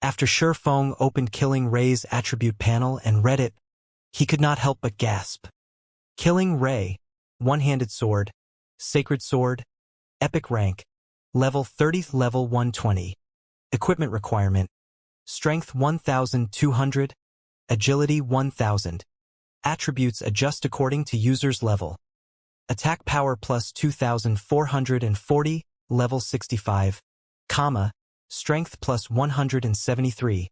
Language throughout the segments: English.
After Shifeng opened Killing Ray's attribute panel and read it, he could not help but gasp. Killing Ray, one-handed sword, sacred sword, epic rank, level 30, level 120. Equipment requirement, strength 1200, agility 1000. Attributes adjust according to user's level. Attack power plus 2440, level 65, strength plus 173,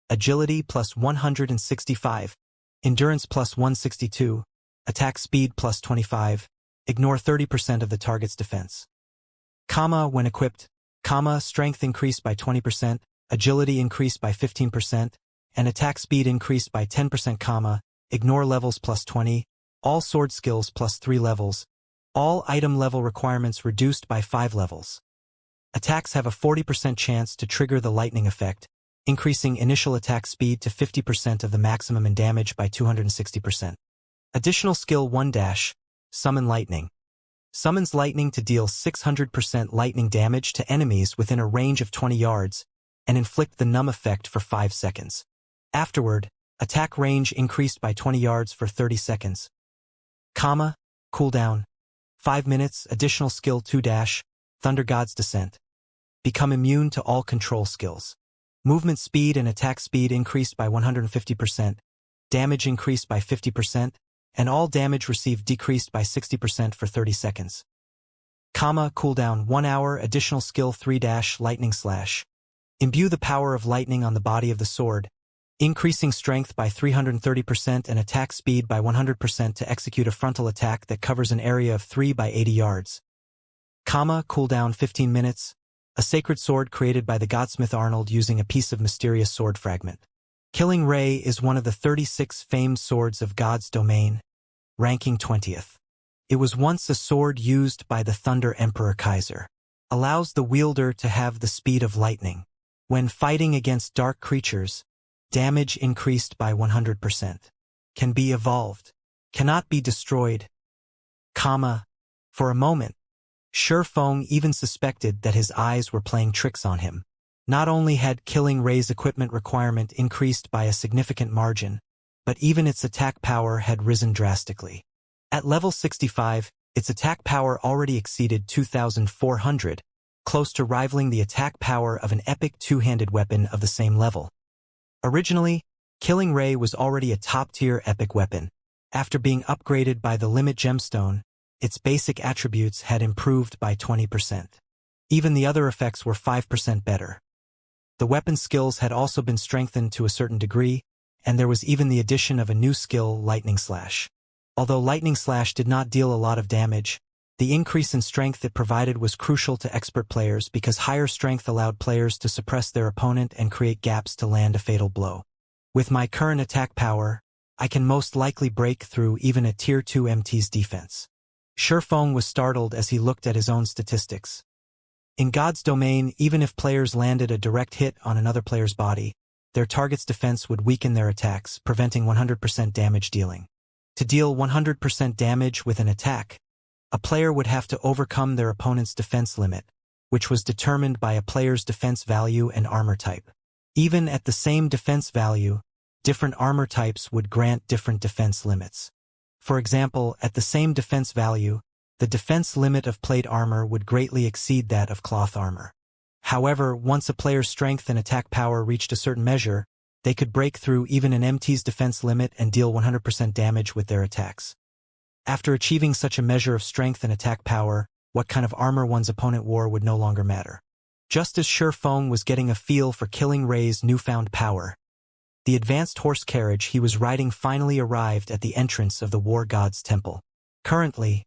agility plus 165, endurance plus 162, attack speed plus 25, ignore 30% of the target's defense. When equipped, strength increased by 20%, agility increased by 15%, and attack speed increased by 10%, ignore levels plus 20, all sword skills plus 3 levels, all item level requirements reduced by 5 levels. Attacks have a 40% chance to trigger the lightning effect, increasing initial attack speed to 50% of the maximum and damage by 260%. Additional skill 1- Summon Lightning. Summons lightning to deal 600% lightning damage to enemies within a range of 20 yards, and inflict the numb effect for 5 seconds. Afterward, attack range increased by 20 yards for 30 seconds. Cooldown 5 minutes. Additional skill 2- Thunder God's Descent. Become immune to all control skills. Movement speed and attack speed increased by 150%, damage increased by 50%, and all damage received decreased by 60% for 30 seconds. Cooldown 1 hour. Additional skill 3- Lightning Slash. Imbue the power of lightning on the body of the sword, increasing strength by 330% and attack speed by 100% to execute a frontal attack that covers an area of 3 by 80 yards. Cooldown 15 minutes. A sacred sword created by the Godsmith Arnold using a piece of mysterious sword fragment. Killing Ray is one of the 36 famed swords of God's domain, ranking 20th. It was once a sword used by the Thunder Emperor Kaiser. Allows the wielder to have the speed of lightning. When fighting against dark creatures, damage increased by 100%. Can be evolved. Cannot be destroyed. For a moment, Shifeng even suspected that his eyes were playing tricks on him. Not only had Killing Ray's equipment requirement increased by a significant margin, but even its attack power had risen drastically. At level 65, its attack power already exceeded 2,400, close to rivaling the attack power of an epic two-handed weapon of the same level. Originally, Killing Ray was already a top-tier epic weapon. After being upgraded by the Limit Gemstone, its basic attributes had improved by 20%. Even the other effects were 5% better. The weapon skills had also been strengthened to a certain degree, and there was even the addition of a new skill, Lightning Slash. Although Lightning Slash did not deal a lot of damage, the increase in strength it provided was crucial to expert players because higher strength allowed players to suppress their opponent and create gaps to land a fatal blow. With my current attack power, I can most likely break through even a Tier 2 MT's defense. Shifeng was startled as he looked at his own statistics. In God's domain, even if players landed a direct hit on another player's body, their target's defense would weaken their attacks, preventing 100% damage dealing. To deal 100% damage with an attack, a player would have to overcome their opponent's defense limit, which was determined by a player's defense value and armor type. Even at the same defense value, different armor types would grant different defense limits. For example, at the same defense value, the defense limit of plate armor would greatly exceed that of cloth armor. However, once a player's strength and attack power reached a certain measure, they could break through even an MT's defense limit and deal 100% damage with their attacks. After achieving such a measure of strength and attack power, what kind of armor one's opponent wore would no longer matter. Just as Shifeng was getting a feel for Killing Ray's newfound power, the advanced horse carriage he was riding finally arrived at the entrance of the War God's Temple. Currently,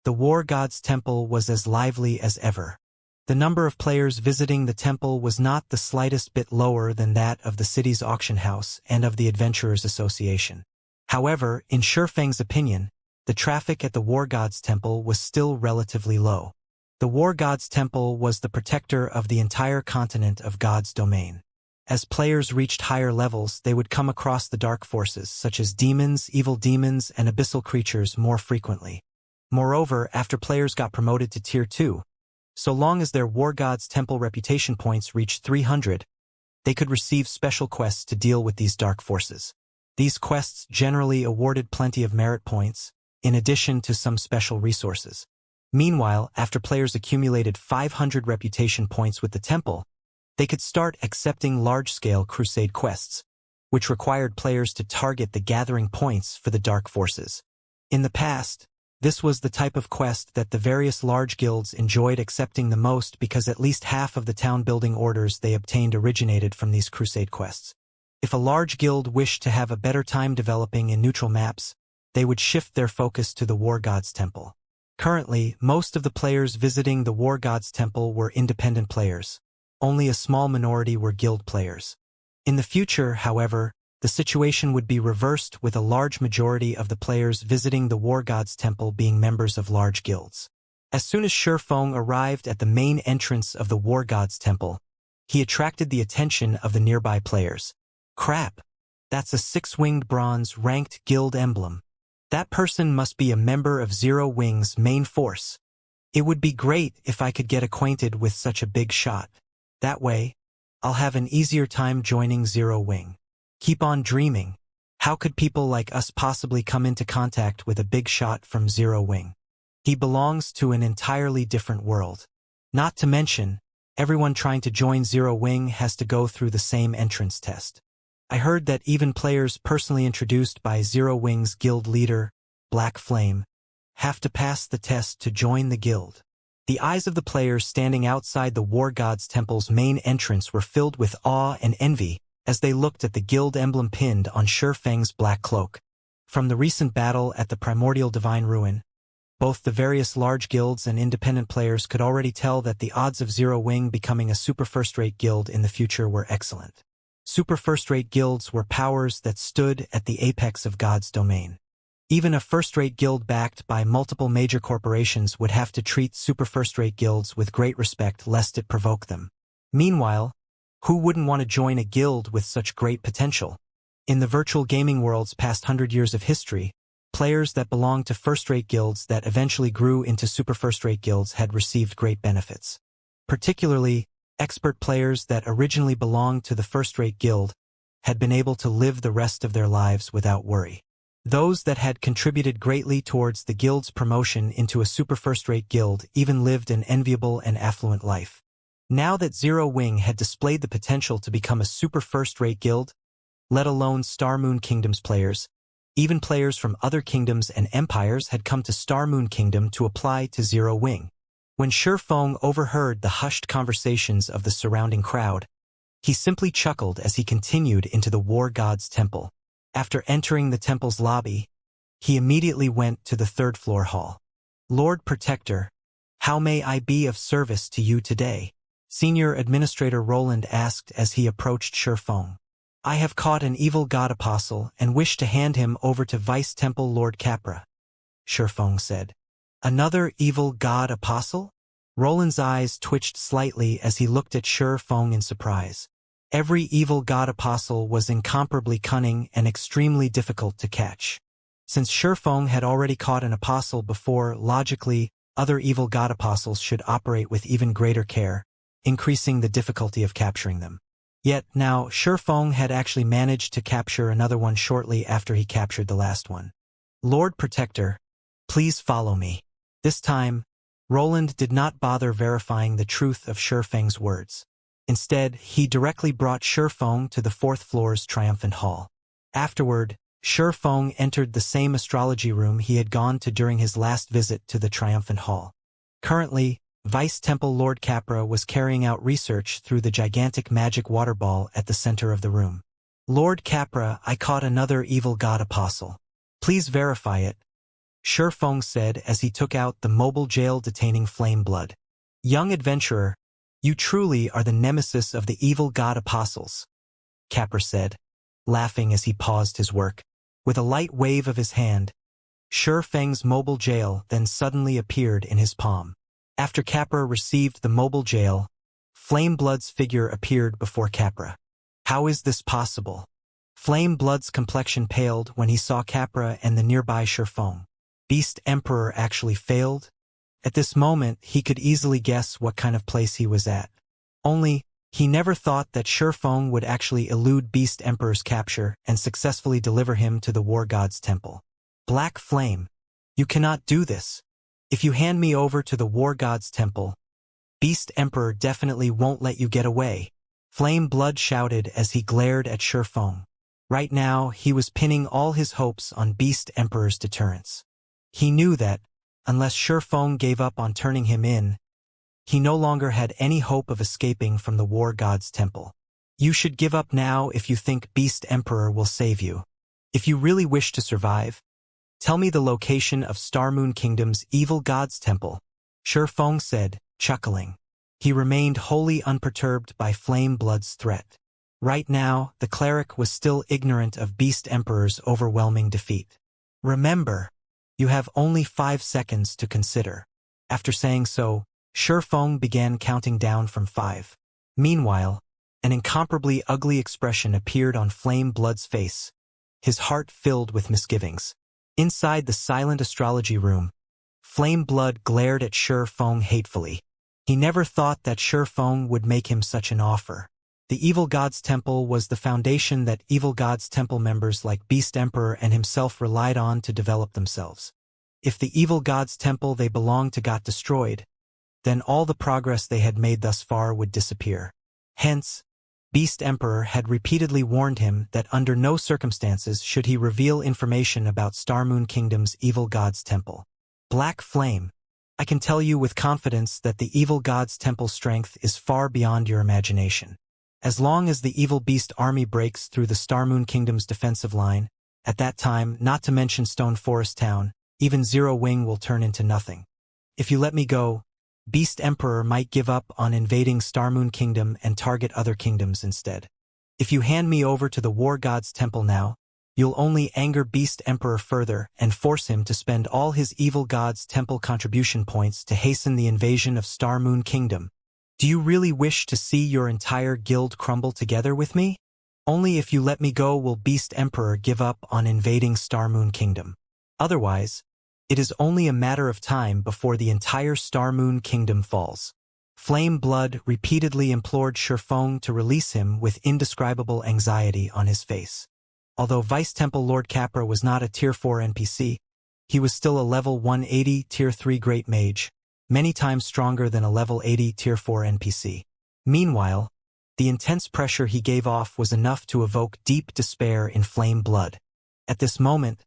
the War God's Temple was as lively as ever. The number of players visiting the temple was not the slightest bit lower than that of the city's auction house and of the Adventurers Association. However, in Shifeng's opinion, the traffic at the War God's Temple was still relatively low. The War God's Temple was the protector of the entire continent of God's domain. As players reached higher levels, they would come across the dark forces, such as demons, evil demons, and abyssal creatures more frequently. Moreover, after players got promoted to Tier 2, so long as their War God's Temple reputation points reached 300, they could receive special quests to deal with these dark forces. These quests generally awarded plenty of merit points, in addition to some special resources. Meanwhile, after players accumulated 500 reputation points with the temple, they could start accepting large-scale crusade quests, which required players to target the gathering points for the dark forces. In the past, this was the type of quest that the various large guilds enjoyed accepting the most because at least half of the town-building orders they obtained originated from these crusade quests. If a large guild wished to have a better time developing in neutral maps, they would shift their focus to the War God's Temple. Currently, most of the players visiting the War God's Temple were independent players. Only a small minority were guild players. In the future, however, the situation would be reversed with a large majority of the players visiting the War God's Temple being members of large guilds. As soon as Shifeng arrived at the main entrance of the War God's Temple, he attracted the attention of the nearby players. Crap! That's a six-winged bronze ranked guild emblem. That person must be a member of Zero Wing's main force. It would be great if I could get acquainted with such a big shot. That way, I'll have an easier time joining Zero Wing. Keep on dreaming. How could people like us possibly come into contact with a big shot from Zero Wing? He belongs to an entirely different world. Not to mention, everyone trying to join Zero Wing has to go through the same entrance test. I heard that even players personally introduced by Zero Wing's guild leader, Black Flame, have to pass the test to join the guild. The eyes of the players standing outside the War God's Temple's main entrance were filled with awe and envy as they looked at the guild emblem pinned on Shifeng's black cloak. From the recent battle at the Primordial Divine Ruin, both the various large guilds and independent players could already tell that the odds of Zero Wing becoming a super first-rate guild in the future were excellent. Super first-rate guilds were powers that stood at the apex of God's domain. Even a first-rate guild backed by multiple major corporations would have to treat super first-rate guilds with great respect lest it provoke them. Meanwhile, who wouldn't want to join a guild with such great potential? In the virtual gaming world's past 100 years of history, players that belonged to first-rate guilds that eventually grew into super first-rate guilds had received great benefits. Particularly, expert players that originally belonged to the first-rate guild had been able to live the rest of their lives without worry. Those that had contributed greatly towards the guild's promotion into a super first-rate guild even lived an enviable and affluent life. Now that Zero Wing had displayed the potential to become a super first-rate guild, let alone Star Moon Kingdom's players, even players from other kingdoms and empires had come to Star Moon Kingdom to apply to Zero Wing. When Shifeng overheard the hushed conversations of the surrounding crowd, he simply chuckled as he continued into the War God's Temple. After entering the temple's lobby, he immediately went to the third-floor hall. Lord Protector, how may I be of service to you today? Senior Administrator Roland asked as he approached Shifeng. I have caught an evil god apostle and wish to hand him over to Vice Temple Lord Capra, Shifeng said. Another evil god apostle? Roland's eyes twitched slightly as he looked at Shifeng in surprise. Every evil god apostle was incomparably cunning and extremely difficult to catch. Since Shifeng had already caught an apostle before, logically, other evil god apostles should operate with even greater care, increasing the difficulty of capturing them. Yet now, Shifeng had actually managed to capture another one shortly after he captured the last one. Lord Protector, please follow me. This time, Roland did not bother verifying the truth of Shifeng's words. Instead, he directly brought Shifeng to the fourth floor's triumphant hall. Afterward, Shifeng entered the same astrology room he had gone to during his last visit to the triumphant hall. Currently, Vice Temple Lord Capra was carrying out research through the gigantic magic water ball at the center of the room. Lord Capra, I caught another evil god apostle. Please verify it, Shifeng said as he took out the mobile jail detaining flame blood. Young adventurer, you truly are the nemesis of the evil god apostles, Capra said, laughing as he paused his work. With a light wave of his hand, Shifeng's mobile jail then suddenly appeared in his palm. After Capra received the mobile jail, Flame Blood's figure appeared before Capra. How is this possible? Flame Blood's complexion paled when he saw Capra and the nearby Shifeng. Beast Emperor actually failed? At this moment, he could easily guess what kind of place he was at. Only, He never thought that Shifeng would actually elude Beast Emperor's capture and successfully deliver him to the War God's temple. Black Flame, you cannot do this. If you hand me over to the War God's temple, Beast Emperor definitely won't let you get away. Flame Blood shouted as he glared at Shifeng. Right now, he was pinning all his hopes on Beast Emperor's deterrence. He knew that, unless Shifeng gave up on turning him in, he no longer had any hope of escaping from the War God's temple. You should give up now if you think Beast Emperor will save you. If you really wish to survive, tell me the location of Starmoon Kingdom's evil god's temple, Shifeng said, chuckling. He remained wholly unperturbed by Flame Blood's threat. Right now, the cleric was still ignorant of Beast Emperor's overwhelming defeat. Remember, you have only 5 seconds to consider. After saying so, Shifeng began counting down from 5. Meanwhile, an incomparably ugly expression appeared on Flame Blood's face, his heart filled with misgivings. Inside the silent astrology room, Flame Blood glared at Shifeng hatefully. He never thought that Shifeng would make him such an offer. The Evil God's Temple was the foundation that Evil God's Temple members like Beast Emperor and himself relied on to develop themselves. If the Evil God's Temple they belonged to got destroyed, then all the progress they had made thus far would disappear. Hence, Beast Emperor had repeatedly warned him that under no circumstances should he reveal information about Starmoon Kingdom's Evil God's Temple. Black Flame, I can tell you with confidence that the Evil God's Temple strength is far beyond your imagination. As long as the Evil Beast army breaks through the Starmoon Kingdom's defensive line, at that time, not to mention Stone Forest Town, even Zero Wing will turn into nothing. If you let me go, Beast Emperor might give up on invading Starmoon Kingdom and target other kingdoms instead. If you hand me over to the War God's Temple now, you'll only anger Beast Emperor further and force him to spend all his Evil God's Temple contribution points to hasten the invasion of Starmoon Kingdom. Do you really wish to see your entire guild crumble together with me? Only if you let me go will Beast Emperor give up on invading Starmoon Kingdom. Otherwise, it is only a matter of time before the entire Starmoon Kingdom falls. Flame Blood repeatedly implored Shifeng to release him with indescribable anxiety on his face. Although Vice Temple Lord Capra was not a Tier 4 NPC, he was still a level 180 Tier 3 Great Mage, many times stronger than a level 80 Tier 4 NPC. Meanwhile, the intense pressure he gave off was enough to evoke deep despair in Flame Blood. At this moment,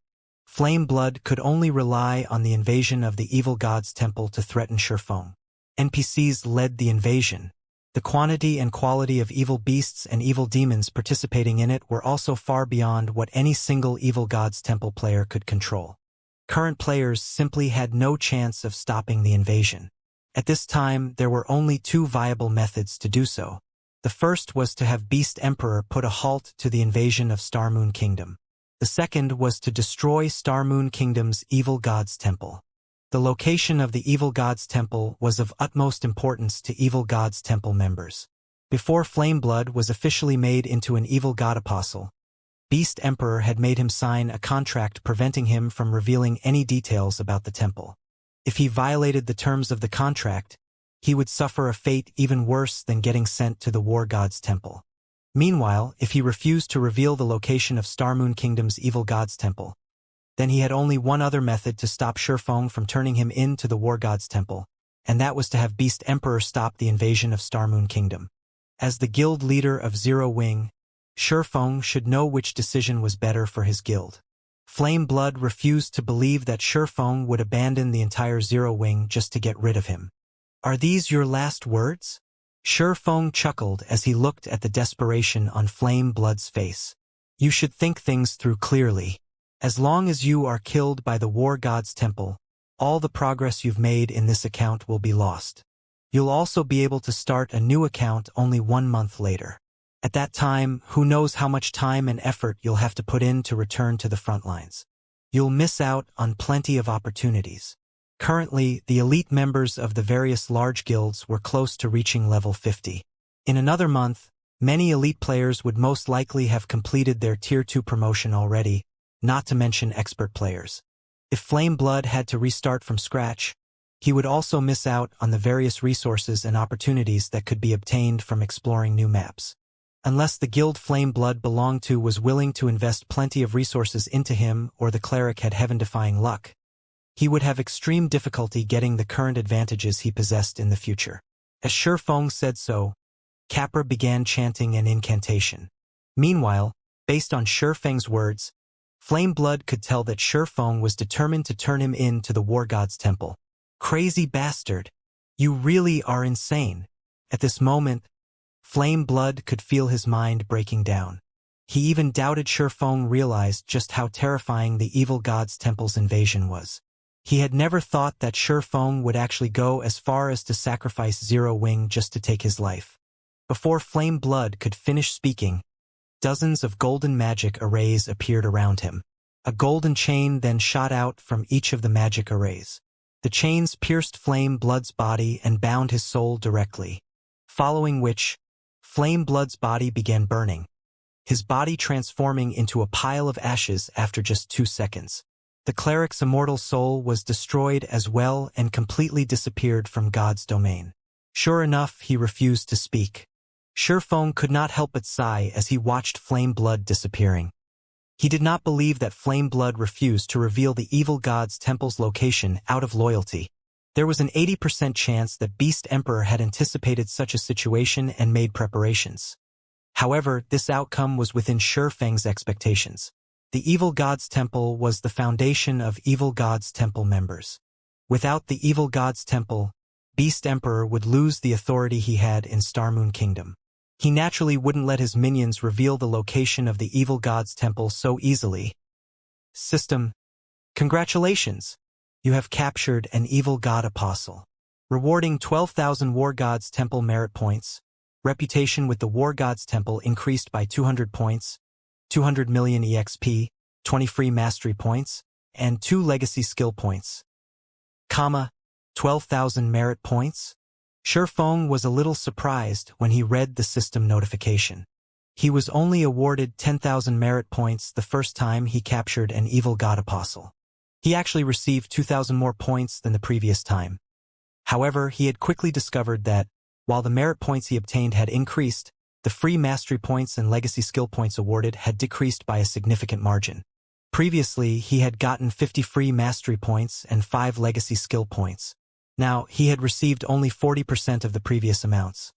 Flame Blood could only rely on the invasion of the Evil God's Temple to threaten Shifeng. NPCs led the invasion. The quantity and quality of evil beasts and evil demons participating in it were also far beyond what any single Evil God's Temple player could control. Current players simply had no chance of stopping the invasion. At this time, there were only 2 viable methods to do so. The first was to have Beast Emperor put a halt to the invasion of Starmoon Kingdom. The second was to destroy Starmoon Kingdom's Evil God's Temple. The location of the Evil God's Temple was of utmost importance to Evil God's Temple members. Before Flame Blood was officially made into an Evil God Apostle, Beast Emperor had made him sign a contract preventing him from revealing any details about the temple. If he violated the terms of the contract, he would suffer a fate even worse than getting sent to the War God's Temple. Meanwhile, if he refused to reveal the location of Starmoon Kingdom's Evil God's Temple, then he had only one other method to stop Shifeng from turning him in to the War God's Temple, and that was to have Beast Emperor stop the invasion of Starmoon Kingdom. As the guild leader of Zero Wing, Shifeng should know which decision was better for his guild. Flame Blood refused to believe that Shifeng would abandon the entire Zero Wing just to get rid of him. Are these your last words? Shifeng chuckled as he looked at the desperation on Flame Blood's face. You should think things through clearly. As long as you are killed by the War God's Temple, all the progress you've made in this account will be lost. You'll also be able to start a new account only 1 month later. At that time, who knows how much time and effort you'll have to put in to return to the front lines. You'll miss out on plenty of opportunities. Currently, the elite members of the various large guilds were close to reaching level 50. In another month, many elite players would most likely have completed their Tier 2 promotion already, not to mention expert players. If Flame Blood had to restart from scratch, He would also miss out on the various resources and opportunities that could be obtained from exploring new maps. Unless the guild Flame Blood belonged to was willing to invest plenty of resources into him or the cleric had heaven-defying luck, he would have extreme difficulty getting the current advantages he possessed in the future. As Shifeng said so, Capra began chanting an incantation. Meanwhile, based on Shifeng's words, Flame Blood could tell that Shifeng was determined to turn him in to the war god's temple. Crazy bastard. You really are insane. At this moment, Flame Blood could feel his mind breaking down. He even doubted Shifeng realized just how terrifying the evil god's temple's invasion was. He had never thought that Shifeng would actually go as far as to sacrifice Zero Wing just to take his life. Before Flame Blood could finish speaking, dozens of golden magic arrays appeared around him. A golden chain then shot out from each of the magic arrays. The chains pierced Flame Blood's body and bound his soul directly, following which, Flame Blood's body began burning, his body transforming into a pile of ashes after just 2 seconds. The cleric's immortal soul was destroyed as well and completely disappeared from God's domain. Sure enough, he refused to speak. Shifeng could not help but sigh as he watched Flame Blood disappearing. He did not believe that Flame Blood refused to reveal the evil god's temple's location out of loyalty. There was an 80% chance that Beast Emperor had anticipated such a situation and made preparations. However, this outcome was within Shifeng's expectations. The evil god's temple was the foundation of evil god's temple members. Without the evil god's temple, Beast Emperor would lose the authority he had in Starmoon Kingdom. He naturally wouldn't let his minions reveal the location of the evil god's temple so easily. System. Congratulations! You have captured an evil god apostle. Rewarding 12,000 War God's Temple merit points. Reputation with the War God's Temple increased by 200 points. 200 million EXP, 20 free mastery points, and 2 legacy skill points. 12,000 merit points? Shifeng was a little surprised when he read the system notification. He was only awarded 10,000 merit points the first time he captured an evil god apostle. He actually received 2,000 more points than the previous time. However, he had quickly discovered that, while the merit points he obtained had increased, the free mastery points and legacy skill points awarded had decreased by a significant margin. Previously, he had gotten 50 free mastery points and 5 legacy skill points. Now, he had received only 40% of the previous amounts.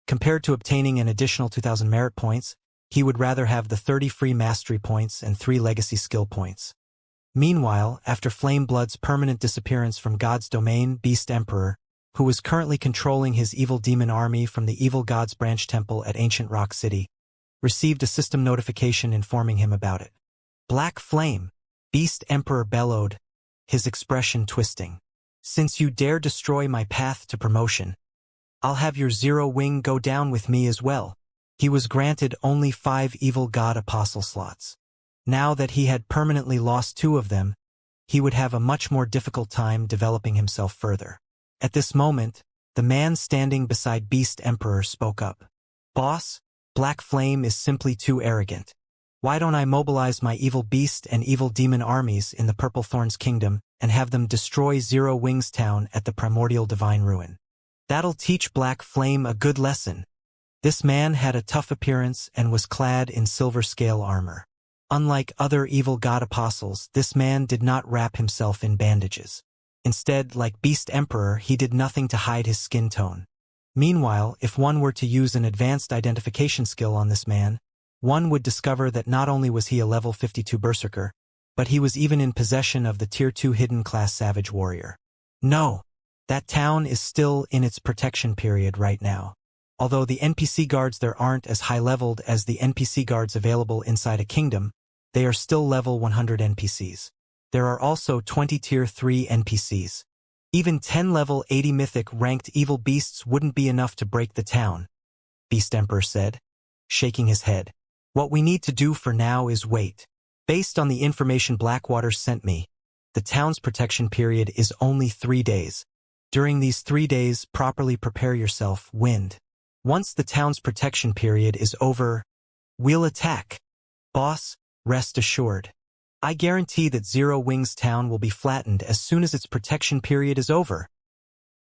Compared to obtaining an additional 2,000 merit points, he would rather have the 30 free mastery points and 3 legacy skill points. Meanwhile, after Flame Blood's permanent disappearance from God's domain, Beast Emperor, who was currently controlling his evil demon army from the evil god's branch temple at Ancient Rock City, received a system notification informing him about it. Black Flame, Beast Emperor bellowed, his expression twisting. Since you dare destroy my path to promotion, I'll have your Zero Wing go down with me as well. He was granted only 5 evil god apostle slots. Now that he had permanently lost 2 of them, he would have a much more difficult time developing himself further. At this moment, the man standing beside Beast Emperor spoke up. Boss, Black Flame is simply too arrogant. Why don't I mobilize my evil beast and evil demon armies in the Purple Thorn's kingdom and have them destroy Zero Wings Town at the primordial divine ruin? That'll teach Black Flame a good lesson. This man had a tough appearance and was clad in silver scale armor. Unlike other evil god apostles, this man did not wrap himself in bandages. Instead, like Beast Emperor, he did nothing to hide his skin tone. Meanwhile, if one were to use an advanced identification skill on this man, one would discover that not only was he a level 52 berserker, but he was even in possession of the Tier 2 hidden class Savage Warrior. No, that town is still in its protection period right now. Although the NPC guards there aren't as high-leveled as the NPC guards available inside a kingdom, they are still level 100 NPCs. There are also 20 Tier 3 NPCs. Even 10 level 80 mythic ranked evil beasts wouldn't be enough to break the town, Beast Emperor said, shaking his head. What we need to do for now is wait. Based on the information Blackwater sent me, the town's protection period is only 3 days. During these 3 days, properly prepare yourself, Wind. Once the town's protection period is over, we'll attack. Boss, rest assured. I guarantee that Zero Wings Town will be flattened as soon as its protection period is over.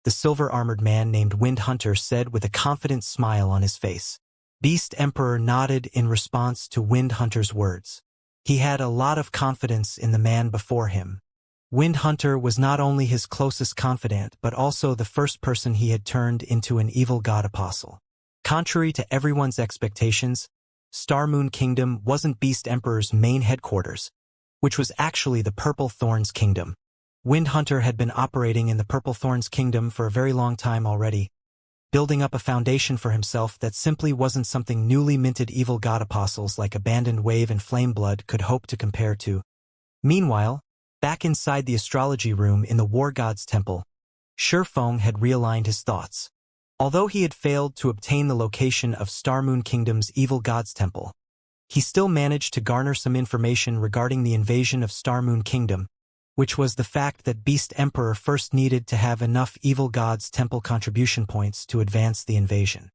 the silver-armored man named Wind Hunter said with a confident smile on his face. Beast Emperor nodded in response to Wind Hunter's words. He had a lot of confidence in the man before him. Wind Hunter was not only his closest confidant but also the first person he had turned into an evil god apostle. Contrary to everyone's expectations, Star Moon Kingdom wasn't Beast Emperor's main headquarters, which was actually the Purple Thorns Kingdom. Wind Hunter had been operating in the Purple Thorns Kingdom for a very long time already, building up a foundation for himself that simply wasn't something newly minted evil god apostles like Abandoned Wave and Flameblood could hope to compare to. Meanwhile, back inside the astrology room in the War God's Temple, Shifeng had realigned his thoughts. Although he had failed to obtain the location of Star Moon Kingdom's Evil God's Temple, he still managed to garner some information regarding the invasion of Star Moon Kingdom, which was the fact that Beast Emperor first needed to have enough Evil God's Temple contribution points to advance the invasion.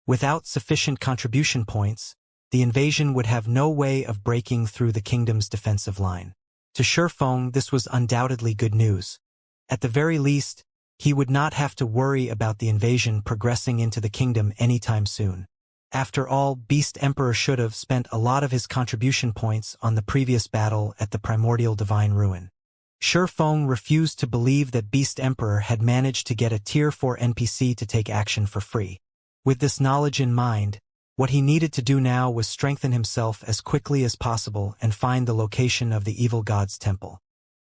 Without sufficient contribution points, the invasion would have no way of breaking through the kingdom's defensive line. To Shifeng, this was undoubtedly good news. At the very least, he would not have to worry about the invasion progressing into the kingdom anytime soon. After all, Beast Emperor should have spent a lot of his contribution points on the previous battle at the Primordial Divine Ruin. Shifeng refused to believe that Beast Emperor had managed to get a Tier 4 NPC to take action for free. With this knowledge in mind, what he needed to do now was strengthen himself as quickly as possible and find the location of the Evil God's Temple.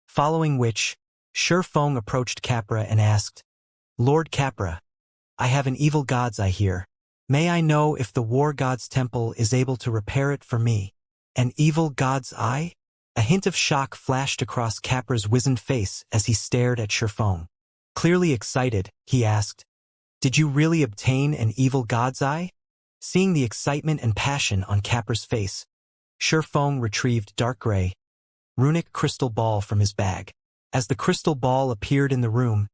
Following which, Shifeng approached Capra and asked, "Lord Capra, I have an Evil God's Eye here. May I know if the War God's Temple is able to repair it for me?" "An Evil God's Eye?" A hint of shock flashed across Capra's wizened face as he stared at Shifeng. Clearly excited, he asked, "Did you really obtain an Evil God's Eye?" Seeing the excitement and passion on Capra's face, Shifeng retrieved dark gray, runic crystal ball from his bag. As the crystal ball appeared in the room,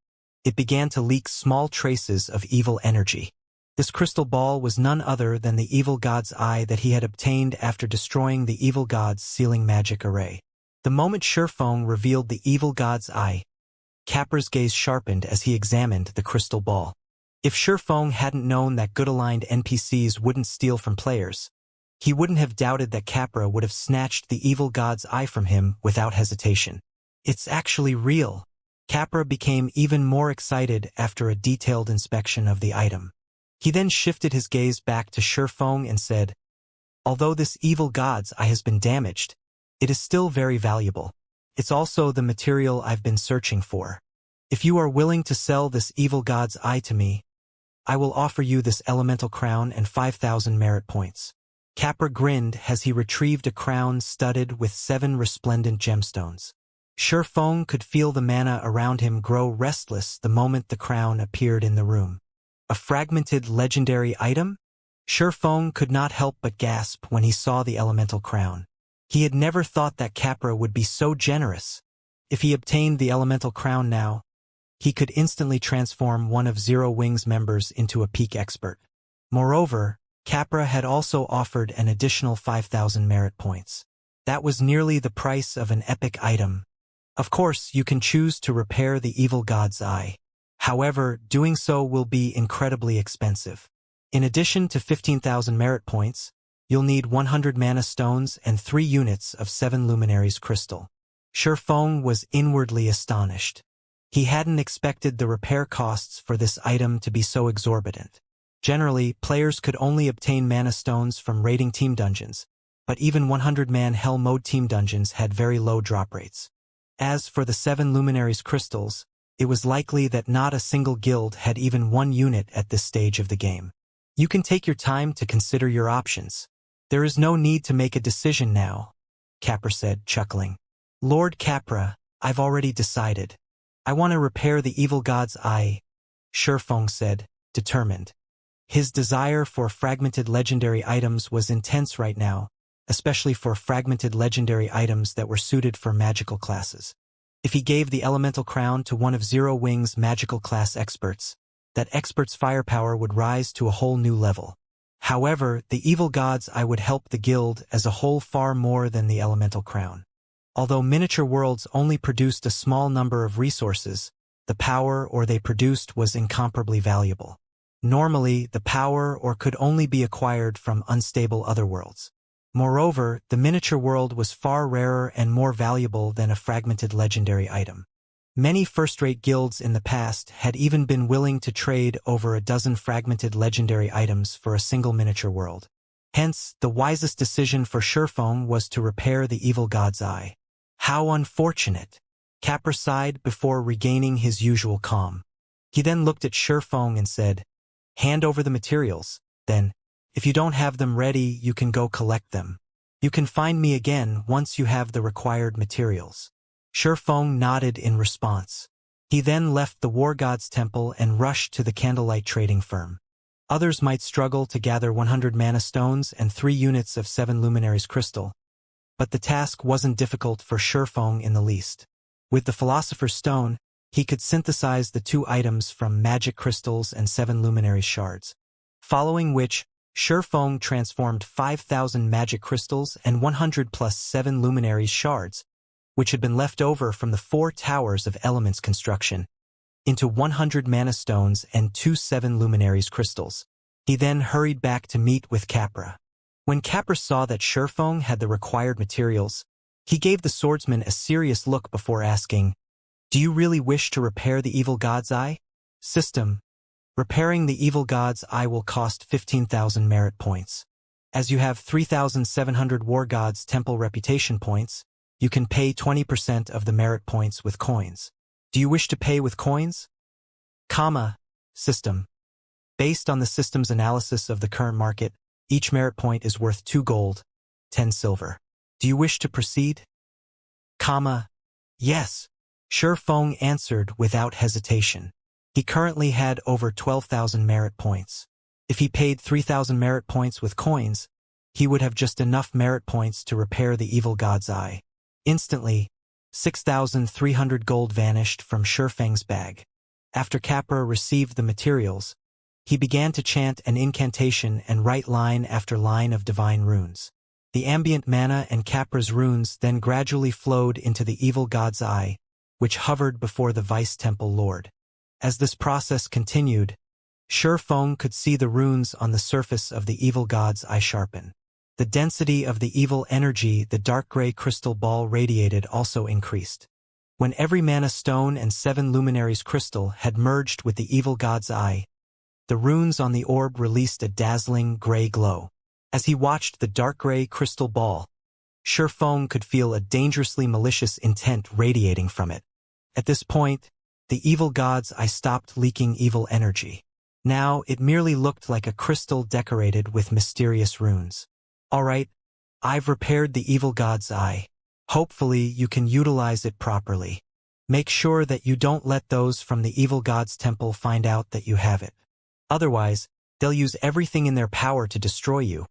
it began to leak small traces of evil energy. This crystal ball was none other than the Evil God's Eye that he had obtained after destroying the Evil God's sealing magic array. The moment Shifeng revealed the Evil God's Eye, Capra's gaze sharpened as he examined the crystal ball. If Shifeng hadn't known that good-aligned NPCs wouldn't steal from players, he wouldn't have doubted that Capra would have snatched the Evil God's Eye from him without hesitation. "It's actually real." Capra became even more excited after a detailed inspection of the item. He then shifted his gaze back to Shifeng and said, "Although this Evil God's Eye has been damaged, it is still very valuable. It's also the material I've been searching for. If you are willing to sell this Evil God's Eye to me, I will offer you this elemental crown and 5,000 merit points." Capra grinned as he retrieved a crown studded with 7 resplendent gemstones. Shifeng could feel the mana around him grow restless the moment the crown appeared in the room. A fragmented legendary item? Shifeng could not help but gasp when he saw the elemental crown. He had never thought that Capra would be so generous. If he obtained the elemental crown now, he could instantly transform one of Zero Wing's members into a peak expert. Moreover, Capra had also offered an additional 5,000 merit points. That was nearly the price of an epic item. Of course, you can choose to repair the Evil God's Eye. However, doing so will be incredibly expensive. In addition to 15,000 merit points, you'll need 100 mana stones and 3 units of 7 luminaries crystal. Shifeng was inwardly astonished. He hadn't expected the repair costs for this item to be so exorbitant. Generally, players could only obtain mana stones from raiding team dungeons, but even 100-man Hell Mode team dungeons had very low drop rates. As for the 7 luminaries crystals, it was likely that not a single guild had even 1 unit at this stage of the game. You can take your time to consider your options. There is no need to make a decision now, Capra said, chuckling. "Lord Capra, I've already decided. I want to repair the Evil God's Eye," Shifeng said, determined. His desire for fragmented legendary items was intense right now, especially for fragmented legendary items that were suited for magical classes. If he gave the elemental crown to one of Zero Wing's magical class experts, that expert's firepower would rise to a whole new level. However, the Evil God's Eye would help the guild as a whole far more than the elemental crown. Although miniature worlds only produced a small number of resources, the power ore they produced was incomparably valuable. Normally, the power ore could only be acquired from unstable otherworlds. Moreover, the miniature world was far rarer and more valuable than a fragmented legendary item. Many first-rate guilds in the past had even been willing to trade over a dozen fragmented legendary items for a single miniature world. Hence, the wisest decision for Shurfeng was to repair the evil god's eye. How unfortunate! Capra sighed before regaining his usual calm. He then looked at Shurfeng and said, "Hand over the materials, then. If you don't have them ready, you can go collect them. You can find me again once you have the required materials." Shurfeng nodded in response. He then left the War God's temple and rushed to the candlelight trading firm. Others might struggle to gather 100 mana stones and 3 units of 7 luminaries crystal, but the task wasn't difficult for Shurfeng in the least. With the Philosopher's Stone, he could synthesize the 2 items from magic crystals and 7 luminaries shards. Following which, Shurfeng transformed 5,000 magic crystals and 100 plus 7 luminaries shards, which had been left over from the 4 towers of elements construction, into 100 mana stones and 2 7 luminaries crystals. He then hurried back to meet with Capra. When Capra saw that Shurfeng had the required materials, he gave the swordsman a serious look before asking, "Do you really wish to repair the evil god's eye?" System: repairing the evil god's eye will cost 15,000 merit points. As you have 3,700 War God's Temple reputation points, you can pay 20% of the merit points with coins. Do you wish to pay with coins? System: based on the system's analysis of the current market, each merit point is worth 2 gold, 10 silver. Do you wish to proceed? Yes. Shurfeng answered without hesitation. He currently had over 12,000 merit points. If he paid 3,000 merit points with coins, he would have just enough merit points to repair the evil god's eye. Instantly, 6,300 gold vanished from Shurfeng's bag. After Capra received the materials, he began to chant an incantation and write line after line of divine runes. The ambient mana and Capra's runes then gradually flowed into the evil god's eye, which hovered before the Vice Temple Lord. As this process continued, Shurfeng could see the runes on the surface of the evil god's eye sharpen. The density of the evil energy the dark gray crystal ball radiated also increased. When every mana stone and 7 luminaries crystal had merged with the evil god's eye, the runes on the orb released a dazzling gray glow. As he watched the dark gray crystal ball, Shurfeng could feel a dangerously malicious intent radiating from it. At this point, the evil god's eye stopped leaking evil energy. Now it merely looked like a crystal decorated with mysterious runes. "Alright, I've repaired the evil god's eye. Hopefully you can utilize it properly. Make sure that you don't let those from the evil god's temple find out that you have it. Otherwise, they'll use everything in their power to destroy you."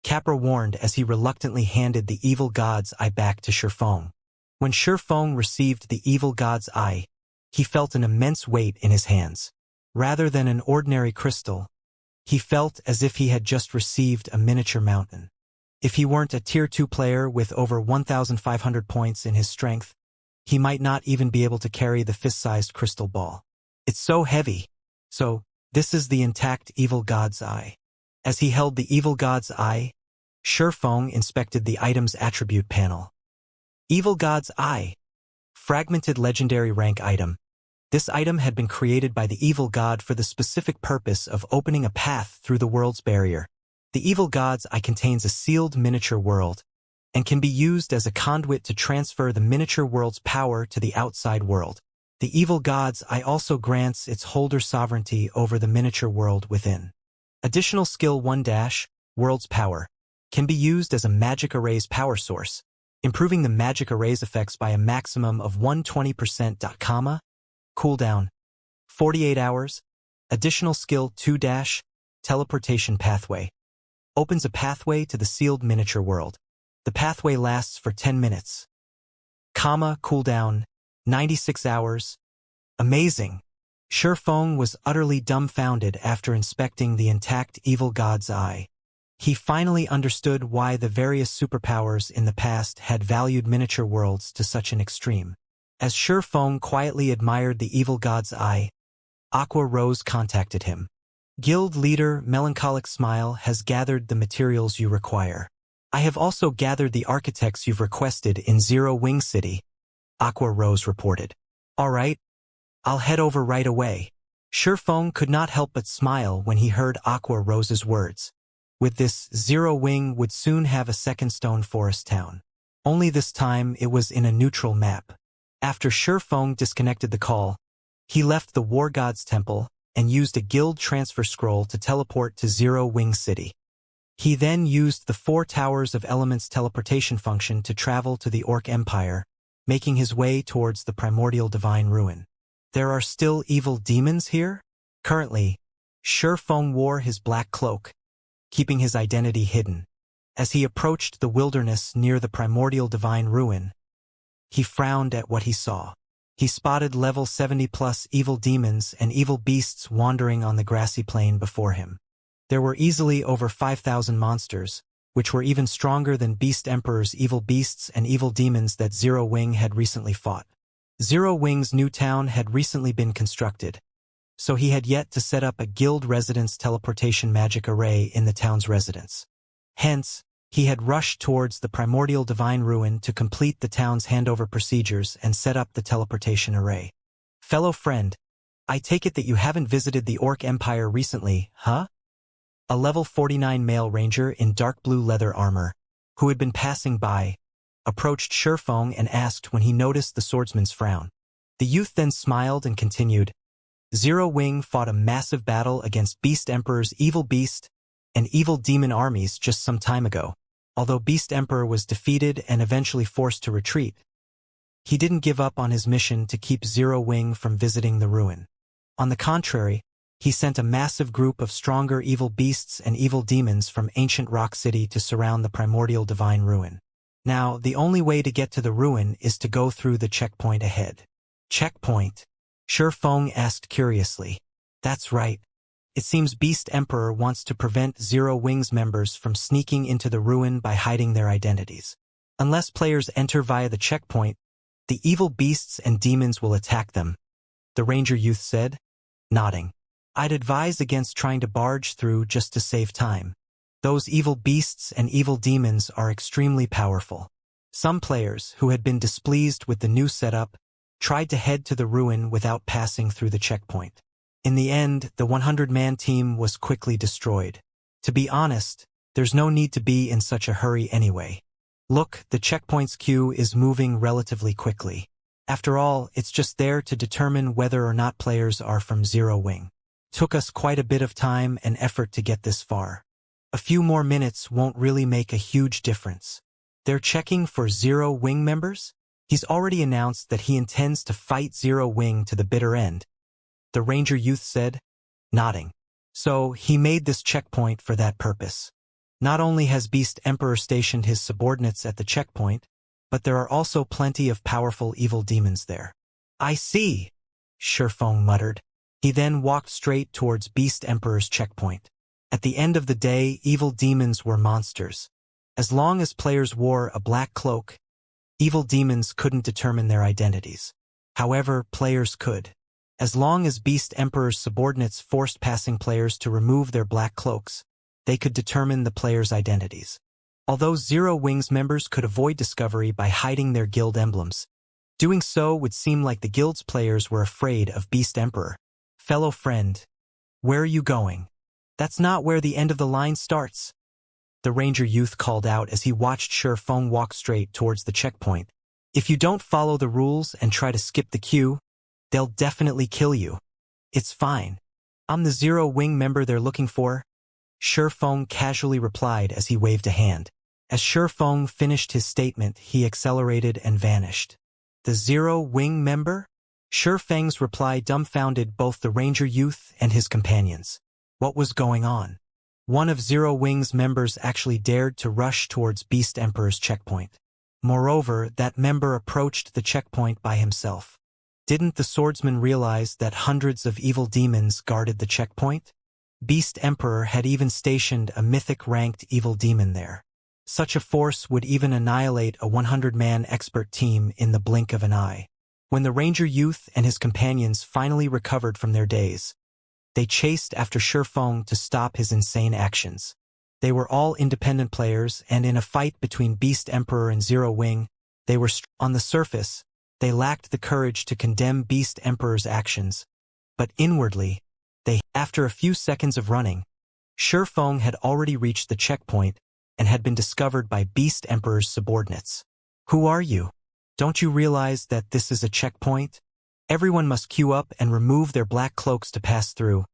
Capra warned as he reluctantly handed the evil god's eye back to Shurfeng. When Shurfeng received the evil god's eye, he felt an immense weight in his hands. Rather than an ordinary crystal, he felt as if he had just received a miniature mountain. If he weren't a Tier 2 player with over 1,500 points in his strength, he might not even be able to carry the fist-sized crystal ball. It's so heavy. So, this is the intact evil god's eye. As he held the evil god's eye, Shurfeng inspected the item's attribute panel. Evil god's eye. Fragmented legendary rank item. This item had been created by the evil god for the specific purpose of opening a path through the world's barrier. The evil god's eye contains a sealed miniature world, and can be used as a conduit to transfer the miniature world's power to the outside world. The evil god's eye also grants its holder sovereignty over the miniature world within. Additional skill 1- World's Power can be used as a magic array's power source, improving the magic array's effects by a maximum of 120%. Cooldown 48 hours. Additional skill 2- Teleportation Pathway opens a pathway to the sealed miniature world. The pathway lasts for 10 minutes. Cooldown 96 hours. Amazing! Shurfeng was utterly dumbfounded after inspecting the intact evil god's eye. He finally understood why the various superpowers in the past had valued miniature worlds to such an extreme. As Shurfeng quietly admired the evil god's eye, Aqua Rose contacted him. Guild leader, melancholic smile, has gathered the materials you require. I have also gathered the architects you've requested in Zero Wing City, Aqua Rose reported. All right, I'll head over right away. Shurfeng could not help but smile when he heard Aqua Rose's words. With this, Zero Wing would soon have a second stone forest town. Only this time it was in a neutral map. After Shurfeng disconnected the call, he left the War God's Temple and used a guild transfer scroll to teleport to Zero Wing City. He then used the 4 Towers of Elements teleportation function to travel to the Orc Empire, making his way towards the primordial divine ruin. There are still evil demons here? Currently, Shurfeng wore his black cloak, keeping his identity hidden. As he approached the wilderness near the primordial divine ruin, he frowned at what he saw. He spotted level 70+ evil demons and evil beasts wandering on the grassy plain before him. There were easily over 5,000 monsters, which were even stronger than Beast Emperor's evil beasts and evil demons that Zero Wing had recently fought. Zero Wing's new town had recently been constructed, so he had yet to set up a guild residence teleportation magic array in the town's residence. Hence, he had rushed towards the primordial divine ruin to complete the town's handover procedures and set up the teleportation array. Fellow friend, I take it that you haven't visited the Orc Empire recently, huh? A level 49 male ranger in dark blue leather armor, who had been passing by, approached Shurfeng and asked when he noticed the swordsman's frown. The youth then smiled and continued, Zero Wing fought a massive battle against Beast Emperor's evil beast and evil demon armies just some time ago. Although Beast Emperor was defeated and eventually forced to retreat, he didn't give up on his mission to keep Zero Wing from visiting the ruin. On the contrary, he sent a massive group of stronger evil beasts and evil demons from ancient Rock City to surround the primordial divine ruin. Now, the only way to get to the ruin is to go through the checkpoint ahead. Checkpoint? Shurfeng asked curiously. That's right. It seems Beast Emperor wants to prevent Zero Wing's members from sneaking into the ruin by hiding their identities. Unless players enter via the checkpoint, the evil beasts and demons will attack them, the ranger youth said, nodding. I'd advise against trying to barge through just to save time. Those evil beasts and evil demons are extremely powerful. Some players, who had been displeased with the new setup, tried to head to the ruin without passing through the checkpoint. In the end, the 100-man team was quickly destroyed. To be honest, there's no need to be in such a hurry anyway. Look, the checkpoint's queue is moving relatively quickly. After all, it's just there to determine whether or not players are from Zero Wing. Took us quite a bit of time and effort to get this far. A few more minutes won't really make a huge difference. They're checking for Zero Wing members? He's already announced that he intends to fight Zero Wing to the bitter end, the ranger youth said, nodding. So he made this checkpoint for that purpose. Not only has Beast Emperor stationed his subordinates at the checkpoint, but there are also plenty of powerful evil demons there. I see, Shurfeng muttered. He then walked straight towards Beast Emperor's checkpoint. At the end of the day, evil demons were monsters. As long as players wore a black cloak, evil demons couldn't determine their identities. However, players could. As long as Beast Emperor's subordinates forced passing players to remove their black cloaks, they could determine the players' identities. Although Zero Wing's members could avoid discovery by hiding their guild emblems, doing so would seem like the guild's players were afraid of Beast Emperor. Fellow friend, where are you going? That's not where the end of the line starts, the ranger youth called out as he watched Shurfeng walk straight towards the checkpoint. If you don't follow the rules and try to skip the queue, they'll definitely kill you. It's fine. I'm the Zero Wing member they're looking for, Shurfeng casually replied as he waved a hand. As Shurfeng finished his statement, he accelerated and vanished. The Zero Wing member? Shurfeng's reply dumbfounded both the ranger youth and his companions. What was going on? One of Zero Wing's members actually dared to rush towards Beast Emperor's checkpoint. Moreover, that member approached the checkpoint by himself. Didn't the swordsman realize that hundreds of evil demons guarded the checkpoint? Beast Emperor had even stationed a mythic-ranked evil demon there. Such a force would even annihilate a 100-man expert team in the blink of an eye. When the ranger youth and his companions finally recovered from their daze, they chased after Shifeng to stop his insane actions. They were all independent players, and in a fight between Beast Emperor and Zero Wing, they were on the surface, they lacked the courage to condemn Beast Emperor's actions, but inwardly, after a few seconds of running, Shifeng had already reached the checkpoint and had been discovered by Beast Emperor's subordinates. "Who are you? Don't you realize that this is a checkpoint? Everyone must queue up and remove their black cloaks to pass through."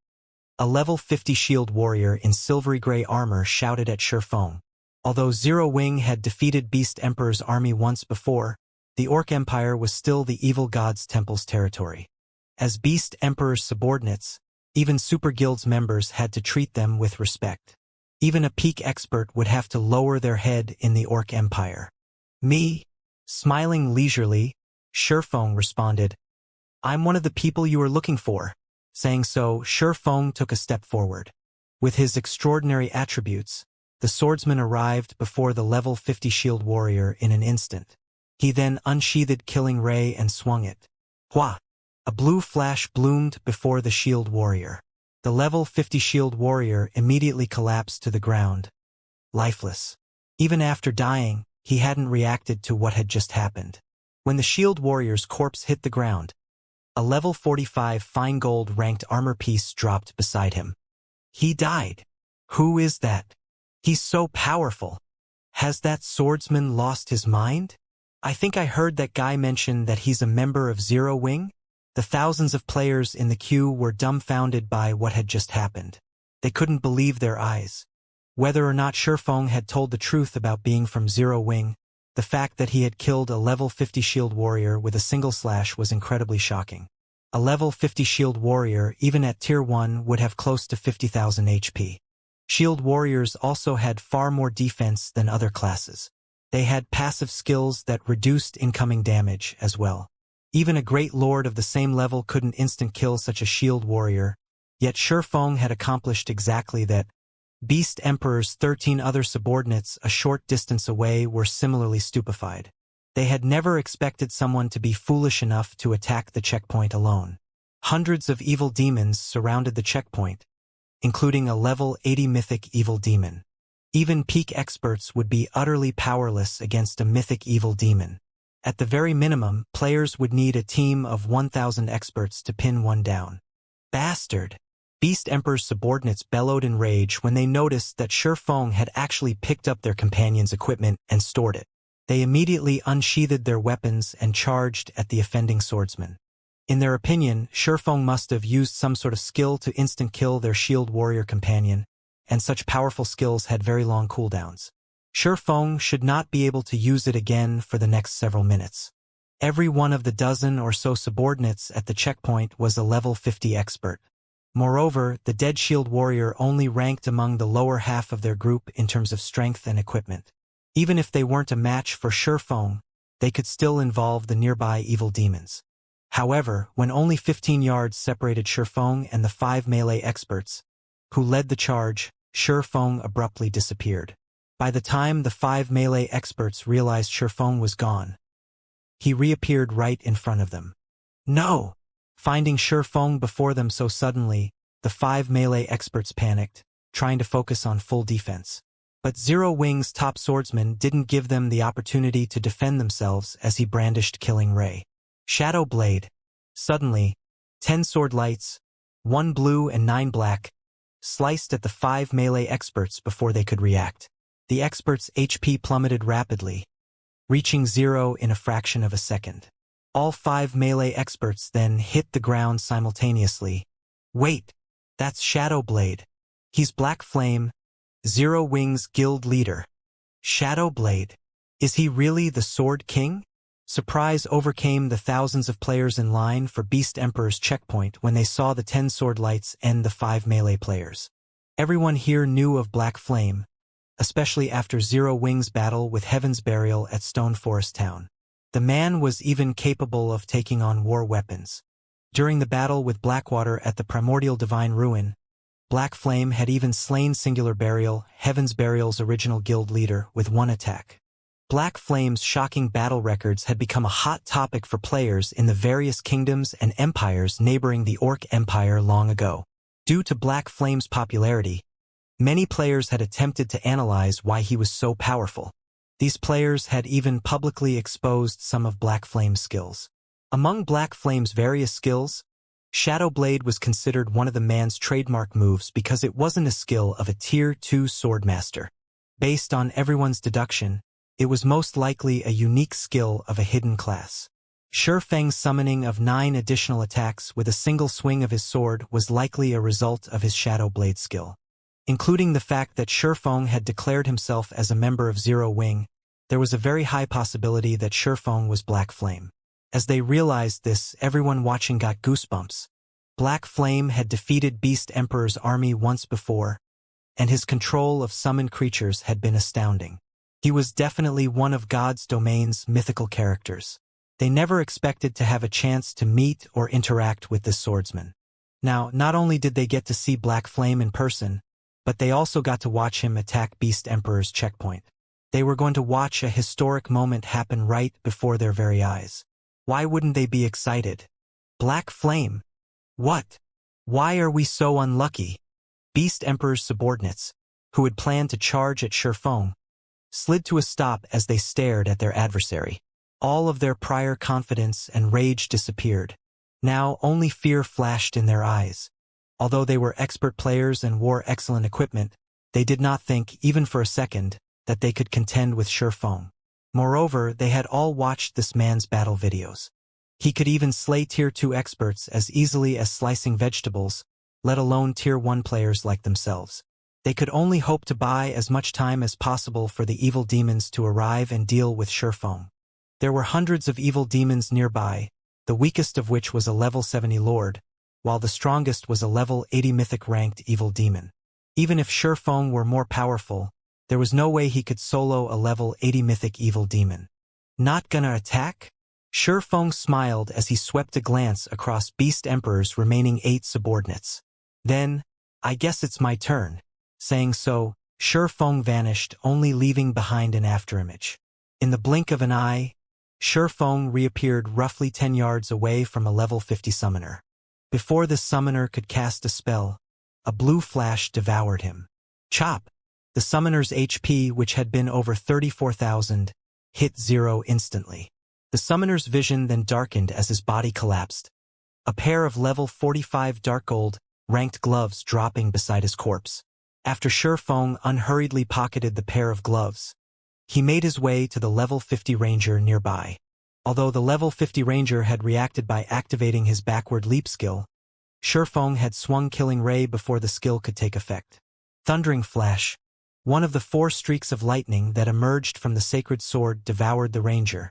A level 50 shield warrior in silvery gray armor shouted at Shifeng. Although Zero Wing had defeated Beast Emperor's army once before, the Orc Empire was still the evil god's temple's territory. As Beast Emperor's subordinates, even Super Guild's members had to treat them with respect. Even a peak expert would have to lower their head in the Orc Empire. "Me?" Smiling leisurely, Shifeng responded, "I'm one of the people you are looking for." Saying so, Shifeng took a step forward. With his extraordinary attributes, the swordsman arrived before the level 50 shield warrior in an instant. He then unsheathed Killing Ray and swung it. Hua! A blue flash bloomed before the shield warrior. The level 50 shield warrior immediately collapsed to the ground, lifeless. Even after dying, he hadn't reacted to what had just happened. When the shield warrior's corpse hit the ground, a level 45 fine gold ranked armor piece dropped beside him. He died. Who is that? He's so powerful. Has that swordsman lost his mind? I think I heard that guy mention that he's a member of Zero Wing. The thousands of players in the queue were dumbfounded by what had just happened. They couldn't believe their eyes. Whether or not Shifeng had told the truth about being from Zero Wing, the fact that he had killed a level 50 shield warrior with a single slash was incredibly shocking. A level 50 shield warrior, even at tier 1, would have close to 50,000 HP. Shield warriors also had far more defense than other classes. They had passive skills that reduced incoming damage as well. Even a great lord of the same level couldn't instant kill such a shield warrior, yet Shifeng had accomplished exactly that. Beast Emperor's 13 other subordinates a short distance away were similarly stupefied. They had never expected someone to be foolish enough to attack the checkpoint alone. Hundreds of evil demons surrounded the checkpoint, including a level 80 mythic evil demon. Even peak experts would be utterly powerless against a mythic evil demon. At the very minimum, players would need a team of 1,000 experts to pin one down. Bastard! Beast Emperor's subordinates bellowed in rage when they noticed that Shifeng had actually picked up their companion's equipment and stored it. They immediately unsheathed their weapons and charged at the offending swordsman. In their opinion, Shifeng must have used some sort of skill to instant kill their shield warrior companion, and such powerful skills had very long cooldowns. Shifeng should not be able to use it again for the next several minutes. Every one of the dozen or so subordinates at the checkpoint was a level 50 expert. Moreover, the dead shield warrior only ranked among the lower half of their group in terms of strength and equipment. Even if they weren't a match for Shifeng, they could still involve the nearby evil demons. However, when only 15 yards separated Shifeng and the 5 melee experts, who led the charge, Shifeng abruptly disappeared. By the time the 5 melee experts realized Shifeng was gone, he reappeared right in front of them. No! Finding Shifeng before them so suddenly, the 5 melee experts panicked, trying to focus on full defense. But Zero Wing's top swordsman didn't give them the opportunity to defend themselves as he brandished Killing Ray. Shadow Blade. Suddenly, 10 sword lights, 1 blue and 9 black, sliced at the 5 melee experts before they could react. The experts' HP plummeted rapidly, reaching 0 in a fraction of a second. All 5 melee experts then hit the ground simultaneously. Wait, that's Shadow Blade. He's Black Flame, Zero Wing's guild leader. Shadow Blade. Is he really the Sword King? Surprise overcame the thousands of players in line for Beast Emperor's checkpoint when they saw the 10 sword lights end the 5 melee players. Everyone here knew of Black Flame, especially after Zero Wing's battle with Heaven's Burial at Stone Forest Town. The man was even capable of taking on war weapons. During the battle with Blackwater at the Primordial Divine Ruin, Black Flame had even slain Singular Burial, Heaven's Burial's original guild leader, with one attack. Black Flame's shocking battle records had become a hot topic for players in the various kingdoms and empires neighboring the Orc Empire long ago. Due to Black Flame's popularity, many players had attempted to analyze why he was so powerful. These players had even publicly exposed some of Black Flame's skills. Among Black Flame's various skills, Shadow Blade was considered one of the man's trademark moves because it wasn't a skill of a Tier 2 Swordmaster. Based on everyone's deduction, it was most likely a unique skill of a hidden class. Shurfeng's summoning of 9 additional attacks with a single swing of his sword was likely a result of his Shadow Blade skill. Including the fact that Shurfeng had declared himself as a member of Zero Wing, there was a very high possibility that Shurfeng was Black Flame. As they realized this, everyone watching got goosebumps. Black Flame had defeated Beast Emperor's army once before, and his control of summoned creatures had been astounding. He was definitely one of God's domain's mythical characters. They never expected to have a chance to meet or interact with this swordsman. Now, not only did they get to see Black Flame in person, but they also got to watch him attack Beast Emperor's checkpoint. They were going to watch a historic moment happen right before their very eyes. Why wouldn't they be excited? Black Flame? What? Why are we so unlucky? Beast Emperor's subordinates, who had planned to charge at Shurfeng, slid to a stop as they stared at their adversary. All of their prior confidence and rage disappeared. Now only fear flashed in their eyes. Although they were expert players and wore excellent equipment, they did not think, even for a second, that they could contend with Shurfeng. Moreover, they had all watched this man's battle videos. He could even slay Tier 2 experts as easily as slicing vegetables, let alone Tier 1 players like themselves. They could only hope to buy as much time as possible for the evil demons to arrive and deal with Shurfeng. There were hundreds of evil demons nearby, the weakest of which was a level 70 lord, while the strongest was a level 80 mythic-ranked evil demon. Even if Shurfeng were more powerful, there was no way he could solo a level 80 mythic evil demon. Not gonna attack? Shurfeng smiled as he swept a glance across Beast Emperor's remaining 8 subordinates. Then, I guess it's my turn. Saying so, Shurfeng vanished, only leaving behind an afterimage. In the blink of an eye, Shurfeng reappeared roughly 10 yards away from a level 50 summoner. Before the summoner could cast a spell, a blue flash devoured him. Chop! The summoner's HP, which had been over 34,000, hit 0 instantly. The summoner's vision then darkened as his body collapsed. A pair of level 45 dark gold ranked gloves dropping beside his corpse. After Shurfeng unhurriedly pocketed the pair of gloves, he made his way to the level 50 ranger nearby. Although the level 50 ranger had reacted by activating his backward leap skill, Shurfeng had swung Killing Ray before the skill could take effect. Thundering Flash, one of the 4 streaks of lightning that emerged from the sacred sword, devoured the ranger,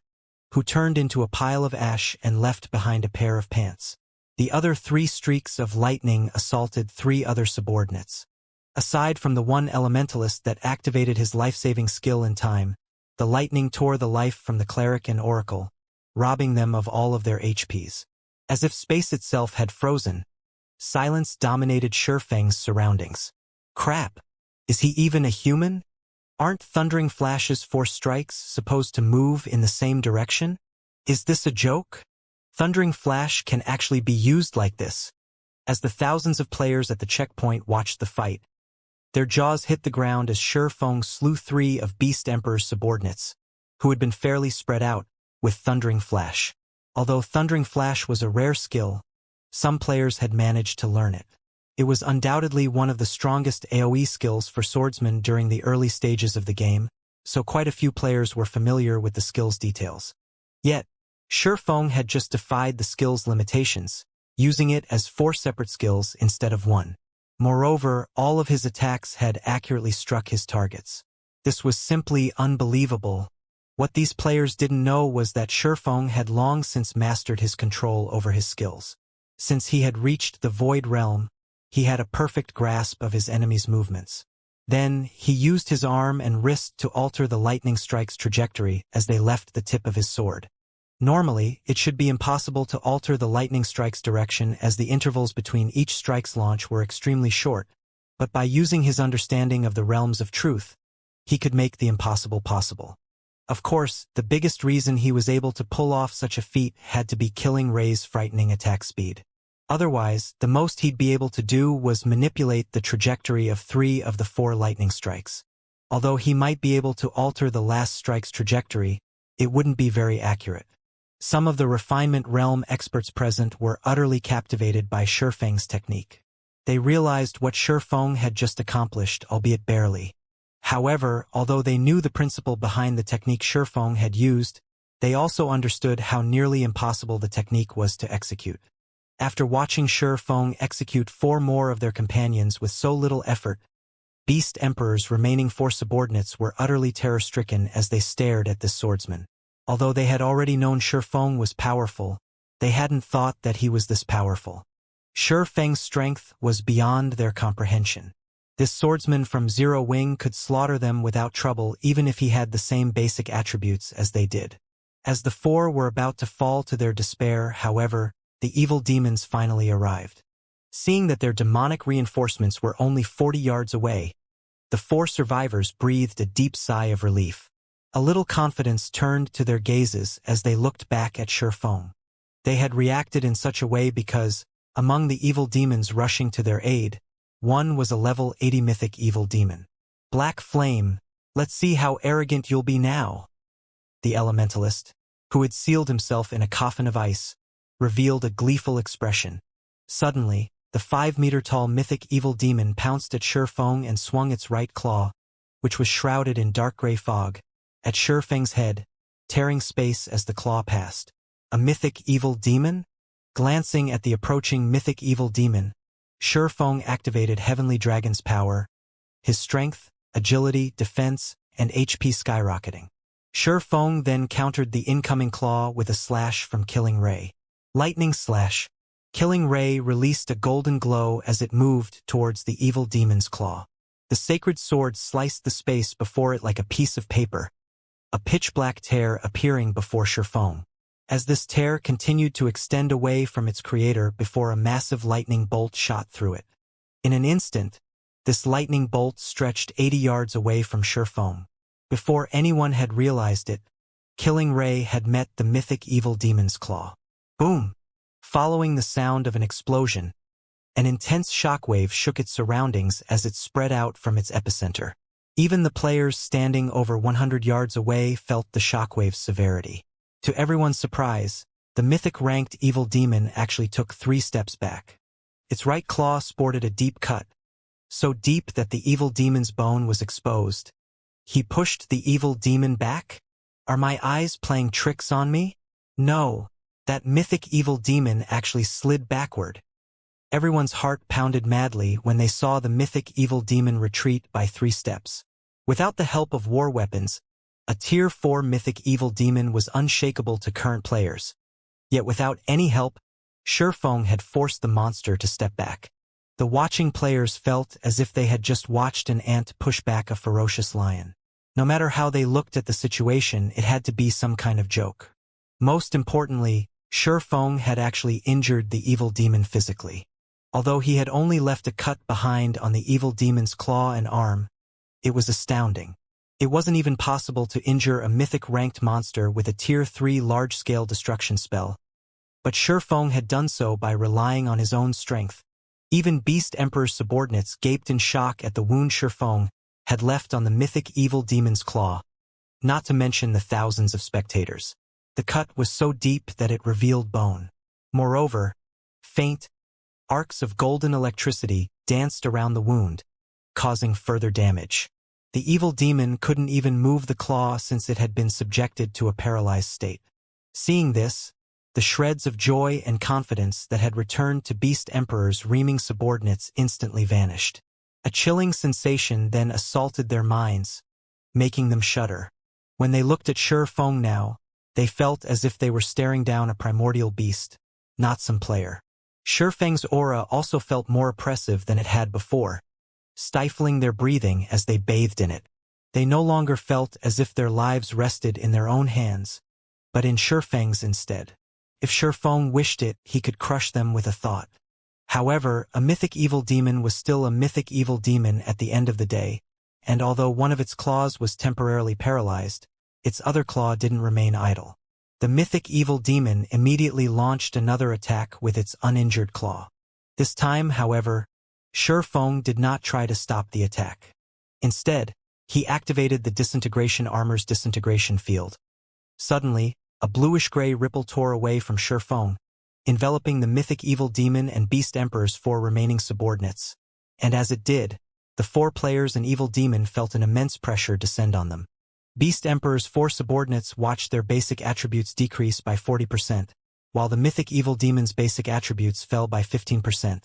who turned into a pile of ash and left behind a pair of pants. The other 3 streaks of lightning assaulted 3 other subordinates. Aside from the one elementalist that activated his life-saving skill in time, the lightning tore the life from the cleric and oracle, robbing them of all of their HPs. As if space itself had frozen, silence dominated Shurfeng's surroundings. Crap! Is he even a human? Aren't Thundering Flash's 4 strikes supposed to move in the same direction? Is this a joke? Thundering Flash can actually be used like this. As the thousands of players at the checkpoint watched the fight, their jaws hit the ground as Shurfeng slew 3 of Beast Emperor's subordinates, who had been fairly spread out, with Thundering Flash. Although Thundering Flash was a rare skill, some players had managed to learn it. It was undoubtedly one of the strongest AoE skills for swordsmen during the early stages of the game, so quite a few players were familiar with the skill's details. Yet, Shurfeng had just defied the skill's limitations, using it as 4 separate skills instead of 1. Moreover, all of his attacks had accurately struck his targets. This was simply unbelievable. What these players didn't know was that Shurfeng had long since mastered his control over his skills. Since he had reached the Void Realm, he had a perfect grasp of his enemy's movements. Then, he used his arm and wrist to alter the lightning strike's trajectory as they left the tip of his sword. Normally, it should be impossible to alter the lightning strike's direction as the intervals between each strike's launch were extremely short, but by using his understanding of the realms of truth, he could make the impossible possible. Of course, the biggest reason he was able to pull off such a feat had to be killing Ray's frightening attack speed. Otherwise, the most he'd be able to do was manipulate the trajectory of 3 of the 4 lightning strikes. Although he might be able to alter the last strike's trajectory, it wouldn't be very accurate. Some of the refinement realm experts present were utterly captivated by Shifeng's technique. They realized what Shifeng had just accomplished, albeit barely. However, although they knew the principle behind the technique Shifeng had used, they also understood how nearly impossible the technique was to execute. After watching Shifeng execute 4 more of their companions with so little effort, Beast Emperor's remaining 4 subordinates were utterly terror-stricken as they stared at this swordsman. Although they had already known Shifeng was powerful, they hadn't thought that he was this powerful. Shifeng's strength was beyond their comprehension. This swordsman from Zero Wing could slaughter them without trouble even if he had the same basic attributes as they did. As the 4 were about to fall to their despair, however, the evil demons finally arrived. Seeing that their demonic reinforcements were only 40 yards away, the 4 survivors breathed a deep sigh of relief. A little confidence turned to their gazes as they looked back at Shifeng. They had reacted in such a way because, among the evil demons rushing to their aid, one was a level 80 mythic evil demon. Black Flame, let's see how arrogant you'll be now. The elementalist, who had sealed himself in a coffin of ice, revealed a gleeful expression. Suddenly, the 5-meter-tall mythic evil demon pounced at Shifeng and swung its right claw, which was shrouded in dark gray fog, at Shifeng's head, tearing space as the claw passed. A mythic evil demon? Glancing at the approaching mythic evil demon, Shifeng activated Heavenly Dragon's power, his strength, agility, defense, and HP skyrocketing. Shifeng then countered the incoming claw with a slash from Killing Ray. Lightning Slash. Killing Ray released a golden glow as it moved towards the evil demon's claw. The sacred sword sliced the space before it like a piece of paper, a pitch-black tear appearing before Shifeng. As this tear continued to extend away from its creator before a massive lightning bolt shot through it. In an instant, this lightning bolt stretched 80 yards away from Shifeng. Before anyone had realized it, Killing Ray had met the mythic evil demon's claw. Boom! Following the sound of an explosion, an intense shockwave shook its surroundings as it spread out from its epicenter. Even the players standing over 100 yards away felt the shockwave's severity. To everyone's surprise, the mythic-ranked evil demon actually took 3 steps back. Its right claw sported a deep cut, so deep that the evil demon's bone was exposed. He pushed the evil demon back? Are my eyes playing tricks on me? No, that mythic evil demon actually slid backward. Everyone's heart pounded madly when they saw the mythic evil demon retreat by 3 steps. Without the help of war weapons, a Tier 4 mythic evil demon was unshakable to current players. Yet without any help, Shifeng had forced the monster to step back. The watching players felt as if they had just watched an ant push back a ferocious lion. No matter how they looked at the situation, it had to be some kind of joke. Most importantly, Shifeng had actually injured the evil demon physically. Although he had only left a cut behind on the evil demon's claw and arm, it was astounding. It wasn't even possible to injure a mythic-ranked monster with a Tier 3 large-scale destruction spell. But Shifeng had done so by relying on his own strength. Even Beast Emperor's subordinates gaped in shock at the wound Shifeng had left on the mythic evil demon's claw, not to mention the thousands of spectators. The cut was so deep that it revealed bone. Moreover, faint arcs of golden electricity danced around the wound, causing further damage. The evil demon couldn't even move the claw since it had been subjected to a paralyzed state. Seeing this, the shreds of joy and confidence that had returned to Beast Emperor's reaming subordinates instantly vanished. A chilling sensation then assaulted their minds, making them shudder. When they looked at Shifeng now, they felt as if they were staring down a primordial beast, not some player. Shifeng's aura also felt more oppressive than it had before, stifling their breathing as they bathed in it. They no longer felt as if their lives rested in their own hands, but in Shifeng's instead. If Shifeng wished it, he could crush them with a thought. However, a mythic evil demon was still a mythic evil demon at the end of the day, and although one of its claws was temporarily paralyzed, its other claw didn't remain idle. The mythic evil demon immediately launched another attack with its uninjured claw. This time, however, Shifeng did not try to stop the attack. Instead, he activated the disintegration armor's disintegration field. Suddenly, a bluish-gray ripple tore away from Shifeng, enveloping the mythic evil demon and Beast Emperor's 4 remaining subordinates. And as it did, the 4 players and evil demon felt an immense pressure descend on them. Beast Emperor's 4 subordinates watched their basic attributes decrease by 40%, while the mythic evil demon's basic attributes fell by 15%.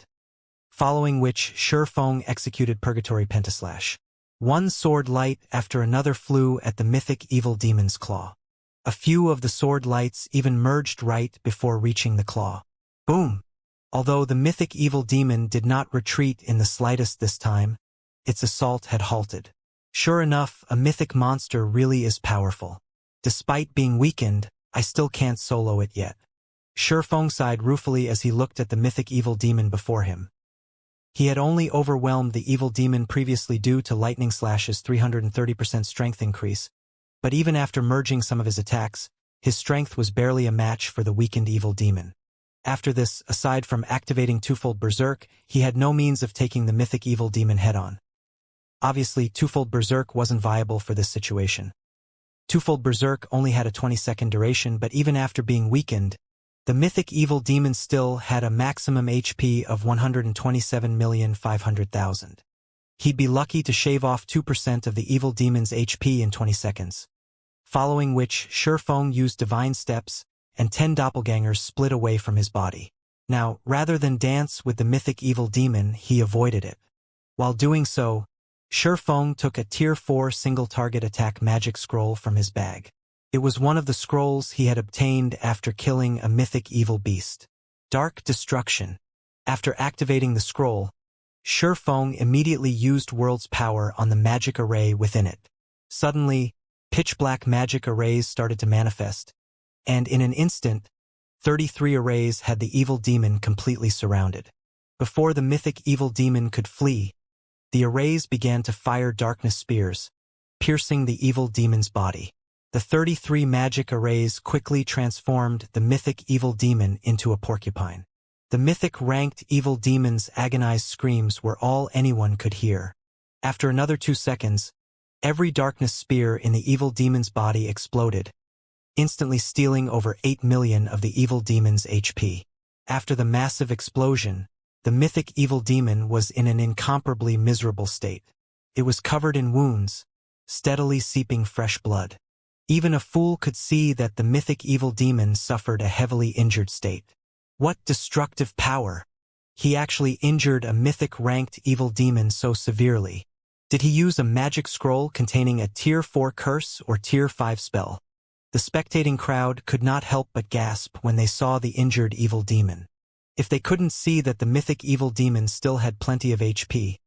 Following which, Shifeng executed Purgatory Pentaslash. One sword light after another flew at the mythic evil demon's claw. A few of the sword lights even merged right before reaching the claw. Boom! Although the mythic evil demon did not retreat in the slightest this time, its assault had halted. Sure enough, a mythic monster really is powerful. Despite being weakened, I still can't solo it yet. Shifeng sighed ruefully as he looked at the mythic evil demon before him. He had only overwhelmed the evil demon previously due to Lightning Slash's 330% strength increase, but even after merging some of his attacks, his strength was barely a match for the weakened evil demon. After this, aside from activating Twofold Berserk, he had no means of taking the mythic evil demon head-on. Obviously, Twofold Berserk wasn't viable for this situation. Twofold Berserk only had a 20-second duration, but even after being weakened, the mythic evil demon still had a maximum HP of 127,500,000. He'd be lucky to shave off 2% of the evil demon's HP in 20 seconds. Following which, Shifeng used Divine Steps, and 10 doppelgangers split away from his body. Now, rather than dance with the mythic evil demon, he avoided it. While doing so, Shifeng took a Tier 4 single-target attack magic scroll from his bag. It was one of the scrolls he had obtained after killing a mythic evil beast. Dark Destruction. After activating the scroll, Shifeng immediately used World's Power on the magic array within it. Suddenly, pitch-black magic arrays started to manifest, and in an instant, 33 arrays had the evil demon completely surrounded. Before the mythic evil demon could flee, the arrays began to fire darkness spears, piercing the evil demon's body. The 33 magic arrays quickly transformed the mythic evil demon into a porcupine. The mythic ranked evil demon's agonized screams were all anyone could hear. After another 2 seconds, every darkness spear in the evil demon's body exploded, instantly stealing over 8 million of the evil demon's HP. After the massive explosion, the mythic evil demon was in an incomparably miserable state. It was covered in wounds, steadily seeping fresh blood. Even a fool could see that the mythic evil demon suffered a heavily injured state. What destructive power! He actually injured a mythic-ranked evil demon so severely. Did he use a magic scroll containing a Tier 4 curse or Tier 5 spell? The spectating crowd could not help but gasp when they saw the injured evil demon. If they couldn't see that the mythic evil demon still had plenty of HP,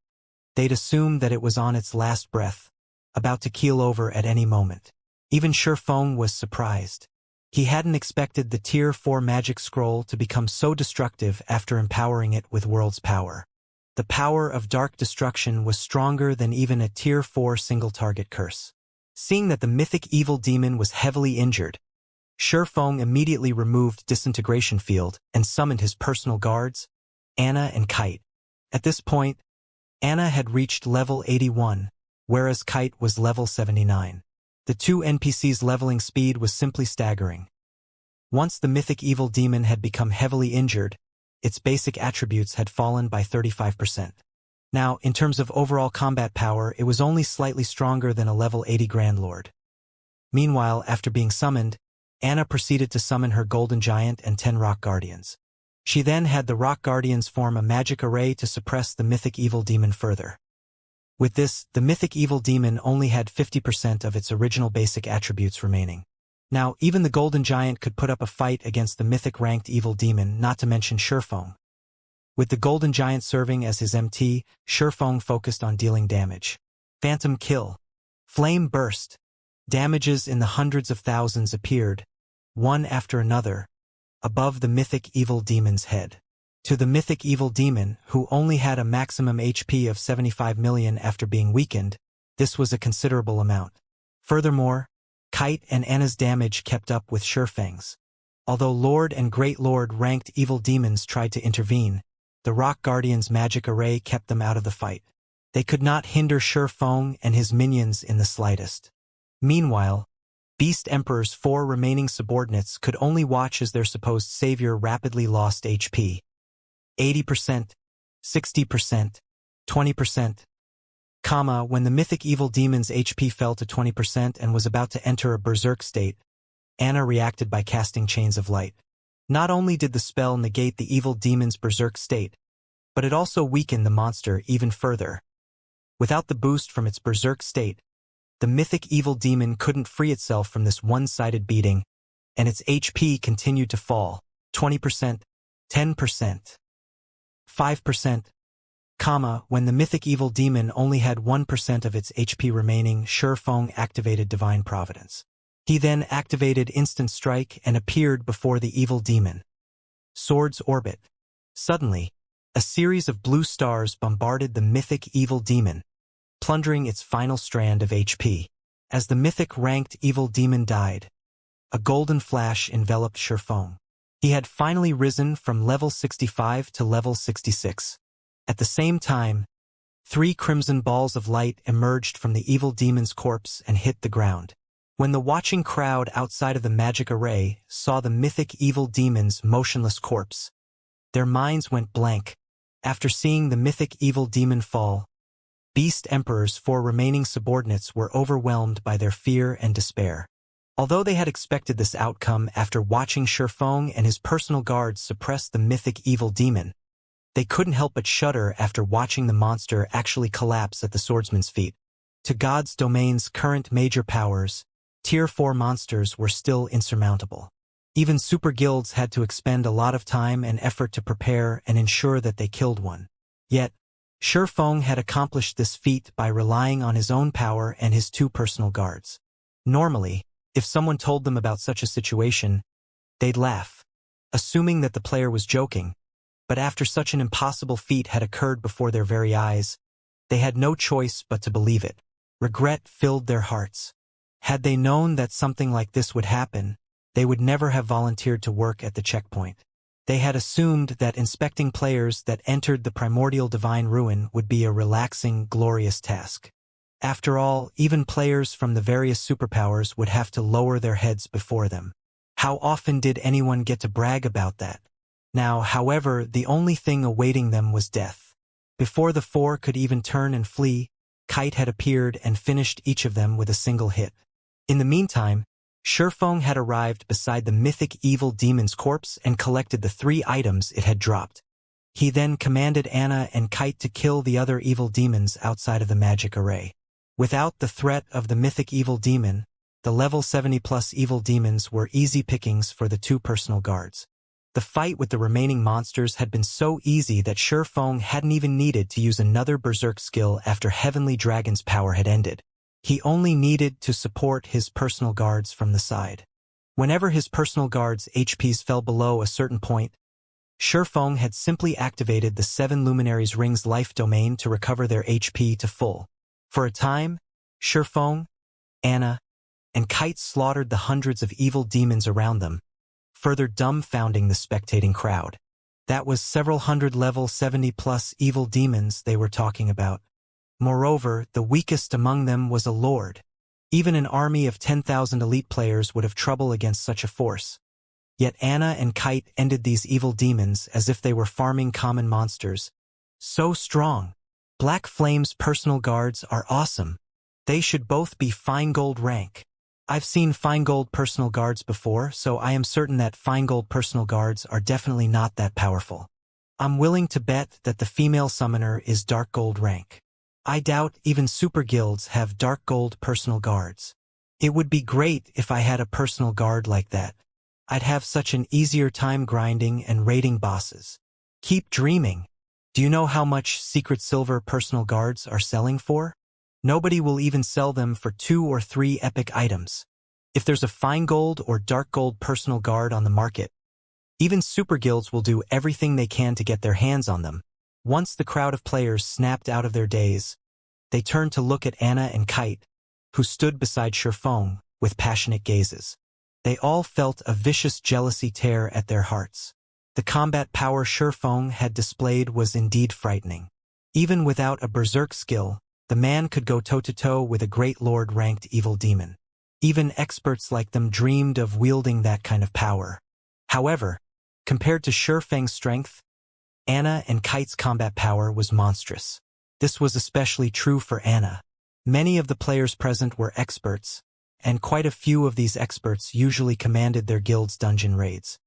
they'd assume that it was on its last breath, about to keel over at any moment. Even Shifeng was surprised. He hadn't expected the Tier 4 magic scroll to become so destructive after empowering it with World's Power. The power of Dark Destruction was stronger than even a Tier 4 single-target curse. Seeing that the mythic evil demon was heavily injured, Shifeng immediately removed Disintegration Field and summoned his personal guards, Anna and Kite. At this point, Anna had reached level 81, whereas Kite was level 79. The two NPCs' leveling speed was simply staggering. Once the mythic evil demon had become heavily injured, its basic attributes had fallen by 35%. Now, in terms of overall combat power, it was only slightly stronger than a level 80 Grand Lord. Meanwhile, after being summoned, Anna proceeded to summon her Golden Giant and 10 Rock Guardians. She then had the Rock Guardians form a magic array to suppress the mythic evil demon further. With this, the mythic evil demon only had 50% of its original basic attributes remaining. Now, even the Golden Giant could put up a fight against the mythic-ranked evil demon, not to mention Shifeng. With the Golden Giant serving as his MT, Shifeng focused on dealing damage. Phantom Kill. Flame Burst. Damages in the hundreds of thousands appeared, one after another, above the mythic evil demon's head. To the mythic evil demon, who only had a maximum HP of 75 million after being weakened, this was a considerable amount. Furthermore, Kite and Anna's damage kept up with Shurfeng's. Although Lord and Great Lord ranked evil demons tried to intervene, the Rock Guardian's magic array kept them out of the fight. They could not hinder Shurfeng and his minions in the slightest. Meanwhile, Beast Emperor's 4 remaining subordinates could only watch as their supposed savior rapidly lost HP. 80%, 60%, 20%. When the mythic evil demon's HP fell to 20% and was about to enter a berserk state, Anna reacted by casting Chains of Light. Not only did the spell negate the evil demon's berserk state, but it also weakened the monster even further. Without the boost from its berserk state, the mythic evil demon couldn't free itself from this one-sided beating, and its HP continued to fall. 20%, 10%, 5%. When the mythic evil demon only had 1% of its HP remaining, Shurfeng activated Divine Providence. He then activated Instant Strike and appeared before the evil demon. Sword's Orbit. Suddenly, a series of blue stars bombarded the mythic evil demon, plundering its final strand of HP. As the mythic-ranked evil demon died, a golden flash enveloped Shurfeng. He had finally risen from level 65 to level 66. At the same time, 3 crimson balls of light emerged from the evil demon's corpse and hit the ground. When the watching crowd outside of the magic array saw the mythic evil demon's motionless corpse, their minds went blank. After seeing the mythic evil demon fall, Beast Emperor's 4 remaining subordinates were overwhelmed by their fear and despair. Although they had expected this outcome after watching Shurfeng and his personal guards suppress the mythic evil demon, they couldn't help but shudder after watching the monster actually collapse at the swordsman's feet. To God's domain's current major powers, Tier 4 monsters were still insurmountable. Even super guilds had to expend a lot of time and effort to prepare and ensure that they killed one. Yet, Shurfeng had accomplished this feat by relying on his own power and his 2 personal guards. Normally, if someone told them about such a situation, they'd laugh, assuming that the player was joking, but after such an impossible feat had occurred before their very eyes, they had no choice but to believe it. Regret filled their hearts. Had they known that something like this would happen, they would never have volunteered to work at the checkpoint. They had assumed that inspecting players that entered the primordial divine ruin would be a relaxing, glorious task. After all, even players from the various superpowers would have to lower their heads before them. How often did anyone get to brag about that? Now, however, the only thing awaiting them was death. Before the 4 could even turn and flee, Kite had appeared and finished each of them with a single hit. In the meantime, Shurfeng had arrived beside the mythic evil demon's corpse and collected the 3 items it had dropped. He then commanded Anna and Kite to kill the other evil demons outside of the magic array. Without the threat of the mythic evil demon, the level 70+ evil demons were easy pickings for the 2 personal guards. The fight with the remaining monsters had been so easy that Shurfeng hadn't even needed to use another berserk skill after Heavenly Dragon's power had ended. He only needed to support his personal guards from the side. Whenever his personal guards' HPs fell below a certain point, Shurfeng had simply activated the 7 Luminaries' Ring's life domain to recover their HP to full. For a time, Shurfeng, Anna, and Kite slaughtered the hundreds of evil demons around them, further dumbfounding the spectating crowd. That was several hundred level 70+ evil demons they were talking about. Moreover, the weakest among them was a lord. Even an army of 10,000 elite players would have trouble against such a force. Yet Anna and Kite ended these evil demons as if they were farming common monsters. So strong. Black Flame's personal guards are awesome. They should both be fine gold rank. I've seen fine gold personal guards before, so I am certain that fine gold personal guards are definitely not that powerful. I'm willing to bet that the female summoner is dark gold rank. I doubt even super guilds have dark gold personal guards. It would be great if I had a personal guard like that. I'd have such an easier time grinding and raiding bosses. Keep dreaming. Do you know how much secret silver personal guards are selling for? Nobody will even sell them for 2 or 3 epic items. If there's a fine gold or dark gold personal guard on the market, even super guilds will do everything they can to get their hands on them. Once the crowd of players snapped out of their daze, they turned to look at Anna and Kite, who stood beside Shurfeng, with passionate gazes. They all felt a vicious jealousy tear at their hearts. The combat power Shifeng had displayed was indeed frightening. Even without a berserk skill, the man could go toe-to-toe with a great lord-ranked evil demon. Even experts like them dreamed of wielding that kind of power. However, compared to Shifeng's strength, Anna and Kite's combat power was monstrous. This was especially true for Anna. Many of the players present were experts, and quite a few of these experts usually commanded their guild's dungeon raids.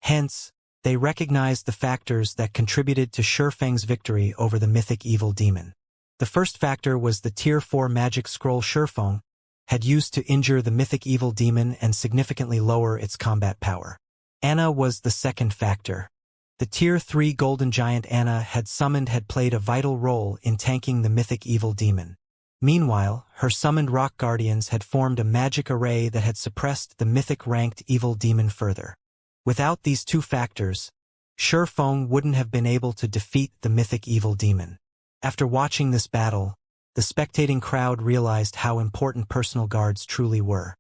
Hence, they recognized the factors that contributed to Shifeng's victory over the mythic evil demon. The first factor was the Tier 4 magic scroll Shifeng had used to injure the mythic evil demon and significantly lower its combat power. Anna was the second factor. The Tier 3 golden giant Anna had played a vital role in tanking the mythic evil demon. Meanwhile, her summoned rock guardians had formed a magic array that had suppressed the mythic-ranked evil demon further. Without these two factors, Shifeng wouldn't have been able to defeat the mythic evil demon. After watching this battle, the spectating crowd realized how important personal guards truly were.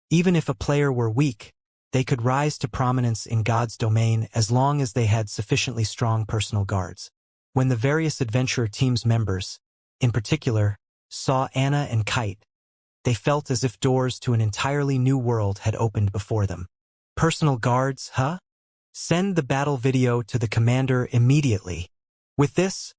Even if a player were weak, they could rise to prominence in God's domain as long as they had sufficiently strong personal guards. When the various adventurer team's members, in particular, saw Anna and Kite, they felt as if doors to an entirely new world had opened before them. Personal guards, huh? Send the battle video to the commander immediately. With this,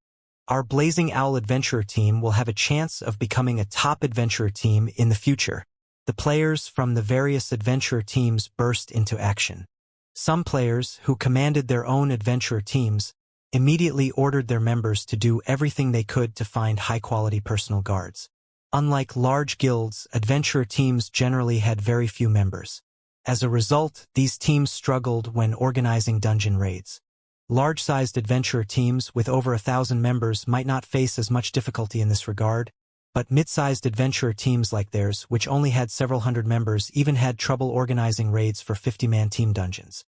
our Blazing Owl adventurer team will have a chance of becoming a top adventurer team in the future. The players from the various adventurer teams burst into action. Some players, who commanded their own adventurer teams, immediately ordered their members to do everything they could to find high-quality personal guards. Unlike large guilds, adventurer teams generally had very few members. As a result, these teams struggled when organizing dungeon raids. Large-sized adventurer teams with over 1,000 members might not face as much difficulty in this regard, but mid-sized adventurer teams like theirs, which only had several hundred members, even had trouble organizing raids for 50-man team dungeons.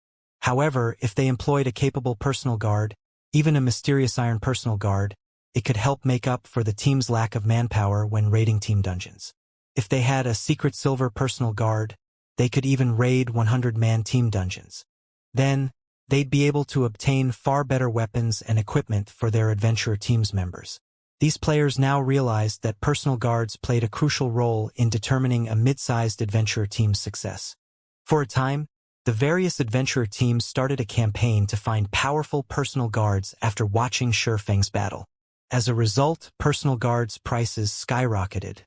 However, if they employed a capable personal guard, even a mysterious iron personal guard, it could help make up for the team's lack of manpower when raiding team dungeons. If they had a secret silver personal guard, they could even raid 100-man team dungeons. Then, they'd be able to obtain far better weapons and equipment for their adventurer team's members. These players now realized that personal guards played a crucial role in determining a mid-sized adventurer team's success. For a time, the various adventurer teams started a campaign to find powerful personal guards after watching Shifeng's battle. As a result, personal guards' prices skyrocketed.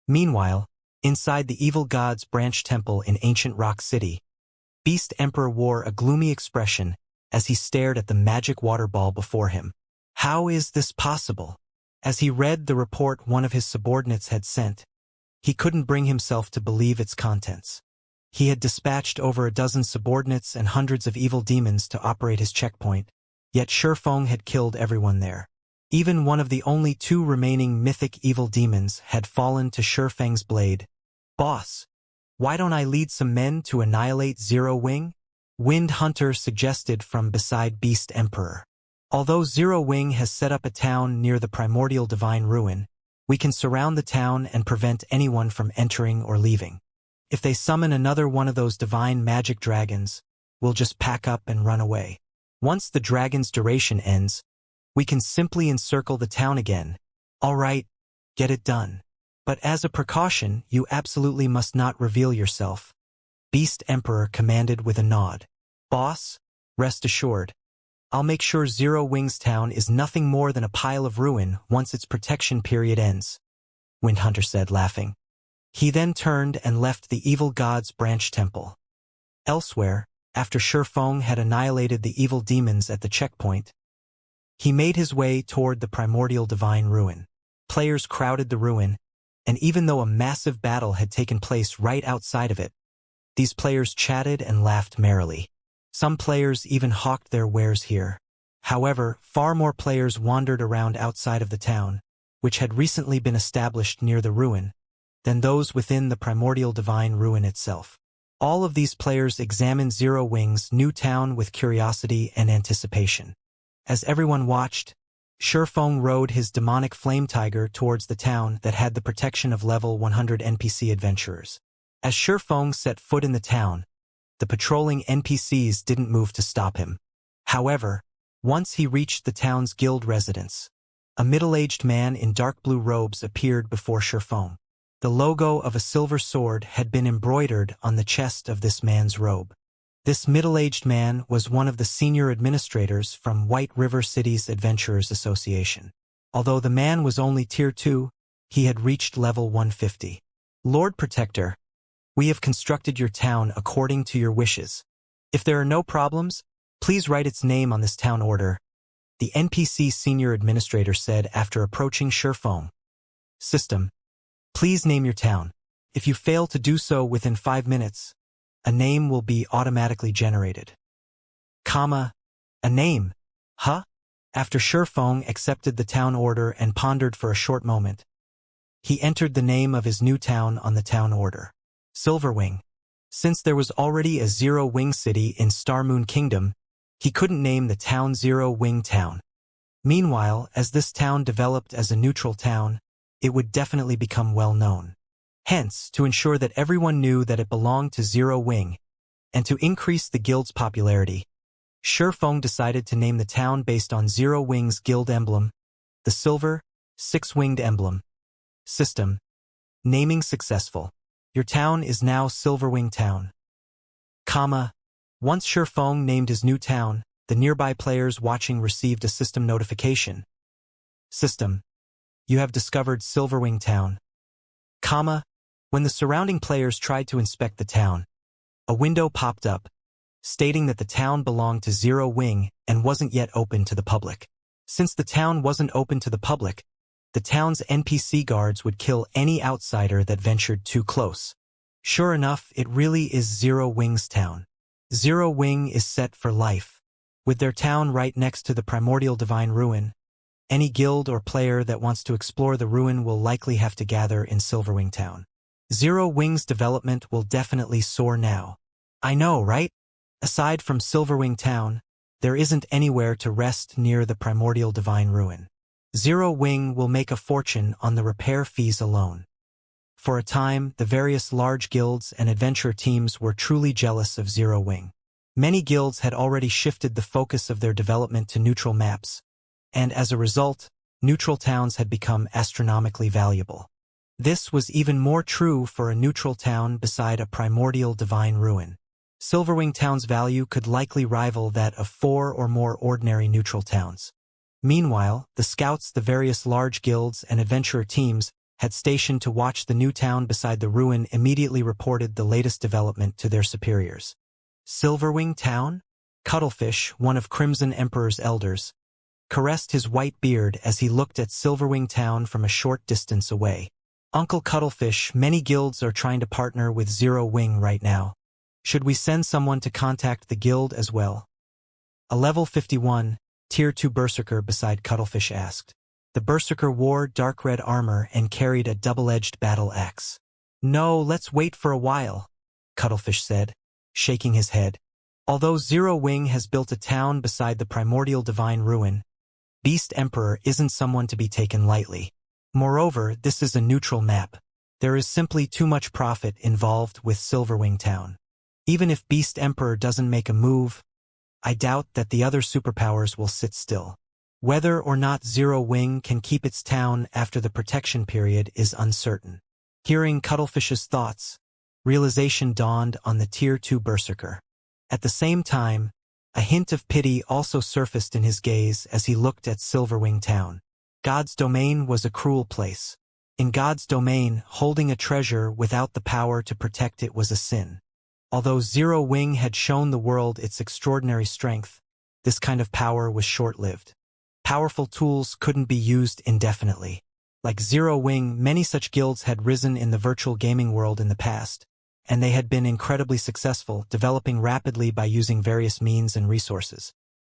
Meanwhile, inside the Evil God's branch temple in ancient Rock City, Beast Emperor wore a gloomy expression as he stared at the magic water ball before him. How is this possible? As he read the report one of his subordinates had sent, he couldn't bring himself to believe its contents. He had dispatched over a dozen subordinates and hundreds of evil demons to operate his checkpoint, yet Shifeng had killed everyone there. Even one of the only two remaining mythic evil demons had fallen to Shifeng's blade. Boss, why don't I lead some men to annihilate Zero Wing? Wind Hunter suggested from beside Beast Emperor. Although Zero Wing has set up a town near the primordial divine ruin, we can surround the town and prevent anyone from entering or leaving. If they summon another one of those divine magic dragons, we'll just pack up and run away. Once the dragon's duration ends, we can simply encircle the town again. All right, get it done. But as a precaution, you absolutely must not reveal yourself. Beast Emperor commanded with a nod. Boss, rest assured. I'll make sure Zero Wings Town is nothing more than a pile of ruin once its protection period ends, Wind Hunter said, laughing. He then turned and left the Evil God's branch temple. Elsewhere, after Shifeng had annihilated the evil demons at the checkpoint, he made his way toward the primordial divine ruin. Players crowded the ruin, and even though a massive battle had taken place right outside of it, these players chatted and laughed merrily. Some players even hawked their wares here. However, far more players wandered around outside of the town, which had recently been established near the ruin, than those within the primordial divine ruin itself. All of these players examined Zero Wing's new town with curiosity and anticipation. As everyone watched, Shifeng rode his demonic flame tiger towards the town that had the protection of level 100 NPC adventurers. As Shifeng set foot in the town, the patrolling NPCs didn't move to stop him. However, once he reached the town's guild residence, a middle-aged man in dark blue robes appeared before Shifeng. The logo of a silver sword had been embroidered on the chest of this man's robe. This middle-aged man was one of the senior administrators from White River City's Adventurers Association. Although the man was only Tier 2, he had reached level 150. Lord Protector, we have constructed your town according to your wishes. If there are no problems, please write its name on this town order, the NPC senior administrator said after approaching Shifeng. System, please name your town. If you fail to do so within 5 minutes, a name will be automatically generated. A name? Huh? After Shifeng accepted the town order and pondered for a short moment, he entered the name of his new town on the town order. Silverwing. Since there was already a Zero Wing city in Starmoon Kingdom, he couldn't name the town Zero Wing Town. Meanwhile, as this town developed as a neutral town, it would definitely become well known. Hence, to ensure that everyone knew that it belonged to Zero Wing, and to increase the guild's popularity, Shifeng decided to name the town based on Zero Wing's guild emblem, the silver, six-winged emblem. System. Naming successful. Your town is now Silverwing Town. Once Shifeng named his new town, the nearby players watching received a system notification. System. You have discovered Silverwing Town. When the surrounding players tried to inspect the town, a window popped up, stating that the town belonged to Zero Wing and wasn't yet open to the public. Since the town wasn't open to the public, the town's NPC guards would kill any outsider that ventured too close. Sure enough, it really is Zero Wing's town. Zero Wing is set for life. With their town right next to the primordial divine ruin, any guild or player that wants to explore the ruin will likely have to gather in Silverwing Town. Zero Wing's development will definitely soar now. I know, right? Aside from Silverwing Town, there isn't anywhere to rest near the primordial divine ruin. Zero Wing will make a fortune on the repair fees alone. For a time, the various large guilds and adventure teams were truly jealous of Zero Wing. Many guilds had already shifted the focus of their development to neutral maps, and as a result, neutral towns had become astronomically valuable. This was even more true for a neutral town beside a primordial divine ruin. Silverwing Town's value could likely rival that of 4 or more ordinary neutral towns. Meanwhile, the scouts, the various large guilds and adventurer teams had stationed to watch the new town beside the ruin immediately reported the latest development to their superiors. Silverwing Town? Cuttlefish, one of Crimson Emperor's elders, caressed his white beard as he looked at Silverwing Town from a short distance away. Uncle Cuttlefish, many guilds are trying to partner with Zero Wing right now. Should we send someone to contact the guild as well? A level 51, Tier 2 Berserker beside Cuttlefish asked. The Berserker wore dark red armor and carried a double-edged battle axe. No, let's wait for a while, Cuttlefish said, shaking his head. Although Zero Wing has built a town beside the primordial divine ruin, Beast Emperor isn't someone to be taken lightly. Moreover, this is a neutral map. There is simply too much profit involved with Silverwing Town. Even if Beast Emperor doesn't make a move, I doubt that the other superpowers will sit still. Whether or not Zero Wing can keep its town after the protection period is uncertain. Hearing Cuttlefish's thoughts, realization dawned on the Tier 2 Berserker. At the same time, a hint of pity also surfaced in his gaze as he looked at Silverwing Town. God's domain was a cruel place. In God's domain, holding a treasure without the power to protect it was a sin. Although Zero Wing had shown the world its extraordinary strength, this kind of power was short-lived. Powerful tools couldn't be used indefinitely. Like Zero Wing, many such guilds had risen in the virtual gaming world in the past, and they had been incredibly successful, developing rapidly by using various means and resources.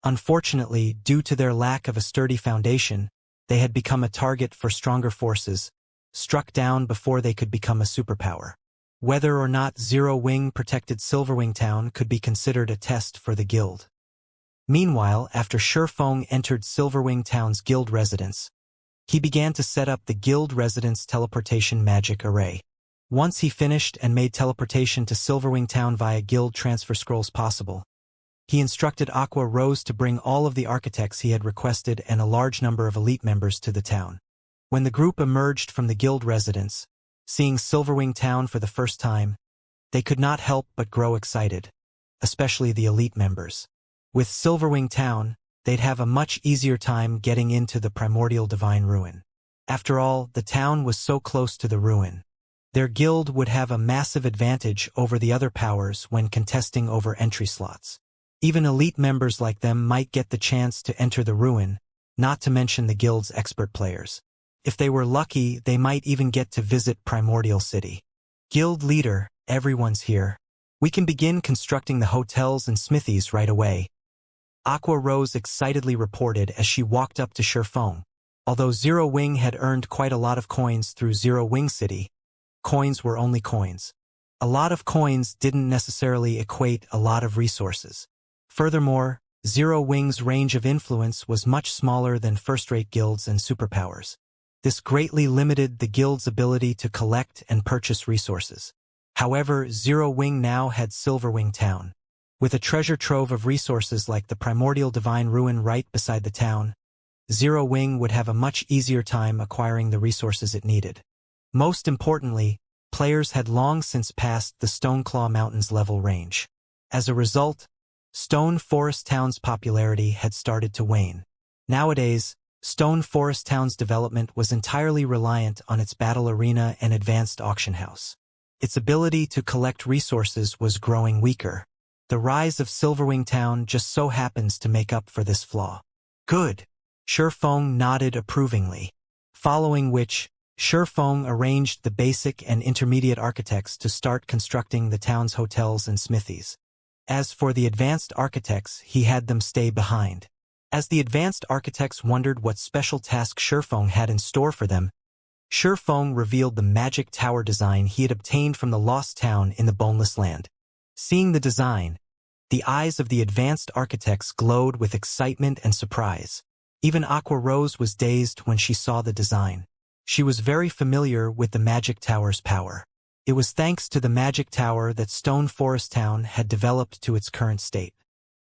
Unfortunately, due to their lack of a sturdy foundation, they had become a target for stronger forces, struck down before they could become a superpower. Whether or not Zero Wing protected Silverwing Town could be considered a test for the guild. Meanwhile, after Shifeng entered Silverwing Town's guild residence, he began to set up the guild residence teleportation magic array. Once he finished and made teleportation to Silverwing Town via guild transfer scrolls possible, he instructed Aqua Rose to bring all of the architects he had requested and a large number of elite members to the town. When the group emerged from the guild residence, seeing Silverwing Town for the first time, they could not help but grow excited, especially the elite members. With Silverwing Town, they'd have a much easier time getting into the primordial divine ruin. After all, the town was so close to the ruin. Their guild would have a massive advantage over the other powers when contesting over entry slots. Even elite members like them might get the chance to enter the ruin, not to mention the guild's expert players. If they were lucky, they might even get to visit Primordial City. Guild leader, everyone's here. We can begin constructing the hotels and smithies right away. Aqua Rose excitedly reported as she walked up to Shurfeng. Although Zero Wing had earned quite a lot of coins through Zero Wing City, coins were only coins. A lot of coins didn't necessarily equate a lot of resources. Furthermore, Zero Wing's range of influence was much smaller than first-rate guilds and superpowers. This greatly limited the guild's ability to collect and purchase resources. However, Zero Wing now had Silverwing Town. With a treasure trove of resources like the primordial divine ruin right beside the town, Zero Wing would have a much easier time acquiring the resources it needed. Most importantly, players had long since passed the Stoneclaw Mountains level range. As a result, Stone Forest Town's popularity had started to wane. Nowadays, Stone Forest Town's development was entirely reliant on its battle arena and advanced auction house. Its ability to collect resources was growing weaker. The rise of Silverwing Town just so happens to make up for this flaw. Good. Shurfeng nodded approvingly. Following which, Shurfeng arranged the basic and intermediate architects to start constructing the town's hotels and smithies. As for the advanced architects, he had them stay behind. As the advanced architects wondered what special task Shurfeng had in store for them, Shurfeng revealed the magic tower design he had obtained from the lost town in the Boneless Land. Seeing the design, the eyes of the advanced architects glowed with excitement and surprise. Even Aqua Rose was dazed when she saw the design. She was very familiar with the magic tower's power. It was thanks to the magic tower that Stone Forest Town had developed to its current state.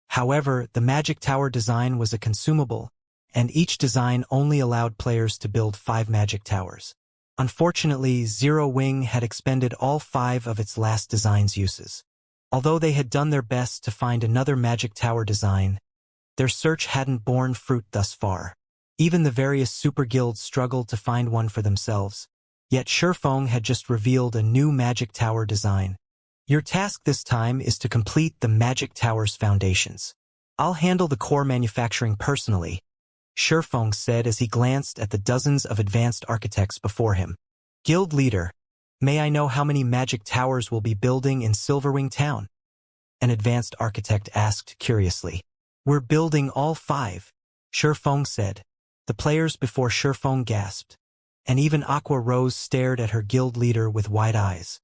However, the magic tower design was a consumable, and each design only allowed players to build 5 magic towers. Unfortunately, Zero Wing had expended all 5 of its last design's uses. Although they had done their best to find another magic tower design, their search hadn't borne fruit thus far. Even the various super guilds struggled to find one for themselves. Yet Shurfeng had just revealed a new magic tower design. Your task this time is to complete the magic tower's foundations. I'll handle the core manufacturing personally, Shurfeng said as he glanced at the dozens of advanced architects before him. Guild leader, may I know how many magic towers we'll be building in Silverwing Town? An advanced architect asked curiously. We're building all 5, Shurfeng said. The players before Shurfeng gasped, and even Aqua Rose stared at her guild leader with wide eyes.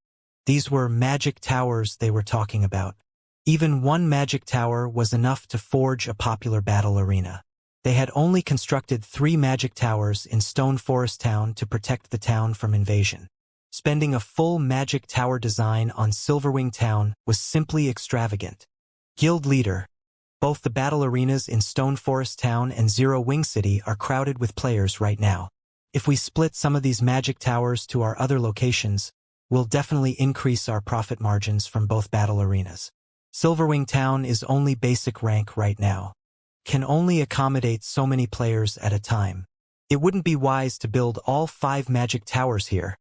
These were magic towers they were talking about. Even one magic tower was enough to forge a popular battle arena. They had only constructed 3 magic towers in Stone Forest Town to protect the town from invasion. Spending a full magic tower design on Silverwing Town was simply extravagant. Guild leader, both the battle arenas in Stone Forest Town and Zero Wing City are crowded with players right now. If we split some of these magic towers to our other locations, we'll definitely increase our profit margins from both battle arenas. Silverwing Town is only basic rank right now. Can only accommodate so many players at a time. It wouldn't be wise to build all 5 magic towers here,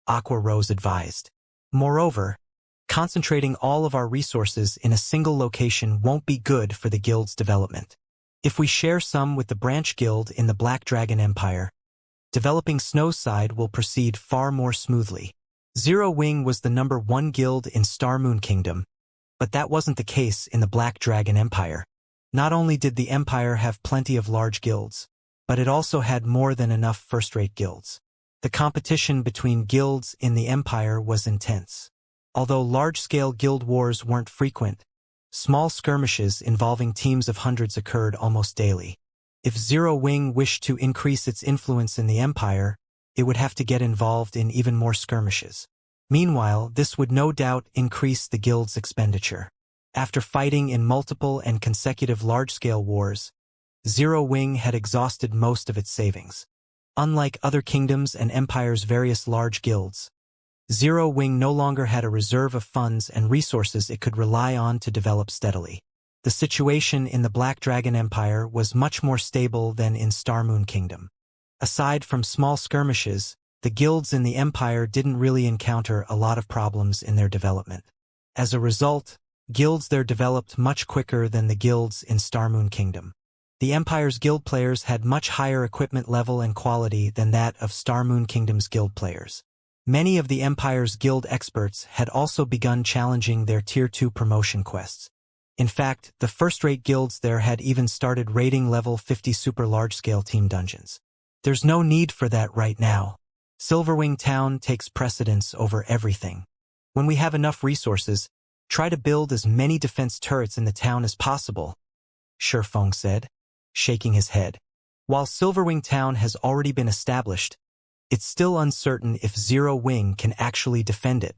Aqua Rose advised. Moreover, concentrating all of our resources in a single location won't be good for the guild's development. If we share some with the branch guild in the Black Dragon Empire, developing Snowside will proceed far more smoothly. Zero Wing was the #1 guild in Star Moon Kingdom, but that wasn't the case in the Black Dragon Empire. Not only did the Empire have plenty of large guilds, but it also had more than enough first-rate guilds. The competition between guilds in the Empire was intense. Although large-scale guild wars weren't frequent, small skirmishes involving teams of hundreds occurred almost daily. If Zero Wing wished to increase its influence in the Empire, it would have to get involved in even more skirmishes. Meanwhile, this would no doubt increase the guild's expenditure. After fighting in multiple and consecutive large-scale wars, Zero Wing had exhausted most of its savings. Unlike other kingdoms and empires' various large guilds, Zero Wing no longer had a reserve of funds and resources it could rely on to develop steadily. The situation in the Black Dragon Empire was much more stable than in Star Moon Kingdom. Aside from small skirmishes, the guilds in the empire didn't really encounter a lot of problems in their development. As a result, guilds there developed much quicker than the guilds in Star Moon Kingdom. The empire's guild players had much higher equipment level and quality than that of Star Moon Kingdom's guild players. Many of the empire's guild experts had also begun challenging their Tier 2 promotion quests. In fact, the first-rate guilds there had even started raiding level 50 super large-scale team dungeons. There's no need for that right now. Silverwing Town takes precedence over everything. When we have enough resources, try to build as many defense turrets in the town as possible, Shifeng said, shaking his head. While Silverwing Town has already been established, it's still uncertain if Zero Wing can actually defend it.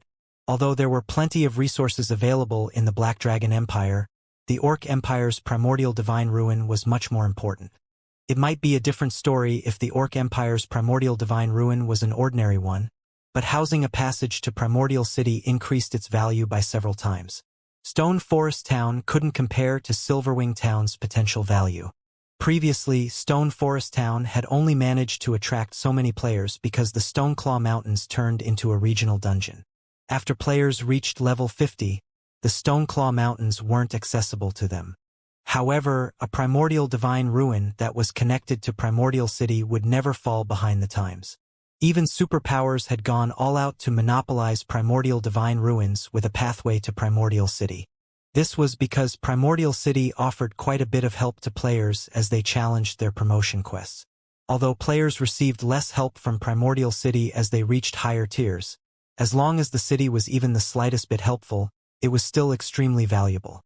Although there were plenty of resources available in the Black Dragon Empire, the Orc Empire's primordial divine ruin was much more important. It might be a different story if the Orc Empire's primordial divine ruin was an ordinary one, but housing a passage to Primordial City increased its value by several times. Stone Forest Town couldn't compare to Silverwing Town's potential value. Previously, Stone Forest Town had only managed to attract so many players because the Stoneclaw Mountains turned into a regional dungeon. After players reached level 50, the Stoneclaw Mountains weren't accessible to them. However, a primordial divine ruin that was connected to Primordial City would never fall behind the times. Even superpowers had gone all out to monopolize primordial divine ruins with a pathway to Primordial City. This was because Primordial City offered quite a bit of help to players as they challenged their promotion quests. Although players received less help from Primordial City as they reached higher tiers, as long as the city was even the slightest bit helpful, it was still extremely valuable.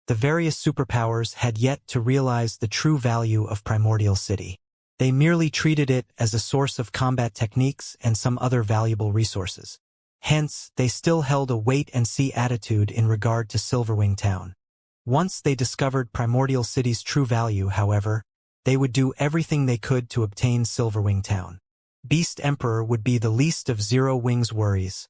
The various superpowers had yet to realize the true value of Primordial City. They merely treated it as a source of combat techniques and some other valuable resources. Hence, they still held a wait-and-see attitude in regard to Silverwing Town. Once they discovered Primordial City's true value, however, they would do everything they could to obtain Silverwing Town. Beast Emperor would be the least of Zero Wing's worries.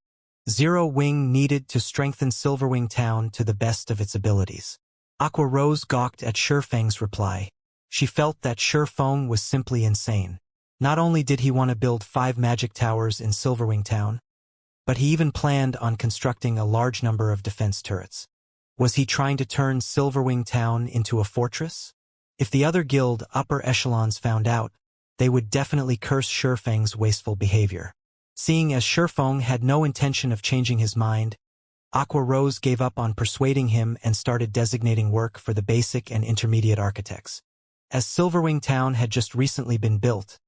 Zero Wing needed to strengthen Silverwing Town to the best of its abilities. Aqua Rose gawked at Shifeng's reply. She felt that Shifeng was simply insane. Not only did he want to build 5 magic towers in Silverwing Town, but he even planned on constructing a large number of defense turrets. Was he trying to turn Silverwing Town into a fortress? If the other guild upper echelons found out, they would definitely curse Shifeng's wasteful behavior. Seeing as Shifeng had no intention of changing his mind, Aqua Rose gave up on persuading him and started designating work for the basic and intermediate architects. As Silverwing Town had just recently been built,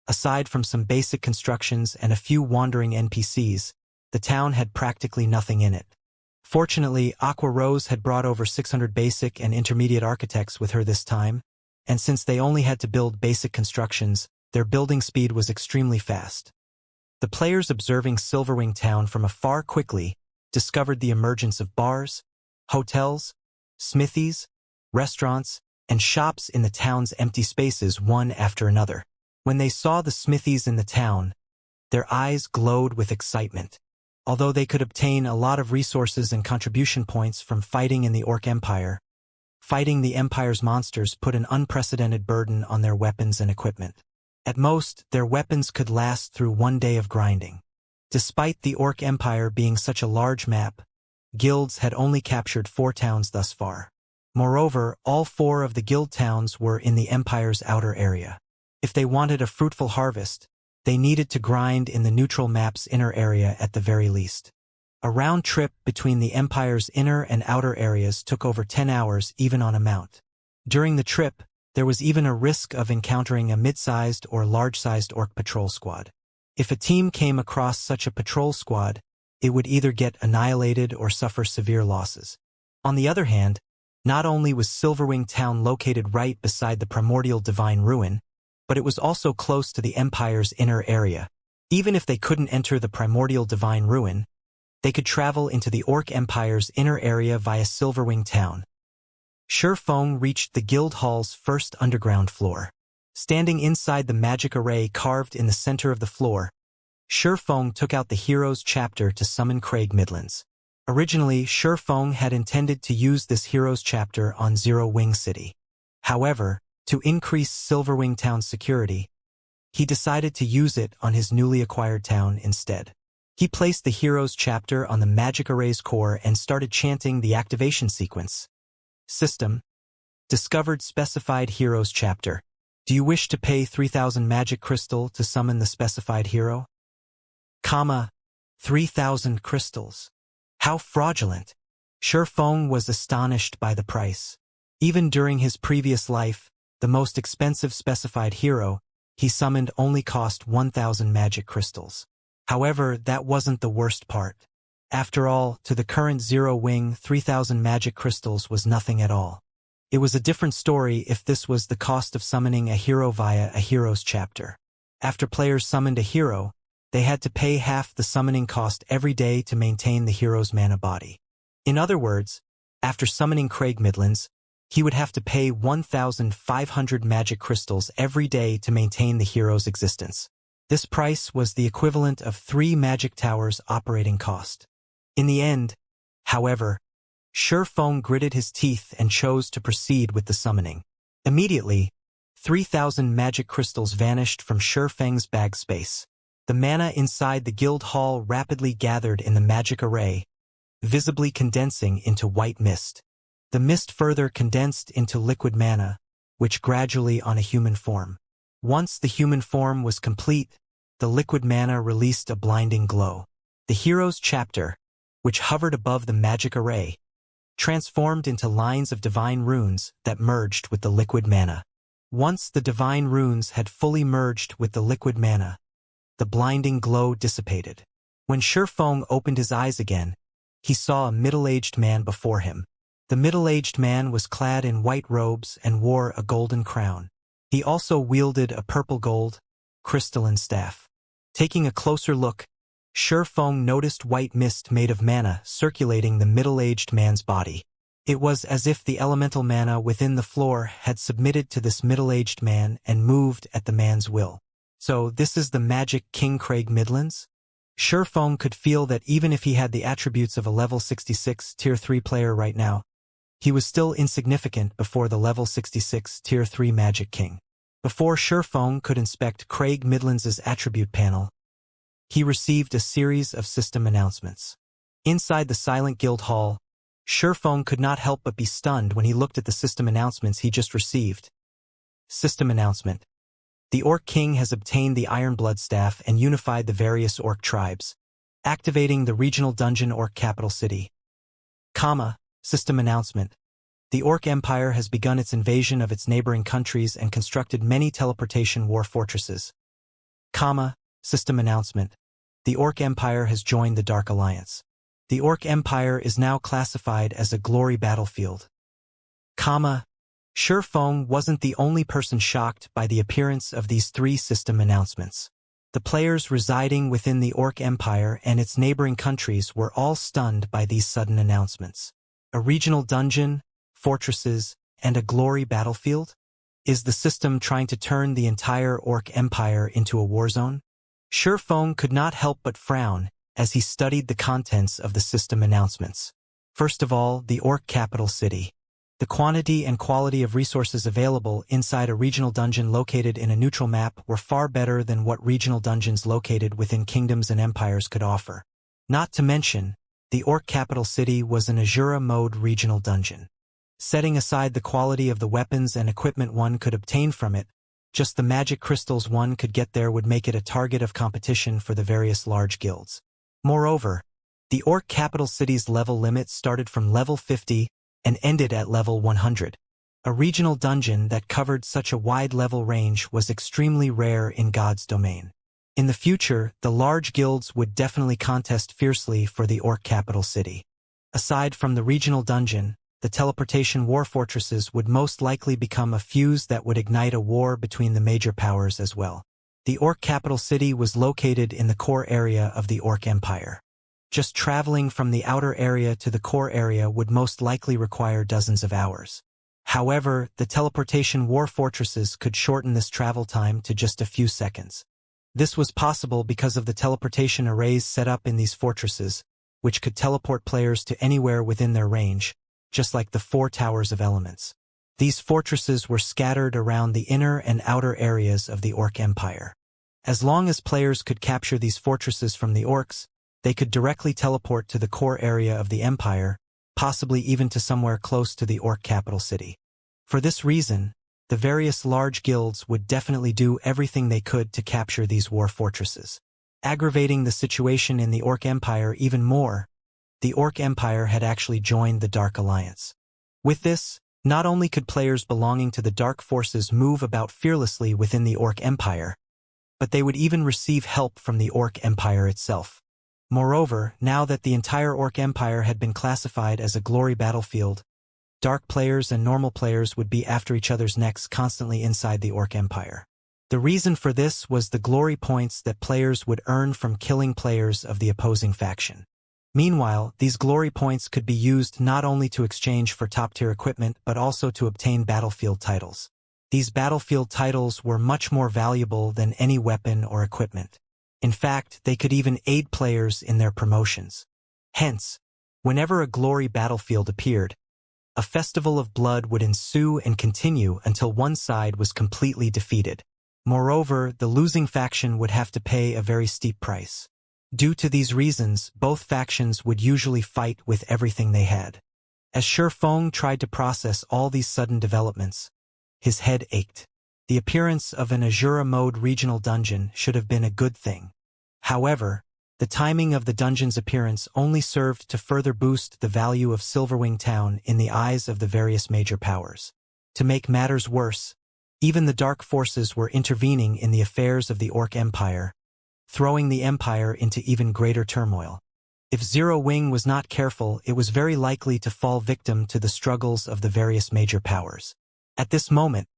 aside from some basic constructions and a few wandering NPCs, the town had practically nothing in it. Fortunately, Aqua Rose had brought over 600 basic and intermediate architects with her this time, and since they only had to build basic constructions, their building speed was extremely fast. The players observing Silverwing Town from afar quickly discovered the emergence of bars, hotels, smithies, restaurants, and shops in the town's empty spaces one after another. When they saw the smithies in the town, their eyes glowed with excitement. Although they could obtain a lot of resources and contribution points from fighting in the Orc Empire, fighting the Empire's monsters put an unprecedented burden on their weapons and equipment. At most, their weapons could last through 1 day of grinding. Despite the Orc Empire being such a large map, guilds had only captured 4 towns thus far. Moreover, all 4 of the guild towns were in the Empire's outer area. If they wanted a fruitful harvest, they needed to grind in the neutral map's inner area at the very least. A round trip between the Empire's inner and outer areas took over 10 hours even on a mount. During the trip, there was even a risk of encountering a mid-sized or large-sized orc patrol squad. If a team came across such a patrol squad, it would either get annihilated or suffer severe losses. On the other hand, not only was Silverwing Town located right beside the primordial divine ruin, but it was also close to the Empire's inner area. Even if they couldn't enter the primordial divine ruin, they could travel into the Orc Empire's inner area via Silverwing Town. Shurfeng reached the guild hall's first underground floor. Standing inside the magic array carved in the center of the floor, Shurfeng took out the Heroes chapter to summon Craig Midlands. Originally, Shurfeng had intended to use this Heroes chapter on Zero Wing City. However, to increase Silverwing Town's security, he decided to use it on his newly acquired town instead. He placed the Heroes chapter on the magic array's core and started chanting the activation sequence. System. Discovered specified Heroes chapter. Do you wish to pay 3,000 magic crystal to summon the specified hero? 3,000 crystals. How fraudulent. Shurfeng was astonished by the price. Even during his previous life, the most expensive specified hero he summoned only cost 1,000 magic crystals. However, that wasn't the worst part. After all, to the current Zero Wing, 3,000 magic crystals was nothing at all. It was a different story if this was the cost of summoning a hero via a Heroes chapter. After players summoned a hero, they had to pay half the summoning cost every day to maintain the hero's mana body. In other words, after summoning Craig Midlands, he would have to pay 1,500 magic crystals every day to maintain the hero's existence. This price was the equivalent of 3 magic towers' operating cost. In the end, however, Shurfeng gritted his teeth and chose to proceed with the summoning. Immediately, 3,000 magic crystals vanished from Shurfeng's bag space. The mana inside the guild hall rapidly gathered in the magic array, visibly condensing into white mist. The mist further condensed into liquid mana, which gradually on a human form. Once the human form was complete, the liquid mana released a blinding glow. The Heroes chapter, which hovered above the magic array, transformed into lines of divine runes that merged with the liquid mana. Once the divine runes had fully merged with the liquid mana, the blinding glow dissipated. When Shurfeng opened his eyes again, he saw a middle-aged man before him. The middle-aged man was clad in white robes and wore a golden crown. He also wielded a purple gold, crystalline staff. Taking a closer look, Shurfeng noticed white mist made of mana circulating the middle-aged man's body. It was as if the elemental mana within the floor had submitted to this middle-aged man and moved at the man's will. So this is the magic King Craig Midlands? Shurfeng could feel that even if he had the attributes of a level 66 tier 3 player right now, he was still insignificant before the level 66 tier 3 magic king. Before Shurfeng could inspect Craig Midlands' attribute panel, he received a series of system announcements. Inside the Silent Guild Hall, Shurfeng could not help but be stunned when he looked at the system announcements he just received. System announcement. The Orc King has obtained the Ironblood Staff and unified the various Orc tribes, activating the regional dungeon Orc capital city. System announcement. The Orc Empire has begun its invasion of its neighboring countries and constructed many teleportation war fortresses. System announcement. The Orc Empire has joined the Dark Alliance. The Orc Empire is now classified as a glory battlefield. Shurfeng wasn't the only person shocked by the appearance of these 3 system announcements. The players residing within the Orc Empire and its neighboring countries were all stunned by these sudden announcements. A regional dungeon, fortresses, and a glory battlefield? Is the system trying to turn the entire Orc Empire into a war zone? Shurfeng could not help but frown as he studied the contents of the system announcements. First of all, the Orc capital city. The quantity and quality of resources available inside a regional dungeon located in a neutral map were far better than what regional dungeons located within kingdoms and empires could offer. Not to mention, the Orc capital city was an Azura mode regional dungeon. Setting aside the quality of the weapons and equipment one could obtain from it, just the magic crystals one could get there would make it a target of competition for the various large guilds. Moreover, the Orc capital city's level limit started from level 50 and ended at level 100. A regional dungeon that covered such a wide level range was extremely rare in God's domain. In the future, the large guilds would definitely contest fiercely for the Orc capital city. Aside from the regional dungeon, the teleportation war fortresses would most likely become a fuse that would ignite a war between the major powers as well. The Orc capital city was located in the core area of the Orc Empire. Just traveling from the outer area to the core area would most likely require dozens of hours. However, the teleportation war fortresses could shorten this travel time to just a few seconds. This was possible because of the teleportation arrays set up in these fortresses, which could teleport players to anywhere within their range, just like the 4 towers of elements. These fortresses were scattered around the inner and outer areas of the Orc Empire. As long as players could capture these fortresses from the orcs, they could directly teleport to the core area of the empire, possibly even to somewhere close to the orc capital city. For this reason, the various large guilds would definitely do everything they could to capture these war fortresses. Aggravating the situation in the Orc Empire even more, the Orc Empire had actually joined the Dark Alliance. With this, not only could players belonging to the Dark Forces move about fearlessly within the Orc Empire, but they would even receive help from the Orc Empire itself. Moreover, now that the entire Orc Empire had been classified as a glory battlefield, dark players and normal players would be after each other's necks constantly inside the Orc Empire. The reason for this was the glory points that players would earn from killing players of the opposing faction. Meanwhile, these glory points could be used not only to exchange for top-tier equipment but also to obtain battlefield titles. These battlefield titles were much more valuable than any weapon or equipment. In fact, they could even aid players in their promotions. Hence, whenever a glory battlefield appeared, a festival of blood would ensue and continue until one side was completely defeated. Moreover, the losing faction would have to pay a very steep price. Due to these reasons, both factions would usually fight with everything they had. As Shi Feng tried to process all these sudden developments, his head ached. The appearance of an Azura mode regional dungeon should have been a good thing. However, the timing of the dungeon's appearance only served to further boost the value of Silverwing Town in the eyes of the various major powers. To make matters worse, even the Dark Forces were intervening in the affairs of the Orc Empire, throwing the Empire into even greater turmoil. If Zero Wing was not careful, it was very likely to fall victim to the struggles of the various major powers. At this moment,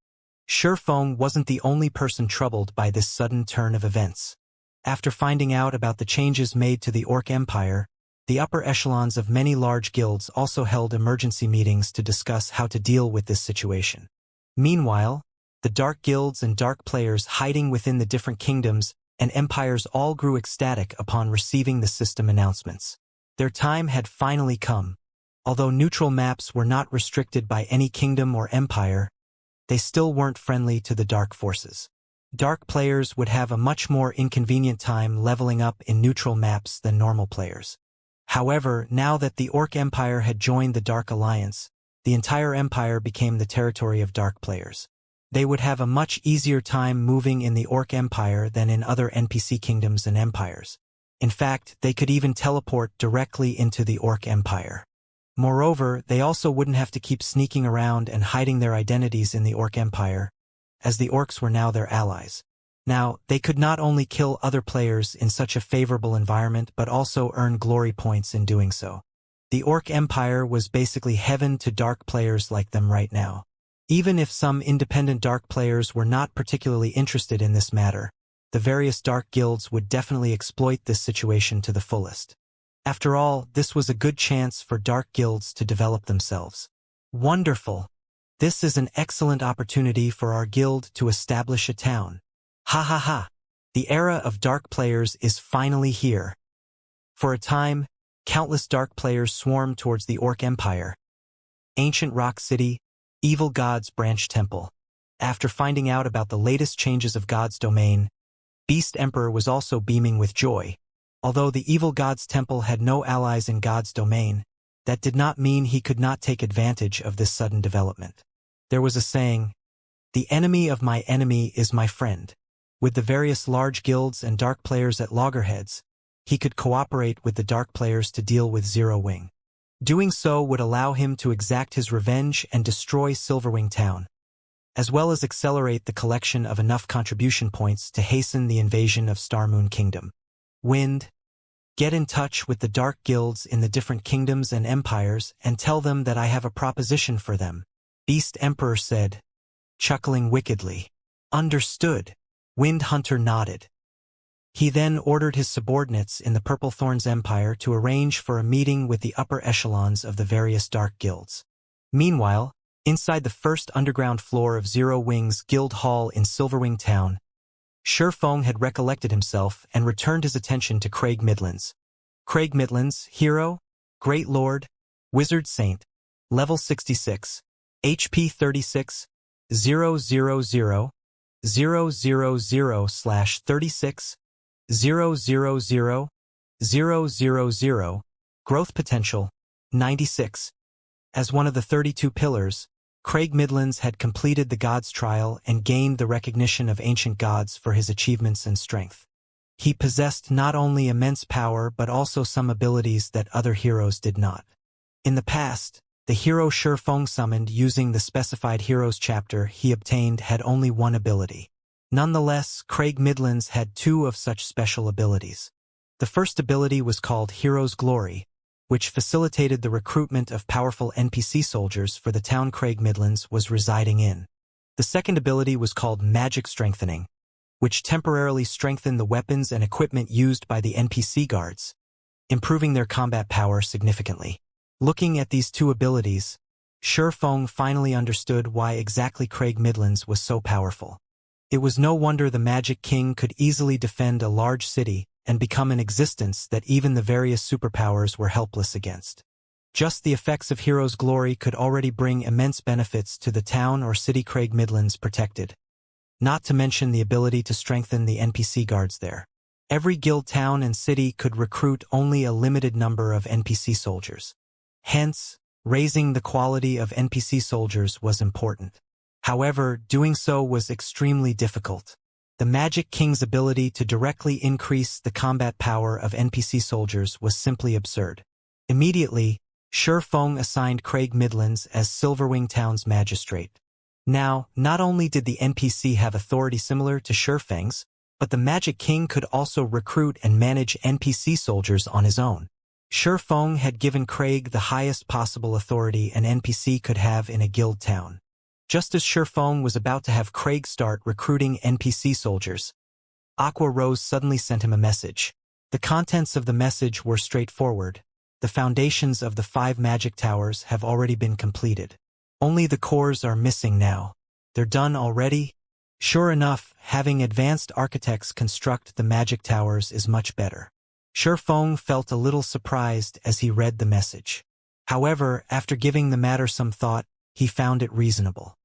Shi Feng wasn't the only person troubled by this sudden turn of events. After finding out about the changes made to the Orc Empire, the upper echelons of many large guilds also held emergency meetings to discuss how to deal with this situation. Meanwhile, the dark guilds and dark players hiding within the different kingdoms and empires all grew ecstatic upon receiving the system announcements. Their time had finally come. Although neutral maps were not restricted by any kingdom or empire, they still weren't friendly to the dark forces. Dark players would have a much more inconvenient time leveling up in neutral maps than normal players. However, now that the Orc Empire had joined the Dark Alliance, the entire empire became the territory of dark players. They would have a much easier time moving in the Orc Empire than in other NPC kingdoms and empires. In fact, they could even teleport directly into the Orc Empire. Moreover, they also wouldn't have to keep sneaking around and hiding their identities in the Orc Empire, as the orcs were now their allies. Now, they could not only kill other players in such a favorable environment but also earn glory points in doing so. The Orc Empire was basically heaven to dark players like them right now. Even if some independent dark players were not particularly interested in this matter, the various dark guilds would definitely exploit this situation to the fullest. After all, this was a good chance for dark guilds to develop themselves. Wonderful! This is an excellent opportunity for our guild to establish a town. Ha ha ha! The era of dark players is finally here. For a time, countless dark players swarmed towards the Orc Empire. Ancient Rock City, Evil God's Branch Temple. After finding out about the latest changes of God's domain, Beast Emperor was also beaming with joy. Although the Evil God's Temple had no allies in God's domain, that did not mean he could not take advantage of this sudden development. There was a saying, "The enemy of my enemy is my friend." With the various large guilds and dark players at loggerheads, he could cooperate with the dark players to deal with Zero Wing. Doing so would allow him to exact his revenge and destroy Silverwing Town, as well as accelerate the collection of enough contribution points to hasten the invasion of Starmoon Kingdom. Wind, get in touch with the dark guilds in the different kingdoms and empires and tell them that I have a proposition for them, Beast Emperor said, chuckling wickedly. Understood. Wind Hunter nodded. He then ordered his subordinates in the Purple Thorns Empire to arrange for a meeting with the upper echelons of the various dark guilds. Meanwhile, inside the first underground floor of Zero Wing's Guild Hall in Silverwing Town, Feng had recollected himself and returned his attention to Craig Midlands. Craig Midlands, hero, great lord, wizard saint, level 66, HP 36, 000, 000/36, 000, growth potential, 96. As one of the 32 pillars, Craig Midlands had completed the Gods Trial and gained the recognition of ancient gods for his achievements and strength. He possessed not only immense power but also some abilities that other heroes did not. In the past, the hero Feng summoned using the specified heroes chapter he obtained had only one ability. Nonetheless, Craig Midlands had two of such special abilities. The first ability was called Hero's Glory, which facilitated the recruitment of powerful NPC soldiers for the town Craig Midlands was residing in. The second ability was called Magic Strengthening, which temporarily strengthened the weapons and equipment used by the NPC guards, improving their combat power significantly. Looking at these two abilities, Feng finally understood why exactly Craig Midlands was so powerful. It was no wonder the Magic King could easily defend a large city and become an existence that even the various superpowers were helpless against. Just the effects of Hero's Glory could already bring immense benefits to the town or city Craig Midlands protected, not to mention the ability to strengthen the NPC guards there. Every guild town and city could recruit only a limited number of NPC soldiers. Hence, raising the quality of NPC soldiers was important. However, doing so was extremely difficult. The Magic King's ability to directly increase the combat power of NPC soldiers was simply absurd. Immediately, Feng assigned Craig Midlands as Silverwing Town's magistrate. Now, not only did the NPC have authority similar to Feng's, but the Magic King could also recruit and manage NPC soldiers on his own. Feng had given Craig the highest possible authority an NPC could have in a guild town. Just as Feng was about to have Craig start recruiting NPC soldiers, Aqua Rose suddenly sent him a message. The contents of the message were straightforward. The foundations of the 5 magic towers have already been completed. Only the cores are missing now. They're done already? Sure enough, having advanced architects construct the magic towers is much better. Feng felt a little surprised as he read the message. However, after giving the matter some thought, he found it reasonable.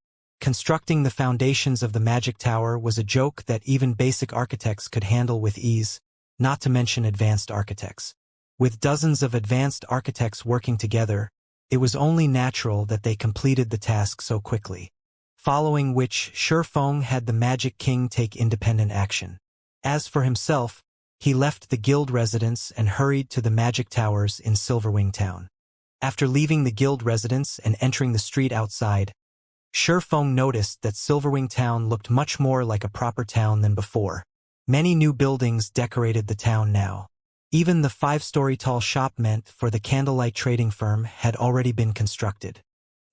Constructing the foundations of the magic tower was a joke that even basic architects could handle with ease, not to mention advanced architects. With dozens of advanced architects working together, it was only natural that they completed the task so quickly. Following which, Feng had the Magic King take independent action. As for himself, he left the guild residence and hurried to the magic towers in Silverwing Town. After leaving the guild residence and entering the street outside, Feng noticed that Silverwing Town looked much more like a proper town than before. Many new buildings decorated the town now. Even the 5-story tall shop meant for the candlelight trading firm had already been constructed.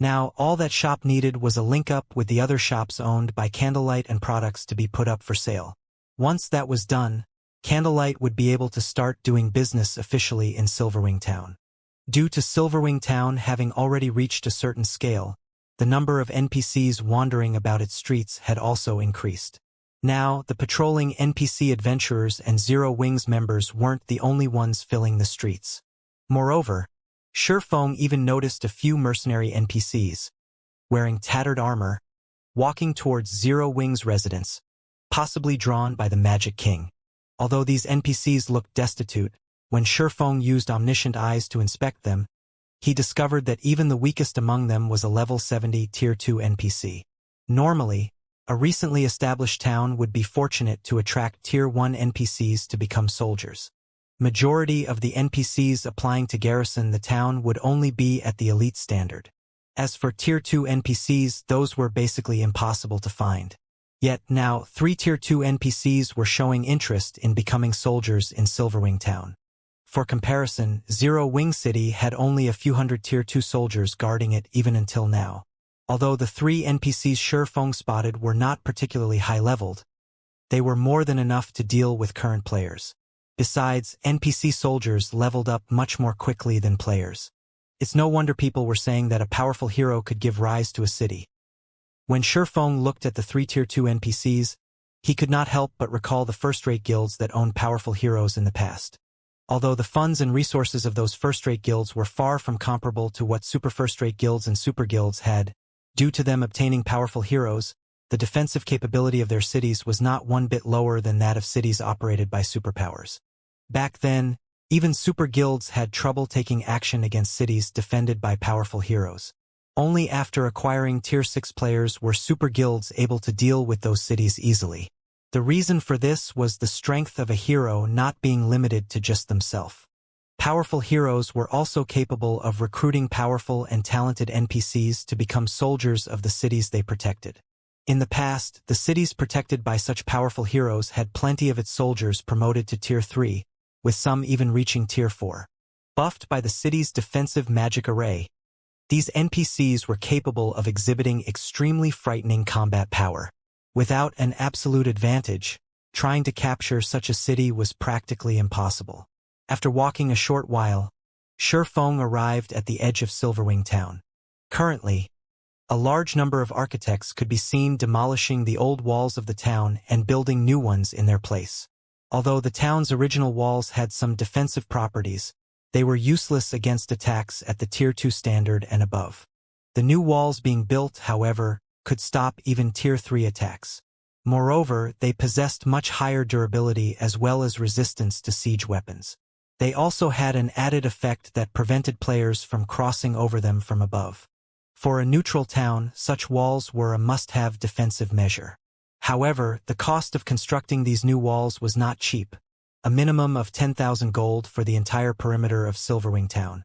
Now, all that shop needed was a link-up with the other shops owned by Candlelight and products to be put up for sale. Once that was done, Candlelight would be able to start doing business officially in Silverwing Town. Due to Silverwing Town having already reached a certain scale, the number of NPCs wandering about its streets had also increased. Now, the patrolling NPC adventurers and Zero Wings members weren't the only ones filling the streets. Moreover, Feng even noticed a few mercenary NPCs, wearing tattered armor, walking towards Zero Wings' residence, possibly drawn by the Magic King. Although these NPCs looked destitute, when Feng used omniscient eyes to inspect them, he discovered that even the weakest among them was a level 70 Tier 2 NPC. Normally, a recently established town would be fortunate to attract Tier 1 NPCs to become soldiers. Majority of the NPCs applying to garrison the town would only be at the elite standard. As for Tier 2 NPCs, those were basically impossible to find. Yet now, 3 Tier 2 NPCs were showing interest in becoming soldiers in Silverwing Town. For comparison, Zero Wing City had only a few hundred Tier 2 soldiers guarding it even until now. Although the 3 NPCs Feng spotted were not particularly high-leveled, they were more than enough to deal with current players. Besides, NPC soldiers leveled up much more quickly than players. It's no wonder people were saying that a powerful hero could give rise to a city. When Shurfeng looked at the 3 Tier 2 NPCs, he could not help but recall the first-rate guilds that owned powerful heroes in the past. Although the funds and resources of those first-rate guilds were far from comparable to what super first-rate guilds and super guilds had, due to them obtaining powerful heroes, the defensive capability of their cities was not one bit lower than that of cities operated by superpowers. Back then, even super guilds had trouble taking action against cities defended by powerful heroes. Only after acquiring Tier 6 players were super guilds able to deal with those cities easily. The reason for this was the strength of a hero not being limited to just themselves. Powerful heroes were also capable of recruiting powerful and talented NPCs to become soldiers of the cities they protected. In the past, the cities protected by such powerful heroes had plenty of its soldiers promoted to Tier 3, with some even reaching Tier 4. Buffed by the city's defensive magic array, these NPCs were capable of exhibiting extremely frightening combat power. Without an absolute advantage, trying to capture such a city was practically impossible. After walking a short while, Shurfeng arrived at the edge of Silverwing Town. Currently, a large number of architects could be seen demolishing the old walls of the town and building new ones in their place. Although the town's original walls had some defensive properties, they were useless against attacks at the Tier 2 standard and above. The new walls being built, however, could stop even Tier 3 attacks. Moreover, they possessed much higher durability as well as resistance to siege weapons. They also had an added effect that prevented players from crossing over them from above. For a neutral town, such walls were a must-have defensive measure. However, the cost of constructing these new walls was not cheap, a minimum of 10,000 gold for the entire perimeter of Silverwing Town.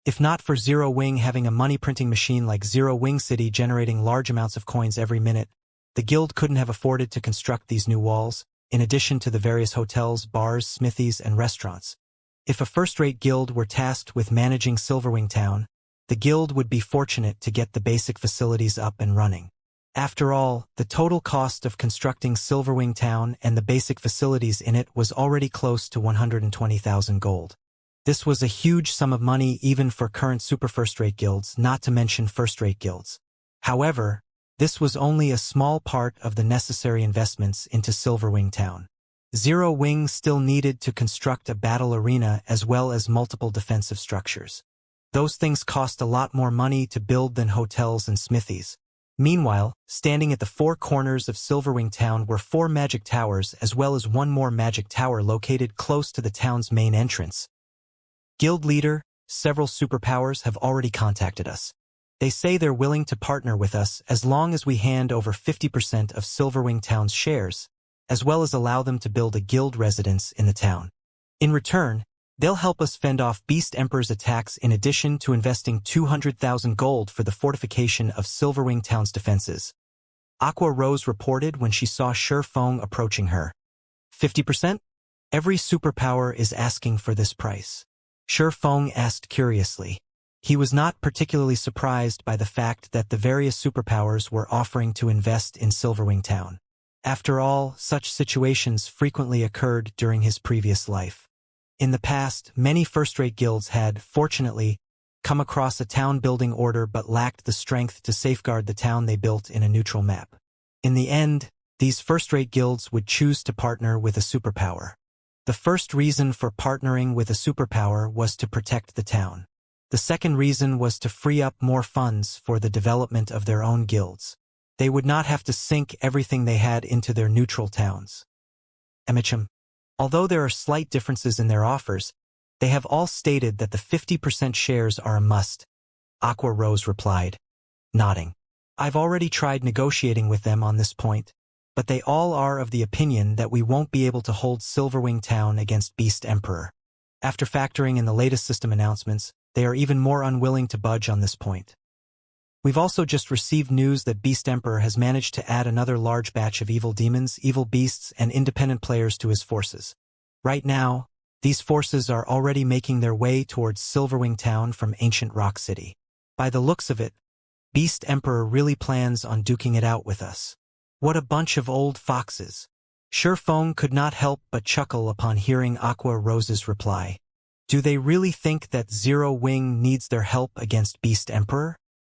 If not for Zero Wing having a money-printing machine like Zero Wing City generating large amounts of coins every minute, the guild couldn't have afforded to construct these new walls, in addition to the various hotels, bars, smithies, and restaurants. If a first-rate guild were tasked with managing Silverwing Town, the guild would be fortunate to get the basic facilities up and running. After all, the total cost of constructing Silverwing Town and the basic facilities in it was already close to 120,000 gold. This was a huge sum of money even for current super first-rate guilds, not to mention first-rate guilds. However, this was only a small part of the necessary investments into Silverwing Town. Zero Wing still needed to construct a battle arena as well as multiple defensive structures. Those things cost a lot more money to build than hotels and smithies. Meanwhile, standing at the 4 corners of Silverwing Town were 4 magic towers as well as 1 more magic tower located close to the town's main entrance. Guild leader, several superpowers have already contacted us. They say they're willing to partner with us as long as we hand over 50% of Silverwing Town's shares, as well as allow them to build a guild residence in the town. In return, they'll help us fend off Beast Emperor's attacks in addition to investing 200,000 gold for the fortification of Silverwing Town's defenses. Aqua Rose reported when she saw Shurfeng approaching her. 50%? Every superpower is asking for this price. Shurfeng asked curiously. He was not particularly surprised by the fact that the various superpowers were offering to invest in Silverwing Town. After all, such situations frequently occurred during his previous life. In the past, many first-rate guilds had, fortunately, come across a town-building order but lacked the strength to safeguard the town they built in a neutral map. In the end, these first-rate guilds would choose to partner with a superpower. The first reason for partnering with a superpower was to protect the town. The second reason was to free up more funds for the development of their own guilds. They would not have to sink everything they had into their neutral towns. Emicham. Although there are slight differences in their offers, they have all stated that the 50% shares are a must, Aqua Rose replied, nodding. I've already tried negotiating with them on this point, but they all are of the opinion that we won't be able to hold Silverwing Town against Beast Emperor. After factoring in the latest system announcements, they are even more unwilling to budge on this point. We've also just received news that Beast Emperor has managed to add another large batch of evil demons, evil beasts, and independent players to his forces. Right now, these forces are already making their way towards Silverwing Town from Ancient Rock City. By the looks of it, Beast Emperor really plans on duking it out with us. What a bunch of old foxes. Sherfong could not help but chuckle upon hearing Aqua Rose's reply. Do they really think that Zero Wing needs their help against Beast Emperor?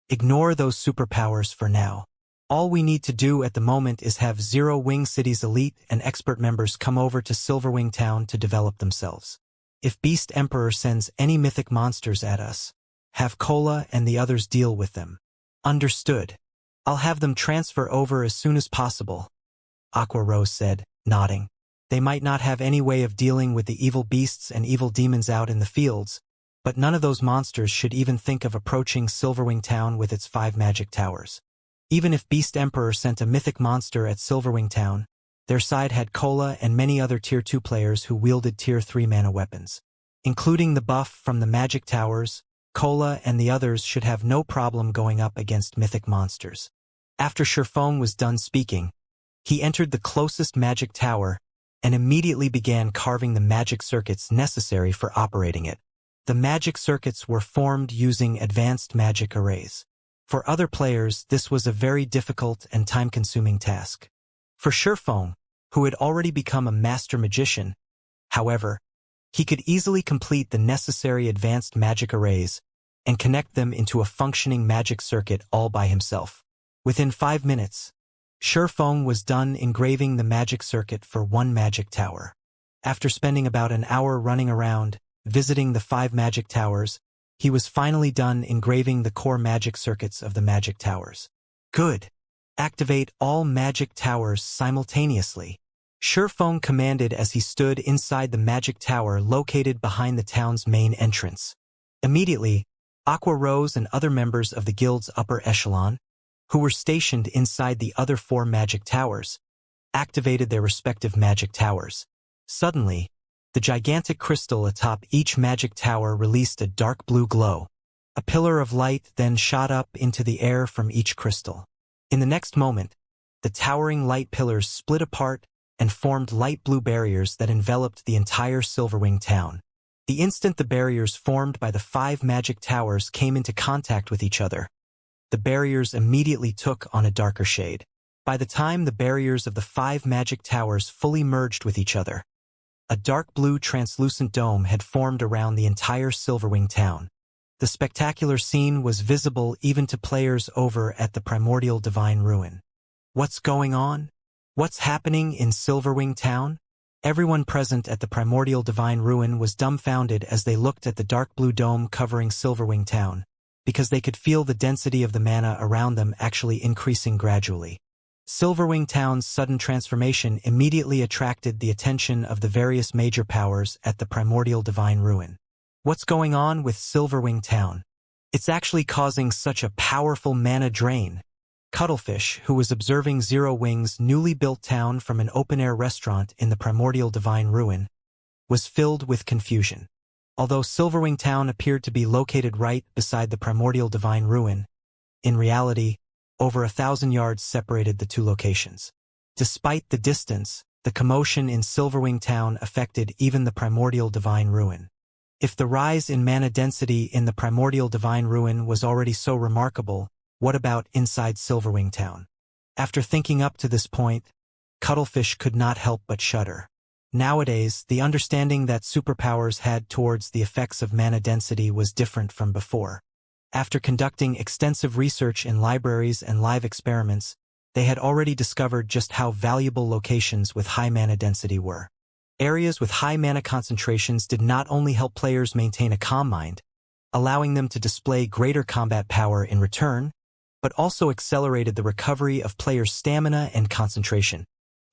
Ignore those superpowers for now. All we need to do at the moment is have Zero Wing City's elite and expert members come over to Silverwing Town to develop themselves. If Beast Emperor sends any mythic monsters at us, have Cola and the others deal with them. Understood. I'll have them transfer over as soon as possible, Aqua Rose said, nodding. They might not have any way of dealing with the evil beasts and evil demons out in the fields, but none of those monsters should even think of approaching Silverwing Town with its 5 magic towers. Even if Beast Emperor sent a mythic monster at Silverwing Town, their side had Cola and many other Tier 2 players who wielded Tier 3 mana weapons. Including the buff from the magic towers, Cola and the others should have no problem going up against mythic monsters. After Sherfong was done speaking, he entered the closest magic tower and immediately began carving the magic circuits necessary for operating it. The magic circuits were formed using advanced magic arrays. For other players, this was a very difficult and time-consuming task. For Sherfong, who had already become a master magician, however, he could easily complete the necessary advanced magic arrays and connect them into a functioning magic circuit all by himself. Within 5 minutes, Sherfong was done engraving the magic circuit for 1 magic tower. After spending about an hour running around, visiting the 5 magic towers, he was finally done engraving the core magic circuits of the magic towers. Good. Activate all magic towers simultaneously, Sherfong commanded as he stood inside the magic tower located behind the town's main entrance. Immediately, Aqua Rose and other members of the guild's upper echelon, who were stationed inside the other 4 magic towers, activated their respective magic towers. Suddenly, the gigantic crystal atop each magic tower released a dark blue glow. A pillar of light then shot up into the air from each crystal. In the next moment, the towering light pillars split apart and formed light blue barriers that enveloped the entire Silverwing town. The instant the barriers formed by the 5 magic towers came into contact with each other, the barriers immediately took on a darker shade. By the time the barriers of the 5 magic towers fully merged with each other, a dark blue translucent dome had formed around the entire Silverwing town. The spectacular scene was visible even to players over at the Primordial Divine Ruin. What's going on? What's happening in Silverwing Town? Everyone present at the Primordial Divine Ruin was dumbfounded as they looked at the dark blue dome covering Silverwing Town, because they could feel the density of the mana around them actually increasing gradually. Silverwing Town's sudden transformation immediately attracted the attention of the various major powers at the Primordial Divine Ruin. What's going on with Silverwing Town? It's actually causing such a powerful mana drain. Cuttlefish, who was observing Zero Wing's newly built town from an open-air restaurant in the Primordial Divine Ruin, was filled with confusion. Although Silverwing Town appeared to be located right beside the Primordial Divine Ruin, in reality, over 1,000 yards separated the 2 locations. Despite the distance, the commotion in Silverwing Town affected even the Primordial Divine Ruin. If the rise in mana density in the Primordial Divine Ruin was already so remarkable, what about inside Silverwing Town? After thinking up to this point, Cuttlefish could not help but shudder. Nowadays, the understanding that superpowers had towards the effects of mana density was different from before. After conducting extensive research in libraries and live experiments, they had already discovered just how valuable locations with high mana density were. Areas with high mana concentrations did not only help players maintain a calm mind, allowing them to display greater combat power in return, but also accelerated the recovery of players' stamina and concentration.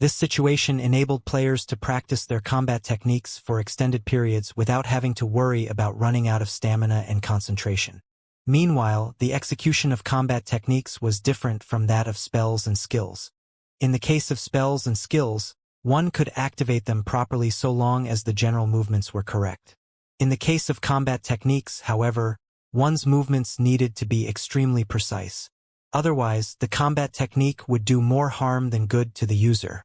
This situation enabled players to practice their combat techniques for extended periods without having to worry about running out of stamina and concentration. Meanwhile, the execution of combat techniques was different from that of spells and skills. In the case of spells and skills, one could activate them properly so long as the general movements were correct. In the case of combat techniques, however, one's movements needed to be extremely precise. Otherwise, the combat technique would do more harm than good to the user.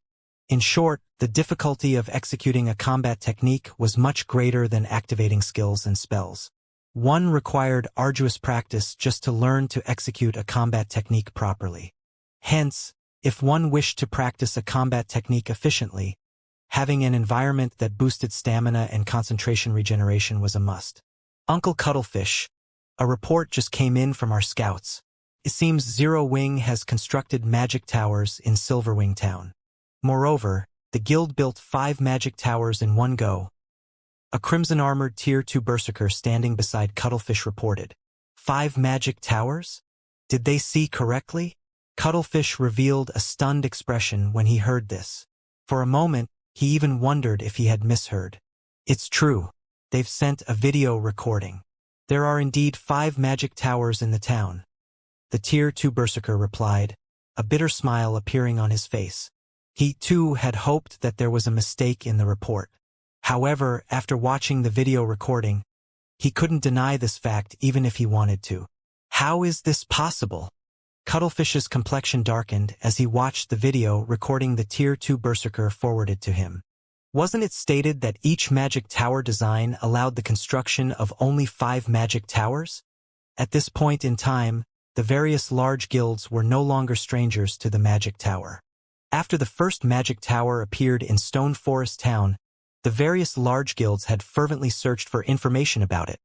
In short, the difficulty of executing a combat technique was much greater than activating skills and spells. One required arduous practice just to learn to execute a combat technique properly. Hence, If one wished to practice a combat technique efficiently, having an environment that boosted stamina and concentration regeneration was a must. Uncle Cuttlefish, a report just came in from our scouts. It seems Zero Wing has constructed magic towers in Silverwing Town. Moreover, the guild built 5 magic towers in one go. A crimson-armored Tier 2 berserker standing beside Cuttlefish reported. 5 magic towers? Did they see correctly? Cuttlefish revealed a stunned expression when he heard this. For a moment, he even wondered if he had misheard. It's true. They've sent a video recording. There are indeed 5 magic towers in the town. The Tier 2 berserker replied, a bitter smile appearing on his face. He, too, had hoped that there was a mistake in the report. However, after watching the video recording, he couldn't deny this fact even if he wanted to. How is this possible? Cuttlefish's complexion darkened as he watched the video recording the Tier 2 berserker forwarded to him. Wasn't it stated that each magic tower design allowed the construction of only 5 magic towers? At this point in time, the various large guilds were no longer strangers to the magic tower. After the first magic tower appeared in Stone Forest Town, the various large guilds had fervently searched for information about it,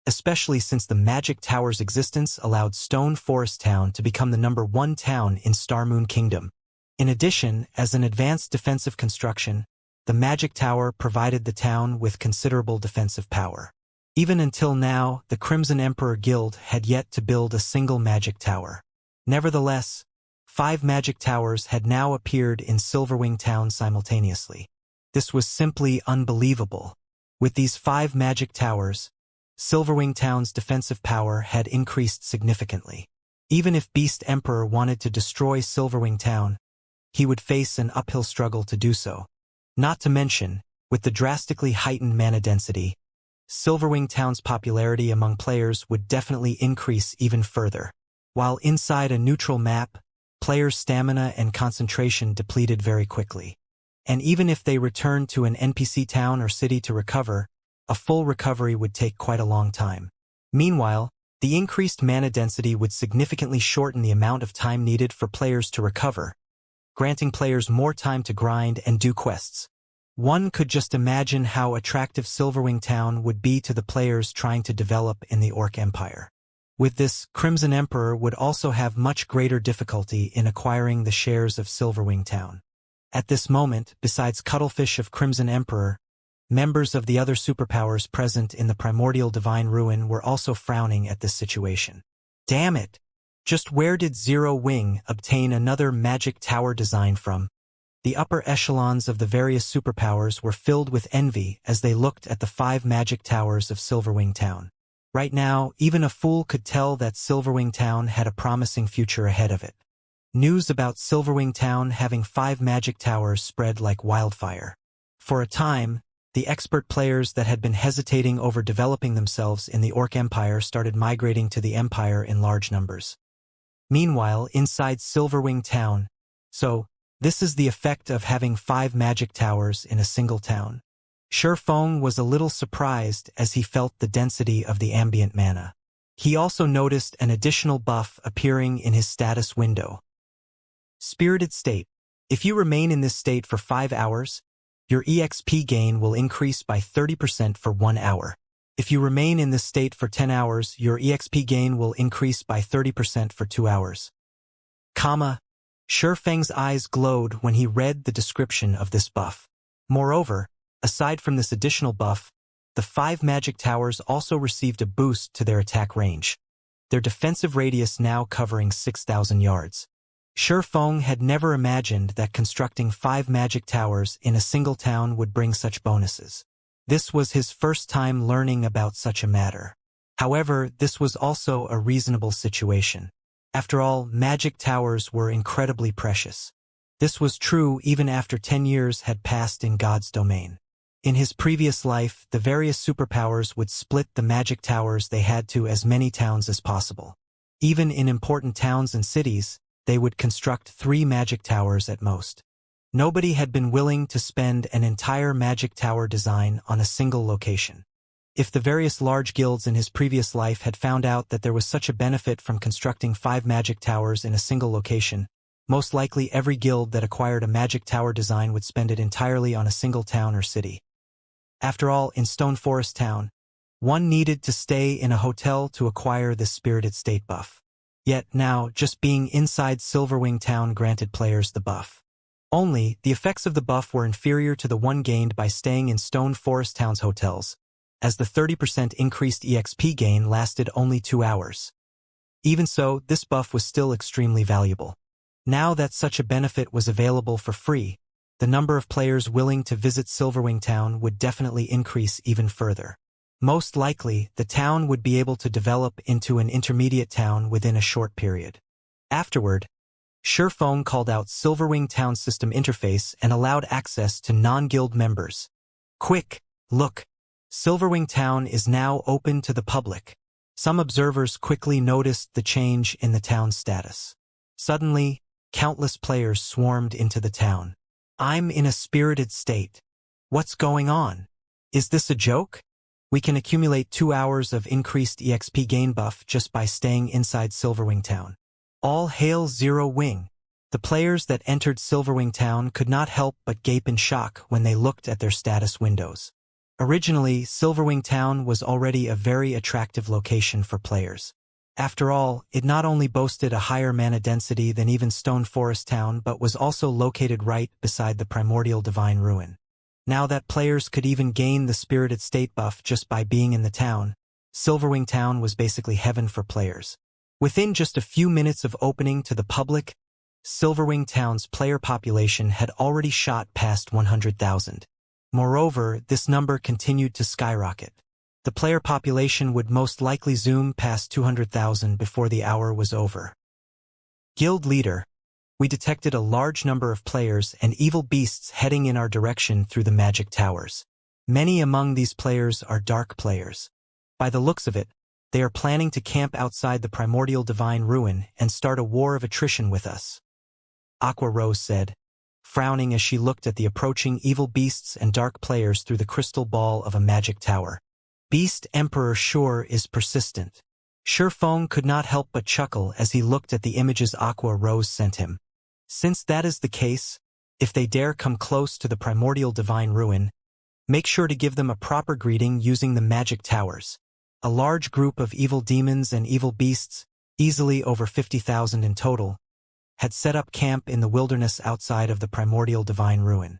especially since the magic tower's existence allowed Stone Forest Town to become the #1 town in Starmoon Kingdom. In addition, as an advanced defensive construction, the magic tower provided the town with considerable defensive power. Even until now, the Crimson Emperor Guild had yet to build a single magic tower. Nevertheless, 5 magic towers had now appeared in Silverwing Town simultaneously. This was simply unbelievable. With these 5 magic towers, Silverwing Town's defensive power had increased significantly. Even if Beast Emperor wanted to destroy Silverwing Town, he would face an uphill struggle to do so. Not to mention, with the drastically heightened mana density, Silverwing Town's popularity among players would definitely increase even further. While inside a neutral map, players' stamina and concentration depleted very quickly. And even if they returned to an NPC town or city to recover, a full recovery would take quite a long time. Meanwhile, the increased mana density would significantly shorten the amount of time needed for players to recover, granting players more time to grind and do quests. One could just imagine how attractive Silverwing Town would be to the players trying to develop in the Orc Empire. With this, Crimson Emperor would also have much greater difficulty in acquiring the shares of Silverwing Town. At this moment, besides Cuttlefish of Crimson Emperor, members of the other superpowers present in the Primordial Divine Ruin were also frowning at this situation. Damn it! Just where did Zero Wing obtain another magic tower design from? The upper echelons of the various superpowers were filled with envy as they looked at the 5 magic towers of Silverwing Town. Right now, even a fool could tell that Silverwing Town had a promising future ahead of it. News about Silverwing Town having 5 magic towers spread like wildfire. For a time, the expert players that had been hesitating over developing themselves in the Orc Empire started migrating to the Empire in large numbers. Meanwhile, inside Silverwing Town, this is the effect of having 5 magic towers in a single town. Shurfeng was a little surprised as he felt the density of the ambient mana. He also noticed an additional buff appearing in his status window. Spirited State. If you remain in this state for 5 hours, your EXP gain will increase by 30% for 1 hour. If you remain in this state for 10 hours, your EXP gain will increase by 30% for 2 hours. Shurfeng's eyes glowed when he read the description of this buff. Moreover, aside from this additional buff, the 5 magic towers also received a boost to their attack range, their defensive radius now covering 6,000 yards. Shurfeng had never imagined that constructing 5 magic towers in a single town would bring such bonuses. This was his first time learning about such a matter. However, this was also a reasonable situation. After all, magic towers were incredibly precious. This was true even after 10 years had passed in God's domain. In his previous life, the various superpowers would split the magic towers they had to as many towns as possible. Even in important towns and cities, they would construct 3 magic towers at most. Nobody had been willing to spend an entire magic tower design on a single location. If the various large guilds in his previous life had found out that there was such a benefit from constructing 5 magic towers in a single location, Most likely every guild that acquired a magic tower design would spend it entirely on a single town or city. After all, in Stone Forest Town, one needed to stay in a hotel to acquire this spirited state buff. Yet now, just being inside Silverwing Town granted players the buff. Only, the effects of the buff were inferior to the one gained by staying in Stone Forest Town's hotels, as the 30% increased EXP gain lasted only 2 hours. Even so, this buff was still extremely valuable. Now that such a benefit was available for free, the number of players willing to visit Silverwing Town would definitely increase even further. Most likely, the town would be able to develop into an intermediate town within a short period. Afterward, Surephone called out Silverwing Town system interface and allowed access to non-guild members. Quick, look! Silverwing Town is now open to the public. Some observers quickly noticed the change in the town's status. Suddenly, countless players swarmed into the town. I'm in a spirited state. What's going on? Is this a joke? We can accumulate 2 hours of increased EXP gain buff just by staying inside Silverwing Town. All hail Zero Wing. The players that entered Silverwing Town could not help but gape in shock when they looked at their status windows. Originally, Silverwing Town was already a very attractive location for players. After all, it not only boasted a higher mana density than even Stone Forest Town but was also located right beside the primordial divine ruin. Now that players could even gain the spirited state buff just by being in the town, Silverwing Town was basically heaven for players. Within just a few minutes of opening to the public, Silverwing Town's player population had already shot past 100,000. Moreover, this number continued to skyrocket. The player population would most likely zoom past 200,000 before the hour was over. Guild Leader. We detected a large number of players and evil beasts heading in our direction through the magic towers. Many among these players are dark players. By the looks of it, they are planning to camp outside the primordial divine ruin and start a war of attrition with us. Aqua Rose said, frowning as she looked at the approaching evil beasts and dark players through the crystal ball of a magic tower. Beast Emperor Sure is persistent. Surephone could not help but chuckle as he looked at the images Aqua Rose sent him. Since that is the case, if they dare come close to the primordial divine ruin, make sure to give them a proper greeting using the magic towers. A large group of evil demons and evil beasts, easily over 50,000 in total, had set up camp in the wilderness outside of the primordial divine ruin.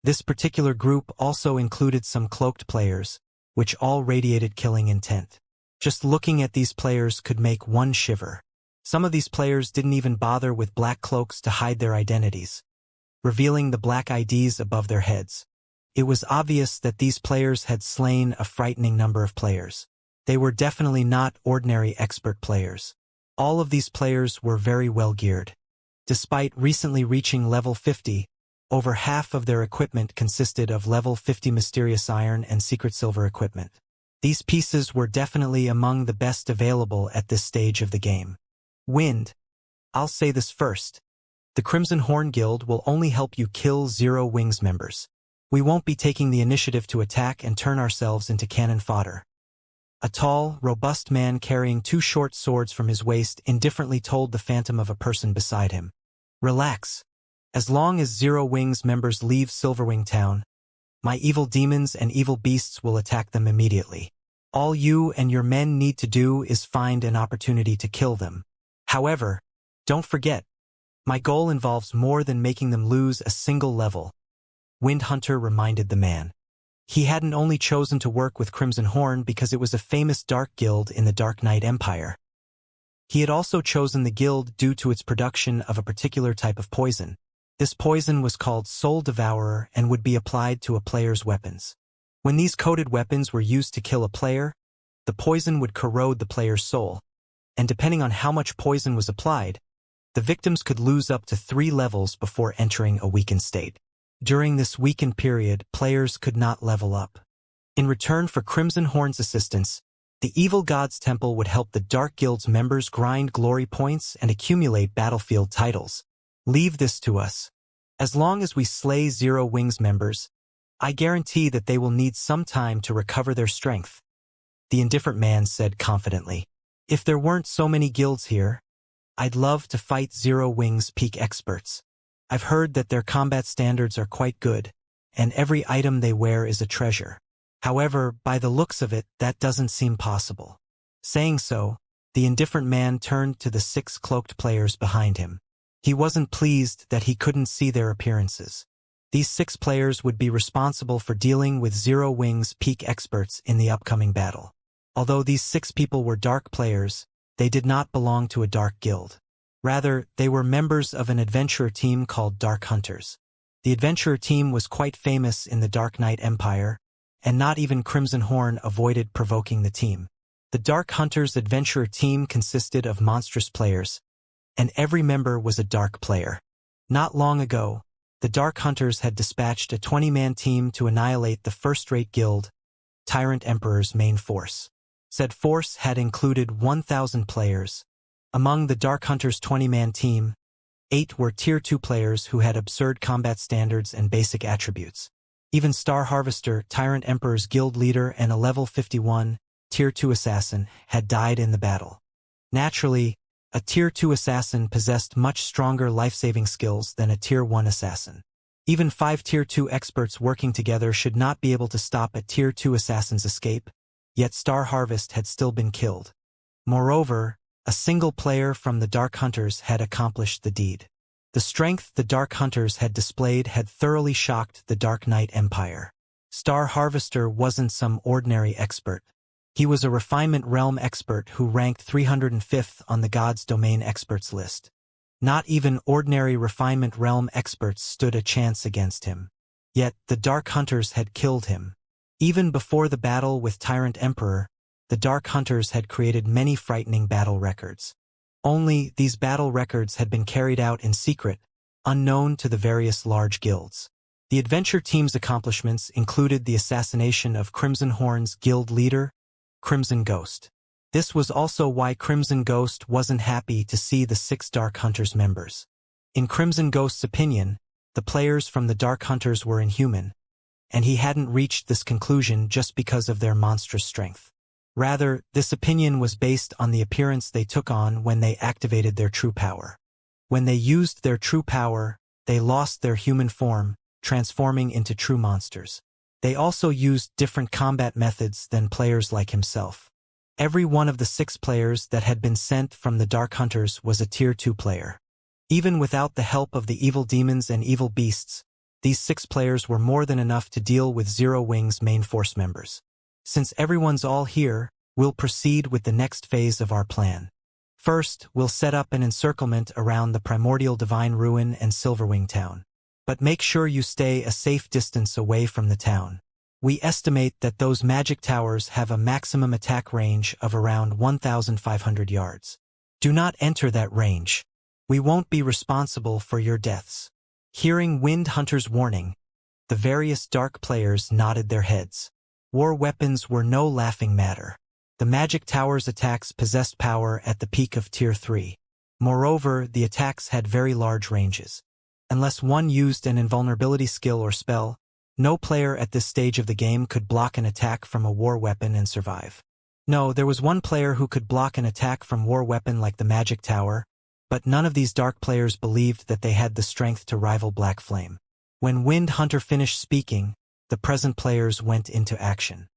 This particular group also included some cloaked players, which all radiated killing intent. Just looking at these players could make one shiver. Some of these players didn't even bother with black cloaks to hide their identities, revealing the black IDs above their heads. It was obvious that these players had slain a frightening number of players. They were definitely not ordinary expert players. All of these players were very well geared. Despite recently reaching level 50, over half of their equipment consisted of level 50 mysterious iron and secret silver equipment. These pieces were definitely among the best available at this stage of the game. Wind. I'll say this first. The Crimson Horn Guild will only help you kill Zero Wings members. We won't be taking the initiative to attack and turn ourselves into cannon fodder. A tall, robust man carrying 2 short swords from his waist indifferently told the phantom of a person beside him. Relax. As long as Zero Wings members leave Silverwing Town, my evil demons and evil beasts will attack them immediately. All you and your men need to do is find an opportunity to kill them. However, don't forget, my goal involves more than making them lose a single level. Wind Hunter reminded the man. He hadn't only chosen to work with Crimson Horn because it was a famous dark guild in the Dark Knight Empire. He had also chosen the guild due to its production of a particular type of poison. This poison was called Soul Devourer and would be applied to a player's weapons. When these coated weapons were used to kill a player, the poison would corrode the player's soul, and depending on how much poison was applied, the victims could lose up to 3 levels before entering a weakened state. During this weakened period, players could not level up. In return for Crimson Horn's assistance, the Evil God's Temple would help the Dark Guild's members grind glory points and accumulate battlefield titles. Leave this to us. As long as we slay Zero Wings members, I guarantee that they will need some time to recover their strength. The indifferent man said confidently. If there weren't so many guilds here, I'd love to fight Zero Wing's peak experts. I've heard that their combat standards are quite good, and every item they wear is a treasure. However, by the looks of it, that doesn't seem possible. Saying so, the indifferent man turned to the 6 cloaked players behind him. He wasn't pleased that he couldn't see their appearances. These 6 players would be responsible for dealing with Zero Wing's peak experts in the upcoming battle. Although these 6 people were dark players, they did not belong to a dark guild. Rather, they were members of an adventurer team called Dark Hunters. The adventurer team was quite famous in the Dark Knight Empire, and not even Crimson Horn avoided provoking the team. The Dark Hunters adventurer team consisted of monstrous players, and every member was a dark player. Not long ago, the Dark Hunters had dispatched a 20-man team to annihilate the first-rate guild, Tyrant Emperor's main force. Said force had included 1,000 players. Among the Dark Hunters' 20-man team, 8 were Tier 2 players who had absurd combat standards and basic attributes. Even Star Harvester, Tyrant Emperor's guild leader and a level 51, Tier 2 assassin, had died in the battle. Naturally, a Tier 2 assassin possessed much stronger life-saving skills than a Tier 1 assassin. Even 5 Tier 2 experts working together should not be able to stop a Tier 2 assassin's escape, yet Star Harvest had still been killed. Moreover, a single player from the Dark Hunters had accomplished the deed. The strength the Dark Hunters had displayed had thoroughly shocked the Dark Knight Empire. Star Harvester wasn't some ordinary expert. He was a refinement realm expert who ranked 305th on the God's Domain experts list. Not even ordinary refinement realm experts stood a chance against him. Yet, the Dark Hunters had killed him. Even before the battle with Tyrant Emperor, the Dark Hunters had created many frightening battle records. Only, these battle records had been carried out in secret, unknown to the various large guilds. The adventure team's accomplishments included the assassination of Crimson Horn's guild leader, Crimson Ghost. This was also why Crimson Ghost wasn't happy to see the 6 Dark Hunters members. In Crimson Ghost's opinion, the players from the Dark Hunters were inhuman, and he hadn't reached this conclusion just because of their monstrous strength. Rather, this opinion was based on the appearance they took on when they activated their true power. When they used their true power, they lost their human form, transforming into true monsters. They also used different combat methods than players like himself. Every one of the 6 players that had been sent from the Dark Hunters was a Tier 2 player. Even without the help of the evil demons and evil beasts, these 6 players were more than enough to deal with Zero Wing's main force members. Since everyone's all here, we'll proceed with the next phase of our plan. First, we'll set up an encirclement around the Primordial Divine Ruin and Silverwing Town. But make sure you stay a safe distance away from the town. We estimate that those magic towers have a maximum attack range of around 1,500 yards. Do not enter that range. We won't be responsible for your deaths. Hearing Wind Hunter's warning, the various dark players nodded their heads. War weapons were no laughing matter. The magic tower's attacks possessed power at the peak of Tier 3. Moreover, the attacks had very large ranges. Unless one used an invulnerability skill or spell, no player at this stage of the game could block an attack from a war weapon and survive. No, there was one player who could block an attack from war weapon like the magic tower, but none of these dark players believed that they had the strength to rival Black Flame. When Wind Hunter finished speaking, the present players went into action.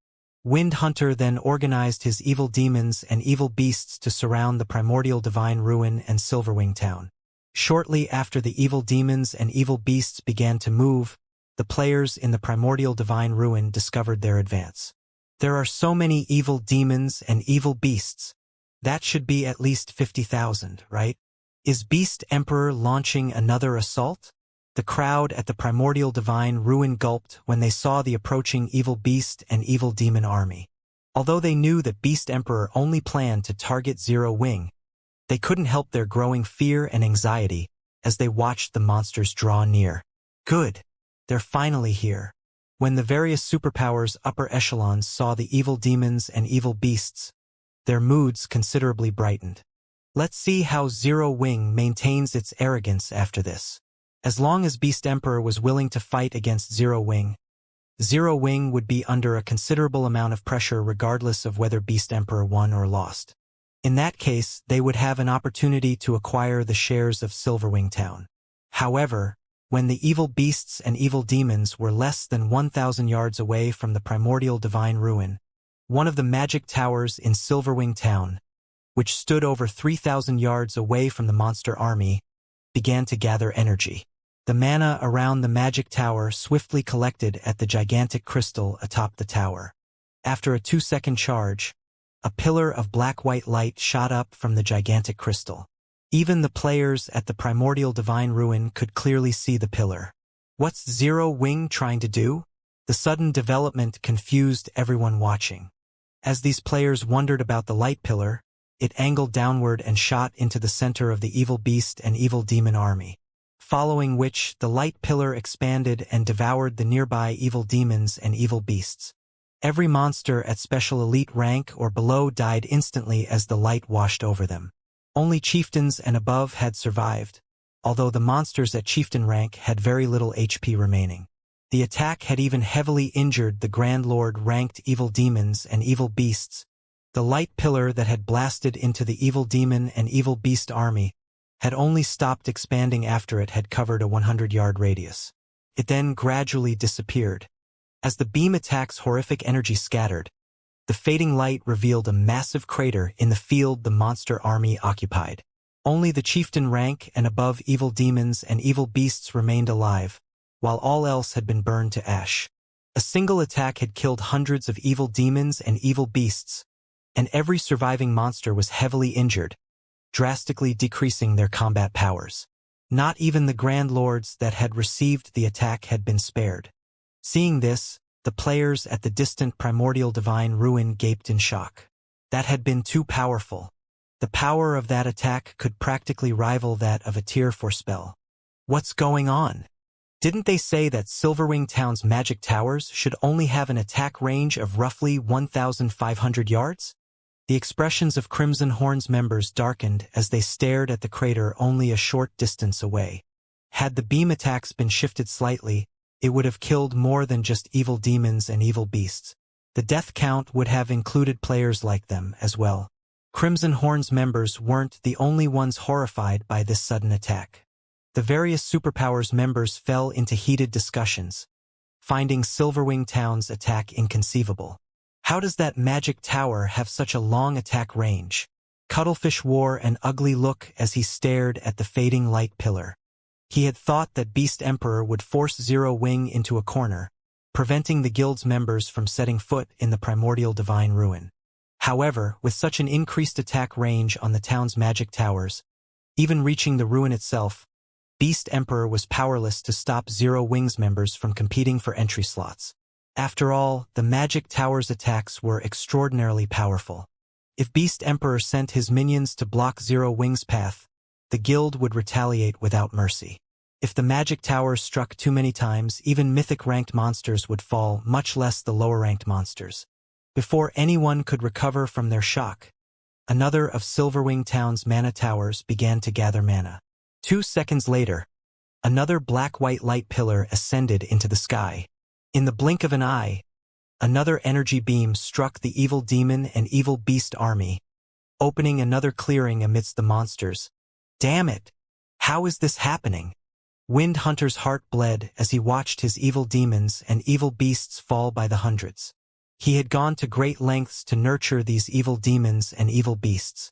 Wind Hunter then organized his evil demons and evil beasts to surround the Primordial Divine Ruin and Silverwing Town. Shortly after the evil demons and evil beasts began to move, the players in the Primordial Divine Ruin discovered their advance. There are so many evil demons and evil beasts. That should be at least 50,000, right? Is Beast Emperor launching another assault? The crowd at the Primordial Divine Ruin gulped when they saw the approaching evil beast and evil demon army. Although they knew that Beast Emperor only planned to target Zero Wing, they couldn't help their growing fear and anxiety as they watched the monsters draw near. Good. They're finally here. When the various superpowers upper echelons saw the evil demons and evil beasts, their moods considerably brightened. Let's see how Zero Wing maintains its arrogance after this. As long as Beast Emperor was willing to fight against Zero Wing would be under a considerable amount of pressure regardless of whether Beast Emperor won or lost. In that case, they would have an opportunity to acquire the shares of Silverwing Town. However, when the evil beasts and evil demons were less than 1,000 yards away from the primordial divine ruin, one of the magic towers in Silverwing Town, which stood over 3,000 yards away from the monster army, began to gather energy. The mana around the magic tower swiftly collected at the gigantic crystal atop the tower. After a 2-second charge, a pillar of black-white light shot up from the gigantic crystal. Even the players at the primordial divine ruin could clearly see the pillar. What's Zero Wing trying to do? The sudden development confused everyone watching. As these players wondered about the light pillar, it angled downward and shot into the center of the evil beast and evil demon army, following which the light pillar expanded and devoured the nearby evil demons and evil beasts. Every monster at special elite rank or below died instantly as the light washed over them. Only chieftains and above had survived, although the monsters at chieftain rank had very little HP remaining. The attack had even heavily injured the Grand Lord ranked evil demons and evil beasts. The light pillar that had blasted into the evil demon and evil beast army had only stopped expanding after it had covered a 100-yard radius. It then gradually disappeared. As the beam attack's horrific energy scattered, the fading light revealed a massive crater in the field the monster army occupied. Only the chieftain rank and above evil demons and evil beasts remained alive, while all else had been burned to ash. A single attack had killed hundreds of evil demons and evil beasts, and every surviving monster was heavily injured, drastically decreasing their combat powers. Not even the Grand Lords that had received the attack had been spared. Seeing this, the players at the distant primordial divine ruin gaped in shock. That had been too powerful. The power of that attack could practically rival that of a Tier 4 spell. What's going on? Didn't they say that Silverwing Town's magic towers should only have an attack range of roughly 1,500 yards? The expressions of Crimson Horn's members darkened as they stared at the crater only a short distance away. Had the beam attacks been shifted slightly, it would have killed more than just evil demons and evil beasts. The death count would have included players like them as well. Crimson Horn's members weren't the only ones horrified by this sudden attack. The various superpowers members fell into heated discussions, finding Silverwing Town's attack inconceivable. How does that magic tower have such a long attack range? Cuttlefish wore an ugly look as he stared at the fading light pillar. He had thought that Beast Emperor would force Zero Wing into a corner, preventing the guild's members from setting foot in the primordial divine ruin. However, with such an increased attack range on the town's magic towers, even reaching the ruin itself, Beast Emperor was powerless to stop Zero Wing's members from competing for entry slots. After all, the magic tower's attacks were extraordinarily powerful. If Beast Emperor sent his minions to block Zero Wing's path, the guild would retaliate without mercy. If the magic tower struck too many times, even mythic-ranked monsters would fall, much less the lower-ranked monsters. Before anyone could recover from their shock, another of Silverwing Town's mana towers began to gather mana. 2 seconds later, another black-white light pillar ascended into the sky. In the blink of an eye, another energy beam struck the evil demon and evil beast army, opening another clearing amidst the monsters. Damn it! How is this happening? Wind Hunter's heart bled as he watched his evil demons and evil beasts fall by the hundreds. He had gone to great lengths to nurture these evil demons and evil beasts.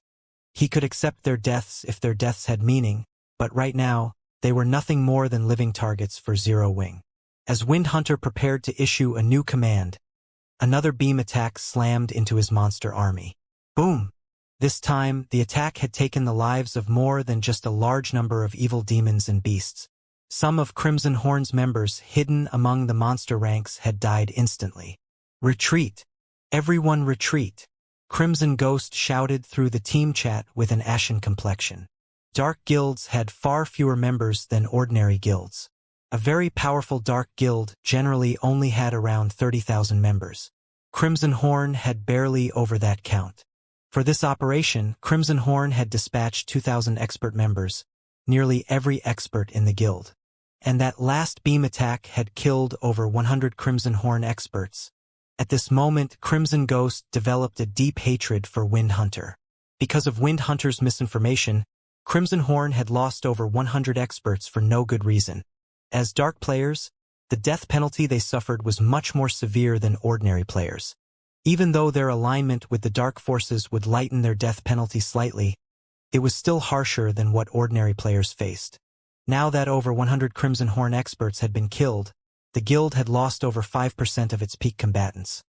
He could accept their deaths if their deaths had meaning, but right now, they were nothing more than living targets for Zero Wing. As Wind Hunter prepared to issue a new command, another beam attack slammed into his monster army. Boom! This time, the attack had taken the lives of more than just a large number of evil demons and beasts. Some of Crimson Horn's members hidden among the monster ranks had died instantly. Retreat! Everyone retreat! Crimson Ghost shouted through the team chat with an ashen complexion. Dark guilds had far fewer members than ordinary guilds. A very powerful dark guild generally only had around 30,000 members. Crimson Horn had barely over that count. For this operation, Crimson Horn had dispatched 2,000 expert members, nearly every expert in the guild. And that last beam attack had killed over 100 Crimson Horn experts. At this moment, Crimson Ghost developed a deep hatred for Wind Hunter. Because of Wind Hunter's misinformation, Crimson Horn had lost over 100 experts for no good reason. As dark players, the death penalty they suffered was much more severe than ordinary players. Even though their alignment with the dark forces would lighten their death penalty slightly, it was still harsher than what ordinary players faced. Now that over 100 Crimson Horn experts had been killed, the guild had lost over 5% of its peak combatants.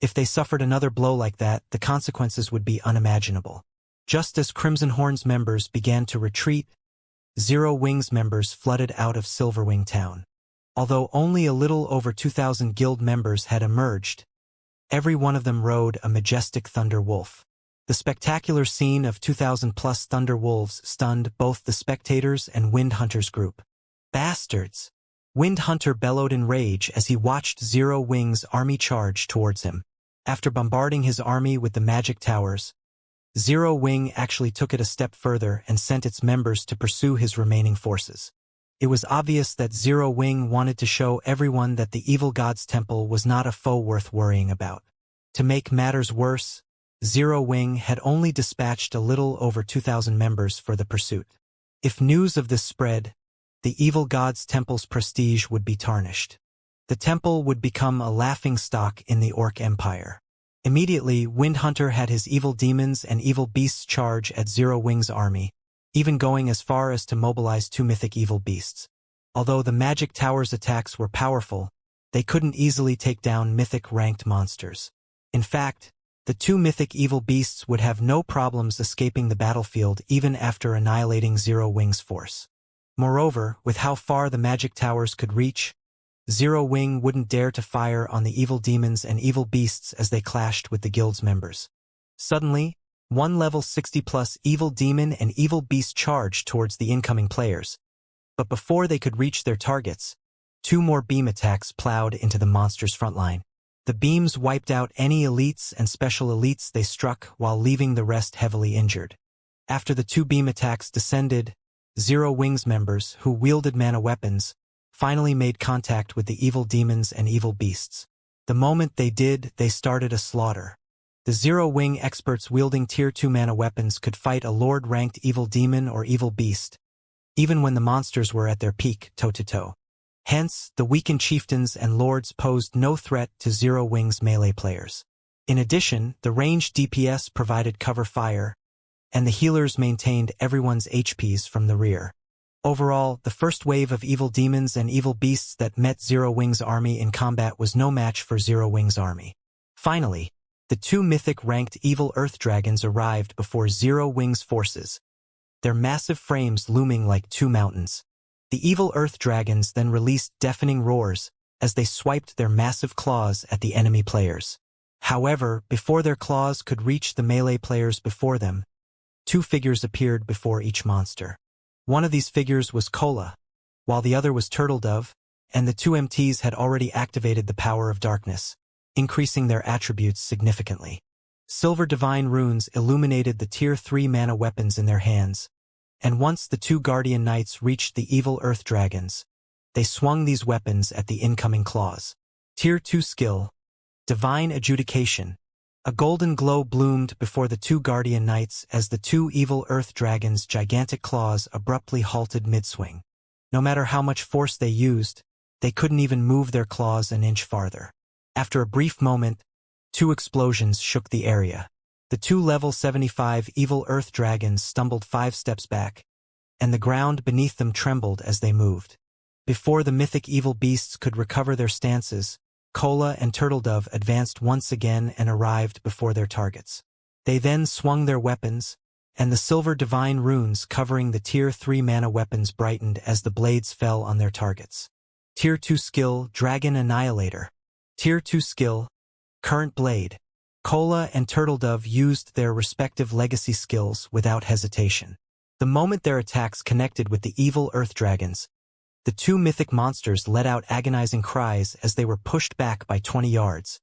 If they suffered another blow like that, the consequences would be unimaginable. Just as Crimson Horn's members began to retreat, Zero Wings members flooded out of Silverwing Town. Although only a little over 2,000 guild members had emerged, every one of them rode a majestic thunder wolf. The spectacular scene of 2,000-plus thunder wolves stunned both the spectators and Wind Hunter's group. Bastards! Wind Hunter bellowed in rage as he watched Zero Wings' army charge towards him. After bombarding his army with the magic towers, Zero Wing actually took it a step further and sent its members to pursue his remaining forces. It was obvious that Zero Wing wanted to show everyone that the evil god's temple was not a foe worth worrying about. To make matters worse, Zero Wing had only dispatched a little over 2,000 members for the pursuit. If news of this spread, the evil god's temple's prestige would be tarnished. The temple would become a laughingstock in the Orc Empire. Immediately, Wind Hunter had his evil demons and evil beasts charge at Zero Wing's army, even going as far as to mobilize 2 mythic evil beasts. Although the magic tower's attacks were powerful, they couldn't easily take down mythic-ranked monsters. In fact, the 2 mythic evil beasts would have no problems escaping the battlefield even after annihilating Zero Wing's force. Moreover, with how far the magic towers could reach, Zero Wing wouldn't dare to fire on the evil demons and evil beasts as they clashed with the guild's members. Suddenly, one level 60-plus evil demon and evil beast charged towards the incoming players. But before they could reach their targets, 2 more beam attacks plowed into the monster's frontline. The beams wiped out any elites and special elites they struck while leaving the rest heavily injured. After the 2 beam attacks descended, Zero Wings members, who wielded mana weapons, finally made contact with the evil demons and evil beasts. The moment they did, they started a slaughter. The Zero Wing experts wielding Tier 2 mana weapons could fight a Lord-ranked evil demon or evil beast, even when the monsters were at their peak, toe-to-toe. Hence, the weakened chieftains and lords posed no threat to Zero Wing's melee players. In addition, the ranged DPS provided cover fire, and the healers maintained everyone's HPs from the rear. Overall, the first wave of evil demons and evil beasts that met Zero Wing's army in combat was no match for Zero Wing's army. Finally, the 2 mythic-ranked evil earth dragons arrived before Zero Wing's forces, their massive frames looming like 2 mountains. The evil earth dragons then released deafening roars as they swiped their massive claws at the enemy players. However, before their claws could reach the melee players before them, 2 figures appeared before each monster. One of these figures was Kola, while the other was Turtledove, and the 2 MTs had already activated the power of darkness, increasing their attributes significantly. Silver divine runes illuminated the Tier 3 mana weapons in their hands, and once the 2 Guardian Knights reached the evil earth dragons, they swung these weapons at the incoming claws. Tier 2 skill, Divine Adjudication. A golden glow bloomed before the 2 Guardian Knights as the 2 evil earth dragons' gigantic claws abruptly halted mid-swing. No matter how much force they used, they couldn't even move their claws an inch farther. After a brief moment, 2 explosions shook the area. The 2 level 75 evil earth dragons stumbled 5 steps back, and the ground beneath them trembled as they moved. Before the mythic evil beasts could recover their stances, Kola and Turtledove advanced once again and arrived before their targets. They then swung their weapons, and the silver divine runes covering the Tier 3 mana weapons brightened as the blades fell on their targets. Tier 2 skill, Dragon Annihilator. Tier 2 skill, Current Blade. Kola and Turtledove used their respective legacy skills without hesitation. The moment their attacks connected with the evil earth dragons, the 2 mythic monsters let out agonizing cries as they were pushed back by 20 yards,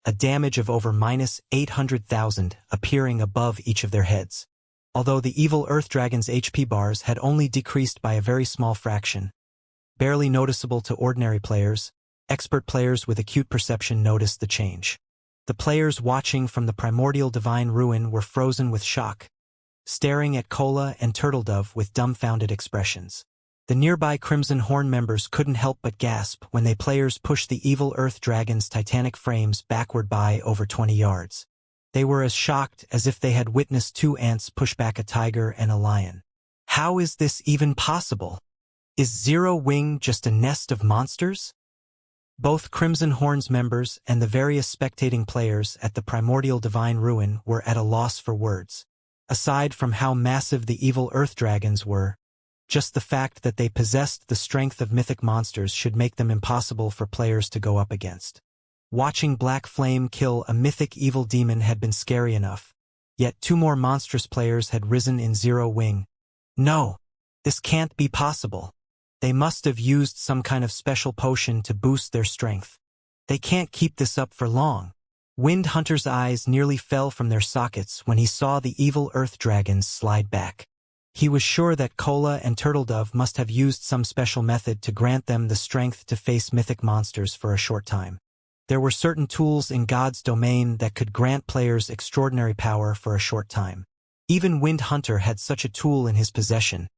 a damage of over -800,000 appearing above each of their heads. Although the evil earth dragon's HP bars had only decreased by a very small fraction, barely noticeable to ordinary players, expert players with acute perception noticed the change. The players watching from the primordial divine ruin were frozen with shock, staring at Kola and Turtledove with dumbfounded expressions. The nearby Crimson Horn members couldn't help but gasp when they players pushed the evil Earth Dragon's titanic frames backward by over 20 yards. They were as shocked as if they had witnessed two ants push back a tiger and a lion. How is this even possible? Is Zero Wing just a nest of monsters? Both Crimson Horn's members and the various spectating players at the primordial divine ruin were at a loss for words. Aside from how massive the evil Earth Dragons were, just the fact that they possessed the strength of mythic monsters should make them impossible for players to go up against. Watching Black Flame kill a mythic evil demon had been scary enough, yet two more monstrous players had risen in Zero Wing. No, this can't be possible. They must have used some kind of special potion to boost their strength. They can't keep this up for long. Wind Hunter's eyes nearly fell from their sockets when he saw the evil Earth Dragons slide back. He was sure that Kola and Turtledove must have used some special method to grant them the strength to face mythic monsters for a short time. There were certain tools in God's domain that could grant players extraordinary power for a short time. Even Wind Hunter had such a tool in his possession,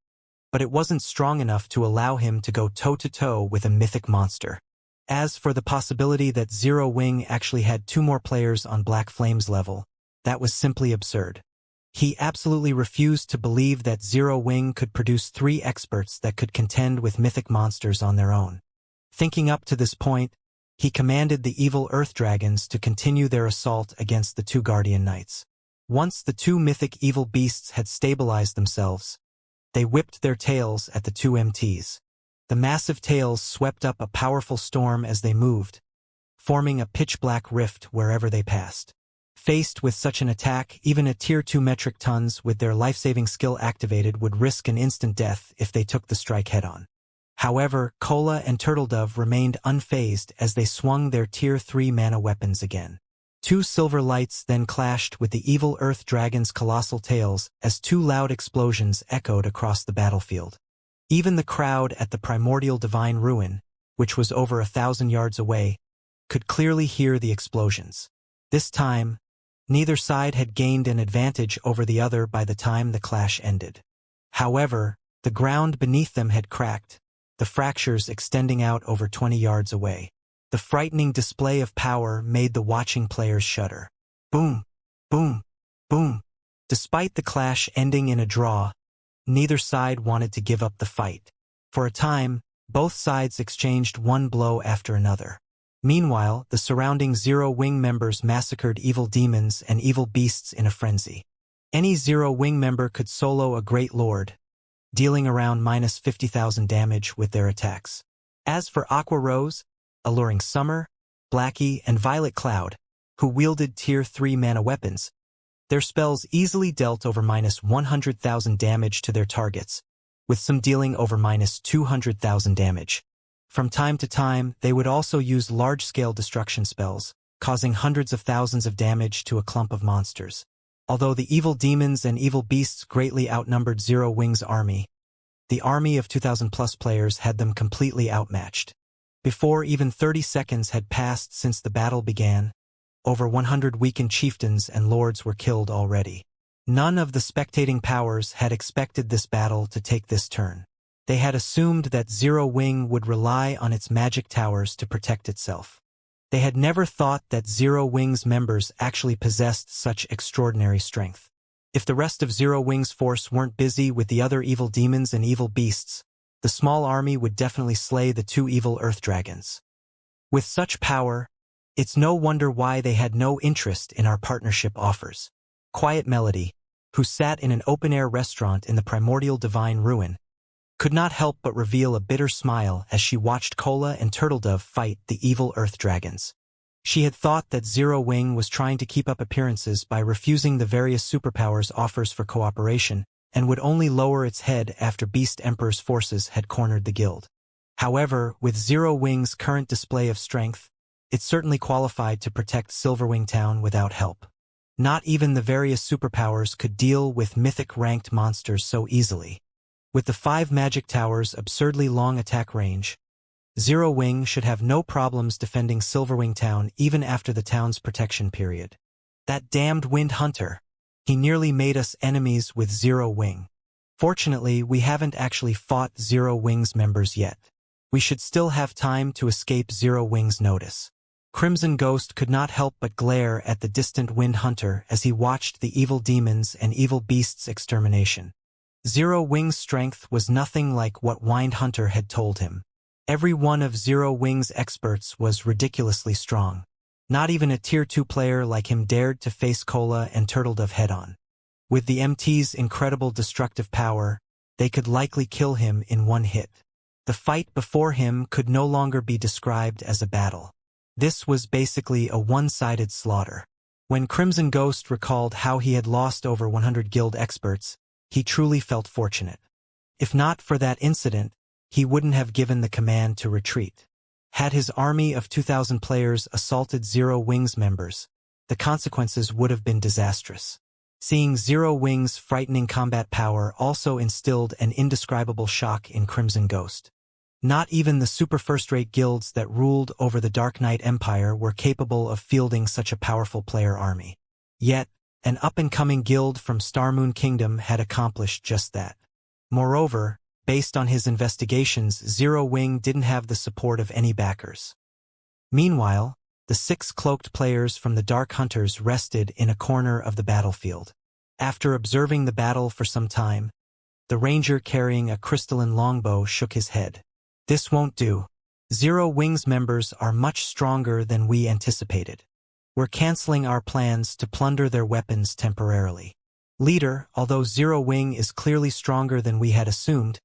but it wasn't strong enough to allow him to go toe-to-toe with a mythic monster. As for the possibility that Zero Wing actually had two more players on Black Flame's level, that was simply absurd. He absolutely refused to believe that Zero Wing could produce three experts that could contend with mythic monsters on their own. Thinking up to this point, he commanded the evil Earth Dragons to continue their assault against the two Guardian Knights. Once the two mythic evil beasts had stabilized themselves, they whipped their tails at the two MTs. The massive tails swept up a powerful storm as they moved, forming a pitch-black rift wherever they passed. Faced with such an attack, even a Tier 2 metric tons with their life-saving skill activated would risk an instant death if they took the strike head-on. However, Kola and Turtledove remained unfazed as they swung their Tier 3 mana weapons again. Two silver lights then clashed with the evil Earth Dragon's colossal tails as two loud explosions echoed across the battlefield. Even the crowd at the primordial divine ruin, which was over 1,000 yards away, could clearly hear the explosions. This time, neither side had gained an advantage over the other by the time the clash ended. However, the ground beneath them had cracked, the fractures extending out over 20 yards away. The frightening display of power made the watching players shudder. Boom, boom, boom. Despite the clash ending in a draw, neither side wanted to give up the fight. For a time, both sides exchanged one blow after another. Meanwhile, the surrounding Zero Wing members massacred evil demons and evil beasts in a frenzy. Any Zero Wing member could solo a Great Lord, dealing around minus 50,000 damage with their attacks. As for Aqua Rose, Alluring Summer, Blackie, and Violet Cloud, who wielded Tier 3 mana weapons, their spells easily dealt over minus 100,000 damage to their targets, with some dealing over minus 200,000 damage. From time to time, they would also use large-scale destruction spells, causing hundreds of thousands of damage to a clump of monsters. Although the evil demons and evil beasts greatly outnumbered Zero Wing's army, the army of 2,000-plus players had them completely outmatched. Before even 30 seconds had passed since the battle began, over 100 weakened chieftains and lords were killed already. None of the spectating powers had expected this battle to take this turn. They had assumed that Zero Wing would rely on its magic towers to protect itself. They had never thought that Zero Wing's members actually possessed such extraordinary strength. If the rest of Zero Wing's force weren't busy with the other evil demons and evil beasts, the small army would definitely slay the two evil Earth Dragons. With such power, it's no wonder why they had no interest in our partnership offers. Quiet Melody, who sat in an open-air restaurant in the primordial divine ruin, could not help but reveal a bitter smile as she watched Kola and Turtledove fight the evil Earth Dragons. She had thought that Zero Wing was trying to keep up appearances by refusing the various superpowers' offers for cooperation, and would only lower its head after Beast Emperor's forces had cornered the guild. However, with Zero Wing's current display of strength, it certainly qualified to protect Silverwing Town without help. Not even the various superpowers could deal with mythic-ranked monsters so easily. With the 5 magic towers' absurdly long attack range, Zero Wing should have no problems defending Silverwing Town even after the town's protection period. That damned Wind Hunter! He nearly made us enemies with Zero Wing. Fortunately, we haven't actually fought Zero Wing's members yet. We should still have time to escape Zero Wing's notice. Crimson Ghost could not help but glare at the distant Wind Hunter as he watched the evil demons and evil beasts' extermination. Zero Wing's strength was nothing like what Wind Hunter had told him. Every one of Zero Wing's experts was ridiculously strong. Not even a Tier 2 player like him dared to face Cola and Turtledove head-on. With the MT's incredible destructive power, they could likely kill him in one hit. The fight before him could no longer be described as a battle. This was basically a one-sided slaughter. When Crimson Ghost recalled how he had lost over 100 guild experts, he truly felt fortunate. If not for that incident, he wouldn't have given the command to retreat. Had his army of 2,000 players assaulted Zero Wing's members, the consequences would have been disastrous. Seeing Zero Wing's frightening combat power also instilled an indescribable shock in Crimson Ghost. Not even the super first-rate guilds that ruled over the Dark Knight Empire were capable of fielding such a powerful player army. Yet, an up-and-coming guild from Starmoon Kingdom had accomplished just that. Moreover, based on his investigations, Zero Wing didn't have the support of any backers. Meanwhile, the 6 cloaked players from the Dark Hunters rested in a corner of the battlefield. After observing the battle for some time, the ranger carrying a crystalline longbow shook his head. This won't do. Zero Wing's members are much stronger than we anticipated. We're canceling our plans to plunder their weapons temporarily. Leader, although Zero Wing is clearly stronger than we had assumed,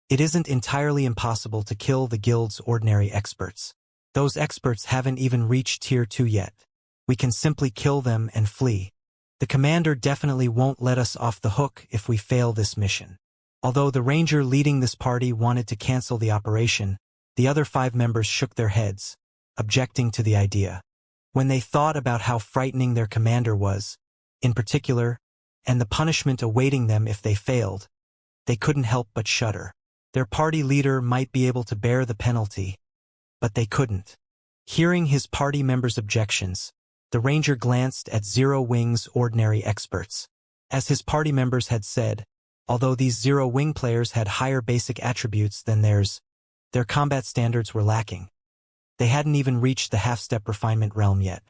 it isn't entirely impossible to kill the guild's ordinary experts. Those experts haven't even reached Tier 2 yet. We can simply kill them and flee. The commander definitely won't let us off the hook if we fail this mission. Although the ranger leading this party wanted to cancel the operation, the other 5 members shook their heads, objecting to the idea. When they thought about how frightening their commander was, in particular, and the punishment awaiting them if they failed, they couldn't help but shudder. Their party leader might be able to bear the penalty, but they couldn't. Hearing his party members' objections, the ranger glanced at Zero Wing's ordinary experts. As his party members had said, although these Zero Wing players had higher basic attributes than theirs, their combat standards were lacking. They hadn't even reached the half-step refinement realm yet.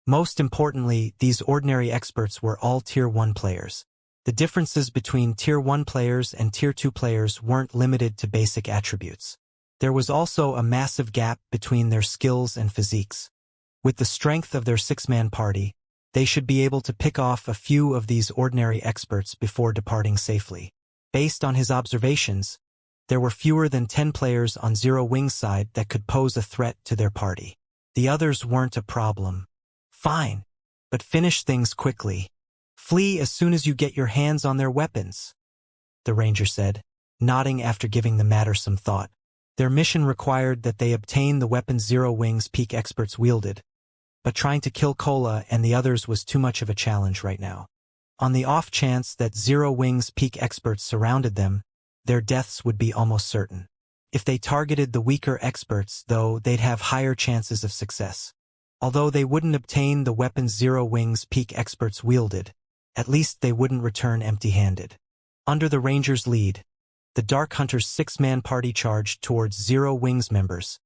Most importantly, these ordinary experts were all Tier 1 players. The differences between Tier 1 players and Tier 2 players weren't limited to basic attributes. There was also a massive gap between their skills and physiques. With the strength of their 6-man party, they should be able to pick off a few of these ordinary experts before departing safely. Based on his observations, there were fewer than 10 players on Zero Wing's side that could pose a threat to their party. The others weren't a problem. Fine, but finish things quickly. Flee as soon as you get your hands on their weapons, the ranger said, nodding after giving the matter some thought. Their mission required that they obtain the weapons Zero Wing's peak experts wielded, but trying to kill Cola and the others was too much of a challenge right now. On the off chance that Zero Wing's peak experts surrounded them, their deaths would be almost certain. If they targeted the weaker experts, though, they'd have higher chances of success. Although they wouldn't obtain the weapons Zero Wing's peak experts wielded, at least they wouldn't return empty-handed. Under the ranger's lead, the Dark Hunter's 6-man party charged towards Zero Wing's members,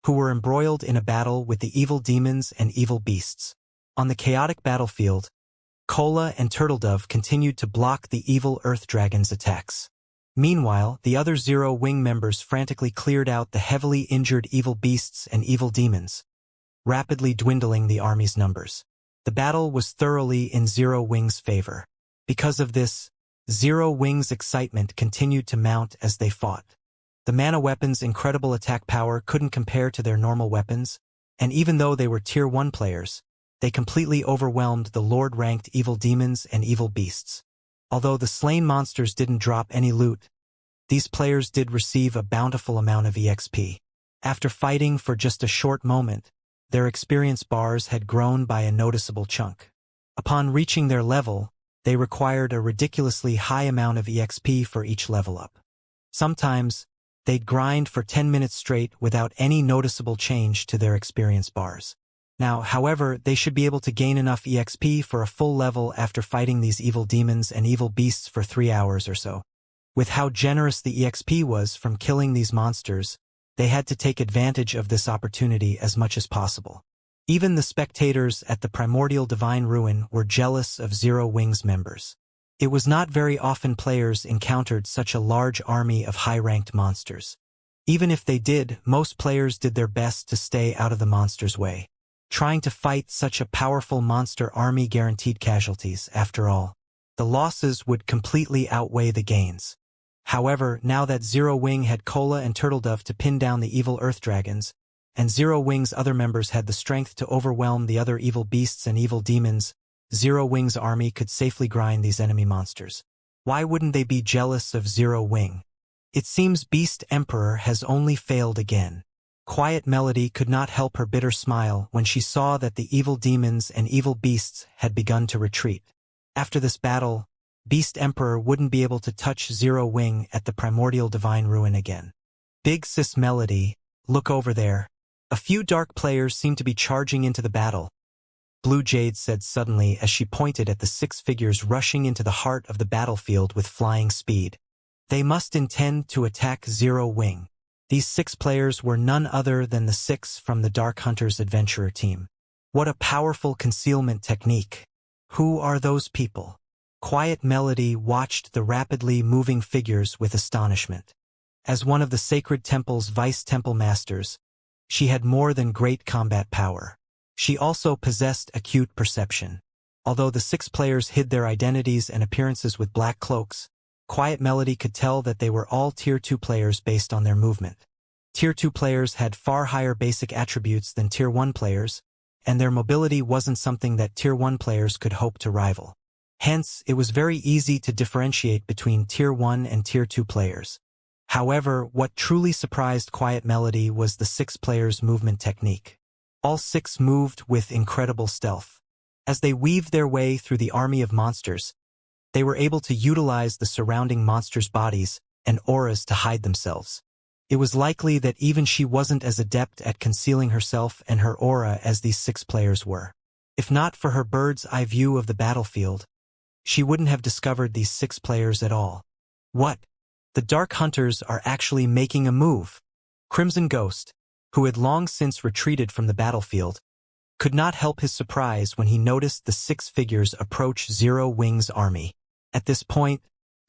who were embroiled in a battle with the evil demons and evil beasts. On the chaotic battlefield, Cola and Turtledove continued to block the evil Earth Dragon's attacks. Meanwhile, the other Zero Wing members frantically cleared out the heavily injured evil beasts and evil demons, rapidly dwindling the army's numbers. The battle was thoroughly in Zero Wing's favor. Because of this, Zero Wing's excitement continued to mount as they fought. The mana weapons' incredible attack power couldn't compare to their normal weapons, and even though they were Tier 1 players, they completely overwhelmed the Lord-ranked evil demons and evil beasts. Although the slain monsters didn't drop any loot, these players did receive a bountiful amount of EXP. After fighting for just a short moment, their experience bars had grown by a noticeable chunk. Upon reaching their level, they required a ridiculously high amount of EXP for each level up. Sometimes, They'd grind for 10 minutes straight without any noticeable change to their experience bars. Now, however, they should be able to gain enough EXP for a full level after fighting these evil demons and evil beasts for 3 hours or so. With how generous the EXP was from killing these monsters, they had to take advantage of this opportunity as much as possible. Even the spectators at the primordial divine ruin were jealous of Zero Wings members. It was not very often players encountered such a large army of high-ranked monsters. Even if they did, most players did their best to stay out of the monsters' way. Trying to fight such a powerful monster army guaranteed casualties, after all. The losses would completely outweigh the gains. However, now that Zero Wing had Cola and Turtledove to pin down the evil Earth Dragons, and Zero Wing's other members had the strength to overwhelm the other evil beasts and evil demons, Zero Wing's army could safely grind these enemy monsters. Why wouldn't they be jealous of Zero Wing? It seems Beast Emperor has only failed again. Quiet Melody could not help her bitter smile when she saw that the evil demons and evil beasts had begun to retreat. After this battle, Beast Emperor wouldn't be able to touch Zero Wing at the primordial divine ruin again. Big Sis Melody, look over there. A few dark players seem to be charging into the battle, Blue Jade said suddenly as she pointed at the 6 figures rushing into the heart of the battlefield with flying speed. They must intend to attack Zero Wing. These 6 players were none other than the 6 from the Dark Hunters Adventurer team. What a powerful concealment technique. Who are those people? Quiet Melody watched the rapidly moving figures with astonishment. As one of the Sacred Temple's Vice Temple Masters, she had more than great combat power. She also possessed acute perception. Although the 6 players hid their identities and appearances with black cloaks, Quiet Melody could tell that they were all Tier 2 players based on their movement. Tier 2 players had far higher basic attributes than Tier 1 players, and their mobility wasn't something that Tier 1 players could hope to rival. Hence, it was very easy to differentiate between Tier 1 and Tier 2 players. However, what truly surprised Quiet Melody was the 6 players' movement technique. All 6 moved with incredible stealth. As they weaved their way through the army of monsters, they were able to utilize the surrounding monsters' bodies and auras to hide themselves. It was likely that even she wasn't as adept at concealing herself and her aura as these 6 players were. If not for her bird's eye view of the battlefield, she wouldn't have discovered these 6 players at all. What? The Dark Hunters are actually making a move. Crimson Ghost, who had long since retreated from the battlefield, could not help his surprise when he noticed the 6 figures approach Zero Wing's army. At this point,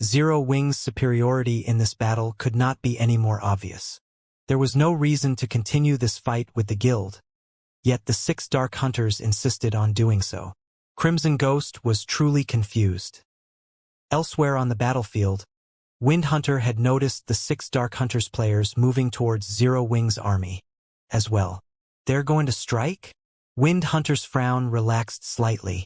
Zero Wing's superiority in this battle could not be any more obvious. There was no reason to continue this fight with the guild, yet the 6 Dark Hunters insisted on doing so. Crimson Ghost was truly confused. Elsewhere on the battlefield, Wind Hunter had noticed the 6 Dark Hunters players moving towards Zero Wing's army as well. They're going to strike? Wind Hunter's frown relaxed slightly.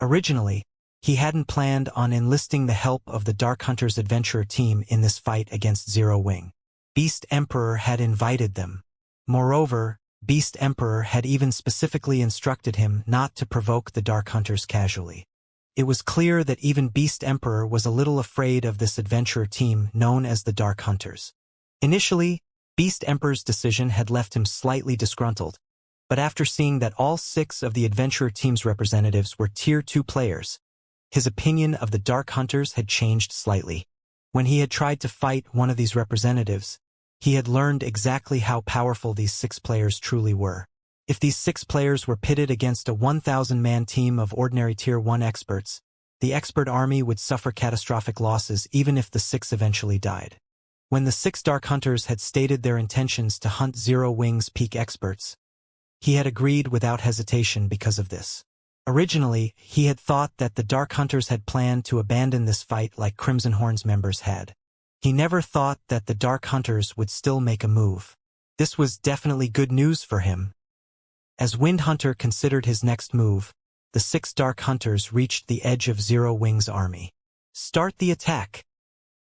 Originally, he hadn't planned on enlisting the help of the Dark Hunters Adventurer team in this fight against Zero Wing. Beast Emperor had invited them. Moreover, Beast Emperor had even specifically instructed him not to provoke the Dark Hunters casually. It was clear that even Beast Emperor was a little afraid of this adventurer team known as the Dark Hunters. Initially, Beast Emperor's decision had left him slightly disgruntled, but after seeing that all 6 of the adventurer team's representatives were Tier 2 players, his opinion of the Dark Hunters had changed slightly. When he had tried to fight one of these representatives, he had learned exactly how powerful these 6 players truly were. If these 6 players were pitted against a 1,000-man team of ordinary Tier 1 experts, the expert army would suffer catastrophic losses even if the 6 eventually died. When the 6 Dark Hunters had stated their intentions to hunt Zero Wing's peak experts, he had agreed without hesitation because of this. Originally, he had thought that the Dark Hunters had planned to abandon this fight like Crimson Horn's members had. He never thought that the Dark Hunters would still make a move. This was definitely good news for him. As Wind Hunter considered his next move, the 6 Dark Hunters reached the edge of Zero Wing's army. "Start the attack,"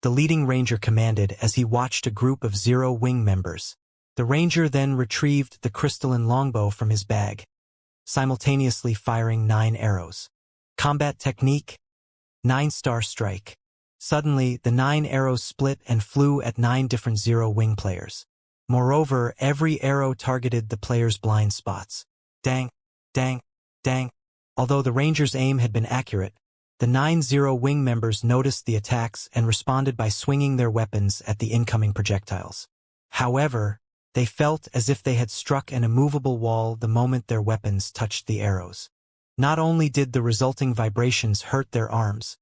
the leading ranger commanded as he watched a group of Zero Wing members. The ranger then retrieved the crystalline longbow from his bag, simultaneously firing 9 arrows. Combat technique: 9-star strike. Suddenly, the 9 arrows split and flew at 9 different zero-wing players. Moreover, every arrow targeted the player's blind spots. Dang, dang, dang. Although the ranger's aim had been accurate, the 9 zero-wing members noticed the attacks and responded by swinging their weapons at the incoming projectiles. However, they felt as if they had struck an immovable wall the moment their weapons touched the arrows. Not only did the resulting vibrations hurt their arms,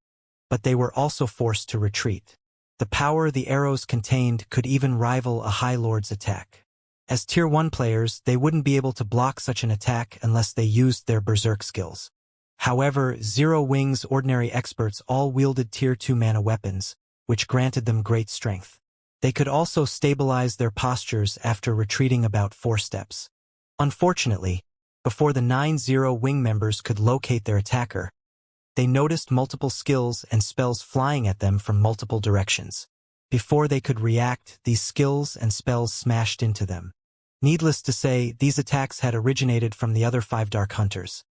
but they were also forced to retreat. The power the arrows contained could even rival a High Lord's attack. As Tier 1 players, they wouldn't be able to block such an attack unless they used their berserk skills. However, Zero Wing's ordinary experts all wielded Tier 2 mana weapons, which granted them great strength. They could also stabilize their postures after retreating about 4 steps. Unfortunately, before the 9 Zero Wing members could locate their attacker, they noticed multiple skills and spells flying at them from multiple directions. Before they could react, these skills and spells smashed into them. Needless to say, these attacks had originated from the other 5 Dark Hunters.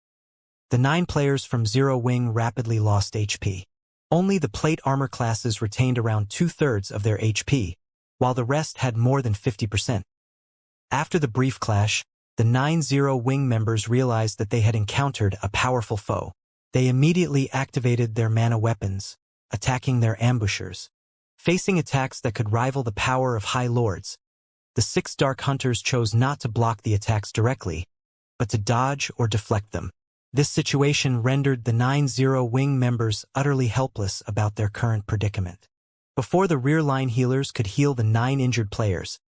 The 9 players from Zero Wing rapidly lost HP. Only the plate armor classes retained around 2/3 of their HP, while the rest had more than 50%. After the brief clash, the 9 Zero Wing members realized that they had encountered a powerful foe. They immediately activated their mana weapons, attacking their ambushers. Facing attacks that could rival the power of High Lords, the 6 Dark Hunters chose not to block the attacks directly, but to dodge or deflect them. This situation rendered the 9 Zero Wing members utterly helpless about their current predicament. Before the rear line healers could heal the 9 injured players,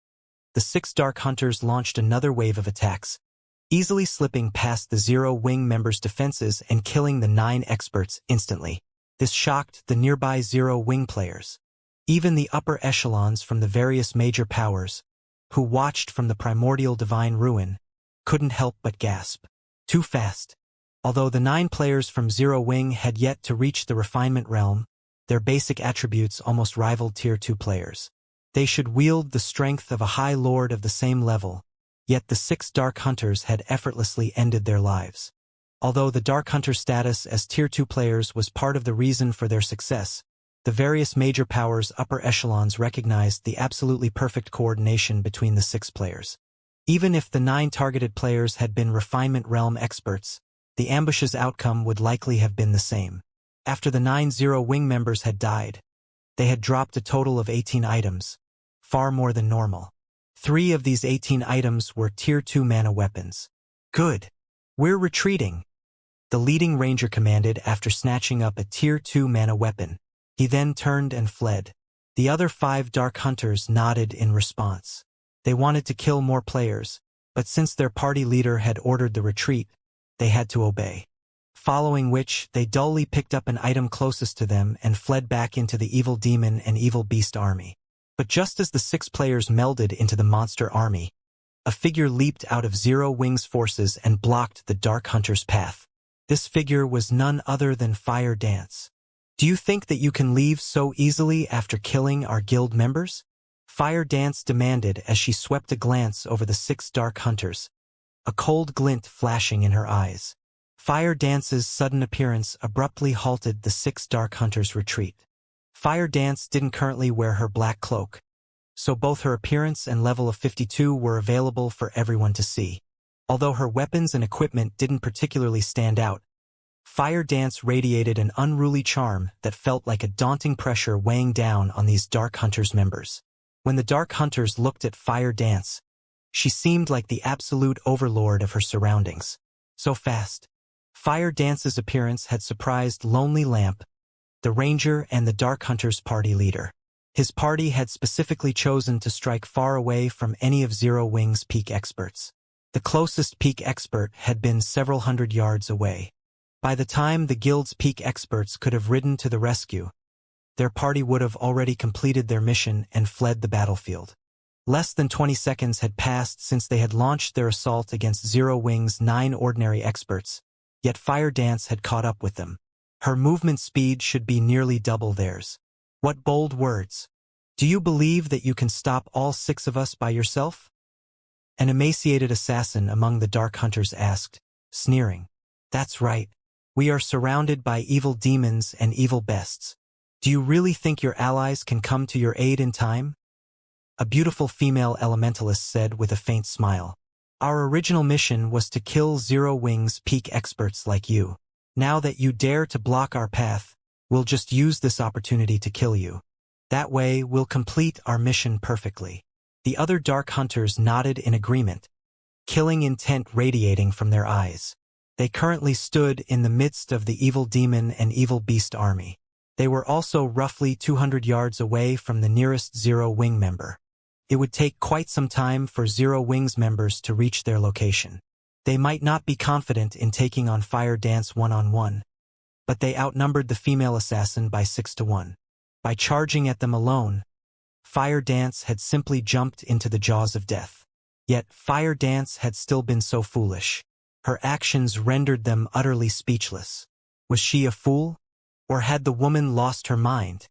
the 6 Dark Hunters launched another wave of attacks, easily slipping past the Zero Wing members' defenses and killing the 9 experts instantly. This shocked the nearby Zero Wing players. Even the upper echelons from the various major powers, who watched from the primordial divine ruin, couldn't help but gasp. Too fast. Although the 9 players from Zero Wing had yet to reach the refinement realm, their basic attributes almost rivaled Tier 2 players. They should wield the strength of a High Lord of the same level, yet the 6 Dark Hunters had effortlessly ended their lives. Although the Dark Hunter status as Tier 2 players was part of the reason for their success, the various major powers' upper echelons recognized the absolutely perfect coordination between the 6 players. Even if the 9 targeted players had been Refinement Realm experts, the ambush's outcome would likely have been the same. After the 9 Zero Wing members had died, they had dropped a total of 18 items, far more than normal. 3 of these 18 items were Tier 2 mana weapons. Good. We're retreating, the leading ranger commanded after snatching up a Tier 2 mana weapon. He then turned and fled. The other 5 Dark Hunters nodded in response. They wanted to kill more players, but since their party leader had ordered the retreat, they had to obey. Following which, they dully picked up an item closest to them and fled back into the Evil Demon and Evil Beast army. But just as the 6 players melded into the monster army, a figure leaped out of Zero Wing's forces and blocked the Dark Hunter's path. This figure was none other than Fire Dance. Do you think that you can leave so easily after killing our guild members? Fire Dance demanded as she swept a glance over the 6 Dark Hunters, a cold glint flashing in her eyes. Fire Dance's sudden appearance abruptly halted the 6 Dark Hunters' retreat. Fire Dance didn't currently wear her black cloak, so both her appearance and level of 52 were available for everyone to see. Although her weapons and equipment didn't particularly stand out, Fire Dance radiated an unruly charm that felt like a daunting pressure weighing down on these Dark Hunters members. When the Dark Hunters looked at Fire Dance, she seemed like the absolute overlord of her surroundings. So fast. Fire Dance's appearance had surprised Lonely Lamp, the ranger and the Dark Hunters' party leader. His party had specifically chosen to strike far away from any of Zero Wing's peak experts. The closest peak expert had been several hundred yards away. By the time the guild's peak experts could have ridden to the rescue, their party would have already completed their mission and fled the battlefield. Less than 20 seconds had passed since they had launched their assault against Zero Wing's 9 ordinary experts, yet Fire Dance had caught up with them. Her movement speed should be nearly double theirs. What bold words! Do you believe that you can stop all 6 of us by yourself? An emaciated assassin among the Dark Hunters asked, sneering. That's right. We are surrounded by evil demons and evil beasts. Do you really think your allies can come to your aid in time? A beautiful female elementalist said with a faint smile. Our original mission was to kill Zero Wings peak experts like you. Now that you dare to block our path, we'll just use this opportunity to kill you. That way, we'll complete our mission perfectly. The other Dark Hunters nodded in agreement, killing intent radiating from their eyes. They currently stood in the midst of the evil demon and evil beast army. They were also roughly 200 yards away from the nearest Zero Wing member. It would take quite some time for Zero Wings members to reach their location. They might not be confident in taking on Fire Dance one-on-one, but they outnumbered the female assassin by 6-1. By charging at them alone, Fire Dance had simply jumped into the jaws of death. Yet Fire Dance had still been so foolish. Her actions rendered them utterly speechless. Was she a fool? Or had the woman lost her mind?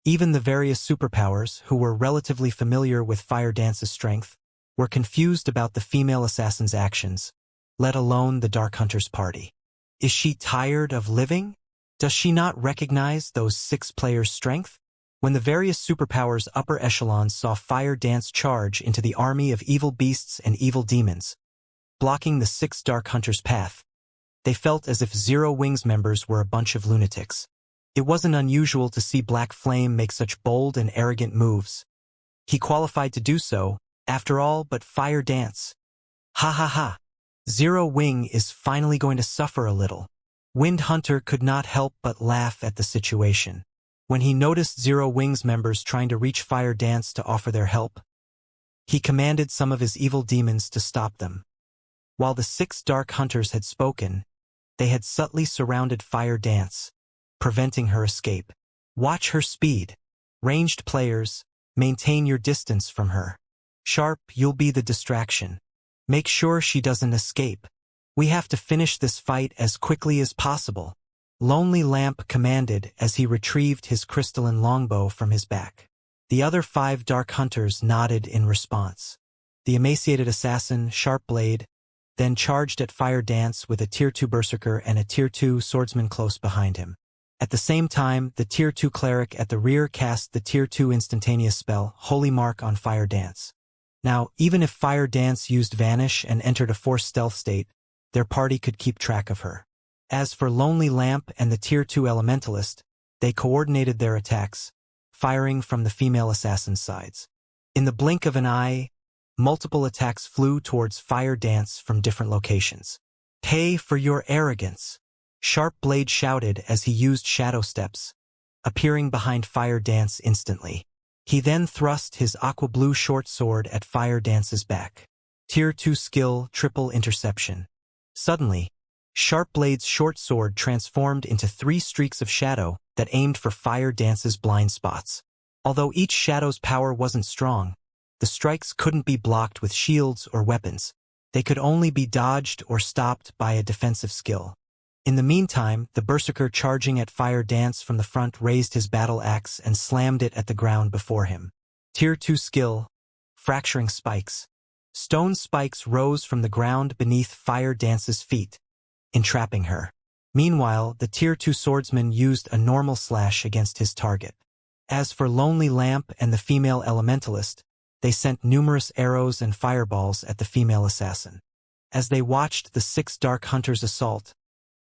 Even the various superpowers, who were relatively familiar with Fire Dance's strength, were confused about the female assassin's actions, let alone the Dark Hunter's party. Is she tired of living? Does she not recognize those 6 players' strength? When the various superpowers' upper echelons saw Fire Dance charge into the army of evil beasts and evil demons, blocking the 6 Dark Hunters' path, they felt as if Zero Wings members were a bunch of lunatics. It wasn't unusual to see Black Flame make such bold and arrogant moves. He qualified to do so, after all, but Fire Dance. Ha ha ha. Zero Wing is finally going to suffer a little. Wind Hunter could not help but laugh at the situation. When he noticed Zero Wings members trying to reach Fire Dance to offer their help, he commanded some of his evil demons to stop them. While the 6 Dark Hunters had spoken, they had subtly surrounded Fire Dance, preventing her escape. Watch her speed. Ranged players, maintain your distance from her. Sharp, you'll be the distraction. Make sure she doesn't escape. We have to finish this fight as quickly as possible. Lonely Lamp commanded as he retrieved his crystalline longbow from his back. The other 5 Dark Hunters nodded in response. The emaciated assassin, Sharp Blade, then charged at Fire Dance with a Tier 2 Berserker and a Tier 2 Swordsman close behind him. At the same time, the Tier 2 Cleric at the rear cast the Tier 2 instantaneous spell, Holy Mark, on Fire Dance. Now, even if Fire Dance used Vanish and entered a forced stealth state, their party could keep track of her. As for Lonely Lamp and the Tier 2 Elementalist, they coordinated their attacks, firing from the female assassin's sides. In the blink of an eye, multiple attacks flew towards Fire Dance from different locations. Pay for your arrogance, Sharp Blade shouted as he used shadow steps, appearing behind Fire Dance instantly. He then thrust his aqua blue short sword at Fire Dance's back. Tier 2 skill, Triple Interception. Suddenly, Sharp Blade's short sword transformed into 3 streaks of shadow that aimed for Fire Dance's blind spots. Although each shadow's power wasn't strong, the strikes couldn't be blocked with shields or weapons. They could only be dodged or stopped by a defensive skill. In the meantime, the Berserker charging at Fire Dance from the front raised his battle axe and slammed it at the ground before him. Tier 2 skill, Fracturing Spikes. Stone spikes rose from the ground beneath Fire Dance's feet, entrapping her. Meanwhile, the Tier 2 Swordsman used a normal slash against his target. As for Lonely Lamp and the female Elementalist, they sent numerous arrows and fireballs at the female assassin. As they watched the 6 Dark Hunters assault,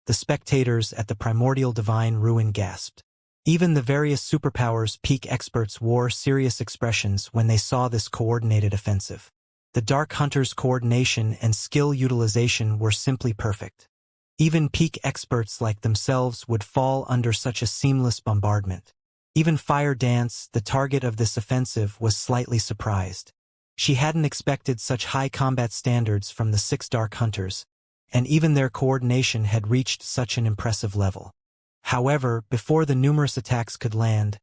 the spectators at the Primordial Divine Ruin gasped. Even the various superpowers peak experts wore serious expressions when they saw this coordinated offensive. The Dark Hunters' coordination and skill utilization were simply perfect. Even peak experts like themselves would fall under such a seamless bombardment. Even Fire Dance, the target of this offensive, was slightly surprised. She hadn't expected such high combat standards from the 6 Dark Hunters, and even their coordination had reached such an impressive level. However, before the numerous attacks could land,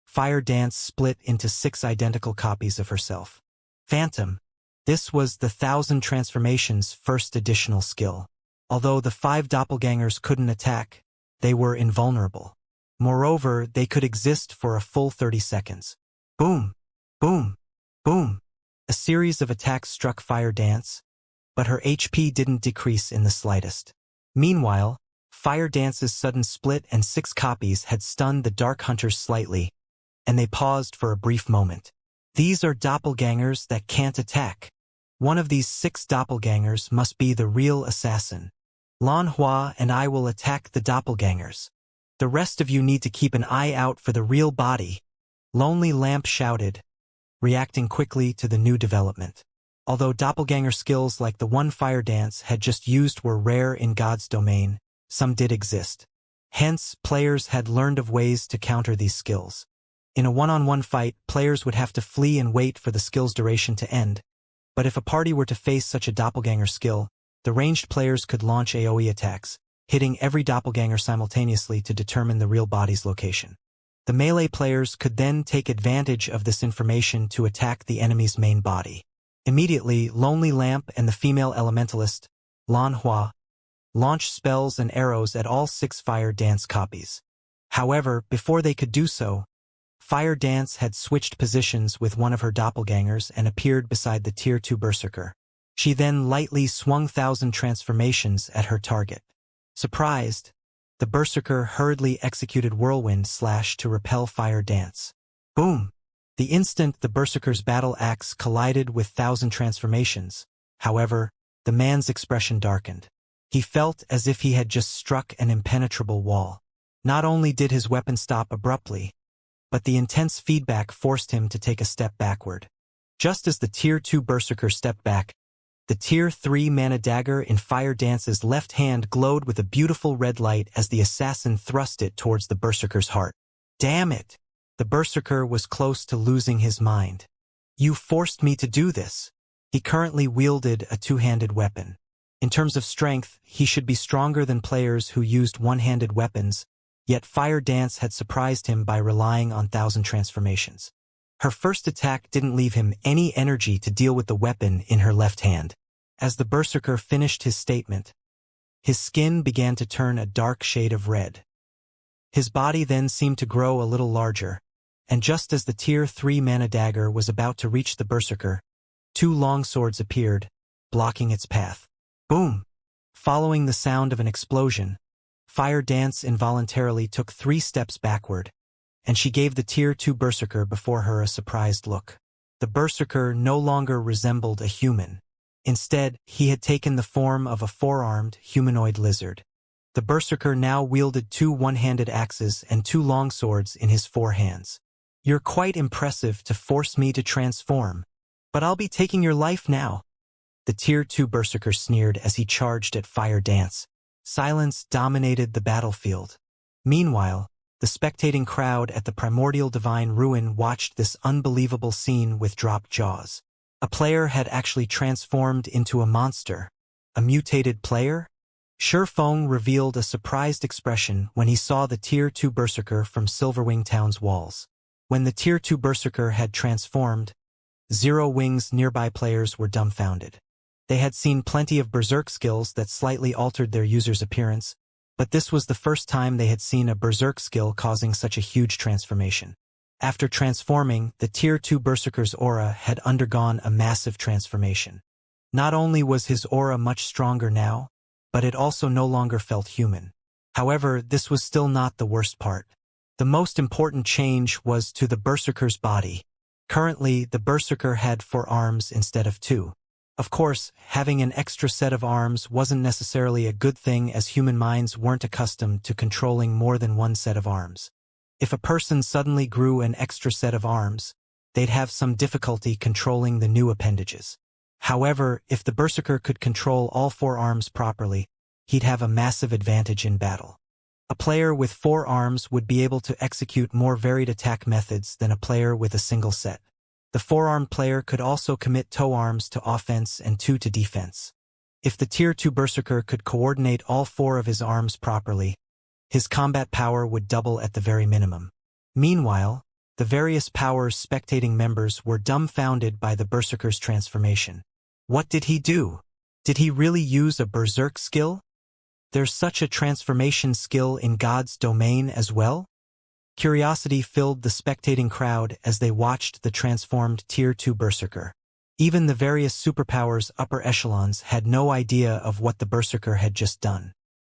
Fire Dance split into 6 identical copies of herself. Phantom. This was the 1000 Transformations' first additional skill. Although the 5 doppelgangers couldn't attack, they were invulnerable. Moreover, they could exist for a full 30 seconds. Boom! Boom! Boom! A series of attacks struck Fire Dance, but her HP didn't decrease in the slightest. Meanwhile, Fire Dance's sudden split and 6 copies had stunned the Dark Hunters slightly, and they paused for a brief moment. These are doppelgangers that can't attack. One of these 6 doppelgangers must be the real assassin. Lan Hua and I will attack the doppelgangers. The rest of you need to keep an eye out for the real body, Lonely Lamp shouted, reacting quickly to the new development. Although doppelganger skills like the one Fire Dance had just used were rare in God's domain, some did exist. Hence, players had learned of ways to counter these skills. In a one-on-one fight, players would have to flee and wait for the skill's duration to end. But if a party were to face such a doppelganger skill, the ranged players could launch AoE attacks, hitting every doppelganger simultaneously to determine the real body's location. The melee players could then take advantage of this information to attack the enemy's main body. Immediately, Lonely Lamp and the female elementalist, Lan Hua, launched spells and arrows at all 6 Fire Dance copies. However, before they could do so, Fire Dance had switched positions with one of her doppelgangers and appeared beside the Tier 2 Berserker. She then lightly swung 1,000 transformations at her target. Surprised, the Berserker hurriedly executed Whirlwind Slash to repel Fire Dance. Boom! The instant the Berserker's battle axe collided with 1,000 transformations, however, the man's expression darkened. He felt as if he had just struck an impenetrable wall. Not only did his weapon stop abruptly, but the intense feedback forced him to take a step backward. Just as the Tier 2 Berserker stepped back, the Tier 3 mana dagger in Fire Dance's left hand glowed with a beautiful red light as the assassin thrust it towards the Berserker's heart. Damn it! The Berserker was close to losing his mind. You forced me to do this. He currently wielded a two-handed weapon. In terms of strength, he should be stronger than players who used one-handed weapons, yet Fire Dance had surprised him by relying on 1,000 transformations. Her first attack didn't leave him any energy to deal with the weapon in her left hand. As the Berserker finished his statement, his skin began to turn a dark shade of red. His body then seemed to grow a little larger, and just as the Tier 3 mana dagger was about to reach the Berserker, 2 longswords appeared, blocking its path. Boom! Following the sound of an explosion, Fire Dance involuntarily took 3 steps backward, and she gave the Tier 2 Berserker before her a surprised look. The Berserker no longer resembled a human. Instead, he had taken the form of a 4-armed, humanoid lizard. The Berserker now wielded 2 one-handed axes and 2 longswords in his 4 hands. You're quite impressive to force me to transform, but I'll be taking your life now. The Tier 2 Berserker sneered as he charged at Fire Dance. Silence dominated the battlefield. Meanwhile, the spectating crowd at the Primordial Divine Ruin watched this unbelievable scene with dropped jaws. A player had actually transformed into a monster. A mutated player? Shurfeng revealed a surprised expression when he saw the Tier 2 Berserker from Silverwing Town's walls. When the Tier 2 Berserker had transformed, Zero Wing's nearby players were dumbfounded. They had seen plenty of berserk skills that slightly altered their user's appearance, but this was the first time they had seen a berserk skill causing such a huge transformation. After transforming, the Tier 2 Berserker's aura had undergone a massive transformation. Not only was his aura much stronger now, but it also no longer felt human. However, this was still not the worst part. The most important change was to the Berserker's body. Currently, the Berserker had 4 arms instead of 2. Of course, having an extra set of arms wasn't necessarily a good thing as human minds weren't accustomed to controlling more than one set of arms. If a person suddenly grew an extra set of arms, they'd have some difficulty controlling the new appendages. However, if the Berserker could control all 4 arms properly, he'd have a massive advantage in battle. A player with 4 arms would be able to execute more varied attack methods than a player with a single set. The 4-armed player could also commit toe arms to offense and 2 to defense. If the Tier 2 Berserker could coordinate all 4 of his arms properly, his combat power would double at the very minimum. Meanwhile, the various powers spectating members were dumbfounded by the Berserker's transformation. What did he do? Did he really use a berserk skill? There's such a transformation skill in God's domain as well? Curiosity filled the spectating crowd as they watched the transformed Tier 2 Berserker. Even the various superpowers upper echelons had no idea of what the Berserker had just done.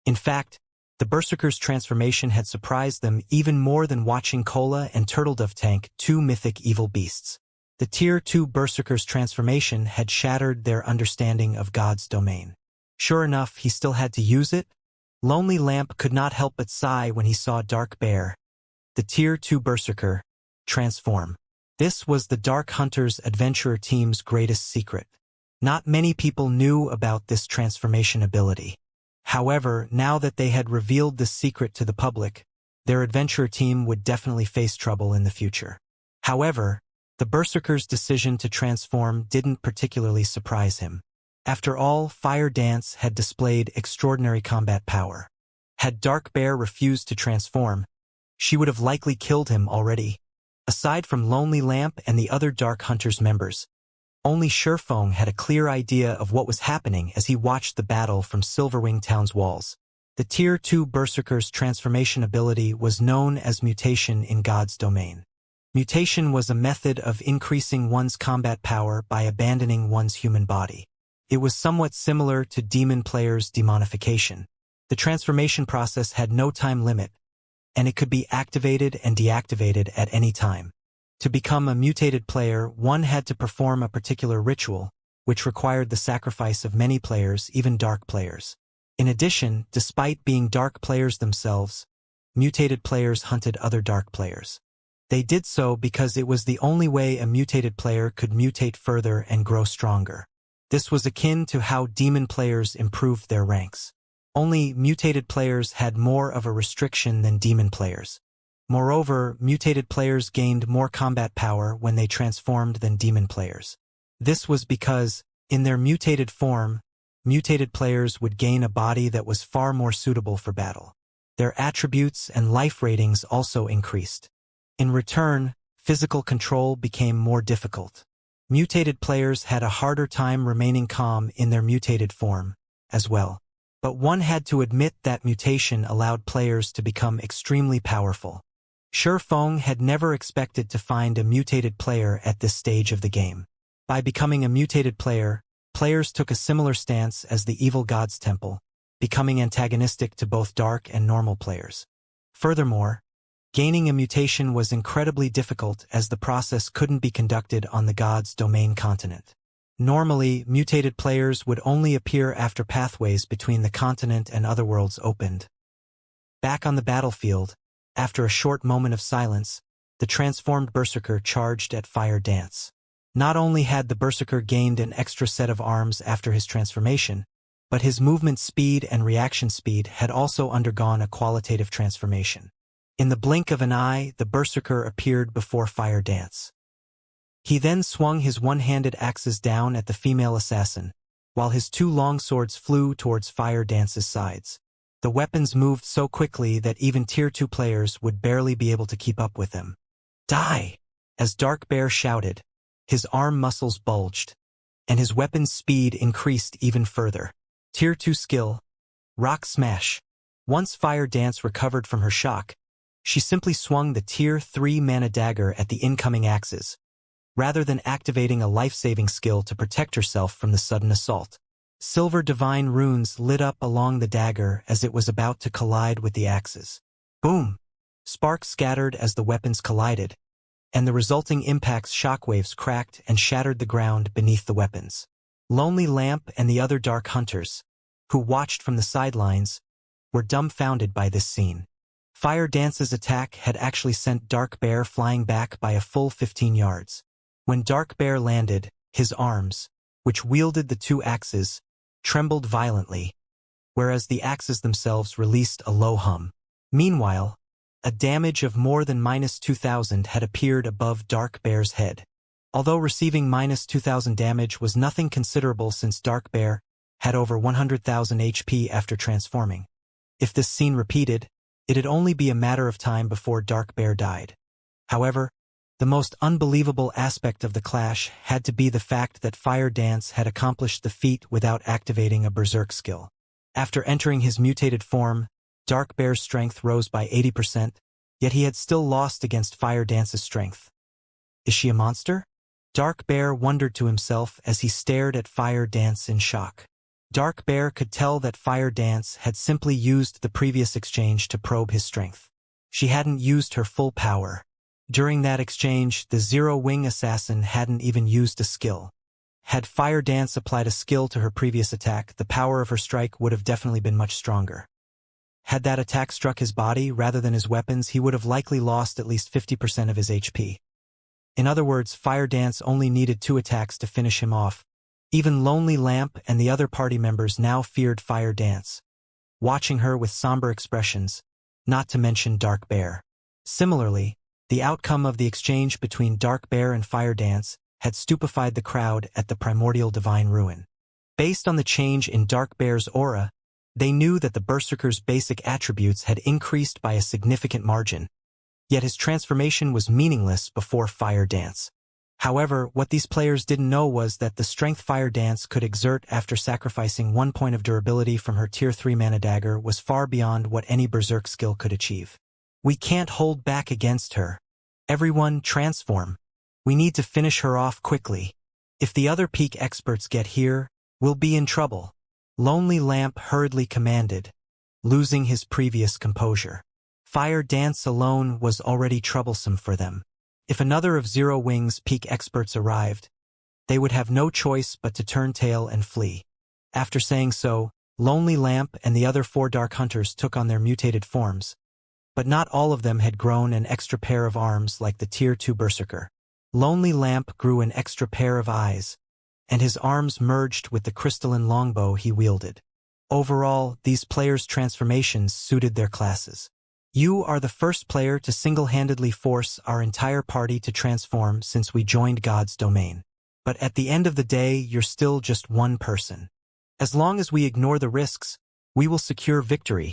In fact, The Berserker's transformation had surprised them even more than watching Kola and Turtledove tank two mythic evil beasts. The Tier 2 Berserker's transformation had shattered their understanding of God's domain. Sure enough, he still had to use it. Lonely Lamp could not help but sigh when he saw Dark Bear, the Tier 2 Berserker, transform. This was the Dark Hunter's adventurer team's greatest secret. Not many people knew about this transformation ability. However, now that they had revealed this secret to the public, their adventurer team would definitely face trouble in the future. However, the Berserker's decision to transform didn't particularly surprise him. After all, Fire Dance had displayed extraordinary combat power. Had Dark Bear refused to transform, she would have likely killed him already. Aside from Lonely Lamp and the other Dark Hunters members, only Sherfong had a clear idea of what was happening as he watched the battle from Silverwing Town's walls. The Tier 2 Berserker's transformation ability was known as mutation in God's domain. Mutation was a method of increasing one's combat power by abandoning one's human body. It was somewhat similar to Demon Player's demonification. The transformation process had no time limit, and it could be activated and deactivated at any time. To become a mutated player, one had to perform a particular ritual, which required the sacrifice of many players, even dark players. In addition, despite being dark players themselves, mutated players hunted other dark players. They did so because it was the only way a mutated player could mutate further and grow stronger. This was akin to how demon players improved their ranks. Only mutated players had more of a restriction than demon players. Moreover, mutated players gained more combat power when they transformed than demon players. This was because, in their mutated form, mutated players would gain a body that was far more suitable for battle. Their attributes and life ratings also increased. In return, physical control became more difficult. Mutated players had a harder time remaining calm in their mutated form, as well. But one had to admit that mutation allowed players to become extremely powerful. Sherfong had never expected to find a mutated player at this stage of the game. By becoming a mutated player, players took a similar stance as the Evil God's Temple, becoming antagonistic to both dark and normal players. Furthermore, gaining a mutation was incredibly difficult as the process couldn't be conducted on the God's domain continent. Normally, mutated players would only appear after pathways between the continent and other worlds opened. Back on the battlefield, after a short moment of silence, the transformed Berserker charged at Fire Dance. Not only had the Berserker gained an extra set of arms after his transformation, but his movement speed and reaction speed had also undergone a qualitative transformation. In the blink of an eye, the Berserker appeared before Fire Dance. He then swung his one-handed axes down at the female assassin, while his two longswords flew towards Fire Dance's sides. The weapons moved so quickly that even Tier 2 players would barely be able to keep up with them. Die! As Dark Bear shouted, his arm muscles bulged, and his weapon's speed increased even further. Tier 2 skill, Rock Smash. Once Fire Dance recovered from her shock, she simply swung the Tier 3 mana dagger at the incoming axes, rather than activating a life-saving skill to protect herself from the sudden assault. Silver divine runes lit up along the dagger as it was about to collide with the axes. Boom! Sparks scattered as the weapons collided, and the resulting impact's shockwaves cracked and shattered the ground beneath the weapons. Lonely Lamp and the other Dark Hunters, who watched from the sidelines, were dumbfounded by this scene. Fire Dance's attack had actually sent Dark Bear flying back by a full 15 yards. When Dark Bear landed, his arms, which wielded the two axes, trembled violently, whereas the axes themselves released a low hum. Meanwhile, a damage of more than -2,000 had appeared above Dark Bear's head. Although receiving -2,000 damage was nothing considerable since Dark Bear had over 100,000 HP after transforming. If this scene repeated, it'd only be a matter of time before Dark Bear died. However, the most unbelievable aspect of the clash had to be the fact that Fire Dance had accomplished the feat without activating a Berserk skill. After entering his mutated form, Dark Bear's strength rose by 80%, yet he had still lost against Fire Dance's strength. Is she a monster? Dark Bear wondered to himself as he stared at Fire Dance in shock. Dark Bear could tell that Fire Dance had simply used the previous exchange to probe his strength. She hadn't used her full power. During that exchange, the Zero-Wing assassin hadn't even used a skill. Had Fire Dance applied a skill to her previous attack, the power of her strike would have definitely been much stronger. Had that attack struck his body rather than his weapons, he would have likely lost at least 50% of his HP. In other words, Fire Dance only needed 2 attacks to finish him off. Even Lonely Lamp and the other party members now feared Fire Dance, watching her with somber expressions, not to mention Dark Bear. Similarly, the outcome of the exchange between Dark Bear and Fire Dance had stupefied the crowd at the primordial divine ruin. Based on the change in Dark Bear's aura, they knew that the Berserker's basic attributes had increased by a significant margin, yet his transformation was meaningless before Fire Dance. However, what these players didn't know was that the strength Fire Dance could exert after sacrificing 1 point of durability from her Tier 3 mana dagger was far beyond what any Berserk skill could achieve. We can't hold back against her. Everyone, transform. We need to finish her off quickly. If the other peak experts get here, we'll be in trouble. Lonely Lamp hurriedly commanded, losing his previous composure. Fire Dance alone was already troublesome for them. If another of Zero-Wing's peak experts arrived, they would have no choice but to turn tail and flee. After saying so, Lonely Lamp and the other 4 Dark Hunters took on their mutated forms, but not all of them had grown an extra pair of arms like the Tier 2 Berserker. Lonely Lamp grew an extra pair of eyes, and his arms merged with the crystalline longbow he wielded. Overall, these players' transformations suited their classes. You are the first player to single-handedly force our entire party to transform since we joined God's domain. But at the end of the day, you're still just one person. As long as we ignore the risks, we will secure victory,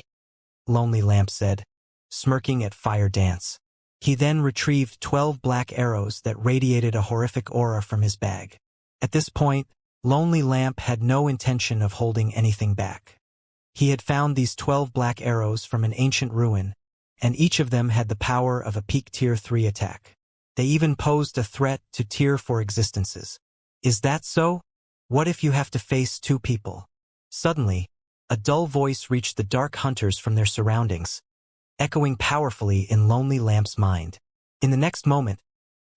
Lonely Lamp said, smirking at Fire Dance. He then retrieved 12 black arrows that radiated a horrific aura from his bag. At this point, Lonely Lamp had no intention of holding anything back. He had found these 12 black arrows from an ancient ruin, and each of them had the power of a peak Tier 3 attack. They even posed a threat to Tier 4 existences. Is that so? What if you have to face 2 people? Suddenly, a dull voice reached the Dark Hunters from their surroundings, echoing powerfully in Lonely Lamp's mind. In the next moment,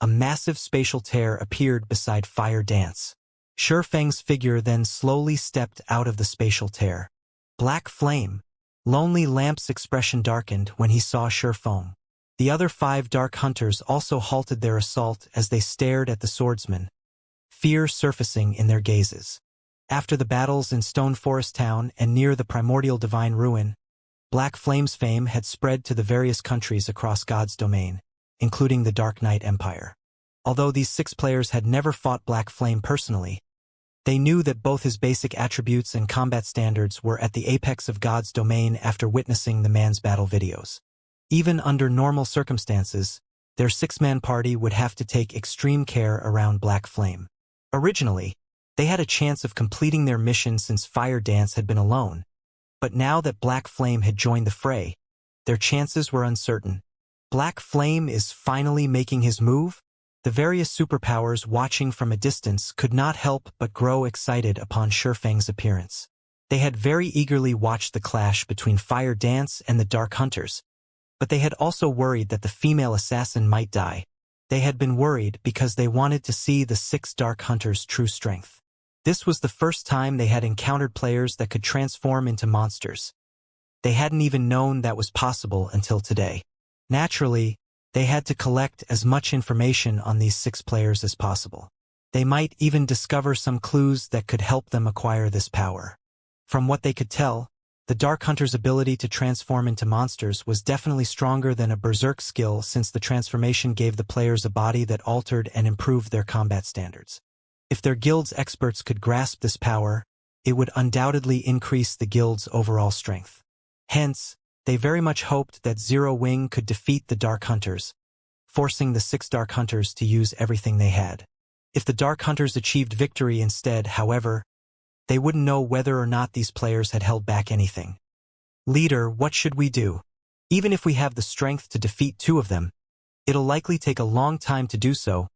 a massive spatial tear appeared beside Fire Dance. Shurfeng's figure then slowly stepped out of the spatial tear. Black flame. Lonely Lamp's expression darkened when he saw Shurfeng. The other 5 Dark Hunters also halted their assault as they stared at the Swordsman, fear surfacing in their gazes. After the battles in Stone Forest Town and near the primordial divine ruin, Black Flame's fame had spread to the various countries across God's domain, including the Dark Knight Empire. Although these 6 players had never fought Black Flame personally, they knew that both his basic attributes and combat standards were at the apex of God's domain after witnessing the man's battle videos. Even under normal circumstances, their 6-man party would have to take extreme care around Black Flame. Originally, they had a chance of completing their mission since Fire Dance had been alone, but now that Black Flame had joined the fray, their chances were uncertain. Black Flame is finally making his move? The various superpowers watching from a distance could not help but grow excited upon Shurfeng's appearance. They had very eagerly watched the clash between Fire Dance and the Dark Hunters, but they had also worried that the female assassin might die. They had been worried because they wanted to see the 6 Dark Hunters' true strength. This was the first time they had encountered players that could transform into monsters. They hadn't even known that was possible until today. Naturally, they had to collect as much information on these 6 players as possible. They might even discover some clues that could help them acquire this power. From what they could tell, the Dark Hunter's ability to transform into monsters was definitely stronger than a Berserk skill since the transformation gave the players a body that altered and improved their combat standards. If their guild's experts could grasp this power, it would undoubtedly increase the guild's overall strength. Hence, they very much hoped that Zero-Wing could defeat the Dark Hunters, forcing the 6 Dark Hunters to use everything they had. If the Dark Hunters achieved victory instead, however, they wouldn't know whether or not these players had held back anything. Leader, what should we do? Even if we have the strength to defeat 2 of them, it'll likely take a long time to do so,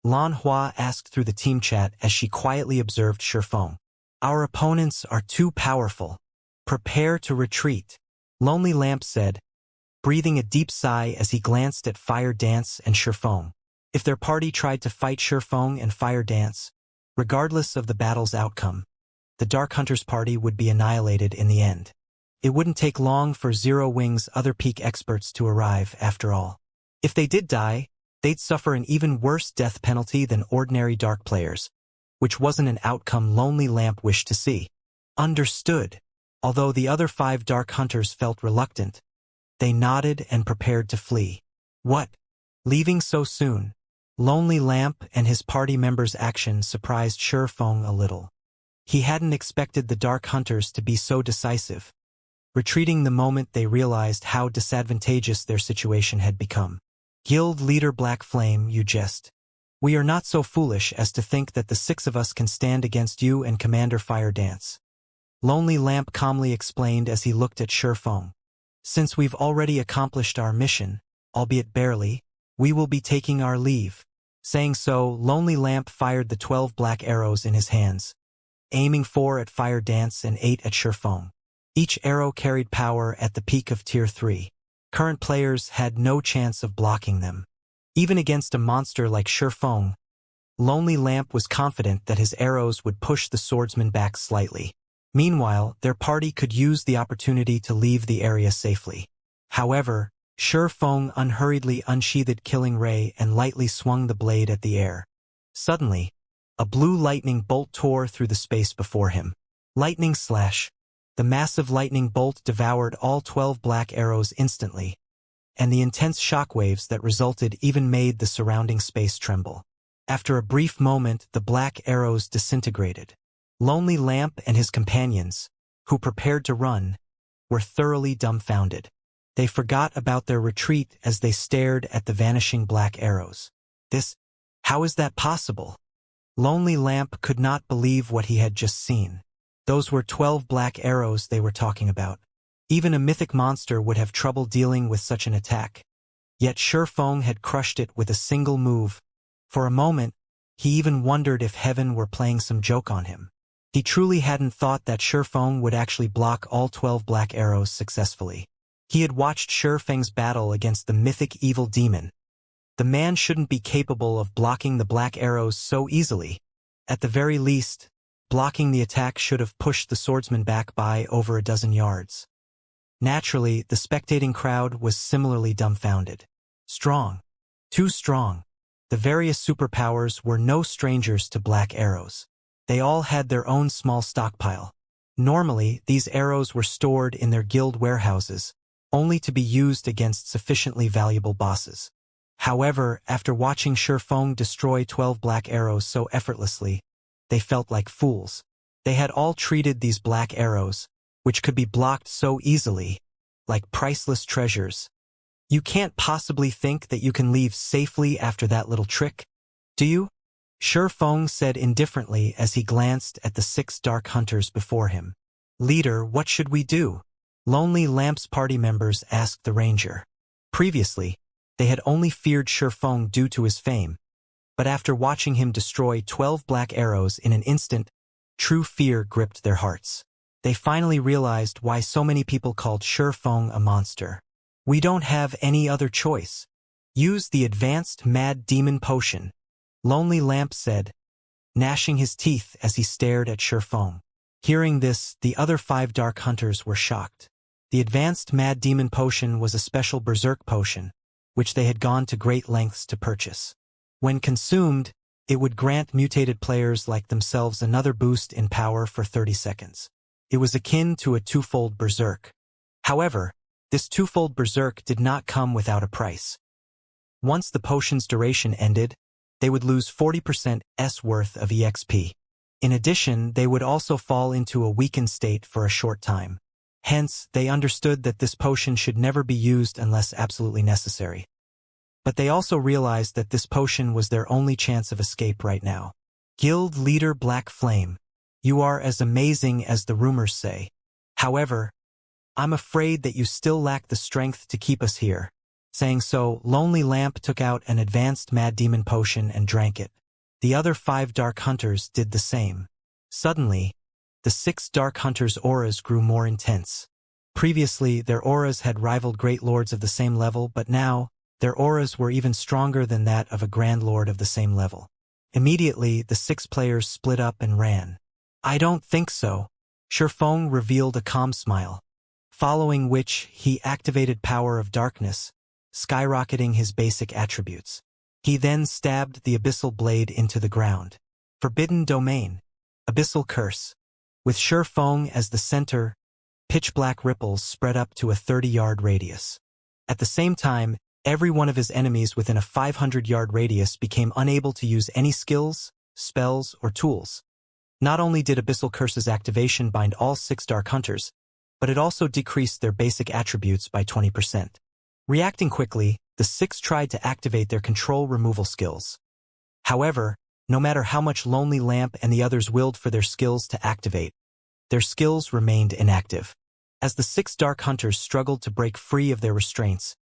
Lan Hua asked through the team chat as she quietly observed Shurfeng. Our opponents are too powerful. Prepare to retreat, Lonely Lamp said, breathing a deep sigh as he glanced at Fire Dance and Sherfong. If their party tried to fight Sherfong and Fire Dance, regardless of the battle's outcome, the Dark Hunters party would be annihilated in the end. It wouldn't take long for Zero Wing's other peak experts to arrive, after all. If they did die, they'd suffer an even worse death penalty than ordinary Dark players, which wasn't an outcome Lonely Lamp wished to see. Understood. Although the other 5 Dark Hunters felt reluctant, they nodded and prepared to flee. What? Leaving so soon? Lonely Lamp and his party members' action surprised Sherfong a little. He hadn't expected the Dark Hunters to be so decisive, retreating the moment they realized how disadvantageous their situation had become. Guild Leader Black Flame, you jest. We are not so foolish as to think that the 6 of us can stand against you and Commander Fire Dance. Lonely Lamp calmly explained as he looked at Sherfong. Since we've already accomplished our mission, albeit barely, we will be taking our leave. Saying so, Lonely Lamp fired the 12 black arrows in his hands, aiming 4 at Fire Dance and 8 at Sherfong. Each arrow carried power at the peak of Tier 3. Current players had no chance of blocking them. Even against a monster like Sherfong, Lonely Lamp was confident that his arrows would push the swordsman back slightly. Meanwhile, their party could use the opportunity to leave the area safely. However, Sherfong unhurriedly unsheathed Killing Ray and lightly swung the blade at the air. Suddenly, a blue lightning bolt tore through the space before him. Lightning slash. The massive lightning bolt devoured all 12 black arrows instantly, and the intense shockwaves that resulted even made the surrounding space tremble. After a brief moment, the black arrows disintegrated. Lonely Lamp and his companions, who prepared to run, were thoroughly dumbfounded. They forgot about their retreat as they stared at the vanishing black arrows. How is that possible? Lonely Lamp could not believe what he had just seen. Those were 12 black arrows they were talking about. Even a mythic monster would have trouble dealing with such an attack. Yet Sherfong had crushed it with a single move. For a moment, he even wondered if heaven were playing some joke on him. He truly hadn't thought that Sherfong would actually block all 12 black arrows successfully. He had watched Sherfeng's battle against the mythic evil demon. The man shouldn't be capable of blocking the black arrows so easily. At the very least, blocking the attack should have pushed the swordsman back by over a dozen yards. Naturally, the spectating crowd was similarly dumbfounded. Strong. Too strong. The various superpowers were no strangers to black arrows. They all had their own small stockpile. Normally, these arrows were stored in their guild warehouses, only to be used against sufficiently valuable bosses. However, after watching Sherfong destroy 12 black arrows so effortlessly, they felt like fools. They had all treated these black arrows, which could be blocked so easily, like priceless treasures. You can't possibly think that you can leave safely after that little trick, do you? Sherfong said indifferently as he glanced at the 6 Dark Hunters before him. Leader, what should we do? Lonely Lamp's party members asked the ranger. Previously, they had only feared Sherfong due to his fame, but after watching him destroy 12 black arrows in an instant, true fear gripped their hearts. They finally realized why so many people called Sherfong a monster. We don't have any other choice. Use the advanced Mad Demon Potion, Lonely Lamp said, gnashing his teeth as he stared at Sherfong. Hearing this, the other 5 Dark Hunters were shocked. The advanced Mad Demon Potion was a special berserk potion, which they had gone to great lengths to purchase. When consumed, it would grant mutated players like themselves another boost in power for 30 seconds. It was akin to a twofold berserk. However, this twofold berserk did not come without a price. Once the potion's duration ended, they would lose 40% worth of EXP. In addition, they would also fall into a weakened state for a short time. Hence, they understood that this potion should never be used unless absolutely necessary. But they also realized that this potion was their only chance of escape right now. Guild Leader Black Flame, you are as amazing as the rumors say. However, I'm afraid that you still lack the strength to keep us here. Saying so, Lonely Lamp took out an advanced Mad Demon Potion and drank it. The other 5 Dark Hunters did the same. Suddenly, the 6 Dark Hunters' auras grew more intense. Previously, their auras had rivaled Great Lords of the same level, but now, their auras were even stronger than that of a Grand Lord of the same level. Immediately, the 6 players split up and ran. "I don't think so." Shifeng revealed a calm smile, following which he activated Power of Darkness, skyrocketing his basic attributes. He then stabbed the abyssal blade into the ground. Forbidden Domain. Abyssal Curse. With Shifeng as the center, pitch-black ripples spread up to a 30-yard radius. At the same time, every one of his enemies within a 500-yard radius became unable to use any skills, spells, or tools. Not only did Abyssal Curse's activation bind all 6 Dark Hunters, but it also decreased their basic attributes by 20%. Reacting quickly, the 6 tried to activate their control removal skills. However, no matter how much Lonely Lamp and the others willed for their skills to activate, their skills remained inactive. As the 6 Dark Hunters struggled to break free of their restraints,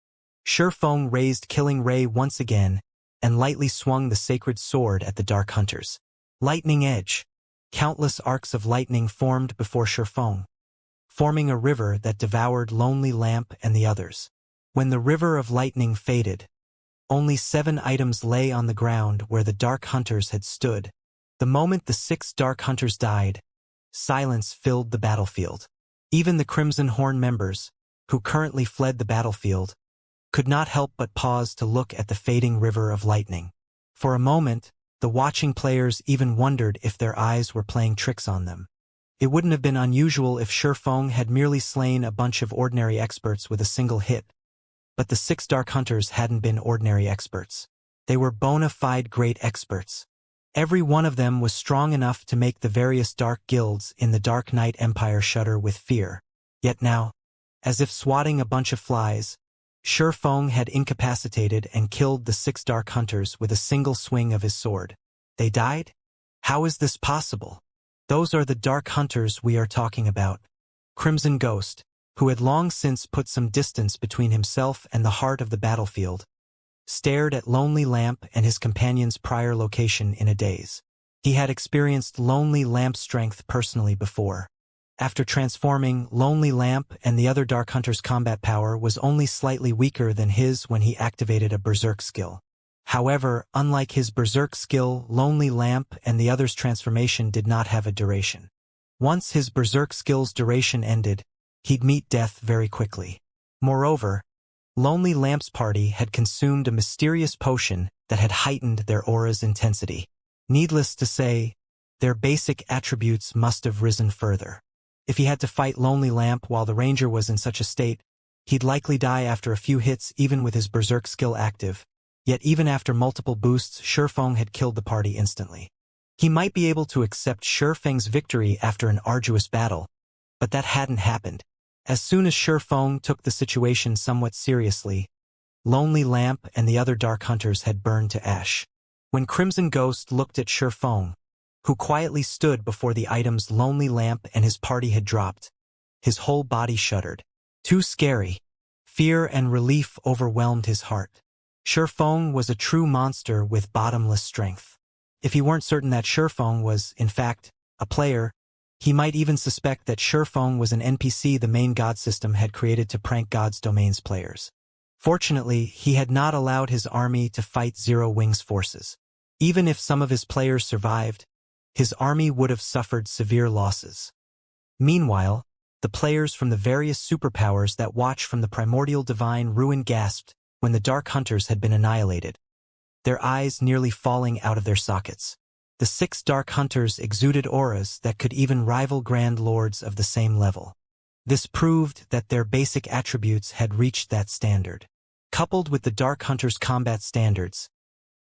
Shifeng raised Killing Ray once again and lightly swung the sacred sword at the Dark Hunters. Lightning Edge. Countless arcs of lightning formed before Shifeng, forming a river that devoured Lonely Lamp and the others. When the river of lightning faded, only 7 items lay on the ground where the Dark Hunters had stood. The moment the 6 Dark Hunters died, silence filled the battlefield. Even the Crimson Horn members, who currently fled the battlefield, could not help but pause to look at the fading river of lightning. For a moment, the watching players even wondered if their eyes were playing tricks on them. It wouldn't have been unusual if Shifeng had merely slain a bunch of ordinary experts with a single hit. But the 6 Dark Hunters hadn't been ordinary experts. They were bona fide great experts. Every one of them was strong enough to make the various dark guilds in the Dark Knight Empire shudder with fear. Yet now, as if swatting a bunch of flies, Shifeng had incapacitated and killed the 6 Dark Hunters with a single swing of his sword. They died? How is this possible? Those are the Dark Hunters we are talking about. Crimson Ghost, who had long since put some distance between himself and the heart of the battlefield, stared at Lonely Lamp and his companion's prior location in a daze. He had experienced Lonely Lamp's strength personally before. After transforming, Lonely Lamp and the other Dark Hunter's combat power was only slightly weaker than his when he activated a Berserk skill. However, unlike his Berserk skill, Lonely Lamp and the other's transformation did not have a duration. Once his Berserk skill's duration ended, he'd meet death very quickly. Moreover, Lonely Lamp's party had consumed a mysterious potion that had heightened their aura's intensity. Needless to say, their basic attributes must have risen further. If he had to fight Lonely Lamp while the Ranger was in such a state, he'd likely die after a few hits even with his Berserk skill active. Yet even after multiple boosts, Shifeng had killed the party instantly. He might be able to accept Shifeng's victory after an arduous battle, but that hadn't happened. As soon as Shifeng took the situation somewhat seriously, Lonely Lamp and the other Dark Hunters had burned to ash. When Crimson Ghost looked at Shifeng, who quietly stood before the items Lonely Lamp and his party had dropped, his whole body shuddered. Too scary. Fear and relief overwhelmed his heart. Shifeng was a true monster with bottomless strength. If he weren't certain that Shifeng was, in fact, a player, he might even suspect that Shifeng was an NPC the main god system had created to prank God's Domain's players. Fortunately, he had not allowed his army to fight Zero Wing's forces. Even if some of his players survived, his army would have suffered severe losses. Meanwhile, the players from the various superpowers that watched from the primordial divine ruin gasped when the Dark Hunters had been annihilated, their eyes nearly falling out of their sockets. The 6 Dark Hunters exuded auras that could even rival Grand Lords of the same level. This proved that their basic attributes had reached that standard. Coupled with the Dark Hunters' combat standards,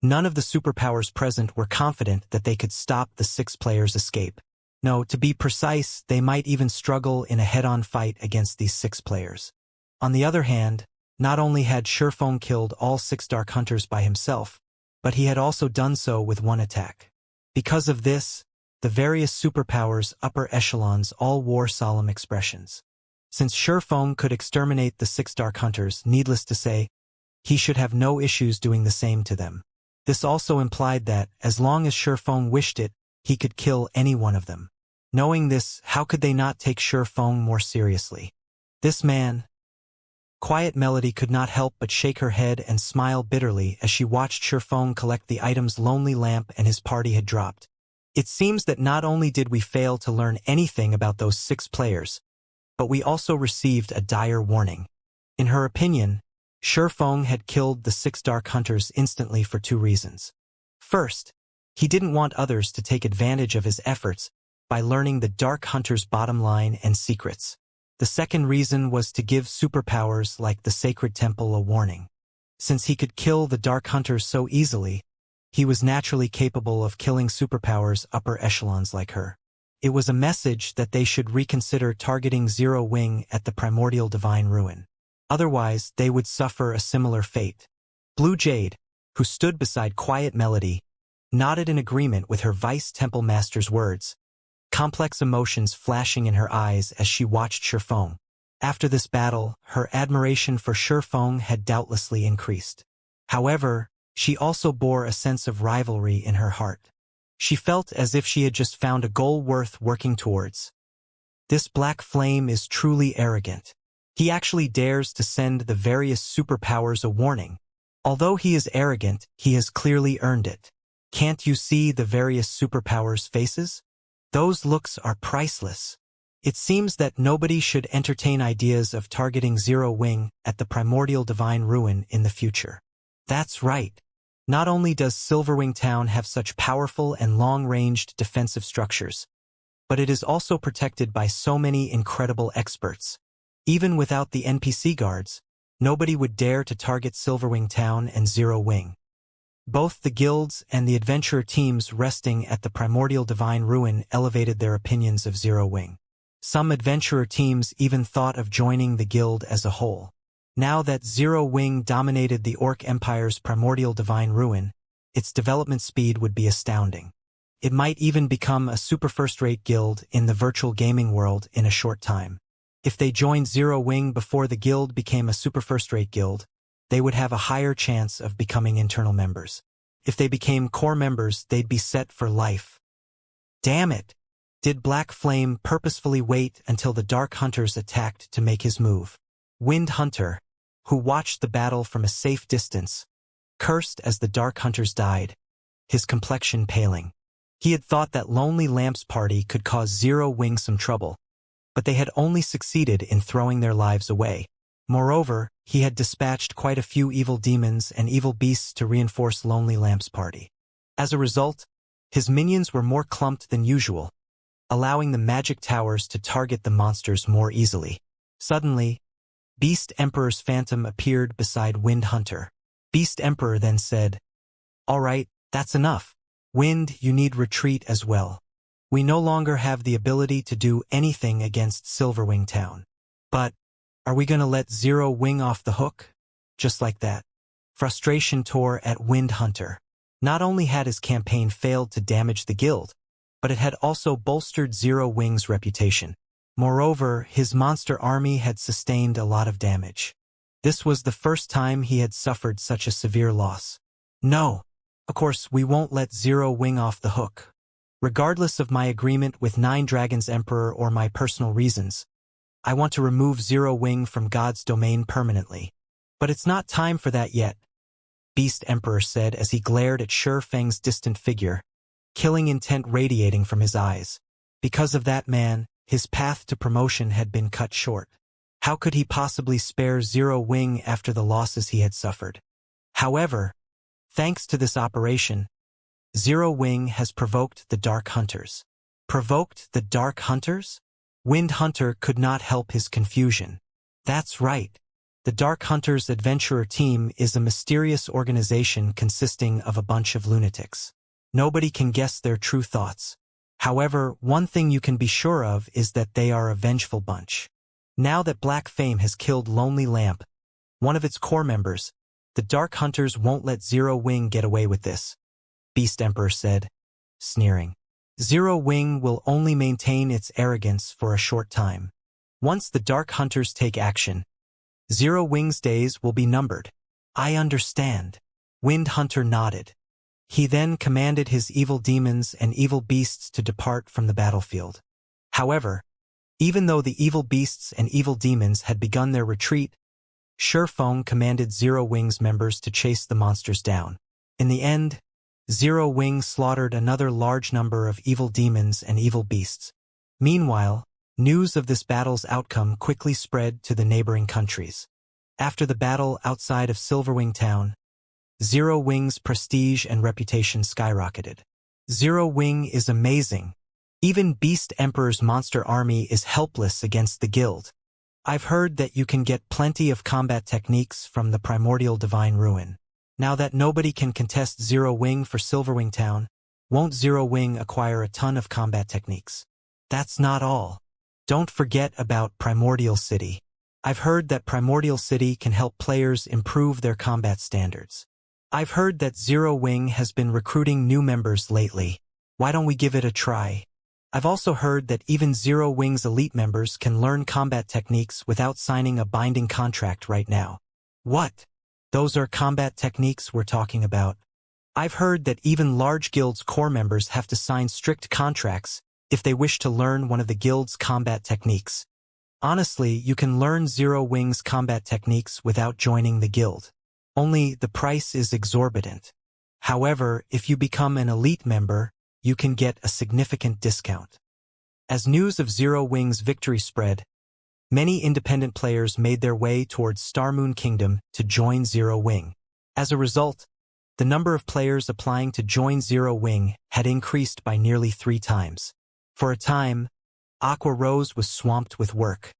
none of the superpowers present were confident that they could stop the 6 players' escape. No, to be precise, they might even struggle in a head-on fight against these 6 players. On the other hand, not only had Shifeng killed all 6 Dark Hunters by himself, but he had also done so with one attack. Because of this, the various superpowers' upper echelons all wore solemn expressions. Since Shifeng could exterminate the 6 Dark Hunters, needless to say, he should have no issues doing the same to them. This also implied that, as long as Shifeng wished it, he could kill any one of them. Knowing this, how could they not take Feng more seriously? This man... Quiet Melody could not help but shake her head and smile bitterly as she watched Feng collect the items Lonely Lamp and his party had dropped. It seems that not only did we fail to learn anything about those 6 players, but we also received a dire warning. In her opinion, Feng had killed the 6 Dark Hunters instantly for 2 reasons. First, he didn't want others to take advantage of his efforts by learning the Dark Hunters' bottom line and secrets. The second reason was to give superpowers like the Sacred Temple a warning. Since he could kill the Dark Hunters so easily, he was naturally capable of killing superpowers upper echelons like her. It was a message that they should reconsider targeting Zero Wing at the primordial divine ruin. Otherwise, they would suffer a similar fate. Blue Jade, who stood beside Quiet Melody, nodded in agreement with her Vice Temple Master's words, complex emotions flashing in her eyes as she watched Feng. After this battle, her admiration for Feng had doubtlessly increased. However, she also bore a sense of rivalry in her heart. She felt as if she had just found a goal worth working towards. This black flame is truly arrogant. He actually dares to send the various superpowers a warning. Although he is arrogant, he has clearly earned it. Can't you see the various superpowers' faces? Those looks are priceless. It seems that nobody should entertain ideas of targeting Zero Wing at the primordial divine ruin in the future. That's right. Not only does Silverwing Town have such powerful and long-ranged defensive structures, but it is also protected by so many incredible experts. Even without the NPC guards, nobody would dare to target Silverwing Town and Zero Wing. Both the guilds and the adventurer teams resting at the primordial divine ruin elevated their opinions of Zero Wing. Some adventurer teams even thought of joining the guild as a whole. Now that Zero Wing dominated the Orc Empire's primordial divine ruin, its development speed would be astounding. It might even become a super first-rate guild in the virtual gaming world in a short time. If they joined Zero Wing before the guild became a super first-rate guild, they would have a higher chance of becoming internal members. If they became core members, they'd be set for life. Damn it! Did Black Flame purposefully wait until the Dark Hunters attacked to make his move? Wind Hunter, who watched the battle from a safe distance, cursed as the Dark Hunters died, his complexion paling. He had thought that Lonely Lamp's party could cause Zero Wing some trouble, but they had only succeeded in throwing their lives away. Moreover, he had dispatched quite a few evil demons and evil beasts to reinforce Lonely Lamp's party. As a result, his minions were more clumped than usual, allowing the magic towers to target the monsters more easily. Suddenly, Beast Emperor's phantom appeared beside Wind Hunter. Beast Emperor then said, "All right, that's enough. Wind, you need retreat as well. We no longer have the ability to do anything against Silverwing Town. But, are we gonna let Zero Wing off the hook? Just like that." Frustration tore at Wind Hunter. Not only had his campaign failed to damage the guild, but it had also bolstered Zero Wing's reputation. Moreover, his monster army had sustained a lot of damage. This was the first time he had suffered such a severe loss. No, of course we won't let Zero Wing off the hook. Regardless of my agreement with Nine Dragons Emperor or my personal reasons, I want to remove Zero Wing from God's domain permanently. But it's not time for that yet, Beast Emperor said as he glared at Feng's distant figure, killing intent radiating from his eyes. Because of that man, his path to promotion had been cut short. How could he possibly spare Zero Wing after the losses he had suffered? However, thanks to this operation, Zero Wing has provoked the Dark Hunters. Provoked the Dark Hunters? Wind Hunter could not help his confusion. That's right. The Dark Hunters Adventurer Team is a mysterious organization consisting of a bunch of lunatics. Nobody can guess their true thoughts. However, one thing you can be sure of is that they are a vengeful bunch. Now that Black Flame has killed Lonely Lamp, one of its core members, the Dark Hunters won't let Zero Wing get away with this, Beast Emperor said, sneering. Zero Wing will only maintain its arrogance for a short time. Once the Dark Hunters take action, Zero Wing's days will be numbered. I understand. Wind Hunter nodded. He then commanded his evil demons and evil beasts to depart from the battlefield. However, even though the evil beasts and evil demons had begun their retreat, Shurfeng commanded Zero Wing's members to chase the monsters down. In the end, Zero Wing slaughtered another large number of evil demons and evil beasts. Meanwhile, news of this battle's outcome quickly spread to the neighboring countries. After the battle outside of Silverwing Town, Zero Wing's prestige and reputation skyrocketed. Zero Wing is amazing. Even Beast Emperor's monster army is helpless against the guild. I've heard that you can get plenty of combat techniques from the primordial divine ruin. Now that nobody can contest Zero Wing for Silverwing Town, won't Zero Wing acquire a ton of combat techniques? That's not all. Don't forget about Primordial City. I've heard that Primordial City can help players improve their combat standards. I've heard that Zero Wing has been recruiting new members lately. Why don't we give it a try? I've also heard that even Zero Wing's elite members can learn combat techniques without signing a binding contract right now. What? Those are combat techniques we're talking about. I've heard that even large guilds' core members have to sign strict contracts if they wish to learn one of the guild's combat techniques. Honestly, you can learn Zero Wing's combat techniques without joining the guild. Only the price is exorbitant. However, if you become an elite member, you can get a significant discount. As news of Zero Wing's victory spread, many independent players made their way towards Starmoon Kingdom to join Zero Wing. As a result, the number of players applying to join Zero Wing had increased by nearly 3 times. For a time, Aqua Rose was swamped with work.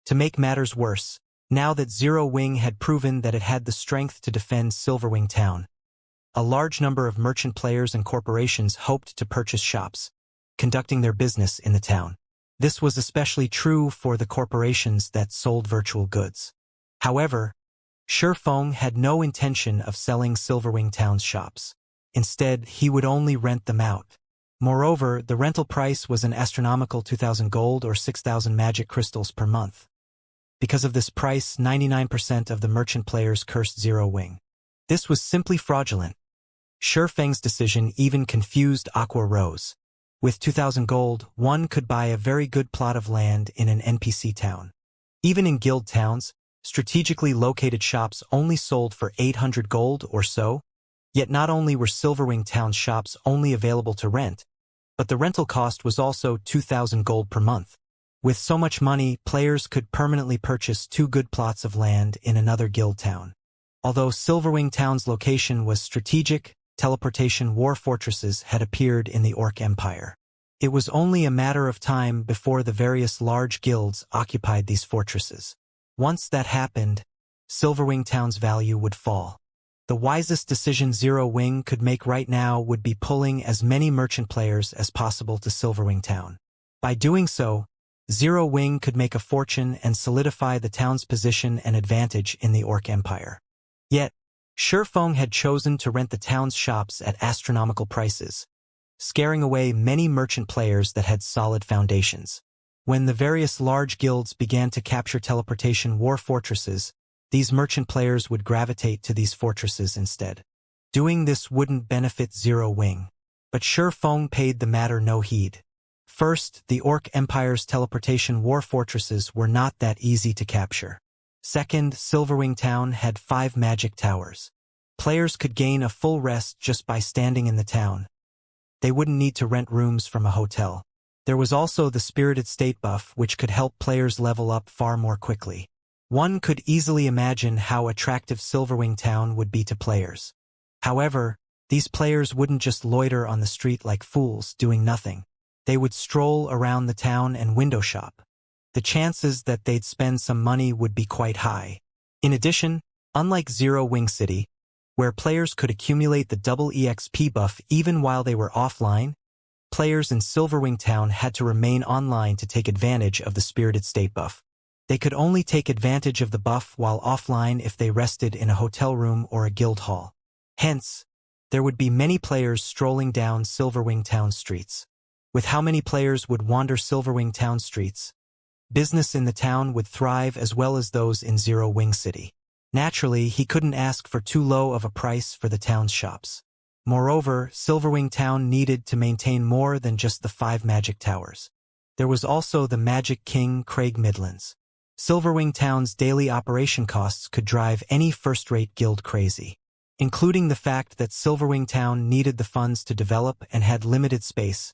To make matters worse, now that Zero Wing had proven that it had the strength to defend Silverwing Town, a large number of merchant players and corporations hoped to purchase shops, conducting their business in the town. This was especially true for the corporations that sold virtual goods. However, Shurfeng had no intention of selling Silverwing Town's shops. Instead, he would only rent them out. Moreover, the rental price was an astronomical 2,000 gold or 6,000 magic crystals per month. Because of this price, 99% of the merchant players cursed Zero Wing. This was simply fraudulent. Shurfeng's decision even confused Aqua Rose. With 2,000 gold, one could buy a very good plot of land in an NPC town. Even in guild towns, strategically located shops only sold for 800 gold or so. Yet not only were Silverwing Town's shops only available to rent, but the rental cost was also 2,000 gold per month. With so much money, players could permanently purchase 2 good plots of land in another guild town. Although Silverwing Town's location was strategic, teleportation war fortresses had appeared in the Orc Empire. It was only a matter of time before the various large guilds occupied these fortresses. Once that happened, Silverwing Town's value would fall. The wisest decision Zero Wing could make right now would be pulling as many merchant players as possible to Silverwing Town. By doing so, Zero Wing could make a fortune and solidify the town's position and advantage in the Orc Empire. Yet, Shurfeng had chosen to rent the town's shops at astronomical prices, scaring away many merchant players that had solid foundations. When the various large guilds began to capture teleportation war fortresses, these merchant players would gravitate to these fortresses instead. Doing this wouldn't benefit Zero Wing, but Shurfeng paid the matter no heed. First, the Orc Empire's teleportation war fortresses were not that easy to capture. Second, Silverwing Town had 5 magic towers. Players could gain a full rest just by standing in the town. They wouldn't need to rent rooms from a hotel. There was also the Spirited State buff, which could help players level up far more quickly. One could easily imagine how attractive Silverwing Town would be to players. However, these players wouldn't just loiter on the street like fools, doing nothing. They would stroll around the town and window shop. The chances that they'd spend some money would be quite high. In addition, unlike Zero Wing City, where players could accumulate the double EXP buff even while they were offline, players in Silverwing Town had to remain online to take advantage of the Spirited State buff. They could only take advantage of the buff while offline if they rested in a hotel room or a guild hall. Hence, there would be many players strolling down Silverwing Town streets. With how many players would wander Silverwing Town streets, business in the town would thrive as well as those in Zero Wing City. Naturally, he couldn't ask for too low of a price for the town's shops. Moreover, Silverwing Town needed to maintain more than just the 5 magic towers. There was also the Magic King Craig Midlands. Silverwing Town's daily operation costs could drive any first-rate guild crazy, including the fact that Silverwing Town needed the funds to develop and had limited space.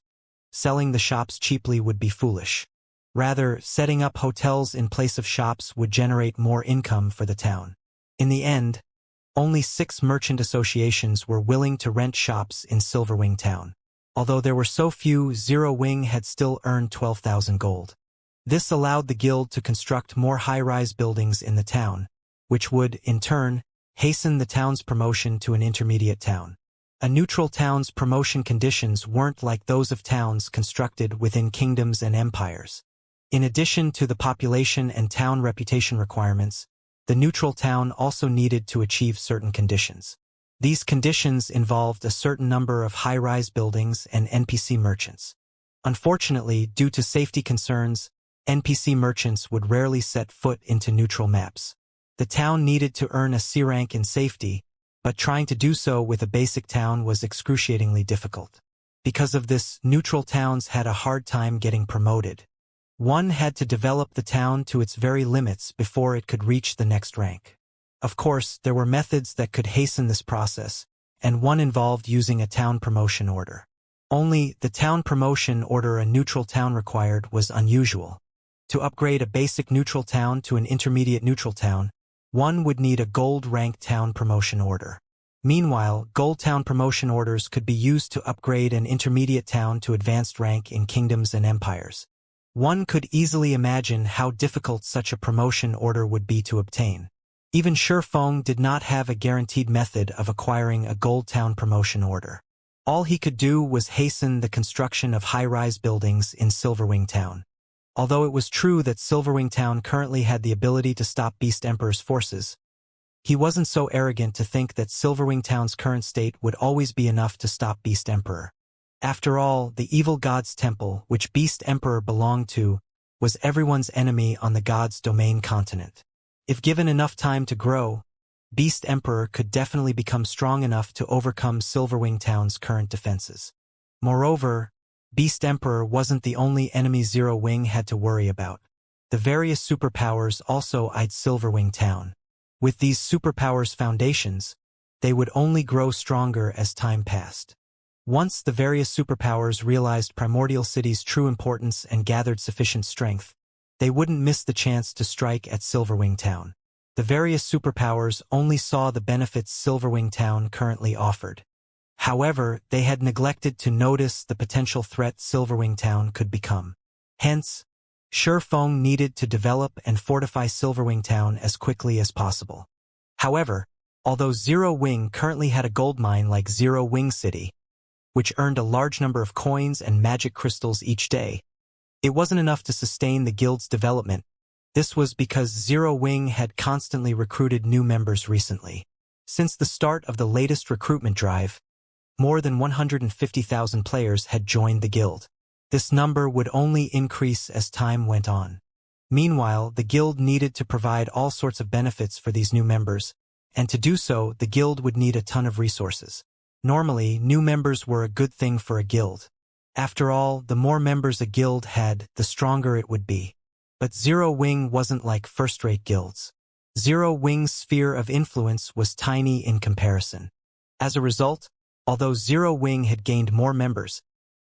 Selling the shops cheaply would be foolish. Rather, setting up hotels in place of shops would generate more income for the town. In the end, only 6 merchant associations were willing to rent shops in Silverwing Town. Although there were so few, Zero Wing had still earned 12,000 gold. This allowed the guild to construct more high-rise buildings in the town, which would, in turn, hasten the town's promotion to an intermediate town. A neutral town's promotion conditions weren't like those of towns constructed within kingdoms and empires. In addition to the population and town reputation requirements, the neutral town also needed to achieve certain conditions. These conditions involved a certain number of high-rise buildings and NPC merchants. Unfortunately, due to safety concerns, NPC merchants would rarely set foot into neutral maps. The town needed to earn a C rank in safety, but trying to do so with a basic town was excruciatingly difficult. Because of this, neutral towns had a hard time getting promoted. One had to develop the town to its very limits before it could reach the next rank. Of course, there were methods that could hasten this process, and one involved using a town promotion order. Only the town promotion order a neutral town required was unusual. To upgrade a basic neutral town to an intermediate neutral town, one would need a gold-ranked town promotion order. Meanwhile, gold town promotion orders could be used to upgrade an intermediate town to advanced rank in kingdoms and empires. One could easily imagine how difficult such a promotion order would be to obtain. Even Shifeng did not have a guaranteed method of acquiring a gold town promotion order. All he could do was hasten the construction of high-rise buildings in Silverwing Town. Although it was true that Silverwing Town currently had the ability to stop Beast Emperor's forces, he wasn't so arrogant to think that Silverwing Town's current state would always be enough to stop Beast Emperor. After all, the evil god's temple, which Beast Emperor belonged to, was everyone's enemy on the god's domain continent. If given enough time to grow, Beast Emperor could definitely become strong enough to overcome Silverwing Town's current defenses. Moreover, Beast Emperor wasn't the only enemy Zero Wing had to worry about. The various superpowers also eyed Silverwing Town. With these superpowers' foundations, they would only grow stronger as time passed. Once the various superpowers realized Primordial City's true importance and gathered sufficient strength, they wouldn't miss the chance to strike at Silverwing Town. The various superpowers only saw the benefits Silverwing Town currently offered. However, they had neglected to notice the potential threat Silverwing Town could become. Hence, Shifeng needed to develop and fortify Silverwing Town as quickly as possible. However, although Zero Wing currently had a gold mine like Zero Wing City, which earned a large number of coins and magic crystals each day, it wasn't enough to sustain the guild's development. This was because Zero Wing had constantly recruited new members recently. Since the start of the latest recruitment drive, more than 150,000 players had joined the guild. This number would only increase as time went on. Meanwhile, the guild needed to provide all sorts of benefits for these new members, and to do so, the guild would need a ton of resources. Normally, new members were a good thing for a guild. After all, the more members a guild had, the stronger it would be. But Zero Wing wasn't like first-rate guilds. Zero Wing's sphere of influence was tiny in comparison. As a result, although Zero Wing had gained more members,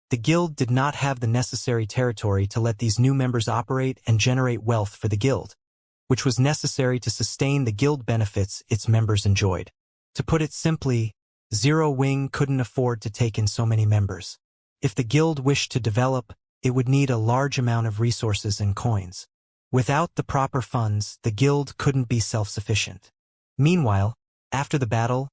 the guild did not have the necessary territory to let these new members operate and generate wealth for the guild, which was necessary to sustain the guild benefits its members enjoyed. To put it simply, Zero Wing couldn't afford to take in so many members. If the guild wished to develop, it would need a large amount of resources and coins. Without the proper funds, the guild couldn't be self-sufficient. Meanwhile, after the battle,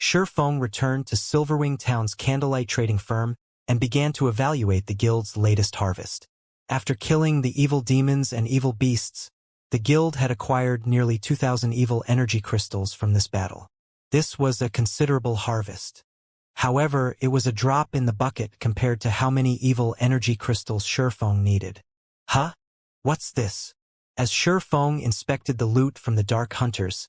Shifeng returned to Silverwing Town's candlelight trading firm and began to evaluate the guild's latest harvest. After killing the evil demons and evil beasts, the guild had acquired nearly 2,000 evil energy crystals from this battle. This was a considerable harvest. However, it was a drop in the bucket compared to how many evil energy crystals Shifeng needed. Huh? What's this? As Shifeng inspected the loot from the Dark Hunters,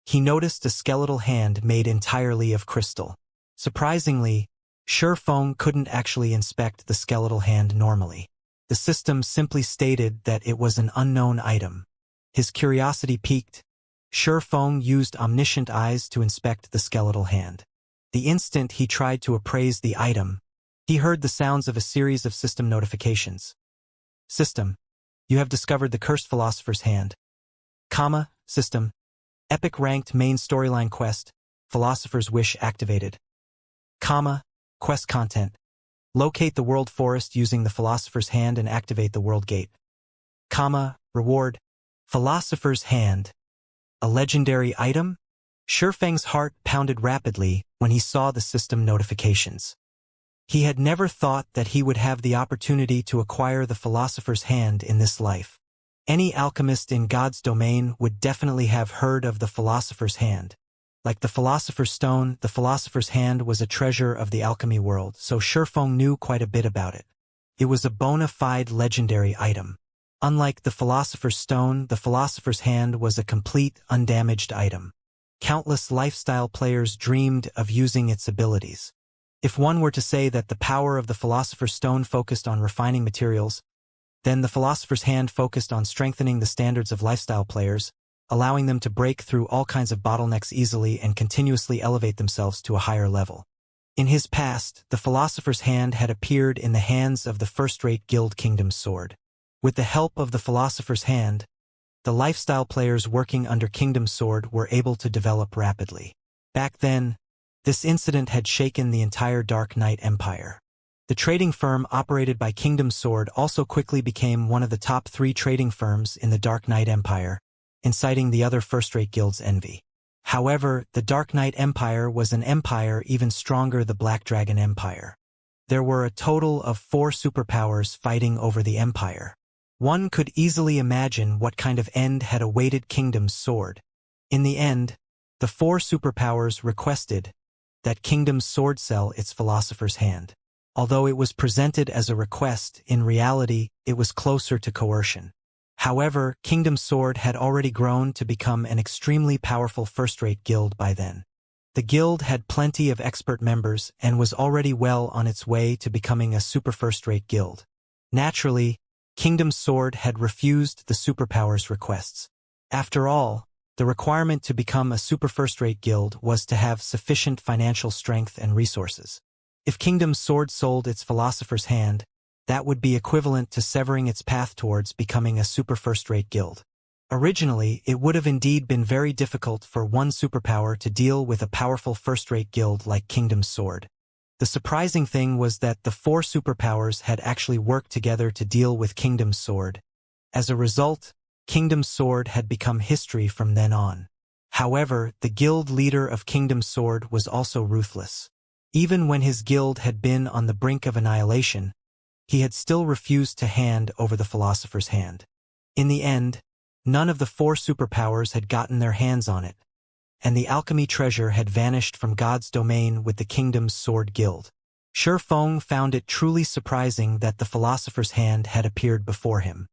he noticed a skeletal hand made entirely of crystal. Surprisingly, Shifeng couldn't actually inspect the skeletal hand normally. The system simply stated that it was an unknown item. His curiosity piqued. Shi Feng used omniscient eyes to inspect the skeletal hand. The instant he tried to appraise the item, he heard the sounds of a series of system notifications. System. You have discovered the cursed philosopher's hand. Comma, system. Epic ranked main storyline quest. Philosopher's wish activated. Comma, quest content. Locate the world forest using the philosopher's hand and activate the world gate. Comma, reward. Philosopher's hand. A legendary item? Shi Feng's heart pounded rapidly when he saw the system notifications. He had never thought that he would have the opportunity to acquire the philosopher's hand in this life. Any alchemist in God's domain would definitely have heard of the philosopher's hand. Like the philosopher's stone, the philosopher's hand was a treasure of the alchemy world, so Shi Feng knew quite a bit about it. It was a bona fide legendary item. Unlike the philosopher's stone, the philosopher's hand was a complete, undamaged item. Countless lifestyle players dreamed of using its abilities. If one were to say that the power of the philosopher's stone focused on refining materials, then the philosopher's hand focused on strengthening the standards of lifestyle players, allowing them to break through all kinds of bottlenecks easily and continuously elevate themselves to a higher level. In his past, the philosopher's hand had appeared in the hands of the first-rate guild Kingdom's Sword. With the help of the philosopher's hand, the lifestyle players working under Kingdom's Sword were able to develop rapidly. Back then, this incident had shaken the entire Dark Knight Empire. The trading firm operated by Kingdom's Sword also quickly became one of the top 3 trading firms in the Dark Knight Empire, inciting the other first-rate guilds' envy. However, the Dark Knight Empire was an empire even stronger than the Black Dragon Empire. There were a total of 4 superpowers fighting over the empire. One could easily imagine what kind of end had awaited Kingdom's Sword. In the end, the 4 superpowers requested that Kingdom's Sword sell its philosopher's hand. Although it was presented as a request, in reality, it was closer to coercion. However, Kingdom's Sword had already grown to become an extremely powerful first-rate guild by then. The guild had plenty of expert members and was already well on its way to becoming a super first-rate guild. Naturally, Kingdom's Sword had refused the superpowers' requests. After all, the requirement to become a super first-rate guild was to have sufficient financial strength and resources. If Kingdom's Sword sold its philosopher's hand, that would be equivalent to severing its path towards becoming a super first-rate guild. Originally, it would have indeed been very difficult for one superpower to deal with a powerful first-rate guild like Kingdom's Sword. The surprising thing was that the 4 superpowers had actually worked together to deal with Kingdom's Sword. As a result, Kingdom's Sword had become history from then on. However, the guild leader of Kingdom's Sword was also ruthless. Even when his guild had been on the brink of annihilation, he had still refused to hand over the philosopher's hand. In the end, none of the 4 superpowers had gotten their hands on it, and the alchemy treasure had vanished from God's domain with the Kingdom's Sword Guild. Shi Feng found it truly surprising that the philosopher's hand had appeared before him.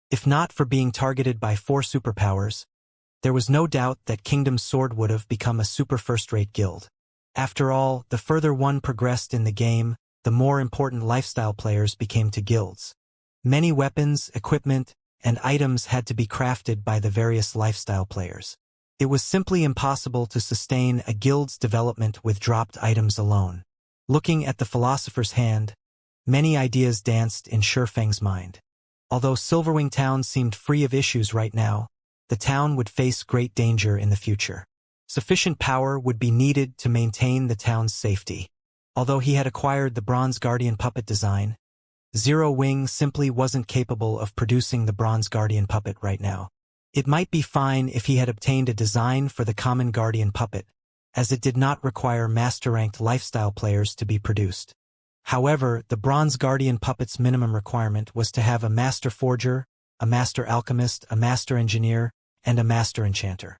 If not for being targeted by 4 superpowers, there was no doubt that Kingdom's Sword would have become a super first-rate guild. After all, the further one progressed in the game, the more important lifestyle players became to guilds. Many weapons, equipment, and items had to be crafted by the various lifestyle players. It was simply impossible to sustain a guild's development with dropped items alone. Looking at the philosopher's hand, many ideas danced in Shi Feng's mind. Although Silverwing Town seemed free of issues right now, the town would face great danger in the future. Sufficient power would be needed to maintain the town's safety. Although he had acquired the Bronze Guardian puppet design, Zero Wing simply wasn't capable of producing the Bronze Guardian puppet right now. It might be fine if he had obtained a design for the common Guardian puppet, as it did not require master-ranked lifestyle players to be produced. However, the Bronze Guardian puppet's minimum requirement was to have a master forger, a master alchemist, a master engineer, and a master enchanter.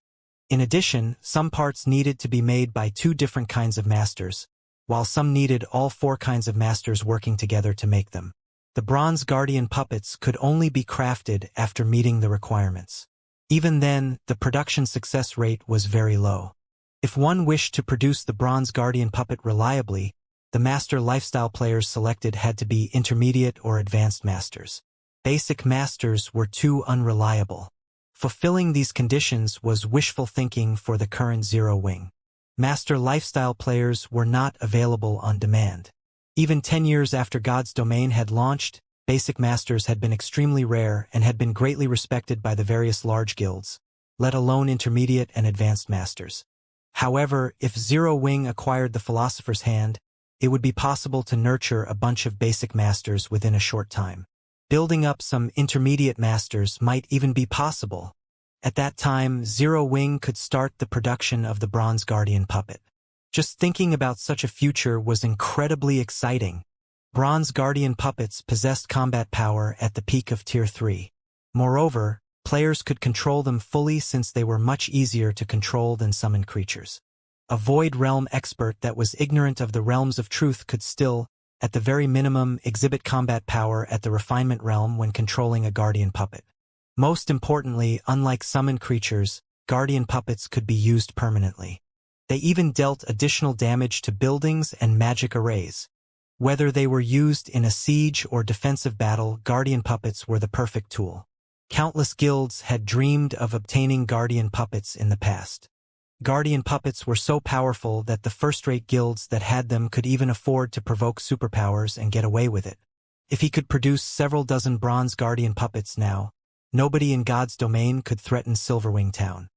In addition, some parts needed to be made by 2 different kinds of masters, while some needed all 4 kinds of masters working together to make them. The Bronze Guardian puppets could only be crafted after meeting the requirements. Even then, the production success rate was very low. If one wished to produce the Bronze Guardian puppet reliably, the master lifestyle players selected had to be intermediate or advanced masters. basic masters were too unreliable. Fulfilling these conditions was wishful thinking for the current Zero Wing. Master lifestyle players were not available on demand. Even 10 years after God's Domain had launched, basic masters had been extremely rare and had been greatly respected by the various large guilds, let alone intermediate and advanced masters. However, if Zero Wing acquired the Philosopher's Hand, it would be possible to nurture a bunch of basic masters within a short time. Building up some intermediate masters might even be possible. At that time, Zero Wing could start the production of the Bronze Guardian puppet. Just thinking about such a future was incredibly exciting. Bronze Guardian puppets possessed combat power at the peak of Tier 3. Moreover, players could control them fully since they were much easier to control than summoned creatures. A Void Realm expert that was ignorant of the realms of truth could still, at the very minimum, exhibit combat power at the refinement realm when controlling a guardian puppet. Most importantly, unlike summoned creatures, guardian puppets could be used permanently. They even dealt additional damage to buildings and magic arrays. Whether they were used in a siege or defensive battle, guardian puppets were the perfect tool. Countless guilds had dreamed of obtaining guardian puppets in the past. Guardian puppets were so powerful that the first-rate guilds that had them could even afford to provoke superpowers and get away with it. If he could produce several dozen bronze guardian puppets now, nobody in God's Domain could threaten Silverwing Town.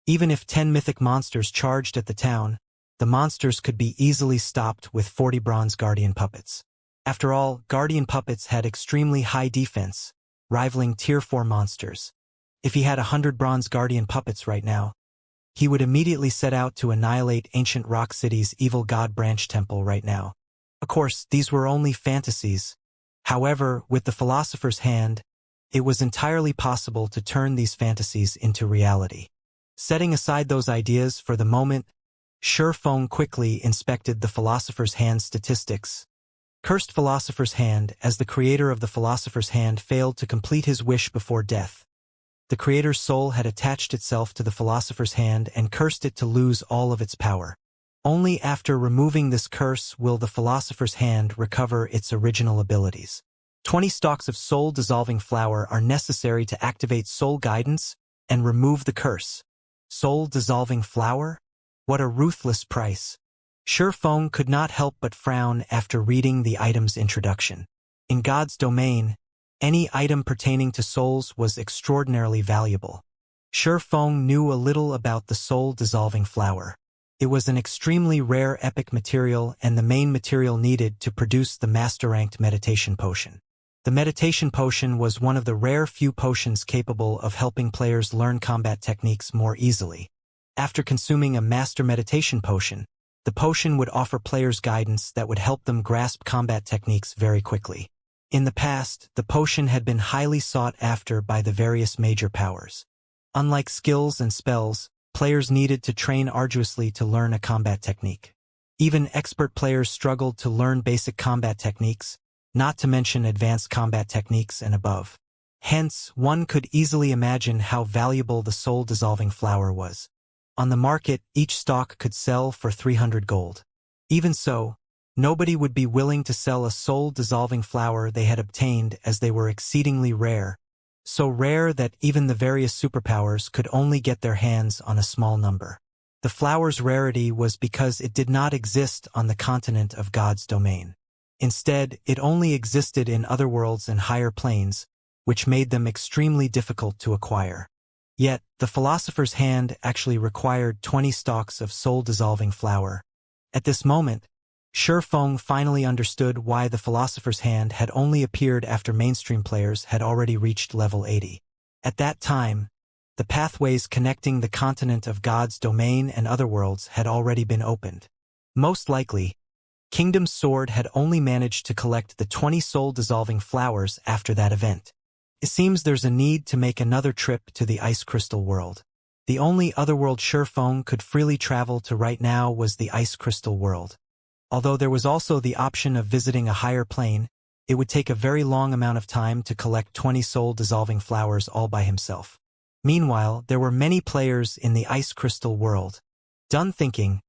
Even if 10 mythic monsters charged at the town, the monsters could be easily stopped with 40 bronze guardian puppets. After all, guardian puppets had extremely high defense, rivaling Tier 4 monsters. If he had 100 bronze guardian puppets right now, he would immediately set out to annihilate ancient Rock City's evil god branch temple right now. Of course, these were only fantasies. However, with the Philosopher's Hand, it was entirely possible to turn these fantasies into reality. Setting aside those ideas for the moment, Shurfeng quickly inspected the Philosopher's Hand statistics. Cursed Philosopher's Hand, as the creator of the Philosopher's Hand failed to complete his wish before death. The creator's soul had attached itself to the Philosopher's Hand and cursed it to lose all of its power. Only after removing this curse will the Philosopher's Hand recover its original abilities. 20 stalks of soul-dissolving flower are necessary to activate soul guidance and remove the curse. Soul-dissolving flower? What a ruthless price. Shurfeng could not help but frown after reading the item's introduction. In God's Domain, any item pertaining to souls was extraordinarily valuable. Shurfeng knew a little about the soul-dissolving flower. It was an extremely rare epic material and the main material needed to produce the master-ranked meditation potion. The meditation potion was one of the rare few potions capable of helping players learn combat techniques more easily. After consuming a master meditation potion, the potion would offer players guidance that would help them grasp combat techniques very quickly. In the past, the potion had been highly sought after by the various major powers. Unlike skills and spells, players needed to train arduously to learn a combat technique. Even expert players struggled to learn basic combat techniques, not to mention advanced combat techniques and above. Hence, one could easily imagine how valuable the soul-dissolving flower was. On the market, each stalk could sell for 300 gold. Even so, nobody would be willing to sell a soul-dissolving flower they had obtained as they were exceedingly rare, so rare that even the various superpowers could only get their hands on a small number. The flower's rarity was because it did not exist on the continent of God's Domain. Instead, it only existed in other worlds and higher planes, which made them extremely difficult to acquire. Yet, the Philosopher's Hand actually required 20 stalks of soul-dissolving flower. At this moment, Shurfeng finally understood why the Philosopher's Hand had only appeared after mainstream players had already reached level 80. At that time, the pathways connecting the continent of God's Domain and other worlds had already been opened. Most likely, Kingdom's Sword had only managed to collect the 20 soul-dissolving flowers after that event. It seems there's a need to make another trip to the Ice Crystal world. The only other world Shurfeng could freely travel to right now was the Ice Crystal world. Although there was also the option of visiting a higher plane, it would take a very long amount of time to collect 20 soul-dissolving flowers all by himself. Meanwhile, there were many players in the Ice Crystal world. Done thinking,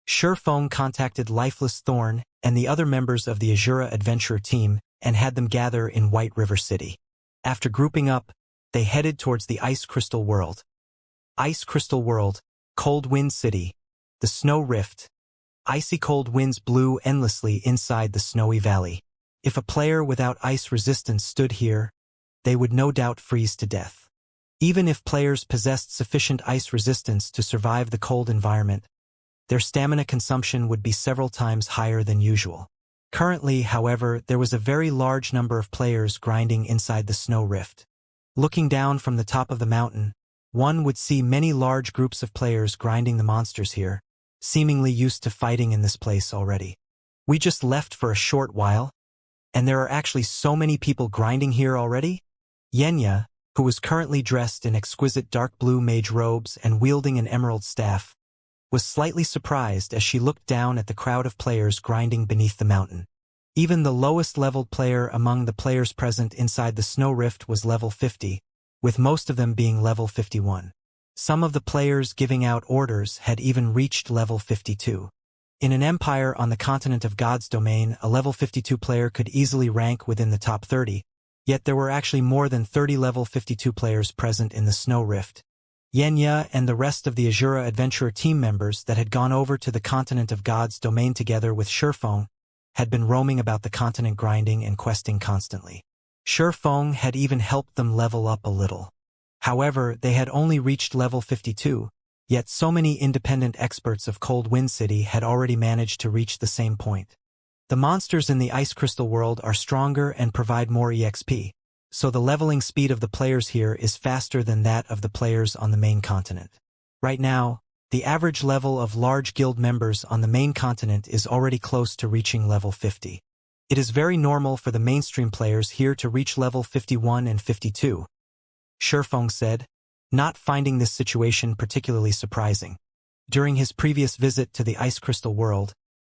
Shurfeng contacted Lifeless Thorn and the other members of the Azura Adventurer team and had them gather in White River City. After grouping up, they headed towards the Ice Crystal World. Ice Crystal World, Cold Wind City, the Snow Rift. Icy cold winds blew endlessly inside the snowy valley. If a player without ice resistance stood here, they would no doubt freeze to death. Even if players possessed sufficient ice resistance to survive the cold environment, their stamina consumption would be several times higher than usual. Currently, however, there was a very large number of players grinding inside the Snow Rift. Looking down from the top of the mountain, one would see many large groups of players grinding the monsters here, seemingly used to fighting in this place already. We just left for a short while, and there are actually so many people grinding here already? Yenya, who was currently dressed in exquisite dark blue mage robes and wielding an emerald staff, was slightly surprised as she looked down at the crowd of players grinding beneath the mountain. Even the lowest leveled player among the players present inside the Snow Rift was level 50, with most of them being level 51. Some of the players giving out orders had even reached level 52. In an empire on the continent of God's domain, a level 52 player could easily rank within the top 30, yet there were actually more than 30 level 52 players present in the Snow Rift. Yenya and the rest of the Azura Adventurer team members that had gone over to the continent of God's domain together with Shurfeng had been roaming about the continent grinding and questing constantly. Shurfeng had even helped them level up a little. However, they had only reached level 52, yet so many independent experts of Cold Wind City had already managed to reach the same point. The monsters in the Ice Crystal World are stronger and provide more EXP, so the leveling speed of the players here is faster than that of the players on the main continent. Right now, the average level of large guild members on the main continent is already close to reaching level 50. It is very normal for the mainstream players here to reach level 51 and 52. Shurfeng said, not finding this situation particularly surprising. During his previous visit to the Ice Crystal World,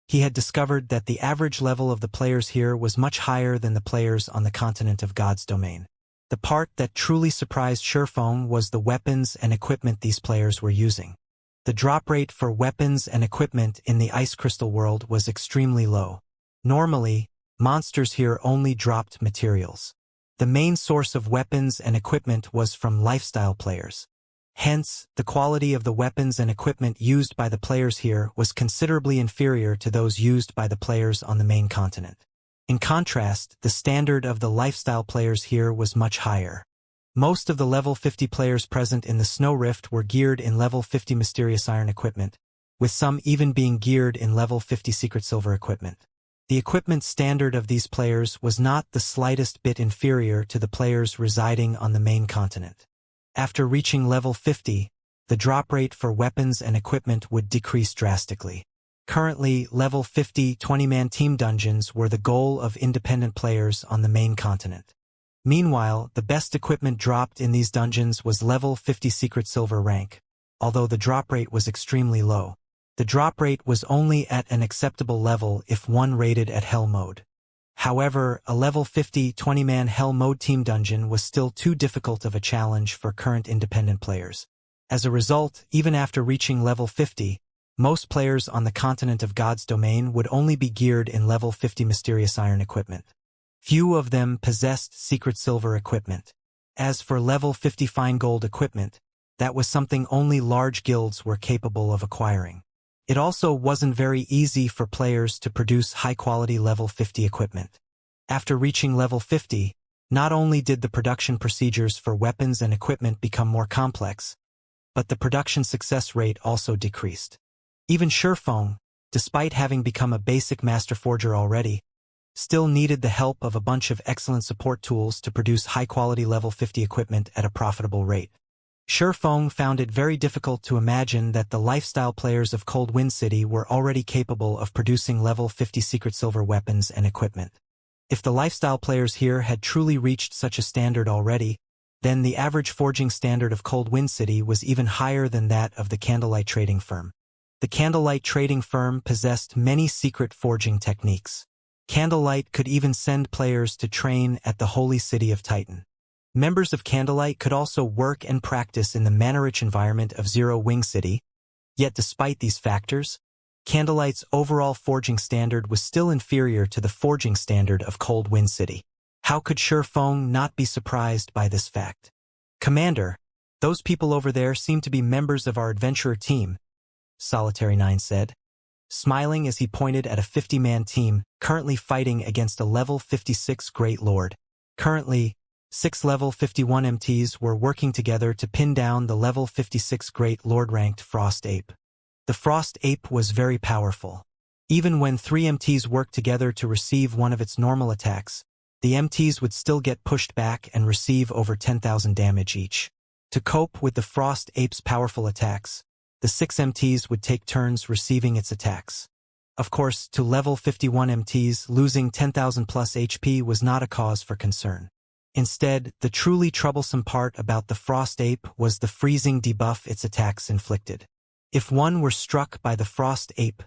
he had discovered that the average level of the players here was much higher than the players on the continent of God's domain. The part that truly surprised Shurfeng was the weapons and equipment these players were using. The drop rate for weapons and equipment in the Ice Crystal World was extremely low. Normally, monsters here only dropped materials. The main source of weapons and equipment was from lifestyle players. Hence, the quality of the weapons and equipment used by the players here was considerably inferior to those used by the players on the main continent. In contrast, the standard of the lifestyle players here was much higher. Most of the level 50 players present in the Snow Rift were geared in level 50 Mysterious Iron equipment, with some even being geared in level 50 Secret Silver equipment. The equipment standard of these players was not the slightest bit inferior to the players residing on the main continent. After reaching level 50, the drop rate for weapons and equipment would decrease drastically. Currently, level 50 20-man team dungeons were the goal of independent players on the main continent. Meanwhile, the best equipment dropped in these dungeons was level 50 Secret Silver rank, although the drop rate was extremely low. The drop rate was only at an acceptable level if one rated at Hell mode. However, a level 50 20-man Hell mode team dungeon was still too difficult of a challenge for current independent players. As a result, even after reaching level 50, most players on the continent of God's domain would only be geared in level 50 Mysterious Iron equipment. Few of them possessed Secret Silver equipment. As for level 50 Fine Gold equipment, that was something only large guilds were capable of acquiring. It also wasn't very easy for players to produce high-quality level 50 equipment. After reaching level 50, not only did the production procedures for weapons and equipment become more complex, but the production success rate also decreased. Even Shurfeng, despite having become a basic master forger already, still needed the help of a bunch of excellent support tools to produce high-quality level 50 equipment at a profitable rate. Shurfeng found it very difficult to imagine that the lifestyle players of Cold Wind City were already capable of producing level 50 Secret Silver weapons and equipment. If the lifestyle players here had truly reached such a standard already, then the average forging standard of Cold Wind City was even higher than that of the Candlelight Trading Firm. The Candlelight Trading Firm possessed many secret forging techniques. Candlelight could even send players to train at the Holy City of Titan. Members of Candlelight could also work and practice in the mana-rich environment of Zero Wing City, yet despite these factors, Candlelight's overall forging standard was still inferior to the forging standard of Cold Wind City. How could Feng not be surprised by this fact? Commander, those people over there seem to be members of our adventurer team, Solitary 9 said, smiling as he pointed at a 50-man team currently fighting against a level 56 Great Lord. Currently, 6 level 51 MTs were working together to pin down the level 56 Great Lord-ranked Frost Ape. The Frost Ape was very powerful. Even when 3 MTs worked together to receive one of its normal attacks, the MTs would still get pushed back and receive over 10,000 damage each. To cope with the Frost Ape's powerful attacks, the 6 MTs would take turns receiving its attacks. Of course, to level 51 MTs, losing 10,000 plus HP was not a cause for concern. Instead, the truly troublesome part about the Frost Ape was the freezing debuff its attacks inflicted. If one were struck by the Frost Ape,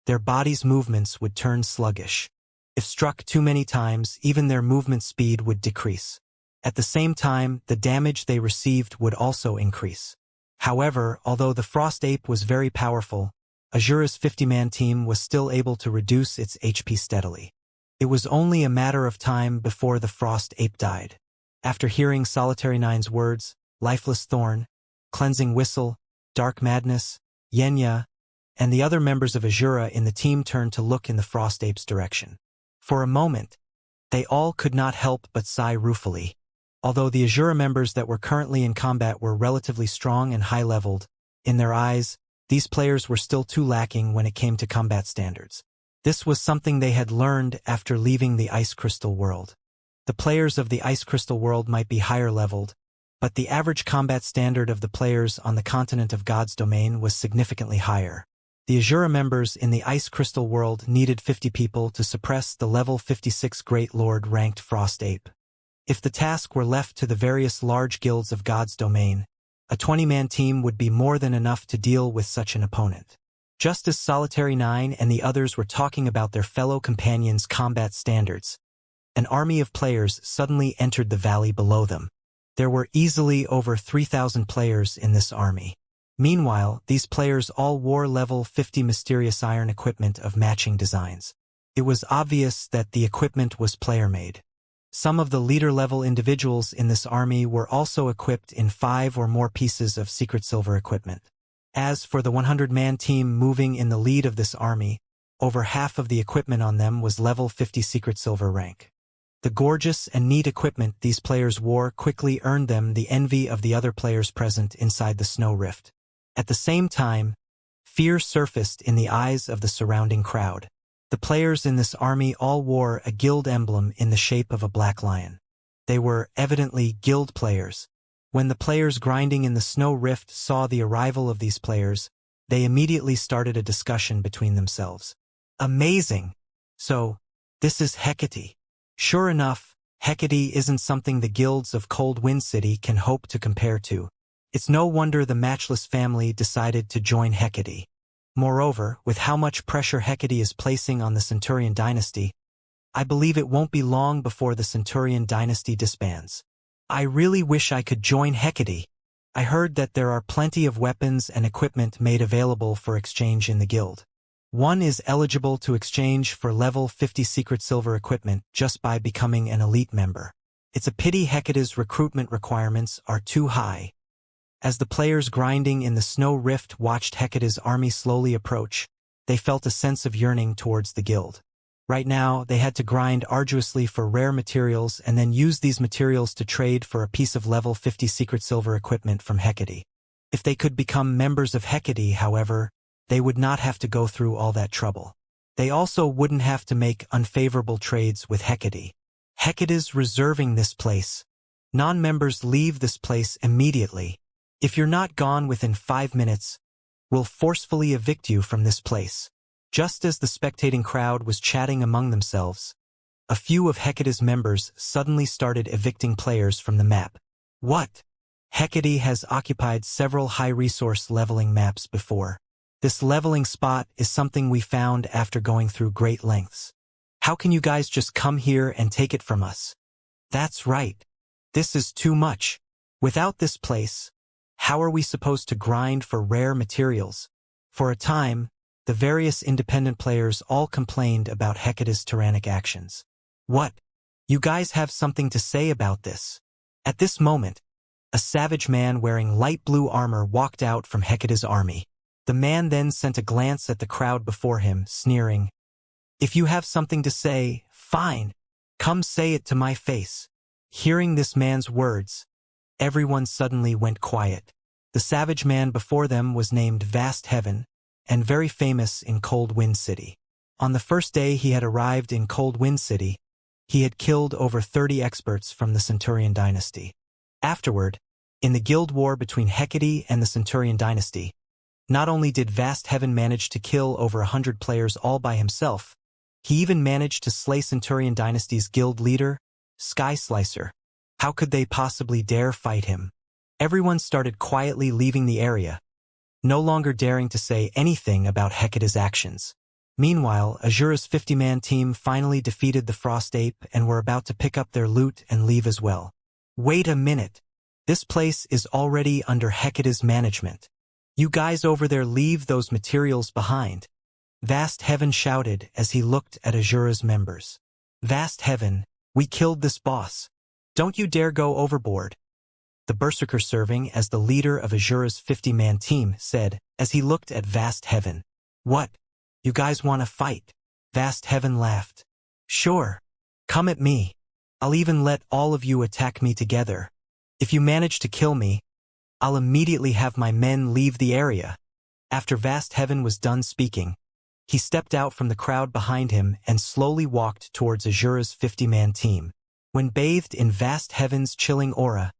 their body's movements would turn sluggish. If struck too many times, even their movement speed would decrease. At the same time, the damage they received would also increase. However, although the Frost Ape was very powerful, Azura's 50-man team was still able to reduce its HP steadily. It was only a matter of time before the Frost Ape died. After hearing Solitary 9's words, Lifeless Thorn, Cleansing Whistle, Dark Madness, Yenya, and the other members of Azura in the team turned to look in the Frost Ape's direction. For a moment, they all could not help but sigh ruefully. Although the Azura members that were currently in combat were relatively strong and high-leveled, in their eyes, these players were still too lacking when it came to combat standards. This was something they had learned after leaving the Ice Crystal world. The players of the Ice Crystal world might be higher-leveled, but the average combat standard of the players on the continent of God's domain was significantly higher. The Azura members in the Ice Crystal world needed 50 people to suppress the level 56 Great Lord-ranked Frost Ape. If the task were left to the various large guilds of God's domain, a 20-man team would be more than enough to deal with such an opponent. Just as Solitary 9 and the others were talking about their fellow companions' combat standards, an army of players suddenly entered the valley below them. There were easily over 3,000 players in this army. Meanwhile, these players all wore level 50 mysterious iron equipment of matching designs. It was obvious that the equipment was player-made. Some of the leader-level individuals in this army were also equipped in 5 or more pieces of secret silver equipment. As for the 100-man team moving in the lead of this army, over half of the equipment on them was level 50 secret silver rank. The gorgeous and neat equipment these players wore quickly earned them the envy of the other players present inside the snow rift. At the same time, fear surfaced in the eyes of the surrounding crowd. The players in this army all wore a guild emblem in the shape of a black lion. They were evidently guild players. When the players grinding in the snow rift saw the arrival of these players, they immediately started a discussion between themselves. Amazing! So, this is Hecate. Sure enough, Hecate isn't something the guilds of Cold Wind City can hope to compare to. It's no wonder the Matchless family decided to join Hecate. Moreover, with how much pressure Hecate is placing on the Centurion dynasty, I believe it won't be long before the Centurion dynasty disbands. I really wish I could join Hecate. I heard that there are plenty of weapons and equipment made available for exchange in the guild. One is eligible to exchange for level 50 secret silver equipment just by becoming an elite member. It's a pity Hecate's recruitment requirements are too high. As the players grinding in the snow rift watched Hecate's army slowly approach, they felt a sense of yearning towards the guild. Right now, they had to grind arduously for rare materials and then use these materials to trade for a piece of level 50 secret silver equipment from Hecate. If they could become members of Hecate, however, they would not have to go through all that trouble. They also wouldn't have to make unfavorable trades with Hecate. Hecate's reserving this place. Non-members leave this place immediately. If you're not gone within 5 minutes, we'll forcefully evict you from this place. Just as the spectating crowd was chatting among themselves, a few of Hecate's members suddenly started evicting players from the map. What? Hecate has occupied several high-resource leveling maps before. This leveling spot is something we found after going through great lengths. How can you guys just come here and take it from us? That's right. This is too much. Without this place, how are we supposed to grind for rare materials? For a time, the various independent players all complained about Hecate's tyrannic actions. What? You guys have something to say about this. At this moment, a savage man wearing light blue armor walked out from Hecate's army. The man then sent a glance at the crowd before him, sneering, "If you have something to say, fine. Come say it to my face." Hearing this man's words, everyone suddenly went quiet. The savage man before them was named Vast Heaven, and very famous in Cold Wind City. On the first day he had arrived in Cold Wind City, he had killed over 30 experts from the Centurion dynasty. Afterward, in the guild war between Hecate and the Centurion dynasty, not only did Vast Heaven manage to kill over 100 players all by himself, he even managed to slay Centurion dynasty's guild leader, Sky Slicer. How could they possibly dare fight him? Everyone started quietly leaving the area, no longer daring to say anything about Hecate's actions. Meanwhile, Azura's 50-man team finally defeated the Frost Ape and were about to pick up their loot and leave as well. Wait a minute. This place is already under Hecate's management. You guys over there leave those materials behind. Vast Heaven shouted as he looked at Azura's members. Vast Heaven, we killed this boss. Don't you dare go overboard. The Berserker serving as the leader of Azura's 50-man team said as he looked at Vast Heaven. What? You guys want to fight? Vast Heaven laughed. Sure. Come at me. I'll even let all of you attack me together. If you manage to kill me, I'll immediately have my men leave the area. After Vast Heaven was done speaking, he stepped out from the crowd behind him and slowly walked towards Azura's 50-man team. When bathed in Vast Heaven's chilling aura,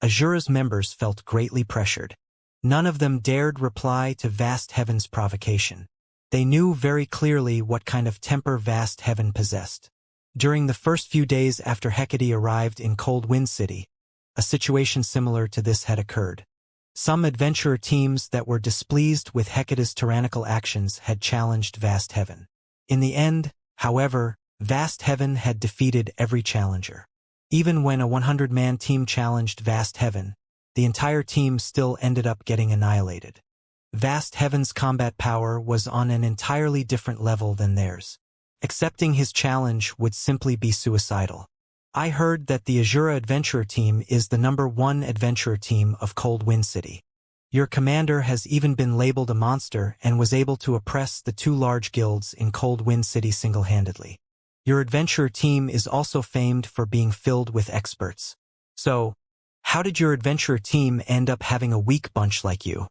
Azura's members felt greatly pressured. None of them dared reply to Vast Heaven's provocation. They knew very clearly what kind of temper Vast Heaven possessed. During the first few days after Hecate arrived in Cold Wind City, a situation similar to this had occurred. Some adventurer teams that were displeased with Hecate's tyrannical actions had challenged Vast Heaven. In the end, however, Vast Heaven had defeated every challenger. Even when a 100-man team challenged Vast Heaven, the entire team still ended up getting annihilated. Vast Heaven's combat power was on an entirely different level than theirs. Accepting his challenge would simply be suicidal. I heard that the Azura Adventurer team is the #1 adventurer team of Cold Wind City. Your commander has even been labeled a monster and was able to oppress the 2 large guilds in Cold Wind City single-handedly. Your adventurer team is also famed for being filled with experts. So, how did your adventurer team end up having a weak bunch like you?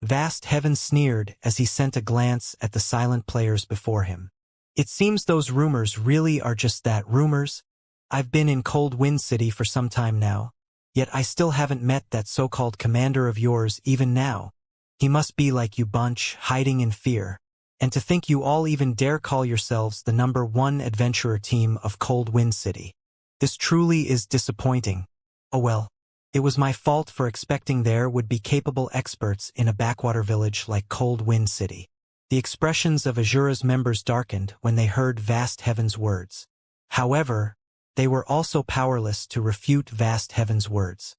Vast Heaven sneered as he sent a glance at the silent players before him. It seems those rumors really are just that, rumors. I've been in Cold Wind City for some time now, yet I still haven't met that so-called commander of yours even now. He must be like you bunch, hiding in fear. And to think you all even dare call yourselves the #1 adventurer team of Cold Wind City. This truly is disappointing. Oh well, it was my fault for expecting there would be capable experts in a backwater village like Cold Wind City. The expressions of Azura's members darkened when they heard Vast Heaven's words. However, they were also powerless to refute Vast Heaven's words.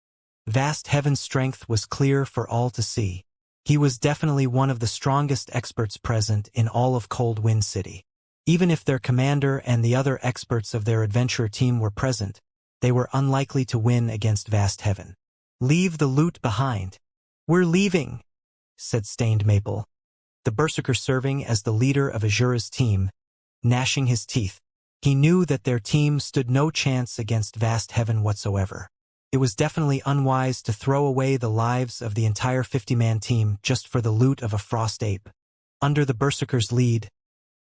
Vast Heaven's strength was clear for all to see. He was definitely one of the strongest experts present in all of Cold Wind City. Even if their commander and the other experts of their adventurer team were present, they were unlikely to win against Vast Heaven. Leave the loot behind. We're leaving, said Stained Maple, the Berserker serving as the leader of Azura's team, gnashing his teeth. He knew that their team stood no chance against Vast Heaven whatsoever. It was definitely unwise to throw away the lives of the entire 50-man team just for the loot of a Frost Ape. Under the Berserker's lead,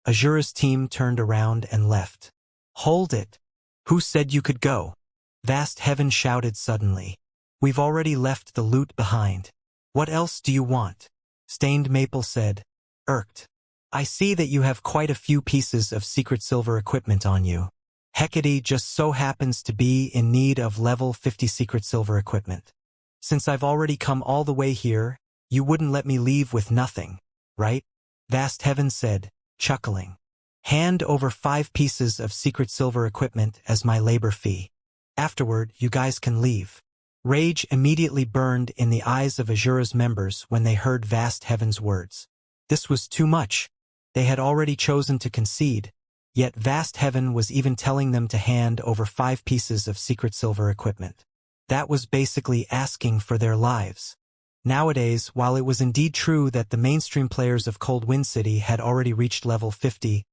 Azura's team turned around and left. Hold it! Who said you could go? Vast Heaven shouted suddenly. We've already left the loot behind. What else do you want? Stained Maple said, irked. I see that you have quite a few pieces of secret silver equipment on you. Hecate just so happens to be in need of level 50 secret silver equipment. Since I've already come all the way here, you wouldn't let me leave with nothing, right? Vast Heaven said, chuckling. Hand over 5 pieces of secret silver equipment as my labor fee. Afterward, you guys can leave. Rage immediately burned in the eyes of Azura's members when they heard Vast Heaven's words. This was too much. They had already chosen to concede, Yet Vast Heaven was even telling them to hand over 5 pieces of secret silver equipment. That was basically asking for their lives. Nowadays, while it was indeed true that the mainstream players of Cold Wind City had already reached level 50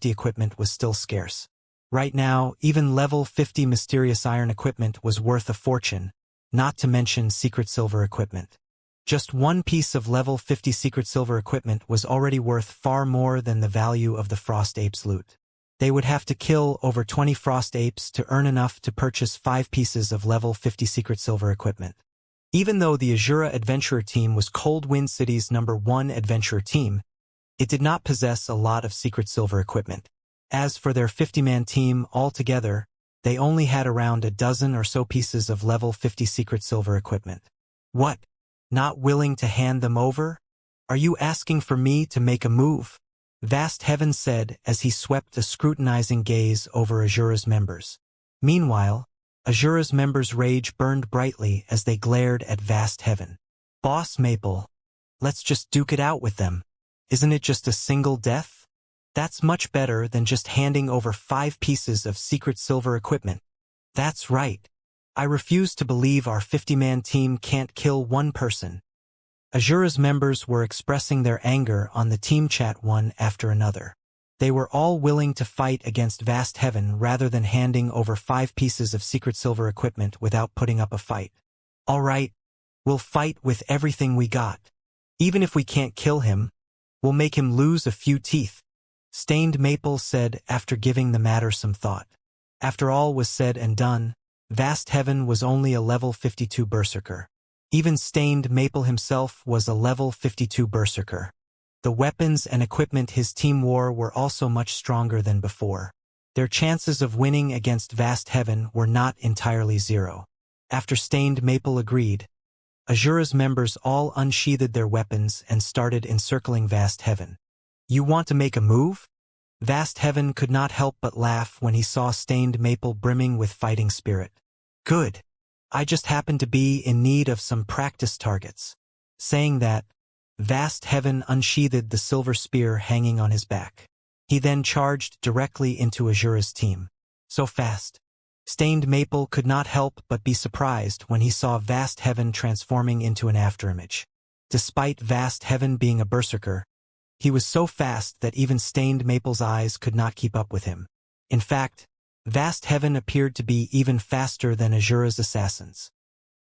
equipment was still scarce. Right now, even level 50 mysterious iron equipment was worth a fortune, not to mention secret silver equipment. Just one piece of level 50 secret silver equipment was already worth far more than the value of the Frost Apes' loot. They would have to kill over 20 Frost Apes to earn enough to purchase 5 pieces of level 50 secret silver equipment. Even though the Azura Adventurer team was Cold Wind City's #1 adventurer team, it did not possess a lot of secret silver equipment. As for their 50-man team altogether, they only had around a dozen or so pieces of level 50 secret silver equipment. What? Not willing to hand them over? Are you asking for me to make a move? Vast Heaven said as he swept a scrutinizing gaze over Azura's members. Meanwhile, Azura's members' rage burned brightly as they glared at Vast Heaven. Boss Maple, let's just duke it out with them. Isn't it just a single death? That's much better than just handing over 5 pieces of secret silver equipment. That's right. I refuse to believe our 50-man team can't kill one person. Azura's members were expressing their anger on the team chat one after another. They were all willing to fight against Vast Heaven rather than handing over 5 pieces of secret silver equipment without putting up a fight. All right, we'll fight with everything we got. Even if we can't kill him, we'll make him lose a few teeth, Stained Maple said after giving the matter some thought. After all was said and done, Vast Heaven was only a level 52 berserker. Even Stained Maple himself was a level 52 berserker. The weapons and equipment his team wore were also much stronger than before. Their chances of winning against Vast Heaven were not entirely zero. After Stained Maple agreed, Azura's members all unsheathed their weapons and started encircling Vast Heaven. You want to make a move? Vast Heaven could not help but laugh when he saw Stained Maple brimming with fighting spirit. Good. I just happen to be in need of some practice targets. Saying that, Vast Heaven unsheathed the silver spear hanging on his back. He then charged directly into Azura's team. So fast. Stained Maple could not help but be surprised when he saw Vast Heaven transforming into an afterimage. Despite Vast Heaven being a berserker, he was so fast that even Stained Maple's eyes could not keep up with him. In fact, Vast Heaven appeared to be even faster than Azura's assassins.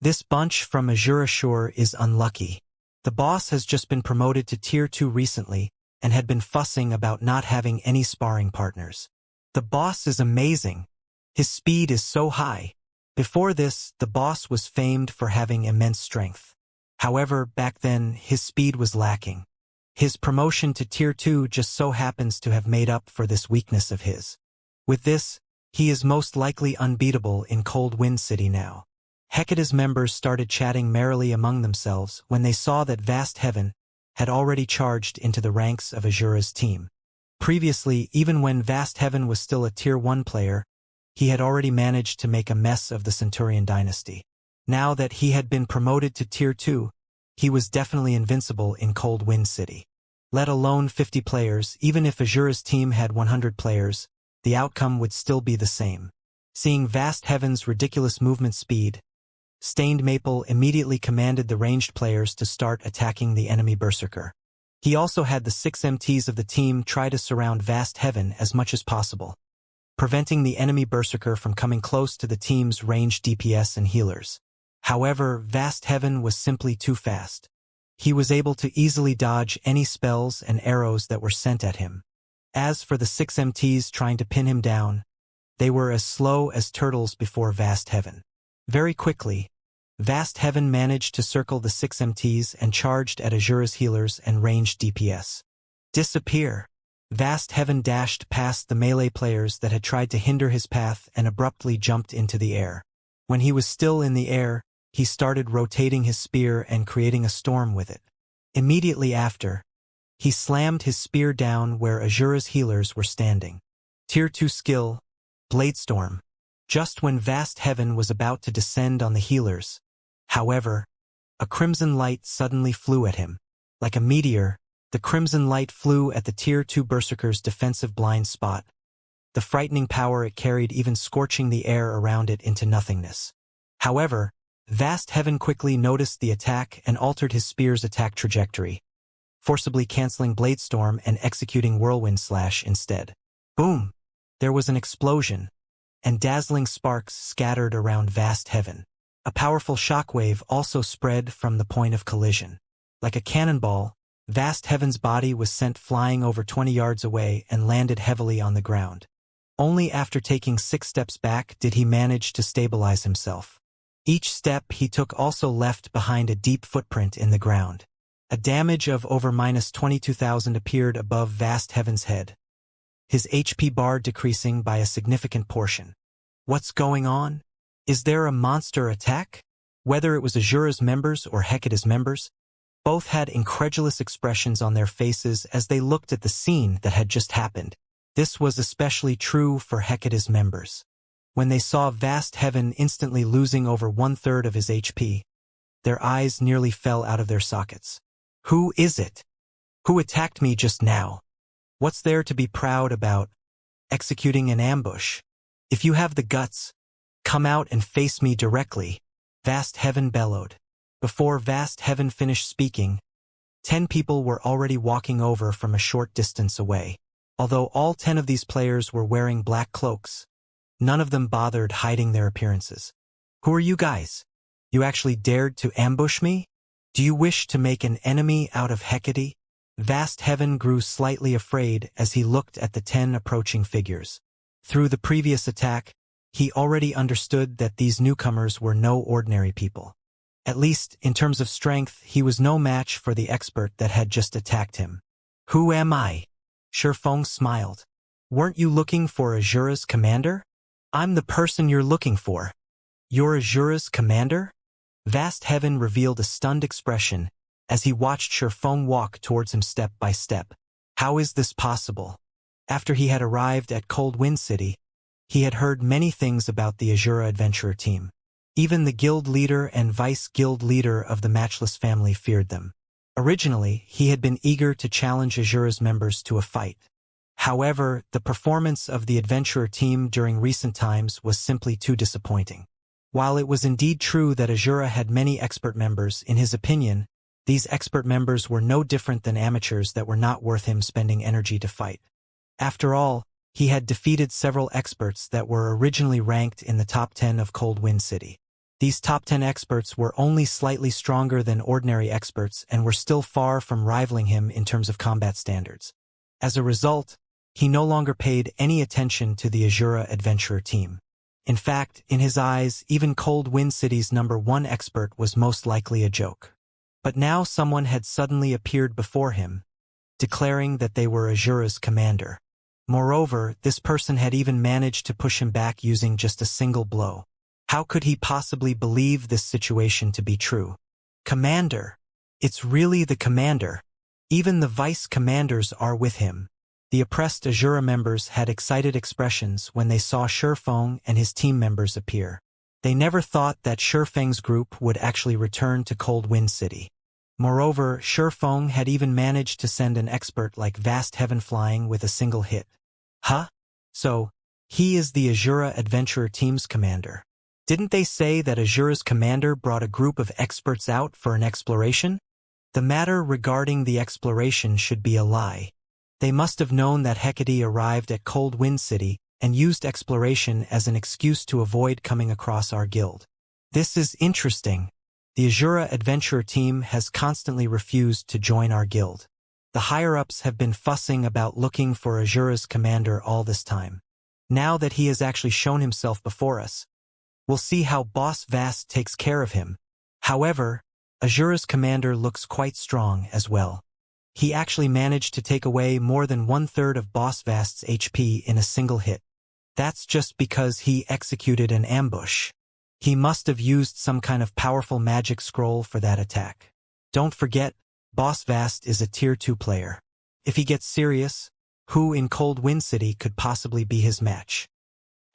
This bunch from Azura Shore is unlucky. The boss has just been promoted to Tier 2 recently and had been fussing about not having any sparring partners. The boss is amazing. His speed is so high. Before this, the boss was famed for having immense strength. However, back then, his speed was lacking. His promotion to Tier 2 just so happens to have made up for this weakness of his. With this, he is most likely unbeatable in Cold Wind City now. Hecate's members started chatting merrily among themselves when they saw that Vast Heaven had already charged into the ranks of Azura's team. Previously, even when Vast Heaven was still a Tier 1 player, he had already managed to make a mess of the Centurion dynasty. Now that he had been promoted to Tier 2, he was definitely invincible in Cold Wind City. Let alone 50 players, even if Azura's team had 100 players, the outcome would still be the same. Seeing Vast Heaven's ridiculous movement speed, Stained Maple immediately commanded the ranged players to start attacking the enemy berserker. He also had the 6 MTs of the team try to surround Vast Heaven as much as possible, preventing the enemy berserker from coming close to the team's ranged DPS and healers. However, Vast Heaven was simply too fast. He was able to easily dodge any spells and arrows that were sent at him. As for the 6 MTs trying to pin him down, they were as slow as turtles before Vast Heaven. Very quickly, Vast Heaven managed to circle the 6 MTs and charged at Azura's healers and ranged DPS. Disappear! Vast Heaven dashed past the melee players that had tried to hinder his path and abruptly jumped into the air. When he was still in the air, he started rotating his spear and creating a storm with it. Immediately after, he slammed his spear down where Azura's healers were standing. Tier 2 skill, Bladestorm. Just when Vast Heaven was about to descend on the healers, however, a crimson light suddenly flew at him. Like a meteor, the crimson light flew at the Tier 2 berserker's defensive blind spot, the frightening power it carried even scorching the air around it into nothingness. However, Vast Heaven quickly noticed the attack and altered his spear's attack trajectory, forcibly canceling Bladestorm and executing Whirlwind Slash instead. Boom! There was an explosion, and dazzling sparks scattered around Vast Heaven. A powerful shockwave also spread from the point of collision. Like a cannonball, Vast Heaven's body was sent flying over 20 yards away and landed heavily on the ground. Only after taking 6 steps back did he manage to stabilize himself. Each step he took also left behind a deep footprint in the ground. A damage of over -22,000 appeared above Vast Heaven's head, his HP bar decreasing by a significant portion. What's going on? Is there a monster attack? Whether it was Azura's members or Hecate's members, both had incredulous expressions on their faces as they looked at the scene that had just happened. This was especially true for Hecate's members. When they saw Vast Heaven instantly losing over 1/3 of his HP, their eyes nearly fell out of their sockets. Who is it? Who attacked me just now? What's there to be proud about? Executing an ambush. If you have the guts, come out and face me directly, Vast Heaven bellowed. Before Vast Heaven finished speaking, 10 people were already walking over from a short distance away. Although all 10 of these players were wearing black cloaks, none of them bothered hiding their appearances. Who are you guys? You actually dared to ambush me? Do you wish to make an enemy out of Hecate? Vast Heaven grew slightly afraid as he looked at the 10 approaching figures. Through the previous attack, he already understood that these newcomers were no ordinary people. At least, in terms of strength, he was no match for the expert that had just attacked him. Who am I? Shifeng smiled. Weren't you looking for Azura's commander? I'm the person you're looking for. You're Azura's commander? Vast Heaven revealed a stunned expression as he watched Shifeng walk towards him step by step. How is this possible? After he had arrived at Cold Wind City, he had heard many things about the Azura adventurer team. Even the guild leader and vice-guild leader of the Matchless family feared them. Originally, he had been eager to challenge Azura's members to a fight. However, the performance of the adventurer team during recent times was simply too disappointing. While it was indeed true that Azura had many expert members, in his opinion, these expert members were no different than amateurs that were not worth him spending energy to fight. After all, he had defeated several experts that were originally ranked in the top 10 of Cold Wind City. These top 10 experts were only slightly stronger than ordinary experts and were still far from rivaling him in terms of combat standards. As a result, he no longer paid any attention to the Azura adventurer team. In fact, in his eyes, even Cold Wind City's #1 expert was most likely a joke. But now someone had suddenly appeared before him, declaring that they were Azura's commander. Moreover, this person had even managed to push him back using just a single blow. How could he possibly believe this situation to be true? Commander! It's really the commander. Even the vice-commanders are with him. The oppressed Azura members had excited expressions when they saw Shifeng and his team members appear. They never thought that Shifeng's group would actually return to Cold Wind City. Moreover, Shifeng had even managed to send an expert like Vast Heaven flying with a single hit. Huh? So, he is the Azura adventurer team's commander. Didn't they say that Azura's commander brought a group of experts out for an exploration? The matter regarding the exploration should be a lie. They must have known that Hecate arrived at Cold Wind City and used exploration as an excuse to avoid coming across our guild. This is interesting. The Azura adventurer team has constantly refused to join our guild. The higher-ups have been fussing about looking for Azura's commander all this time. Now that he has actually shown himself before us, we'll see how Boss Vast takes care of him. However, Azura's commander looks quite strong as well. He actually managed to take away more than 1/3 of Boss Vast's HP in a single hit. That's just because he executed an ambush. He must have used some kind of powerful magic scroll for that attack. Don't forget, Boss Vast is a Tier 2 player. If he gets serious, who in Cold Wind City could possibly be his match?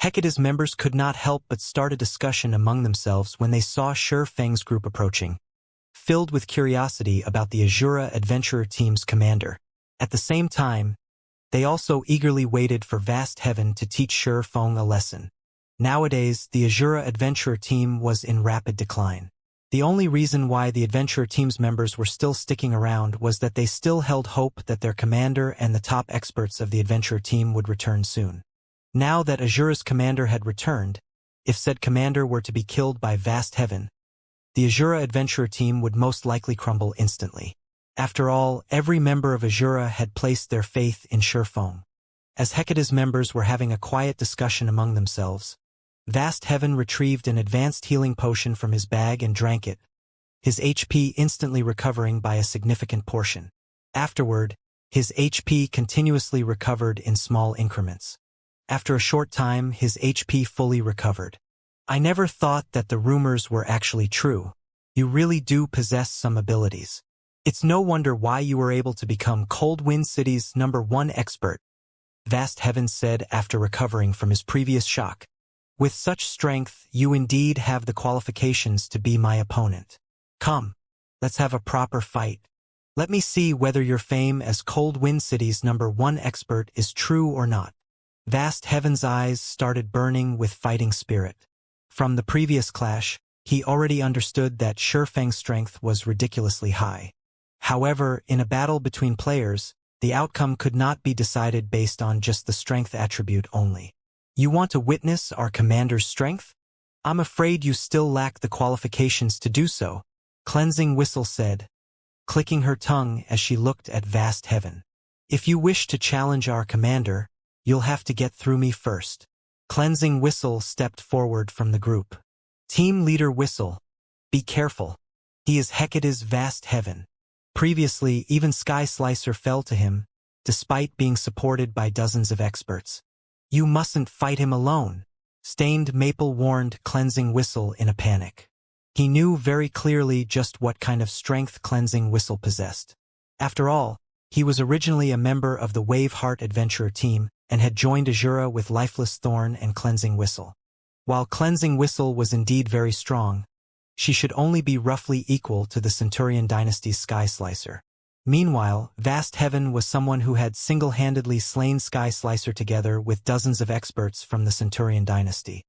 Hecate's members could not help but start a discussion among themselves when they saw Shifeng's group approaching, filled with curiosity about the Azura adventurer team's commander. At the same time, They also eagerly waited for Vast Heaven to teach Shi Feng a lesson. Nowadays, the Azura Adventurer team was in rapid decline. The only reason why the Adventurer team's members were still sticking around was that they still held hope that their commander and the top experts of the Adventurer team would return soon. Now that Azura's commander had returned, if said commander were to be killed by Vast Heaven, the Azura Adventurer team would most likely crumble instantly. After all, every member of Azura had placed their faith in Shi Feng. As Hecate's members were having a quiet discussion among themselves, Vast Heaven retrieved an advanced healing potion from his bag and drank it, his HP instantly recovering by a significant portion. Afterward, his HP continuously recovered in small increments. After a short time, his HP fully recovered. I never thought that the rumors were actually true. You really do possess some abilities. It's no wonder why you were able to become Cold Wind City's #1 expert, Vast Heaven said after recovering from his previous shock. With such strength, you indeed have the qualifications to be my opponent. Come, let's have a proper fight. Let me see whether your fame as Cold Wind City's #1 expert is true or not. Vast Heaven's eyes started burning with fighting spirit. From the previous clash, he already understood that Shi Feng's strength was ridiculously high. However, in a battle between players, the outcome could not be decided based on just the strength attribute only. You want to witness our commander's strength? I'm afraid you still lack the qualifications to do so, Cleansing Whistle said, clicking her tongue as she looked at Vast Heaven. If you wish to challenge our commander, you'll have to get through me first. Cleansing Whistle stepped forward from the group. Team Leader Whistle, be careful. He is Hecate's Vast Heaven. Previously, even Sky Slicer fell to him, despite being supported by dozens of experts. You mustn't fight him alone, Stained Maple warned Cleansing Whistle in a panic. He knew very clearly just what kind of strength Cleansing Whistle possessed. After all, he was originally a member of the Waveheart Adventurer team and had joined Azura with Lifeless Thorn and Cleansing Whistle. While Cleansing Whistle was indeed very strong, she should only be roughly equal to the Centurion Dynasty's Sky Slicer. Meanwhile, Vast Heaven was someone who had single-handedly slain Sky Slicer together with dozens of experts from the Centurion Dynasty.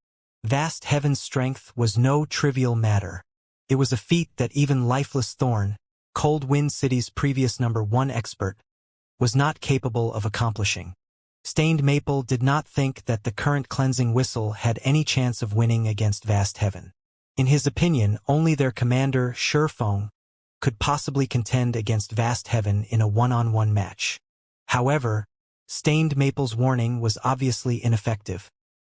Vast Heaven's strength was no trivial matter. It was a feat that even Lifeless Thorn, Cold Wind City's previous #1 expert, was not capable of accomplishing. Stained Maple did not think that the current Cleansing Whistle had any chance of winning against Vast Heaven. In his opinion, only their commander, Shi Feng, could possibly contend against Vast Heaven in a one-on-one match. However, Stained Maple's warning was obviously ineffective,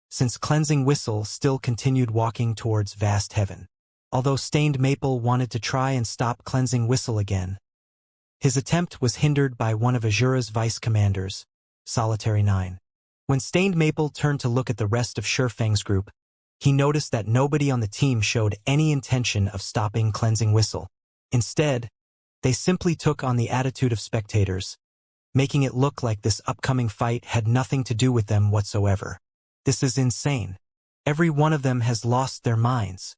since Cleansing Whistle still continued walking towards Vast Heaven. Although Stained Maple wanted to try and stop Cleansing Whistle again, his attempt was hindered by one of Azura's vice commanders, Solitary 9. When Stained Maple turned to look at the rest of Shi Feng's group, he noticed that nobody on the team showed any intention of stopping Cleansing Whistle. Instead, they simply took on the attitude of spectators, making it look like this upcoming fight had nothing to do with them whatsoever. This is insane. Every one of them has lost their minds.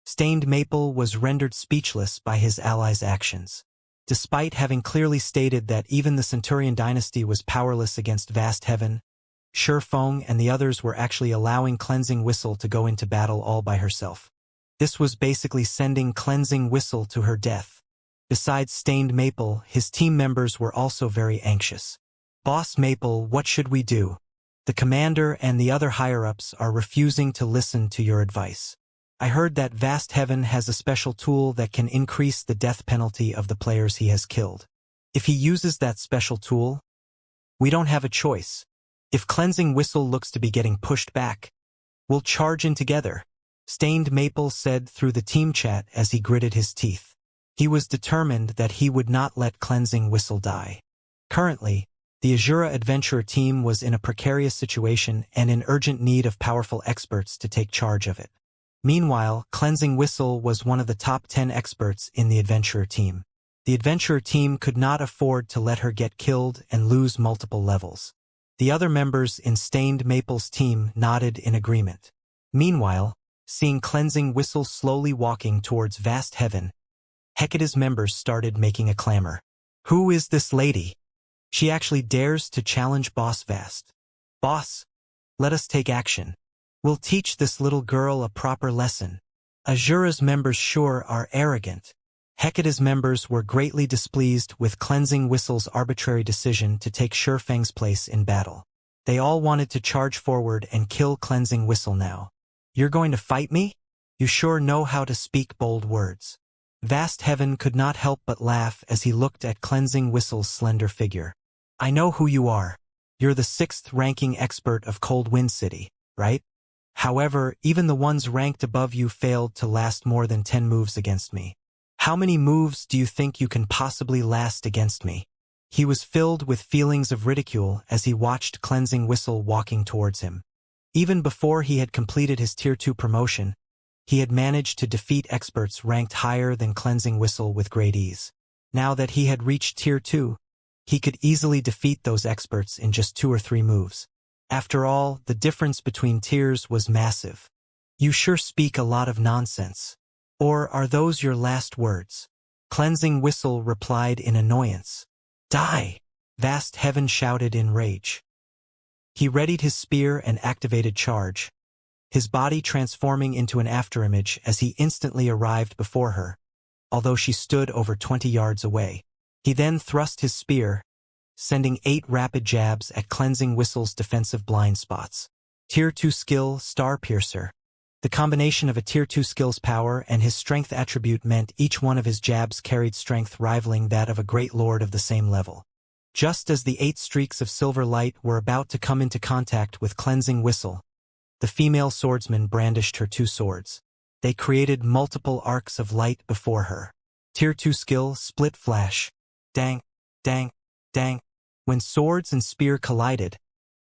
Stained Maple was rendered speechless by his allies' actions. Despite having clearly stated that even the Centurion Dynasty was powerless against Vast Heaven, Shi Feng and the others were actually allowing Cleansing Whistle to go into battle all by herself. This was basically sending Cleansing Whistle to her death. Besides Stained Maple, his team members were also very anxious. Boss Maple, what should we do? The commander and the other higher-ups are refusing to listen to your advice. I heard that Vast Heaven has a special tool that can increase the death penalty of the players he has killed. If he uses that special tool, we don't have a choice. If Cleansing Whistle looks to be getting pushed back, we'll charge in together, Stained Maple said through the team chat as he gritted his teeth. He was determined that he would not let Cleansing Whistle die. Currently, the Azura Adventurer team was in a precarious situation and in urgent need of powerful experts to take charge of it. Meanwhile, Cleansing Whistle was one of the top 10 experts in the Adventurer team. The Adventurer team could not afford to let her get killed and lose multiple levels. The other members in Stained Maple's team nodded in agreement. Meanwhile, seeing Cleansing Whistle slowly walking towards Vast Heaven, Hecate's members started making a clamor. Who is this lady? She actually dares to challenge Boss Vast. Boss, let us take action. We'll teach this little girl a proper lesson. Azura's members sure are arrogant. Hecate's members were greatly displeased with Cleansing Whistle's arbitrary decision to take Shurfeng's place in battle. They all wanted to charge forward and kill Cleansing Whistle now. You're going to fight me? You sure know how to speak bold words. Vast Heaven could not help but laugh as he looked at Cleansing Whistle's slender figure. I know who you are. You're the 6th-ranking expert of Cold Wind City, right? However, even the ones ranked above you failed to last more than 10 moves against me. How many moves do you think you can possibly last against me? He was filled with feelings of ridicule as he watched Cleansing Whistle walking towards him. Even before he had completed his Tier 2 promotion, he had managed to defeat experts ranked higher than Cleansing Whistle with great ease. Now that he had reached Tier 2, he could easily defeat those experts in just 2 or 3 moves. After all, the difference between tiers was massive. You sure speak a lot of nonsense. Or are those your last words? Cleansing Whistle replied in annoyance. Die! Vast Heaven shouted in rage. He readied his spear and activated charge, his body transforming into an afterimage as he instantly arrived before her, although she stood over 20 yards away. He then thrust his spear, sending 8 rapid jabs at Cleansing Whistle's defensive blind spots. Tier 2 skill, Star Piercer. The combination of a Tier 2 skill's power and his strength attribute meant each one of his jabs carried strength rivaling that of a great lord of the same level. Just as the 8 streaks of silver light were about to come into contact with Cleansing Whistle, the female swordsman brandished her 2 swords. They created multiple arcs of light before her. Tier 2 skill, Split Flash. Dang, dang, dang. When swords and spear collided,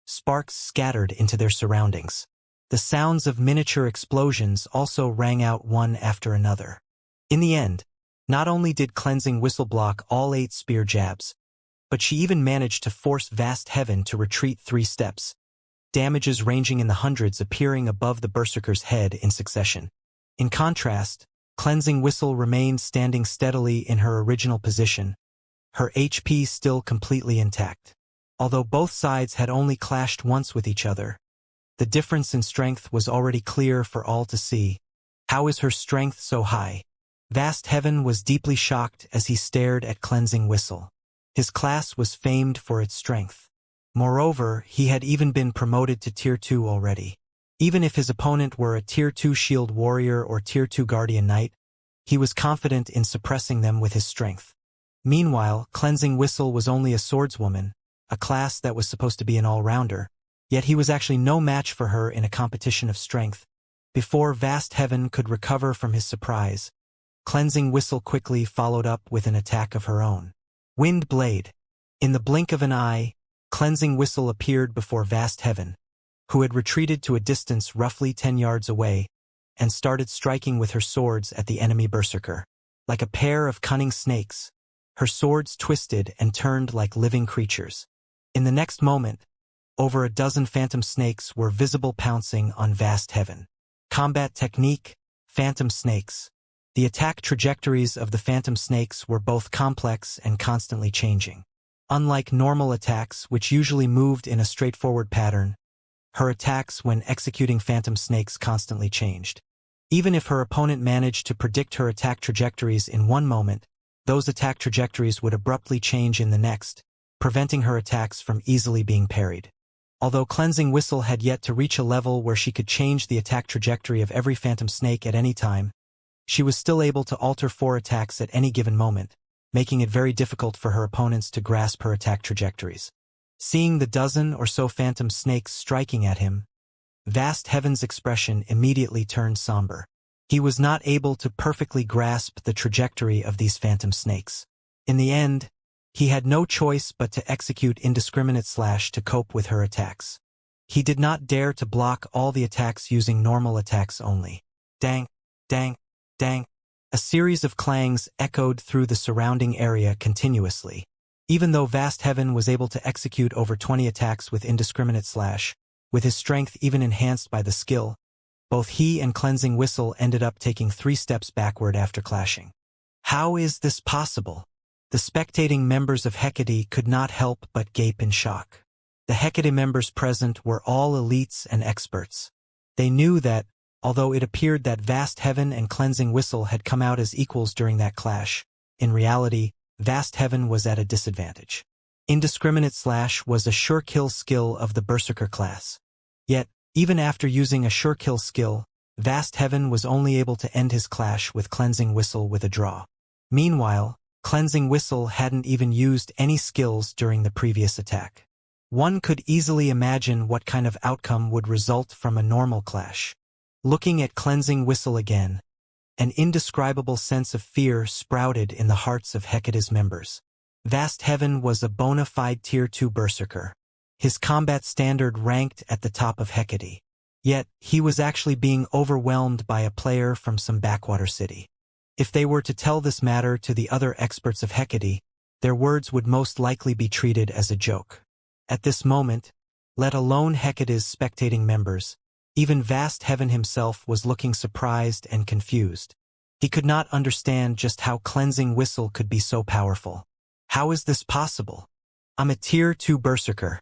sparks scattered into their surroundings. The sounds of miniature explosions also rang out one after another. In the end, not only did Cleansing Whistle block all 8 spear jabs, but she even managed to force Vast Heaven to retreat 3 steps, damages ranging in the hundreds appearing above the berserker's head in succession. In contrast, Cleansing Whistle remained standing steadily in her original position, her HP still completely intact. Although both sides had only clashed once with each other, the difference in strength was already clear for all to see. How is her strength so high? Vast Heaven was deeply shocked as he stared at Cleansing Whistle. His class was famed for its strength. Moreover, he had even been promoted to Tier 2 already. Even if his opponent were a Tier 2 Shield Warrior or Tier 2 Guardian Knight, he was confident in suppressing them with his strength. Meanwhile, Cleansing Whistle was only a swordswoman, a class that was supposed to be an all-rounder, yet he was actually no match for her in a competition of strength. Before Vast Heaven could recover from his surprise, Cleansing Whistle quickly followed up with an attack of her own. Wind Blade. In the blink of an eye, Cleansing Whistle appeared before Vast Heaven, who had retreated to a distance roughly 10 yards away, and started striking with her swords at the enemy berserker. Like a pair of cunning snakes, her swords twisted and turned like living creatures. In the next moment, over a dozen phantom snakes were visible pouncing on Vast Heaven. Combat technique, Phantom Snakes. The attack trajectories of the phantom snakes were both complex and constantly changing. Unlike normal attacks, which usually moved in a straightforward pattern, her attacks when executing phantom snakes constantly changed. Even if her opponent managed to predict her attack trajectories in one moment, those attack trajectories would abruptly change in the next, preventing her attacks from easily being parried. Although Cleansing Whistle had yet to reach a level where she could change the attack trajectory of every phantom snake at any time, she was still able to alter 4 attacks at any given moment, making it very difficult for her opponents to grasp her attack trajectories. Seeing the dozen or so phantom snakes striking at him, Vast Heaven's expression immediately turned somber. He was not able to perfectly grasp the trajectory of these phantom snakes. In the end, he had no choice but to execute indiscriminate slash to cope with her attacks. He did not dare to block all the attacks using normal attacks only. Dang, dang, dang. A series of clangs echoed through the surrounding area continuously. Even though Vast Heaven was able to execute over 20 attacks with indiscriminate slash, with his strength even enhanced by the skill, both he and Cleansing Whistle ended up taking 3 steps backward after clashing. How is this possible? The spectating members of Hecate could not help but gape in shock. The Hecate members present were all elites and experts. They knew that, although it appeared that Vast Heaven and Cleansing Whistle had come out as equals during that clash, in reality, Vast Heaven was at a disadvantage. Indiscriminate Slash was a sure kill skill of the Berserker class. Yet, even after using a sure kill skill, Vast Heaven was only able to end his clash with Cleansing Whistle with a draw. Meanwhile, Cleansing Whistle hadn't even used any skills during the previous attack. One could easily imagine what kind of outcome would result from a normal clash. Looking at Cleansing Whistle again, an indescribable sense of fear sprouted in the hearts of Hecate's members. Vast Heaven was a bona fide Tier 2 Berserker. His combat standard ranked at the top of Hecate. Yet, he was actually being overwhelmed by a player from some backwater city. If they were to tell this matter to the other experts of Hecate, their words would most likely be treated as a joke. At this moment, let alone Hecate's spectating members, even Vast Heaven himself was looking surprised and confused. He could not understand just how Cleansing Whistle could be so powerful. How is this possible? I'm a Tier 2 Berserker.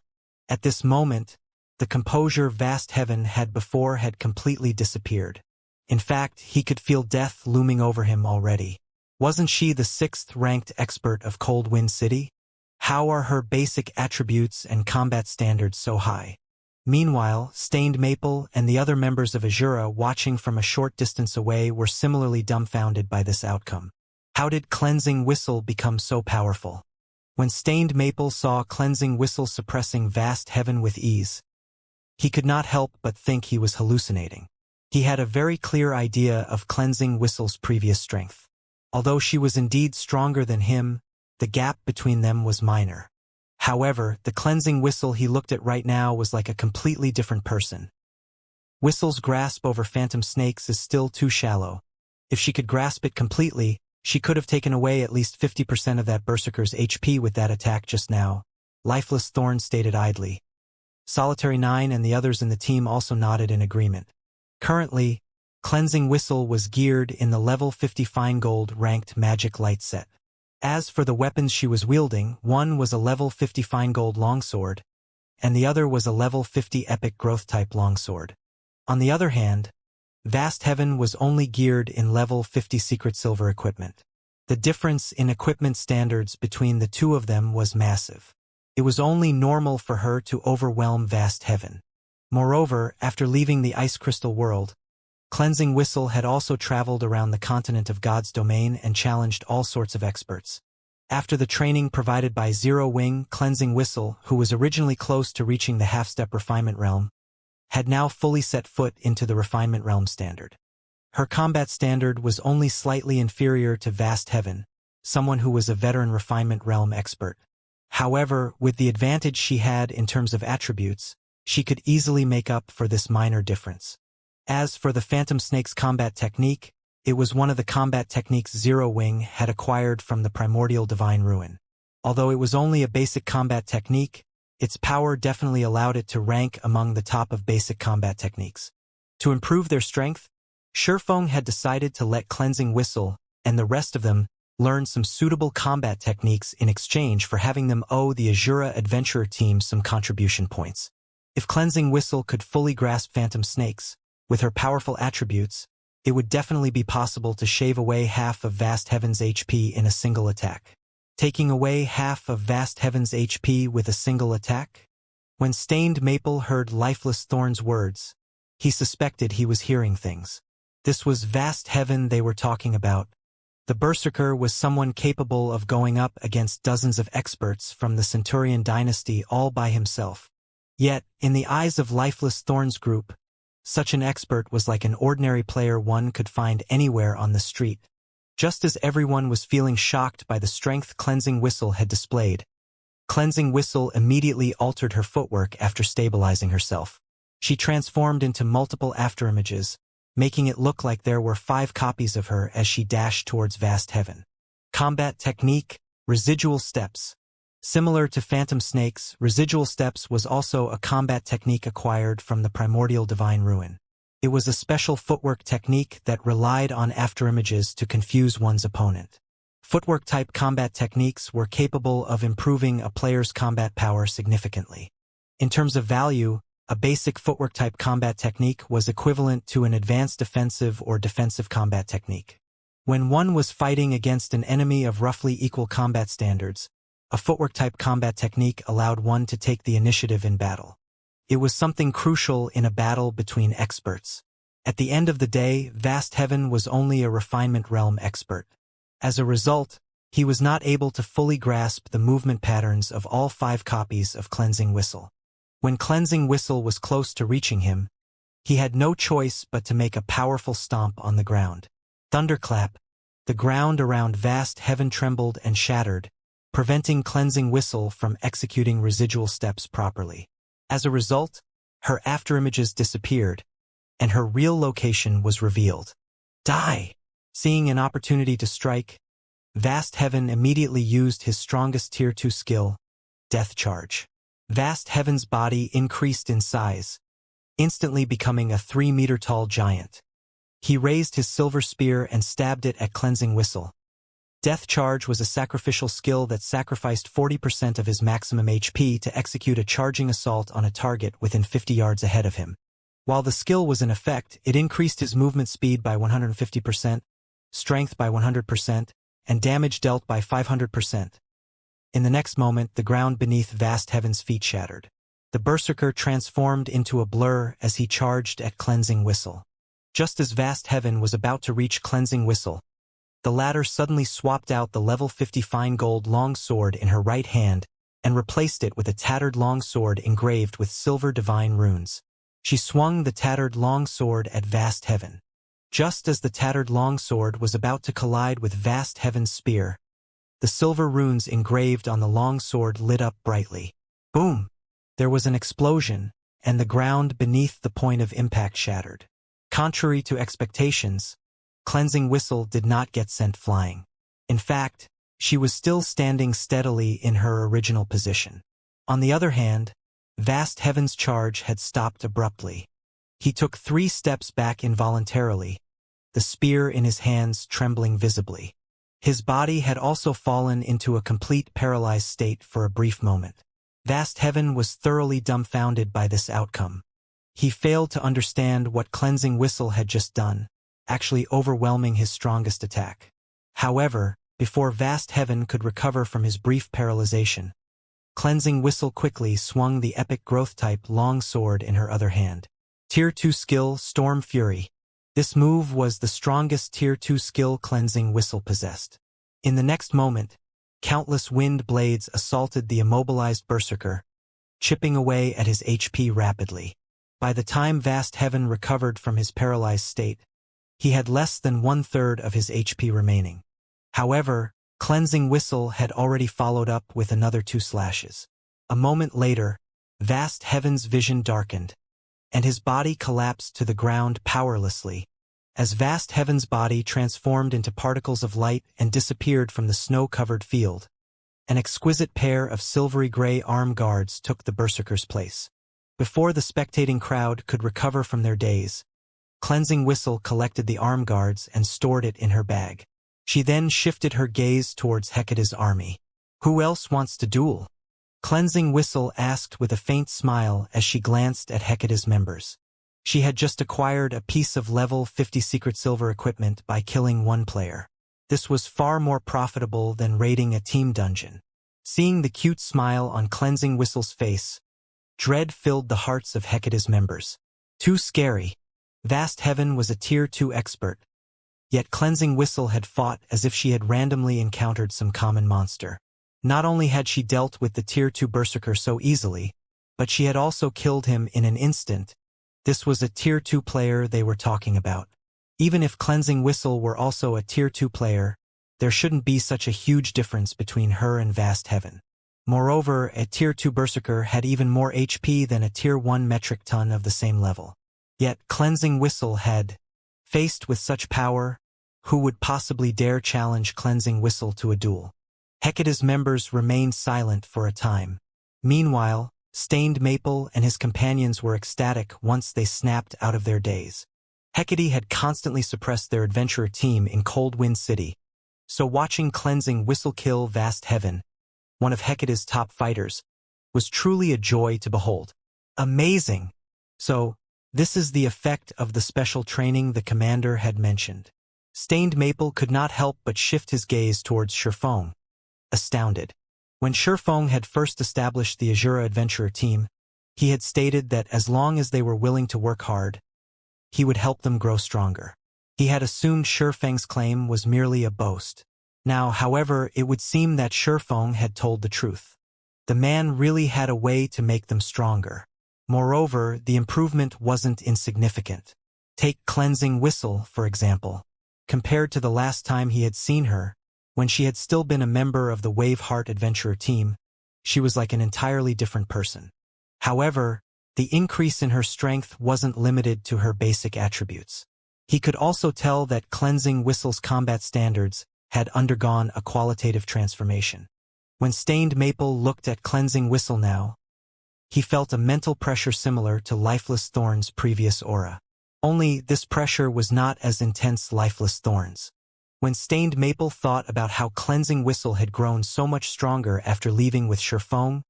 At this moment, the composure Vast Heaven had before had completely disappeared. In fact, he could feel death looming over him already. Wasn't she the 6th-ranked expert of Cold Wind City? How are her basic attributes and combat standards so high? Meanwhile, Stained Maple and the other members of Azura watching from a short distance away were similarly dumbfounded by this outcome. How did Cleansing Whistle become so powerful? When Stained Maple saw Cleansing Whistle suppressing Vast Heaven with ease, he could not help but think he was hallucinating. He had a very clear idea of Cleansing Whistle's previous strength. Although she was indeed stronger than him, the gap between them was minor. However, the Cleansing Whistle he looked at right now was like a completely different person. Whistle's grasp over phantom snakes is still too shallow. If she could grasp it completely, she could have taken away at least 50% of that Berserker's HP with that attack just now, Lifeless Thorn stated idly. Solitary 9 and the others in the team also nodded in agreement. Currently, Cleansing Whistle was geared in the level 50 Fine Gold ranked Magic Light set. As for the weapons she was wielding, one was a level 50 Fine Gold longsword, and the other was a level 50 Epic Growth type longsword. On the other hand, Vast Heaven was only geared in level 50 Secret Silver equipment. The difference in equipment standards between the two of them was massive. It was only normal for her to overwhelm Vast Heaven. Moreover, after leaving the Ice Crystal world, Cleansing Whistle had also traveled around the continent of God's domain and challenged all sorts of experts. After the training provided by Zero Wing, Cleansing Whistle, who was originally close to reaching the half-step refinement realm, had now fully set foot into the refinement realm standard. Her combat standard was only slightly inferior to Vast Heaven, someone who was a veteran refinement realm expert. However, with the advantage she had in terms of attributes, she could easily make up for this minor difference. As for the Phantom Snake's combat technique, it was one of the combat techniques Zero Wing had acquired from the primordial Divine Ruin. Although it was only a basic combat technique, its power definitely allowed it to rank among the top of basic combat techniques. To improve their strength, Shurfeng had decided to let Cleansing Whistle and the rest of them learn some suitable combat techniques in exchange for having them owe the Azura Adventurer team some contribution points. If Cleansing Whistle could fully grasp Phantom Snakes, with her powerful attributes, it would definitely be possible to shave away half of Vast Heaven's HP in a single attack. Taking away half of Vast Heaven's HP with a single attack? When Stained Maple heard Lifeless Thorn's words, he suspected he was hearing things. This was Vast Heaven they were talking about. The Berserker was someone capable of going up against dozens of experts from the Centurion dynasty all by himself. Yet, in the eyes of Lifeless Thorn's group, such an expert was like an ordinary player one could find anywhere on the street. Just as everyone was feeling shocked by the strength Cleansing Whistle had displayed, Cleansing Whistle immediately altered her footwork after stabilizing herself. She transformed into multiple afterimages, making it look like there were 5 copies of her as she dashed towards Vast Heaven. Combat technique, Residual Steps. Similar to Phantom Snakes, Residual Steps was also a combat technique acquired from the primordial Divine Ruin. It was a special footwork technique that relied on afterimages to confuse one's opponent. Footwork-type combat techniques were capable of improving a player's combat power significantly. In terms of value, a basic footwork-type combat technique was equivalent to an advanced offensive or defensive combat technique. When one was fighting against an enemy of roughly equal combat standards, a footwork-type combat technique allowed one to take the initiative in battle. It was something crucial in a battle between experts. At the end of the day, Vast Heaven was only a refinement realm expert. As a result, he was not able to fully grasp the movement patterns of all 5 copies of Cleansing Whistle. When Cleansing Whistle was close to reaching him, he had no choice but to make a powerful stomp on the ground. Thunderclap, the ground around Vast Heaven trembled and shattered, preventing Cleansing Whistle from executing residual steps properly. As a result, her afterimages disappeared, and her real location was revealed. Die! Seeing an opportunity to strike, Vast Heaven immediately used his strongest Tier 2 skill, Death Charge. Vast Heaven's body increased in size, instantly becoming a 3-meter-tall giant. He raised his silver spear and stabbed it at Cleansing Whistle. Death Charge was a sacrificial skill that sacrificed 40% of his maximum HP to execute a charging assault on a target within 50 yards ahead of him. While the skill was in effect, it increased his movement speed by 150%, strength by 100%, and damage dealt by 500%. In the next moment, the ground beneath Vast Heaven's feet shattered. The Berserker transformed into a blur as he charged at Cleansing Whistle. Just as Vast Heaven was about to reach Cleansing Whistle, the latter suddenly swapped out the level 50 fine gold long sword in her right hand and replaced it with a tattered long sword engraved with silver divine runes. She swung the tattered long sword at Vast Heaven. Just as the tattered longsword was about to collide with Vast Heaven's spear, the silver runes engraved on the longsword lit up brightly. Boom! There was an explosion, and the ground beneath the point of impact shattered. Contrary to expectations, Cleansing Whistle did not get sent flying. In fact, she was still standing steadily in her original position. On the other hand, Vast Heaven's charge had stopped abruptly. He took 3 steps back involuntarily, the spear in his hands trembling visibly. His body had also fallen into a complete paralyzed state for a brief moment. Vast Heaven was thoroughly dumbfounded by this outcome. He failed to understand what Cleansing Whistle had just done, actually overwhelming his strongest attack. However, before Vast Heaven could recover from his brief paralyzation, Cleansing Whistle quickly swung the epic growth-type long sword in her other hand. Tier 2 skill, Storm Fury. This move was the strongest Tier 2 skill Cleansing Whistle possessed. In the next moment, countless wind blades assaulted the immobilized Berserker, chipping away at his HP rapidly. By the time Vast Heaven recovered from his paralyzed state, he had less than 1/3 of his HP remaining. However, Cleansing Whistle had already followed up with another 2 slashes. A moment later, Vast Heaven's vision darkened, and his body collapsed to the ground powerlessly, as Vast Heaven's body transformed into particles of light and disappeared from the snow-covered field. An exquisite pair of silvery gray arm guards took the Berserker's place. Before the spectating crowd could recover from their daze, Cleansing Whistle collected the arm guards and stored it in her bag. She then shifted her gaze towards Hecate's army. "Who else wants to duel?" Cleansing Whistle asked with a faint smile as she glanced at Hecate's members. She had just acquired a piece of level 50 secret silver equipment by killing 1 player. This was far more profitable than raiding a team dungeon. Seeing the cute smile on Cleansing Whistle's face, dread filled the hearts of Hecate's members. Too scary. Vast Heaven was a Tier 2 expert, yet Cleansing Whistle had fought as if she had randomly encountered some common monster. Not only had she dealt with the Tier 2 Berserker so easily, but she had also killed him in an instant. This was a Tier 2 player they were talking about. Even if Cleansing Whistle were also a Tier 2 player, there shouldn't be such a huge difference between her and Vast Heaven. Moreover, a Tier 2 Berserker had even more HP than a Tier 1 metric ton of the same level. Yet Cleansing Whistle had, faced with such power, who would possibly dare challenge Cleansing Whistle to a duel? Hecate's members remained silent for a time. Meanwhile, Stained Maple and his companions were ecstatic once they snapped out of their daze. Hecate had constantly suppressed their adventurer team in Cold Wind City, So watching Cleansing Whistle kill Vast Heaven, one of Hecate's top fighters, was truly a joy to behold. Amazing! So, this is the effect of the special training the commander had mentioned. Stained Maple could not help but shift his gaze towards Shifeng, astounded. When Shifeng had first established the Azura Adventurer team, he had stated that as long as they were willing to work hard, he would help them grow stronger. He had assumed Shifeng's claim was merely a boast. Now, however, it would seem that Shifeng had told the truth. The man really had a way to make them stronger. Moreover, the improvement wasn't insignificant. Take Cleansing Whistle, for example. Compared to the last time he had seen her, when she had still been a member of the Waveheart Adventurer team, she was like an entirely different person. However, the increase in her strength wasn't limited to her basic attributes. He could also tell that Cleansing Whistle's combat standards had undergone a qualitative transformation. When Stained Maple looked at Cleansing Whistle now, he felt a mental pressure similar to Lifeless Thorn's previous aura. Only this pressure was not as intense Lifeless Thorn's. When Stained Maple thought about how Cleansing Whistle had grown so much stronger after leaving with Shifeng,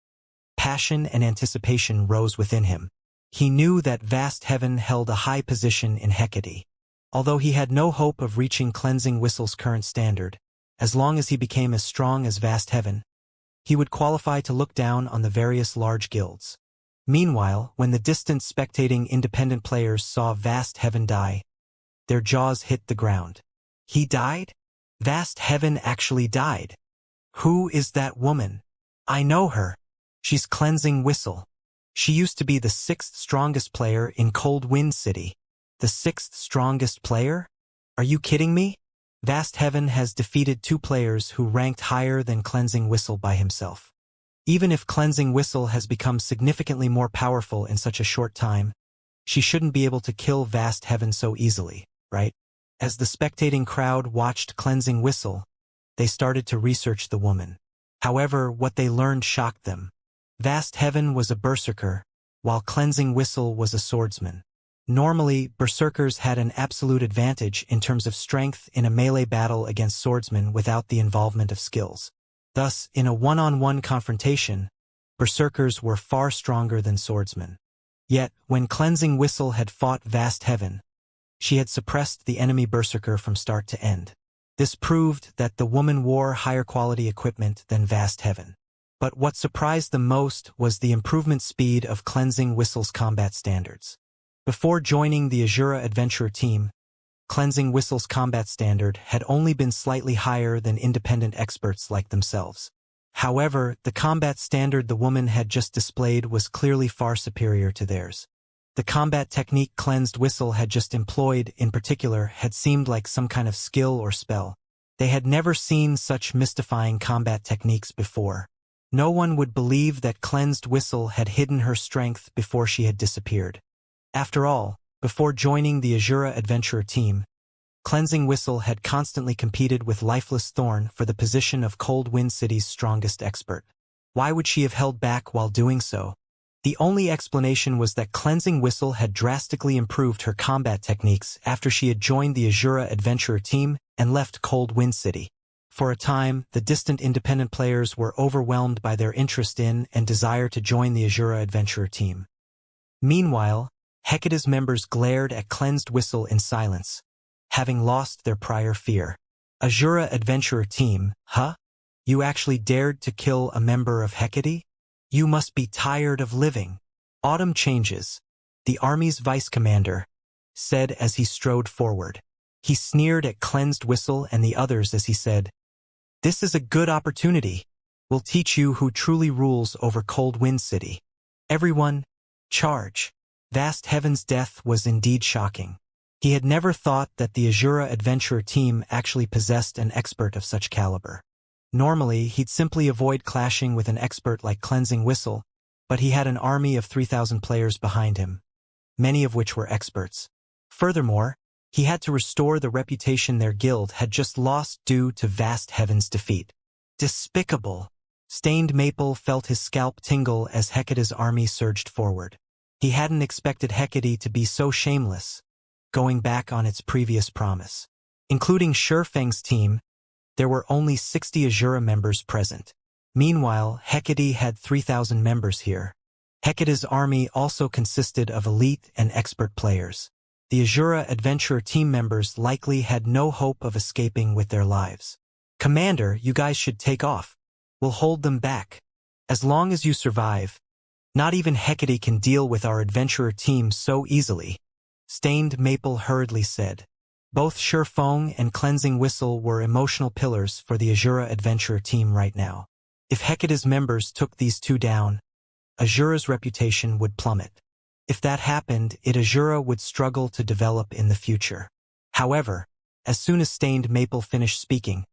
passion and anticipation rose within him. He knew that Vast Heaven held a high position in Hecate. Although he had no hope of reaching Cleansing Whistle's current standard, as long as he became as strong as Vast Heaven, he would qualify to look down on the various large guilds. Meanwhile, when the distant spectating independent players saw Vast Heaven die, their jaws hit the ground. He died? Vast Heaven actually died. Who is that woman? I know her. She's Cleansing Whistle. She used to be the 6th strongest player in Cold Wind City. The 6th strongest player? Are you kidding me? Vast Heaven has defeated 2 players who ranked higher than Cleansing Whistle by himself. Even if Cleansing Whistle has become significantly more powerful in such a short time, she shouldn't be able to kill Vast Heaven so easily, right? As the spectating crowd watched Cleansing Whistle, they started to research the woman. However, what they learned shocked them. Vast Heaven was a berserker, while Cleansing Whistle was a swordsman. Normally, berserkers had an absolute advantage in terms of strength in a melee battle against swordsmen without the involvement of skills. Thus, in a one-on-one confrontation, berserkers were far stronger than swordsmen. Yet, when Cleansing Whistle had fought Vast Heaven, she had suppressed the enemy berserker from start to end. This proved that the woman wore higher quality equipment than Vast Heaven. But what surprised them most was the improvement speed of Cleansing Whistle's combat standards. Before joining the Azura Adventurer team, Cleansing Whistle's combat standard had only been slightly higher than independent experts like themselves. However, the combat standard the woman had just displayed was clearly far superior to theirs. The combat technique Cleansed Whistle had just employed, in particular, had seemed like some kind of skill or spell. They had never seen such mystifying combat techniques before. No one would believe that Cleansed Whistle had hidden her strength before she had disappeared. After all, before joining the Azura Adventurer team, Cleansing Whistle had constantly competed with Lifeless Thorn for the position of Cold Wind City's strongest expert. Why would she have held back while doing so? The only explanation was that Cleansing Whistle had drastically improved her combat techniques after she had joined the Azura Adventurer team and left Cold Wind City. For a time, the distant independent players were overwhelmed by their interest in and desire to join the Azura Adventurer team. Meanwhile, Hecate's members glared at Cleansed Whistle in silence, having lost their prior fear. Azura Adventurer team, huh? You actually dared to kill a member of Hecate? You must be tired of living. Autumn Changes, the army's vice commander, said as he strode forward. He sneered at Cleansed Whistle and the others as he said, "This is a good opportunity. We'll teach you who truly rules over Cold Wind City. Everyone, charge." Vast Heaven's death was indeed shocking. He had never thought that the Azura Adventurer team actually possessed an expert of such caliber. Normally, he'd simply avoid clashing with an expert like Cleansing Whistle, but he had an army of 3,000 players behind him, many of which were experts. Furthermore, he had to restore the reputation their guild had just lost due to Vast Heaven's defeat. Despicable! Stained Maple felt his scalp tingle as Hecate's army surged forward. He hadn't expected Hecate to be so shameless, going back on its previous promise. Including Shifeng's team, There were only 60 Azura members present. Meanwhile, Hecate had 3,000 members here. Hecate's army also consisted of elite and expert players. The Azura adventurer team members likely had no hope of escaping with their lives. "Commander, you guys should take off. We'll hold them back. As long as you survive, not even Hecate can deal with our adventurer team so easily," Stained Maple hurriedly said. Both Surefong and Cleansing Whistle were emotional pillars for the Azura adventurer team right now. If Hecate's members took these two down, Azura's reputation would plummet. If that happened, Azura would struggle to develop in the future. However, as soon as Stained Maple finished speaking,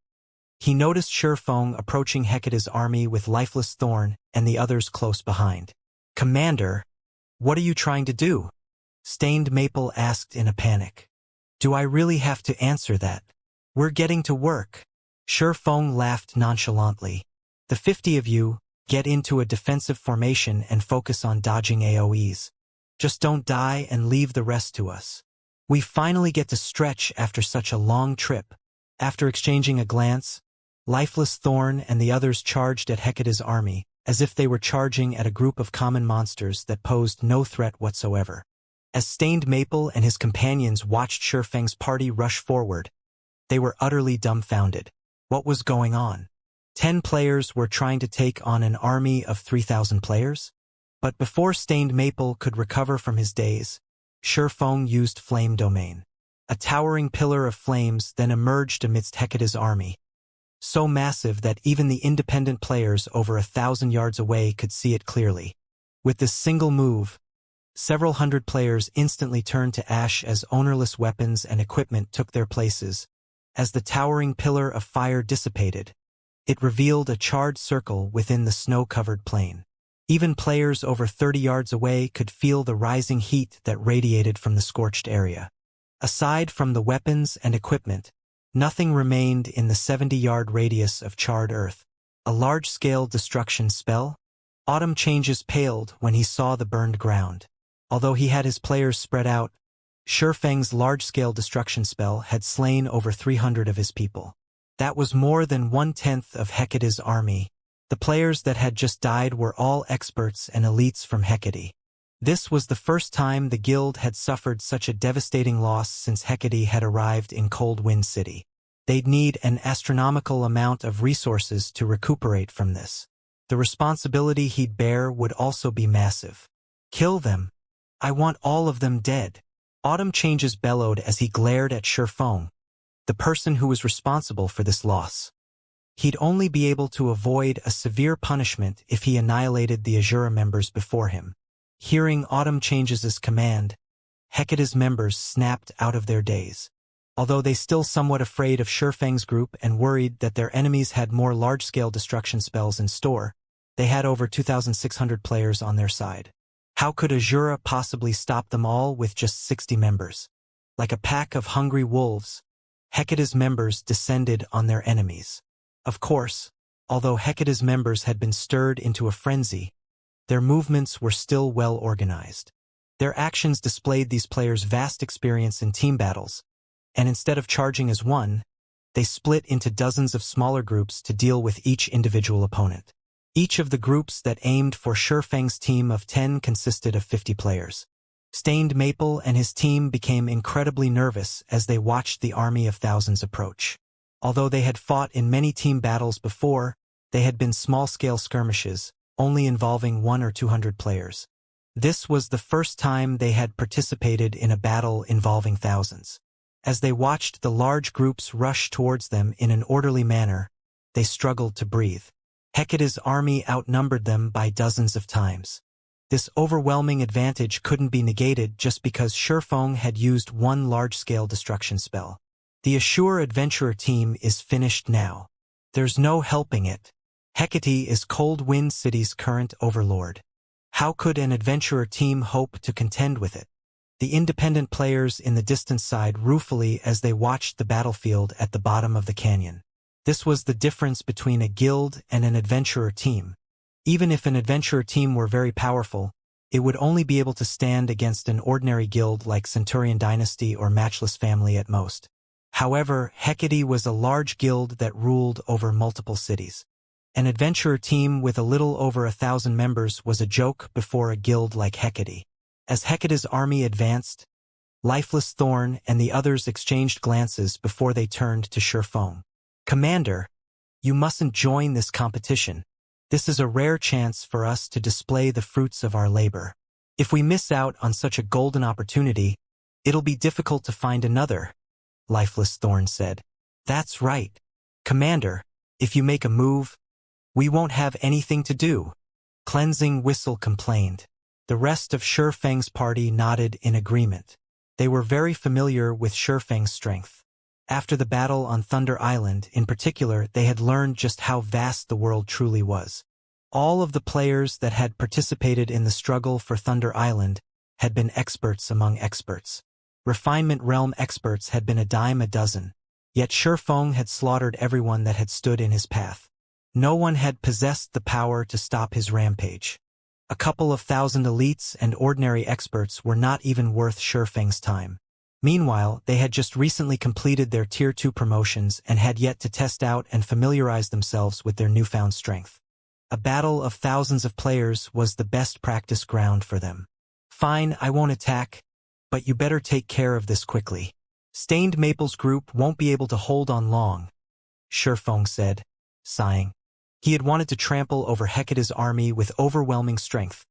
he noticed Surefong approaching Hecate's army with Lifeless Thorn and the others close behind. "Commander, what are you trying to do?" Stained Maple asked in a panic. "Do I really have to answer that? We're getting to work." Surefong laughed nonchalantly. "The 50 of you, get into a defensive formation and focus on dodging AoEs. Just don't die and leave the rest to us. We finally get to stretch after such a long trip." After exchanging a glance, Lifeless Thorn and the others charged at Hecate's army, as if they were charging at a group of common monsters that posed no threat whatsoever. As Stained Maple and his companions watched Surefeng's party rush forward, they were utterly dumbfounded. What was going on? 10 players were trying to take on an army of 3,000 players? But before Stained Maple could recover from his daze, Surefong used Flame Domain. A towering pillar of flames then emerged amidst Hecate's army, so massive that even the independent players over 1,000 yards away could see it clearly. With this single move, several hundred players instantly turned to ash as ownerless weapons and equipment took their places. As the towering pillar of fire dissipated, it revealed a charred circle within the snow-covered plain. Even players over 30 yards away could feel the rising heat that radiated from the scorched area. Aside from the weapons and equipment, nothing remained in the 70-yard radius of charred earth. A large-scale destruction spell? Autumn Changes paled when he saw the burned ground. Although he had his players spread out, Surefeng's large-scale destruction spell had slain over 300 of his people. That was more than 1/10 of Hecate's army. The players that had just died were all experts and elites from Hecate. This was the first time the guild had suffered such a devastating loss since Hecate had arrived in Cold Wind City. They'd need an astronomical amount of resources to recuperate from this. The responsibility he'd bear would also be massive. "Kill them. I want all of them dead." Autumn Changes bellowed as he glared at Surefong, the person who was responsible for this loss. He'd only be able to avoid a severe punishment if he annihilated the Azura members before him. Hearing Autumn Changes' command, Hecate's members snapped out of their daze. Although they still somewhat afraid of Surefeng's group and worried that their enemies had more large-scale destruction spells in store, they had over 2,600 players on their side. How could Azura possibly stop them all with just 60 members? Like a pack of hungry wolves, Hecate's members descended on their enemies. Of course, although Hecate's members had been stirred into a frenzy, their movements were still well organized. Their actions displayed these players' vast experience in team battles, and instead of charging as one, they split into dozens of smaller groups to deal with each individual opponent. Each of the groups that aimed for Surefeng's team of 10 consisted of 50 players. Stained Maple and his team became incredibly nervous as they watched the army of thousands approach. Although they had fought in many team battles before, they had been small-scale skirmishes, only involving 100 or 200 players. This was the first time they had participated in a battle involving thousands. As they watched the large groups rush towards them in an orderly manner, they struggled to breathe. Hecate's army outnumbered them by dozens of times. This overwhelming advantage couldn't be negated just because Surefong had used one large-scale destruction spell. The Azura adventurer team is finished now. There's no helping it. Hecate is Cold Wind City's current overlord. How could an adventurer team hope to contend with it? The independent players in the distant sighed ruefully as they watched the battlefield at the bottom of the canyon. This was the difference between a guild and an adventurer team. Even if an adventurer team were very powerful, it would only be able to stand against an ordinary guild like Centurion Dynasty or Matchless Family at most. However, Hecate was a large guild that ruled over multiple cities. An adventurer team with a little over 1,000 members was a joke before a guild like Hecate. As Hecate's army advanced, Lifeless Thorn and the others exchanged glances before they turned to Sherfong. "Commander, you mustn't join this competition. This is a rare chance for us to display the fruits of our labor. If we miss out on such a golden opportunity, it'll be difficult to find another," Lifeless Thorn said. "That's right. Commander, if you make a move, we won't have anything to do," Cleansing Whistle complained. The rest of Sherfang's party nodded in agreement. They were very familiar with Sherfang's strength. After the battle on Thunder Island, in particular, they had learned just how vast the world truly was. All of the players that had participated in the struggle for Thunder Island had been experts among experts. Refinement Realm experts had been a dime a dozen, yet Sherfang had slaughtered everyone that had stood in his path. No one had possessed the power to stop his rampage. A couple of thousand elites and ordinary experts were not even worth Sherfang's time. Meanwhile, they had just recently completed their Tier 2 promotions and had yet to test out and familiarize themselves with their newfound strength. A battle of thousands of players was the best practice ground for them. "Fine, I won't attack, but you better take care of this quickly. Stained Maple's group won't be able to hold on long," Sherfang said, sighing. He had wanted to trample over Hecate's army with overwhelming strength,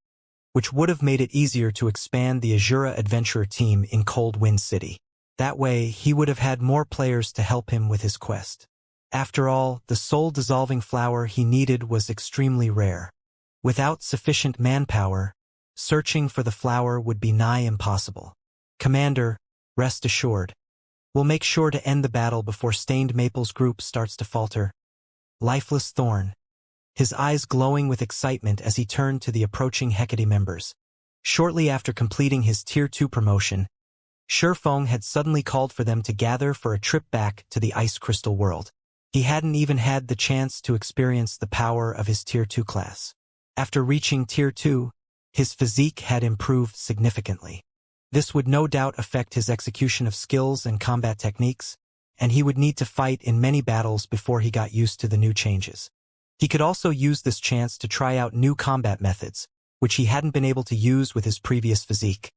which would have made it easier to expand the Azura Adventurer team in Cold Wind City. That way, he would have had more players to help him with his quest. After all, the soul-dissolving flower he needed was extremely rare. Without sufficient manpower, searching for the flower would be nigh impossible. "Commander, rest assured. We'll make sure to end the battle before Stained Maple's group starts to falter." Lifeless Thorn, his eyes glowing with excitement as he turned to the approaching Hecate members. Shortly after completing his Tier 2 promotion, Sherfang had suddenly called for them to gather for a trip back to the Ice Crystal world. He hadn't even had the chance to experience the power of his Tier 2 class. After reaching Tier 2, his physique had improved significantly. This would no doubt affect his execution of skills and combat techniques, and he would need to fight in many battles before he got used to the new changes. He could also use this chance to try out new combat methods, which he hadn't been able to use with his previous physique.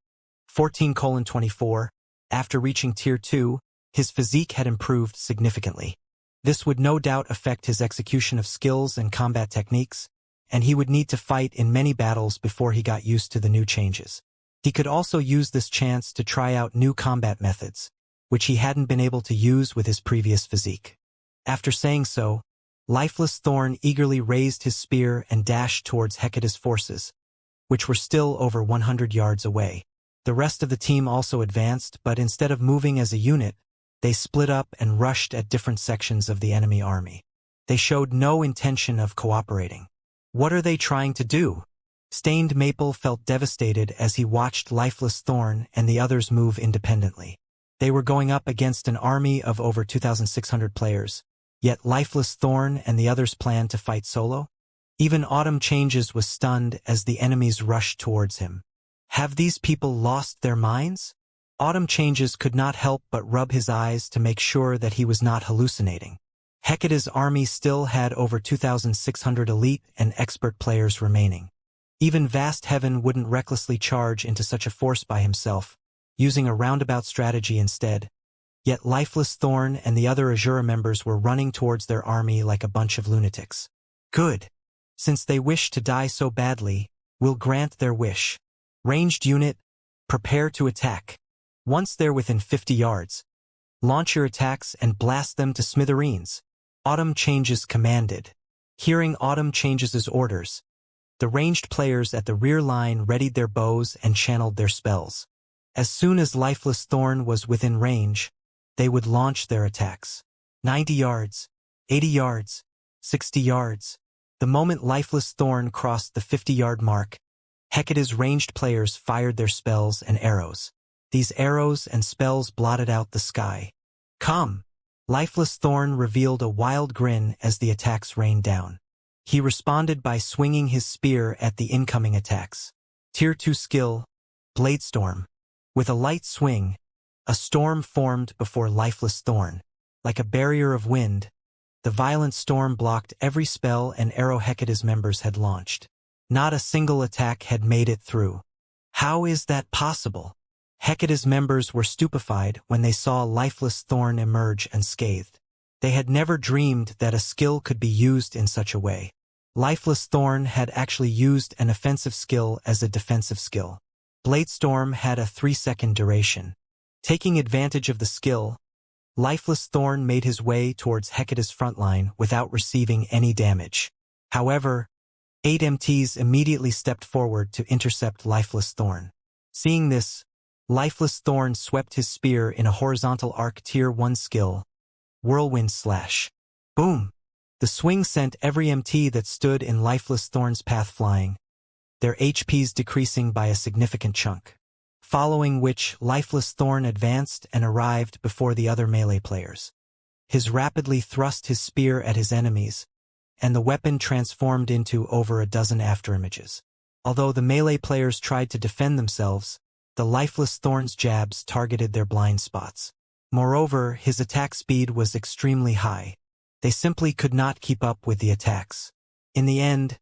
14:24, after reaching Tier 2, his physique had improved significantly. This would no doubt affect his execution of skills and combat techniques, and he would need to fight in many battles before he got used to the new changes. He could also use this chance to try out new combat methods, which he hadn't been able to use with his previous physique. After saying so, Lifeless Thorn eagerly raised his spear and dashed towards Hecate's forces, which were still over 100 yards away. The rest of the team also advanced, but instead of moving as a unit, they split up and rushed at different sections of the enemy army. They showed no intention of cooperating. What are they trying to do? Stained Maple felt devastated as he watched Lifeless Thorn and the others move independently. They were going up against an army of over 2,600 players. Yet Lifeless Thorn and the others planned to fight solo? Even Autumn Changes was stunned as the enemies rushed towards him. Have these people lost their minds? Autumn Changes could not help but rub his eyes to make sure that he was not hallucinating. Hecate's army still had over 2,600 elite and expert players remaining. Even Vast Heaven wouldn't recklessly charge into such a force by himself, using a roundabout strategy instead. Yet Lifeless Thorn and the other Azura members were running towards their army like a bunch of lunatics. Good. Since they wish to die so badly, we'll grant their wish. Ranged unit, prepare to attack. Once they're within 50 yards, launch your attacks and blast them to smithereens, Autumn Changes commanded. Hearing Autumn Changes' orders, the ranged players at the rear line readied their bows and channeled their spells. As soon as Lifeless Thorn was within range, they would launch their attacks. 90 yards, 80 yards, 60 yards. The moment Lifeless Thorn crossed the 50-yard mark, Hecate's ranged players fired their spells and arrows. These arrows and spells blotted out the sky. Come! Lifeless Thorn revealed a wild grin as the attacks rained down. He responded by swinging his spear at the incoming attacks. Tier 2 skill, Bladestorm. With a light swing, A storm formed before lifeless thorn. Like a barrier of wind, the violent storm blocked every spell and arrow Hecate's members had launched. Not a single attack had made it through. How is that possible? Hecate's members were stupefied when they saw lifeless thorn emerge unscathed. They had never dreamed that a skill could be used in such a way. Lifeless thorn had actually used an offensive skill as a defensive skill. Bladestorm had a 3-second duration. Taking advantage of the skill, Lifeless Thorn made his way towards Hecate's front line without receiving any damage. However, 8 MTs immediately stepped forward to intercept Lifeless Thorn. Seeing this, Lifeless Thorn swept his spear in a horizontal arc Tier 1 skill, Whirlwind Slash. Boom! The swing sent every MT that stood in Lifeless Thorn's path flying, their HPs decreasing by a significant chunk. Following which, Lifeless Thorn advanced and arrived before the other melee players. His rapidly thrust his spear at his enemies, and the weapon transformed into over a dozen afterimages. Although the melee players tried to defend themselves, the Lifeless Thorn's jabs targeted their blind spots. Moreover, his attack speed was extremely high. They simply could not keep up with the attacks. In the end,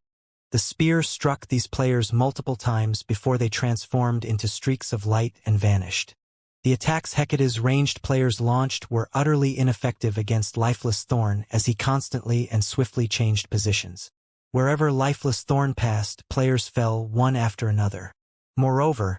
the spear struck these players multiple times before they transformed into streaks of light and vanished. The attacks Hecate's ranged players launched were utterly ineffective against Lifeless Thorn as he constantly and swiftly changed positions. Wherever Lifeless Thorn passed, players fell one after another. Moreover,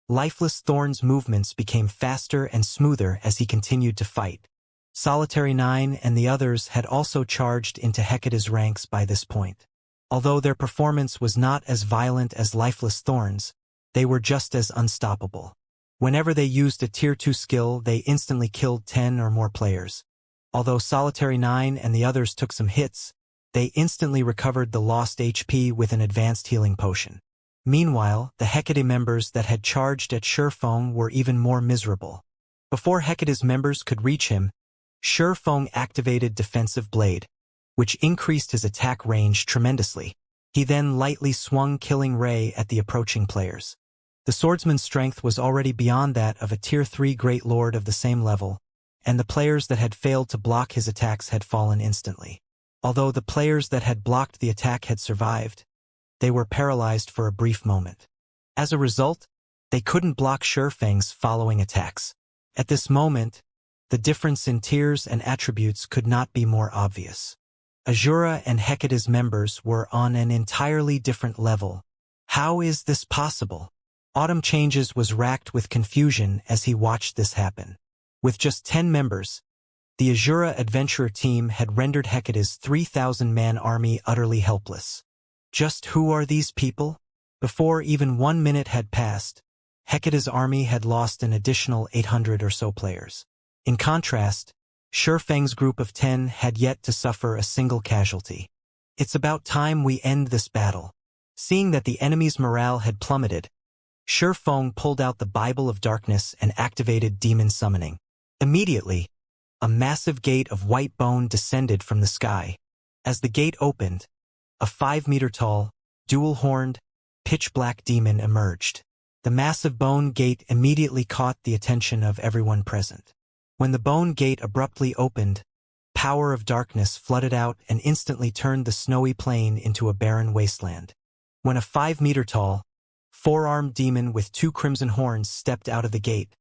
Lifeless Thorn's movements became faster and smoother as he continued to fight. Solitary 9 and the others had also charged into Hecate's ranks by this point. Although their performance was not as violent as Lifeless Thorn's, they were just as unstoppable. Whenever they used a Tier 2 skill, they instantly killed 10 or more players. Although Solitary 9 and the others took some hits, they instantly recovered the lost HP with an advanced healing potion. Meanwhile, the Hecate members that had charged at Shurfeng were even more miserable. Before Hecate's members could reach him, Shurfeng activated Defensive Blade, which increased his attack range tremendously. He then lightly swung Killing Ray at the approaching players. The swordsman's strength was already beyond that of a Tier 3 Great Lord of the same level, and the players that had failed to block his attacks had fallen instantly. Although the players that had blocked the attack had survived, they were paralyzed for a brief moment. As a result, they couldn't block Shurfeng's following attacks. At this moment, the difference in tiers and attributes could not be more obvious. Azura and Hecate's members were on an entirely different level. How is this possible? Autumn Changes was racked with confusion as he watched this happen. With just 10 members, the Azura adventurer team had rendered Hecate's 3,000-man army utterly helpless. Just who are these people? Before even 1 minute had passed, Hecate's army had lost an additional 800 or so players. In contrast, Shurfeng's group of 10 had yet to suffer a single casualty. It's about time we end this battle. Seeing that the enemy's morale had plummeted, Shurfeng pulled out the Bible of Darkness and activated Demon Summoning. Immediately, a massive gate of white bone descended from the sky. As the gate opened, a 5-meter-tall, dual-horned, pitch-black demon emerged. The massive bone gate immediately caught the attention of everyone present. When the bone gate abruptly opened, power of darkness flooded out and instantly turned the snowy plain into a barren wasteland. When a 5-meter-tall, 4-armed demon with 2 crimson horns stepped out of the gate,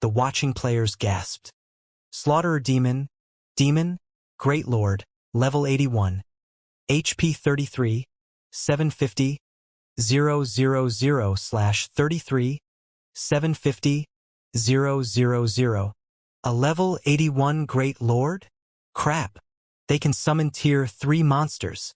the watching players gasped. Slaughterer Demon, Great Lord, level 81, HP 33, 750, 000/33, 750, 000. A level 81 Great Lord? Crap! They can summon Tier 3 monsters.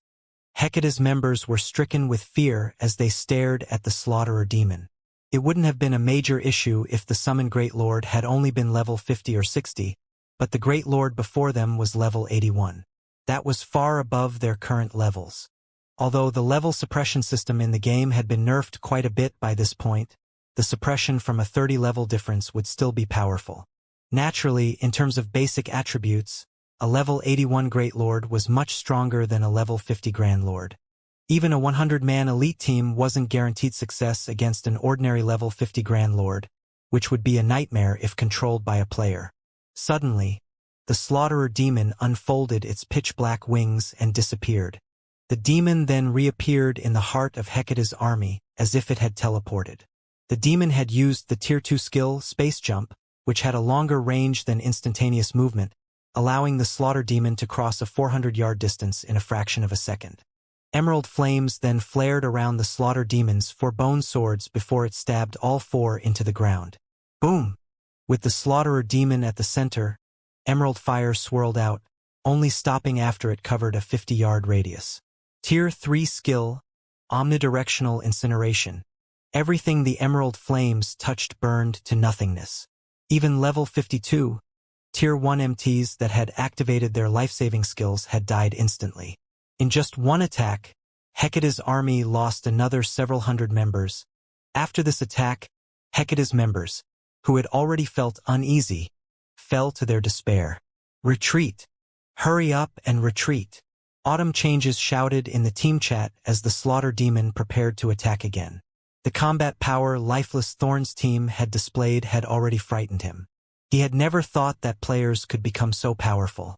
Hecate's members were stricken with fear as they stared at the Slaughterer Demon. It wouldn't have been a major issue if the summoned Great Lord had only been level 50 or 60, but the Great Lord before them was level 81. That was far above their current levels. Although the level suppression system in the game had been nerfed quite a bit by this point, the suppression from a 30-level difference would still be powerful. Naturally, in terms of basic attributes, a level 81 Great Lord was much stronger than a level 50 Grand Lord. Even a 100-man elite team wasn't guaranteed success against an ordinary level 50 Grand Lord, which would be a nightmare if controlled by a player. Suddenly, the slaughterer demon unfolded its pitch-black wings and disappeared. The demon then reappeared in the heart of Hecate's army, as if it had teleported. The demon had used the Tier 2 skill, Space Jump, which had a longer range than instantaneous movement, allowing the slaughter demon to cross a 400-yard distance in a fraction of a second. Emerald flames then flared around the slaughter demon's 4 bone swords before it stabbed all 4 into the ground. Boom! With the slaughterer demon at the center, emerald fire swirled out, only stopping after it covered a 50-yard radius. Tier 3 skill, omnidirectional incineration. Everything the emerald flames touched burned to nothingness. Even level 52, Tier 1 MTs that had activated their life-saving skills had died instantly. In just one attack, Hecate's army lost another several hundred members. After this attack, Hecate's members, who had already felt uneasy, fell to their despair. Retreat! Hurry up and retreat! Autumn Changes shouted in the team chat as the slaughter demon prepared to attack again. The combat power Lifeless Thorn's team had displayed had already frightened him. He had never thought that players could become so powerful.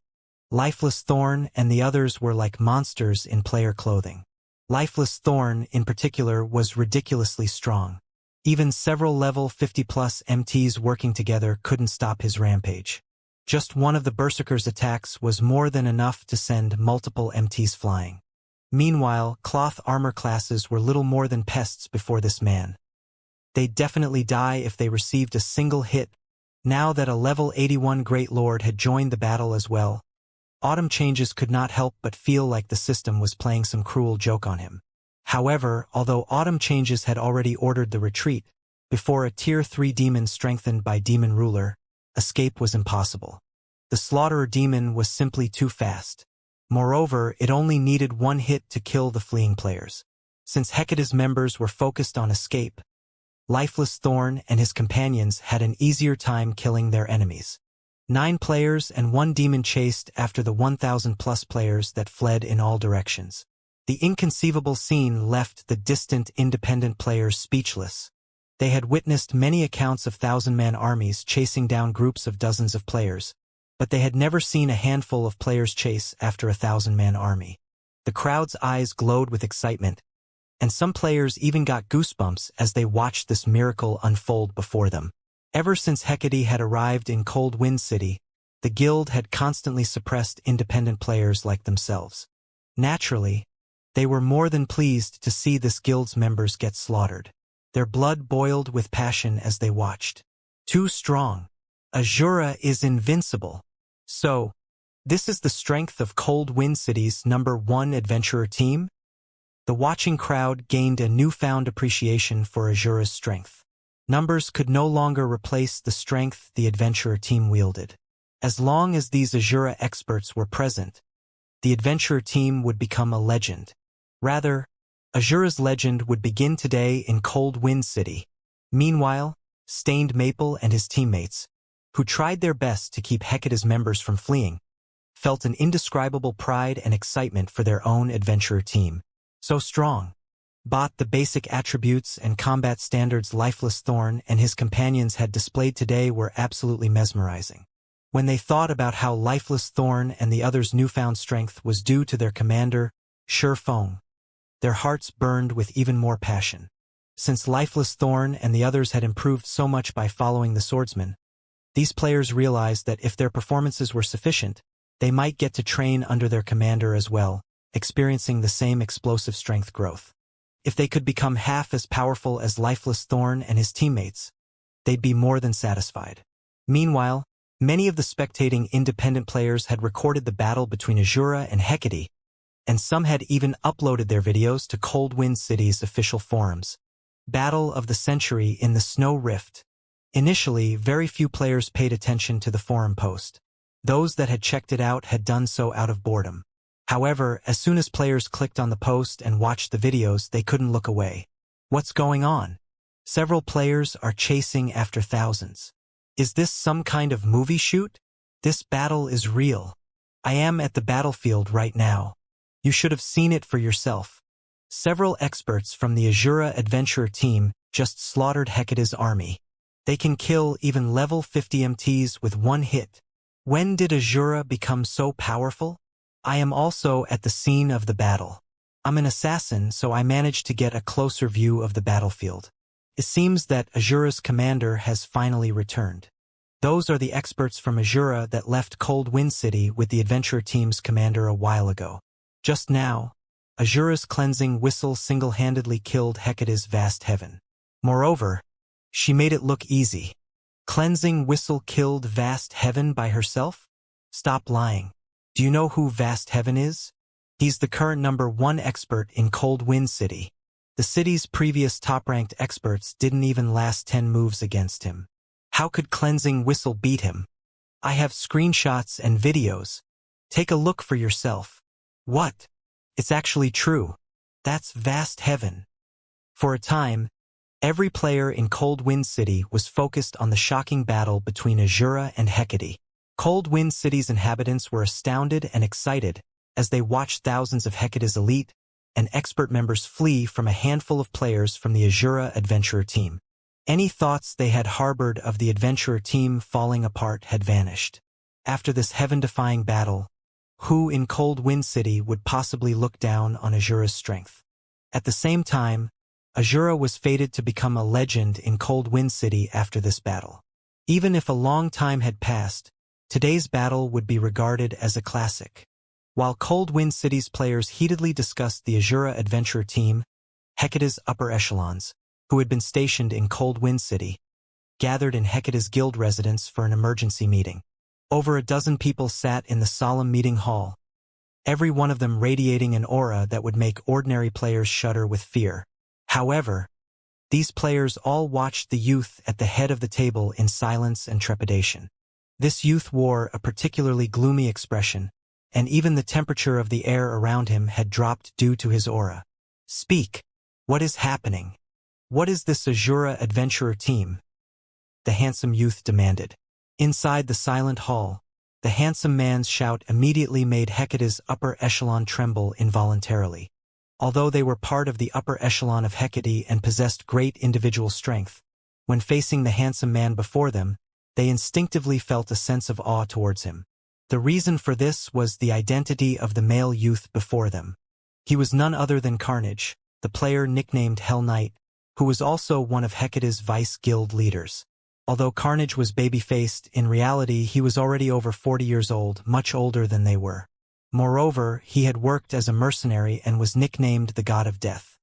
Lifeless Thorn and the others were like monsters in player clothing. Lifeless Thorn, in particular, was ridiculously strong. Even several level 50-plus MTs working together couldn't stop his rampage. Just one of the Berserker's attacks was more than enough to send multiple MTs flying. Meanwhile, cloth armor classes were little more than pests before this man. They'd definitely die if they received a single hit. Now that a level 81 Great Lord had joined the battle as well, Autumn Changes could not help but feel like the system was playing some cruel joke on him. However, although Autumn Changes had already ordered the retreat, before a Tier 3 demon strengthened by Demon Ruler, escape was impossible. The Slaughterer demon was simply too fast. Moreover, it only needed one hit to kill the fleeing players. Since Hecate's members were focused on escape, Lifeless Thorn and his companions had an easier time killing their enemies. 9 players and 1 demon chased after the 1,000-plus players that fled in all directions. The inconceivable scene left the distant independent players speechless. They had witnessed many accounts of 1,000-man armies chasing down groups of dozens of players, but they had never seen a handful of players chase after a 1,000-man army. The crowd's eyes glowed with excitement, and some players even got goosebumps as they watched this miracle unfold before them. Ever since Hecate had arrived in Cold Wind City, the guild had constantly suppressed independent players like themselves. Naturally, they were more than pleased to see this guild's members get slaughtered. Their blood boiled with passion as they watched. Too strong. Azura is invincible. So, this is the strength of Cold Wind City's #1 adventurer team? The watching crowd gained a newfound appreciation for Azura's strength. Numbers could no longer replace the strength the adventurer team wielded. As long as these Azura experts were present, the adventurer team would become a legend. Rather, Azura's legend would begin today in Cold Wind City. Meanwhile, Stained Maple and his teammates, who tried their best to keep Hecate's members from fleeing, felt an indescribable pride and excitement for their own adventurer team. So strong. Bought the basic attributes and combat standards Lifeless Thorn and his companions had displayed today were absolutely mesmerizing. When they thought about how Lifeless Thorn and the others' newfound strength was due to their commander, Sure Fong, their hearts burned with even more passion. Since Lifeless Thorn and the others had improved so much by following the Swordsman, these players realized that if their performances were sufficient, they might get to train under their commander as well, experiencing the same explosive strength growth. If they could become half as powerful as Lifeless Thorn and his teammates, they'd be more than satisfied. Meanwhile, many of the spectating independent players had recorded the battle between Azura and Hecate, and some had even uploaded their videos to Cold Wind City's official forums. Battle of the Century in the Snow Rift. Initially, very few players paid attention to the forum post. Those that had checked it out had done so out of boredom. However, as soon as players clicked on the post and watched the videos, they couldn't look away. What's going on? Several players are chasing after thousands. Is this some kind of movie shoot? This battle is real. I am at the battlefield right now. You should have seen it for yourself. Several experts from the Azura Adventurer team just slaughtered Hecate's army. They can kill even level 50 MTs with one hit. When did Azura become so powerful? I am also at the scene of the battle. I'm an assassin, so I managed to get a closer view of the battlefield. It seems that Azura's commander has finally returned. Those are the experts from Azura that left Cold Wind City with the adventurer team's commander a while ago. Just now, Azura's cleansing whistle single-handedly killed Hecate's vast heaven. Moreover, she made it look easy. Cleansing whistle killed vast heaven by herself? Stop lying. Do you know who vast heaven is? He's the current #1 expert in Cold Wind City. The city's previous top-ranked experts didn't even last 10 moves against him. How could Cleansing Whistle beat him? I have screenshots and videos. Take a look for yourself. What? It's actually true. That's vast heaven. For a time, every player in Cold Wind City was focused on the shocking battle between Azura and Hecate. Cold Wind City's inhabitants were astounded and excited as they watched thousands of Hecate's elite and expert members flee from a handful of players from the Azura adventurer team. Any thoughts they had harbored of the adventurer team falling apart had vanished. After this heaven-defying battle, who in Cold Wind City would possibly look down on Azura's strength? At the same time, Azura was fated to become a legend in Cold Wind City after this battle. Even if a long time had passed, today's battle would be regarded as a classic. While Cold Wind City's players heatedly discussed the Azura adventurer team, Hecate's upper echelons, who had been stationed in Cold Wind City, gathered in Hecate's guild residence for an emergency meeting. Over a dozen people sat in the solemn meeting hall, every one of them radiating an aura that would make ordinary players shudder with fear. However, these players all watched the youth at the head of the table in silence and trepidation. This youth wore a particularly gloomy expression, and even the temperature of the air around him had dropped due to his aura. Speak. What is happening? What is this Azura adventurer team? The handsome youth demanded. Inside the silent hall, the handsome man's shout immediately made Hecate's upper echelon tremble involuntarily. Although they were part of the upper echelon of Hecate and possessed great individual strength, when facing the handsome man before them, they instinctively felt a sense of awe towards him. The reason for this was the identity of the male youth before them. He was none other than Carnage, the player nicknamed Hell Knight, who was also one of Hecate's vice guild leaders. Although Carnage was baby-faced, in reality he was already over 40 years old, much older than they were. Moreover, he had worked as a mercenary and was nicknamed the God of Death.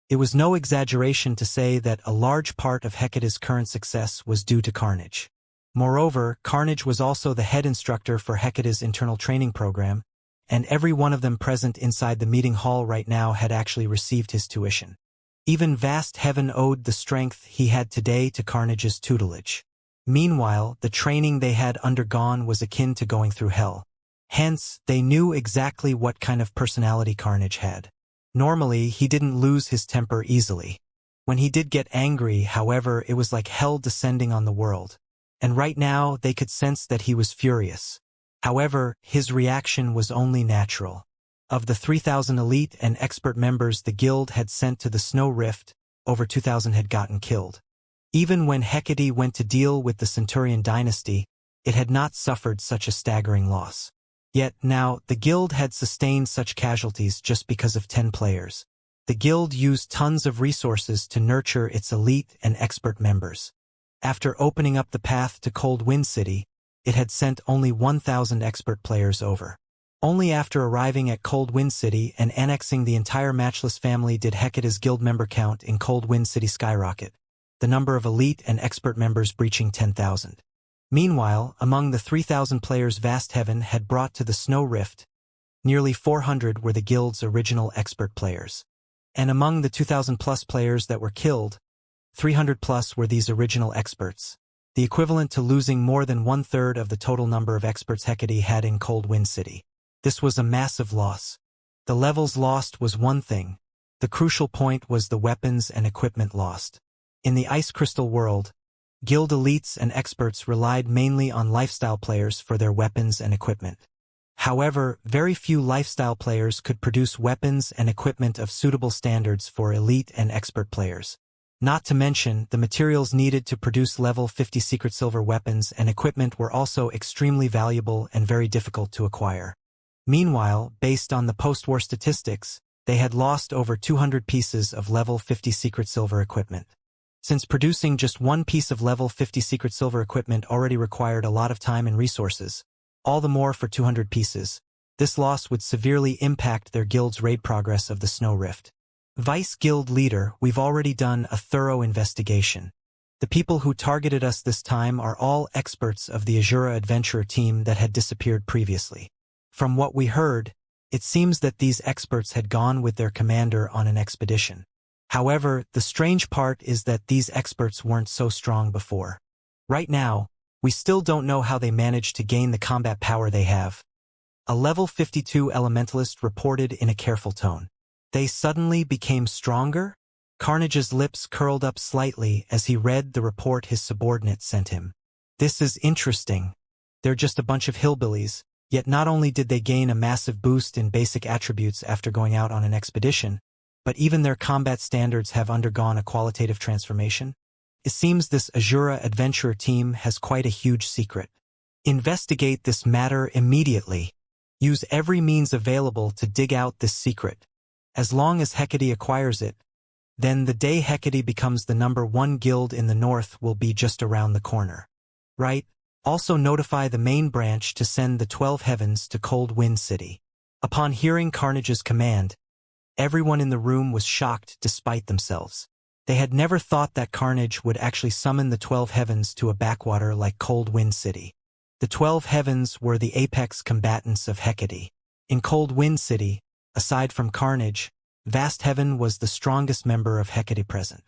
It was no exaggeration to say that a large part of Hecate's current success was due to Carnage. Moreover, Carnage was also the head instructor for Hecate's internal training program, and every one of them present inside the meeting hall right now had actually received his tuition. Even vast heaven owed the strength he had today to Carnage's tutelage. Meanwhile, the training they had undergone was akin to going through hell. Hence, they knew exactly what kind of personality Carnage had. Normally, he didn't lose his temper easily. When he did get angry, however, it was like hell descending on the world. And right now, they could sense that he was furious. However, his reaction was only natural. Of the 3,000 elite and expert members the guild had sent to the Snow Rift, over 2,000 had gotten killed. Even when Hecate went to deal with the Centurion dynasty, it had not suffered such a staggering loss. Yet now, the guild had sustained such casualties just because of 10 players. The guild used tons of resources to nurture its elite and expert members. After opening up the path to Cold Wind City, it had sent only 1,000 expert players over. Only after arriving at Cold Wind City and annexing the entire Matchless family did Hecate's guild member count in Cold Wind City skyrocket, the number of elite and expert members breaching 10,000. Meanwhile, among the 3,000 players Vast Heaven had brought to the Snow Rift, nearly 400 were the guild's original expert players. And among the 2,000-plus players that were killed, 300-plus were these original experts, the equivalent to losing more than one-third of the total number of experts Hecate had in Cold Wind City. This was a massive loss. The levels lost was one thing. The crucial point was the weapons and equipment lost. In the Ice Crystal world, guild elites and experts relied mainly on lifestyle players for their weapons and equipment. However, very few lifestyle players could produce weapons and equipment of suitable standards for elite and expert players. Not to mention, the materials needed to produce level 50 secret silver weapons and equipment were also extremely valuable and very difficult to acquire. Meanwhile, based on the post-war statistics, they had lost over 200 pieces of level 50 secret silver equipment. Since producing just one piece of level 50 secret silver equipment already required a lot of time and resources, all the more for 200 pieces, this loss would severely impact their guild's raid progress of the Snow Rift. Vice Guild Leader, we've already done a thorough investigation. The people who targeted us this time are all experts of the Azura Adventurer team that had disappeared previously. From what we heard, it seems that these experts had gone with their commander on an expedition. However, the strange part is that these experts weren't so strong before. Right now, we still don't know how they managed to gain the combat power they have. A level 52 elementalist reported in a careful tone. They suddenly became stronger? Carnage's lips curled up slightly as he read the report his subordinate sent him. This is interesting. They're just a bunch of hillbillies, yet not only did they gain a massive boost in basic attributes after going out on an expedition, but even their combat standards have undergone a qualitative transformation. It seems this Azura Adventurer team has quite a huge secret. Investigate this matter immediately. Use every means available to dig out this secret. As long as Hecate acquires it, then the day Hecate becomes the #1 guild in the north will be just around the corner. Right? Also notify the main branch to send the 12 heavens to Cold Wind City. Upon hearing Carnage's command, everyone in the room was shocked despite themselves. They had never thought that Carnage would actually summon the 12 heavens to a backwater like Cold Wind City. The 12 heavens were the apex combatants of Hecate. In Cold Wind City, aside from Carnage, Vast Heaven was the strongest member of Hecate present.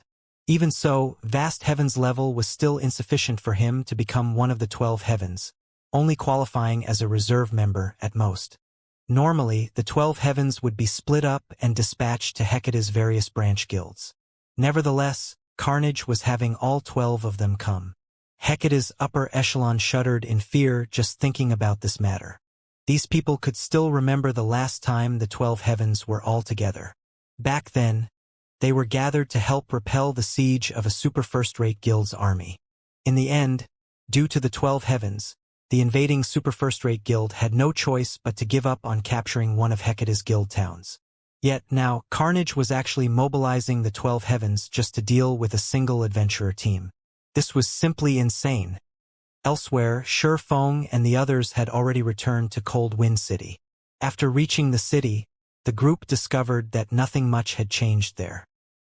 Even so, Vast Heaven's level was still insufficient for him to become one of the 12 heavens, only qualifying as a reserve member at most. Normally, the 12 heavens would be split up and dispatched to Hecate's various branch guilds. Nevertheless, Carnage was having all 12 of them come. Hecate's upper echelon shuddered in fear just thinking about this matter. These people could still remember the last time the 12 heavens were all together. Back then, they were gathered to help repel the siege of a super first-rate guild's army. In the end, due to the 12 heavens, the invading super first-rate guild had no choice but to give up on capturing one of Hecate's guild towns. Yet now, Carnage was actually mobilizing the 12 heavens just to deal with a single adventurer team. This was simply insane. Elsewhere, Shurfeng and the others had already returned to Cold Wind City. After reaching the city, the group discovered that nothing much had changed there.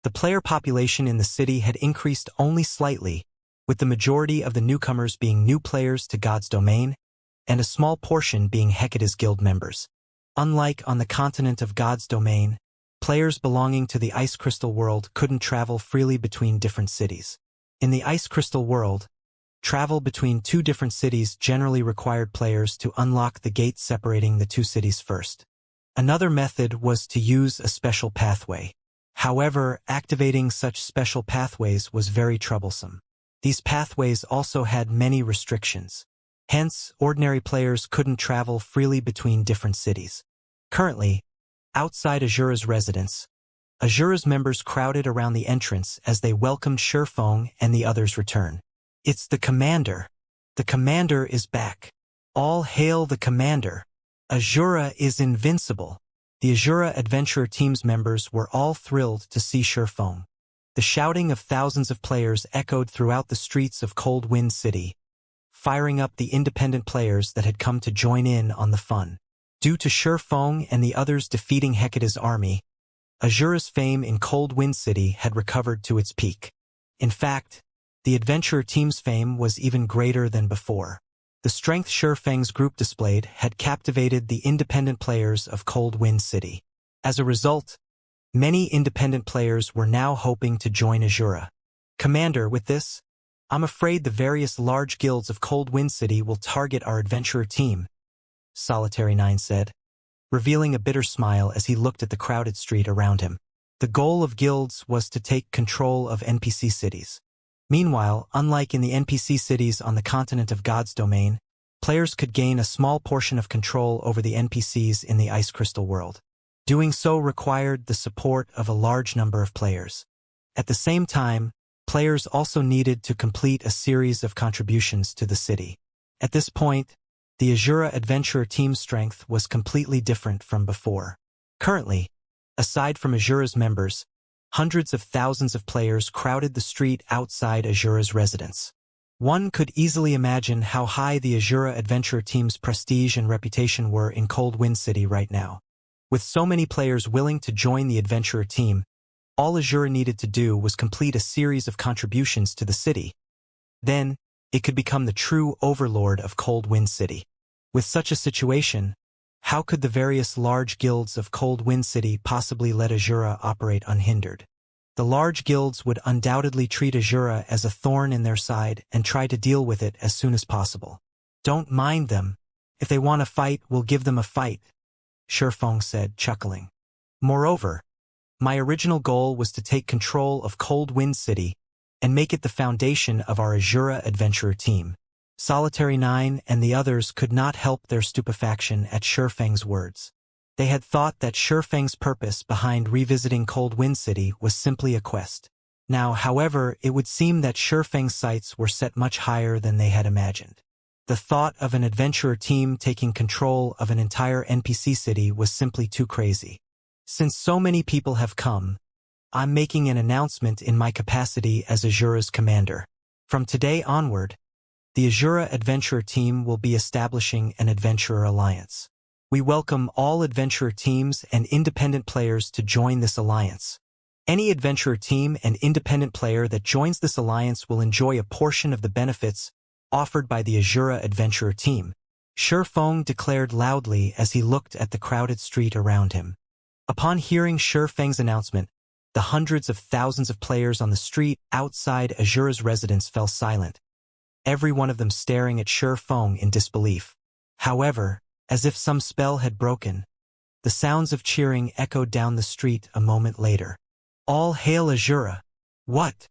The player population in the city had increased only slightly, with the majority of the newcomers being new players to God's domain, and a small portion being Hecate's guild members. Unlike on the continent of God's domain, players belonging to the Ice Crystal world couldn't travel freely between different cities. In the Ice Crystal world, travel between two different cities generally required players to unlock the gate separating the two cities first. Another method was to use a special pathway. However, activating such special pathways was very troublesome. These pathways also had many restrictions. Hence, ordinary players couldn't travel freely between different cities. Currently, outside Azura's residence, Azura's members crowded around the entrance as they welcomed Shurfeng and the others' return. It's the commander. The commander is back. All hail the commander. Azura is invincible. The Azura Adventurer team's members were all thrilled to see Shurfeng. The shouting of thousands of players echoed throughout the streets of Cold Wind City, firing up the independent players that had come to join in on the fun. Due to Shurfeng and the others defeating Hecate's army, Azura's fame in Cold Wind City had recovered to its peak. In fact, the adventurer team's fame was even greater than before. The strength Shurfeng's group displayed had captivated the independent players of Cold Wind City. As a result, many independent players were now hoping to join Azura. Commander, with this, I'm afraid the various large guilds of Cold Wind City will target our adventurer team, Solitary 9 said, revealing a bitter smile as he looked at the crowded street around him. The goal of guilds was to take control of NPC cities. Meanwhile, unlike in the NPC cities on the continent of God's domain, players could gain a small portion of control over the NPCs in the Ice Crystal world. Doing so required the support of a large number of players. At the same time, players also needed to complete a series of contributions to the city. At this point, the Azura Adventurer team's strength was completely different from before. Currently, aside from Azura's members, hundreds of thousands of players crowded the street outside Azura's residence. One could easily imagine how high the Azura Adventurer team's prestige and reputation were in Cold Wind City right now. With so many players willing to join the Adventurer team, all Azura needed to do was complete a series of contributions to the city. Then, it could become the true overlord of Cold Wind City. With such a situation, how could the various large guilds of Cold Wind City possibly let Azura operate unhindered? The large guilds would undoubtedly treat Azura as a thorn in their side and try to deal with it as soon as possible. Don't mind them. If they want a fight, we'll give them a fight, Shifeng said, chuckling. Moreover, my original goal was to take control of Cold Wind City and make it the foundation of our Azura Adventurer team. Solitary 9 and the others could not help their stupefaction at Shifeng's words. They had thought that Shifeng's purpose behind revisiting Cold Wind City was simply a quest. Now, however, it would seem that Shifeng's sights were set much higher than they had imagined. The thought of an adventurer team taking control of an entire NPC city was simply too crazy. Since so many people have come, I'm making an announcement in my capacity as Azura's commander. From today onward, the Azura Adventurer team will be establishing an Adventurer Alliance. We welcome all Adventurer teams and independent players to join this alliance. Any Adventurer team and independent player that joins this alliance will enjoy a portion of the benefits offered by the Azura Adventurer team, Shifeng declared loudly as he looked at the crowded street around him. Upon hearing Shifeng's announcement, the hundreds of thousands of players on the street outside Azura's residence fell silent, every one of them staring at Shifeng in disbelief. However, as if some spell had broken, the sounds of cheering echoed down the street a moment later. All hail Azura! What?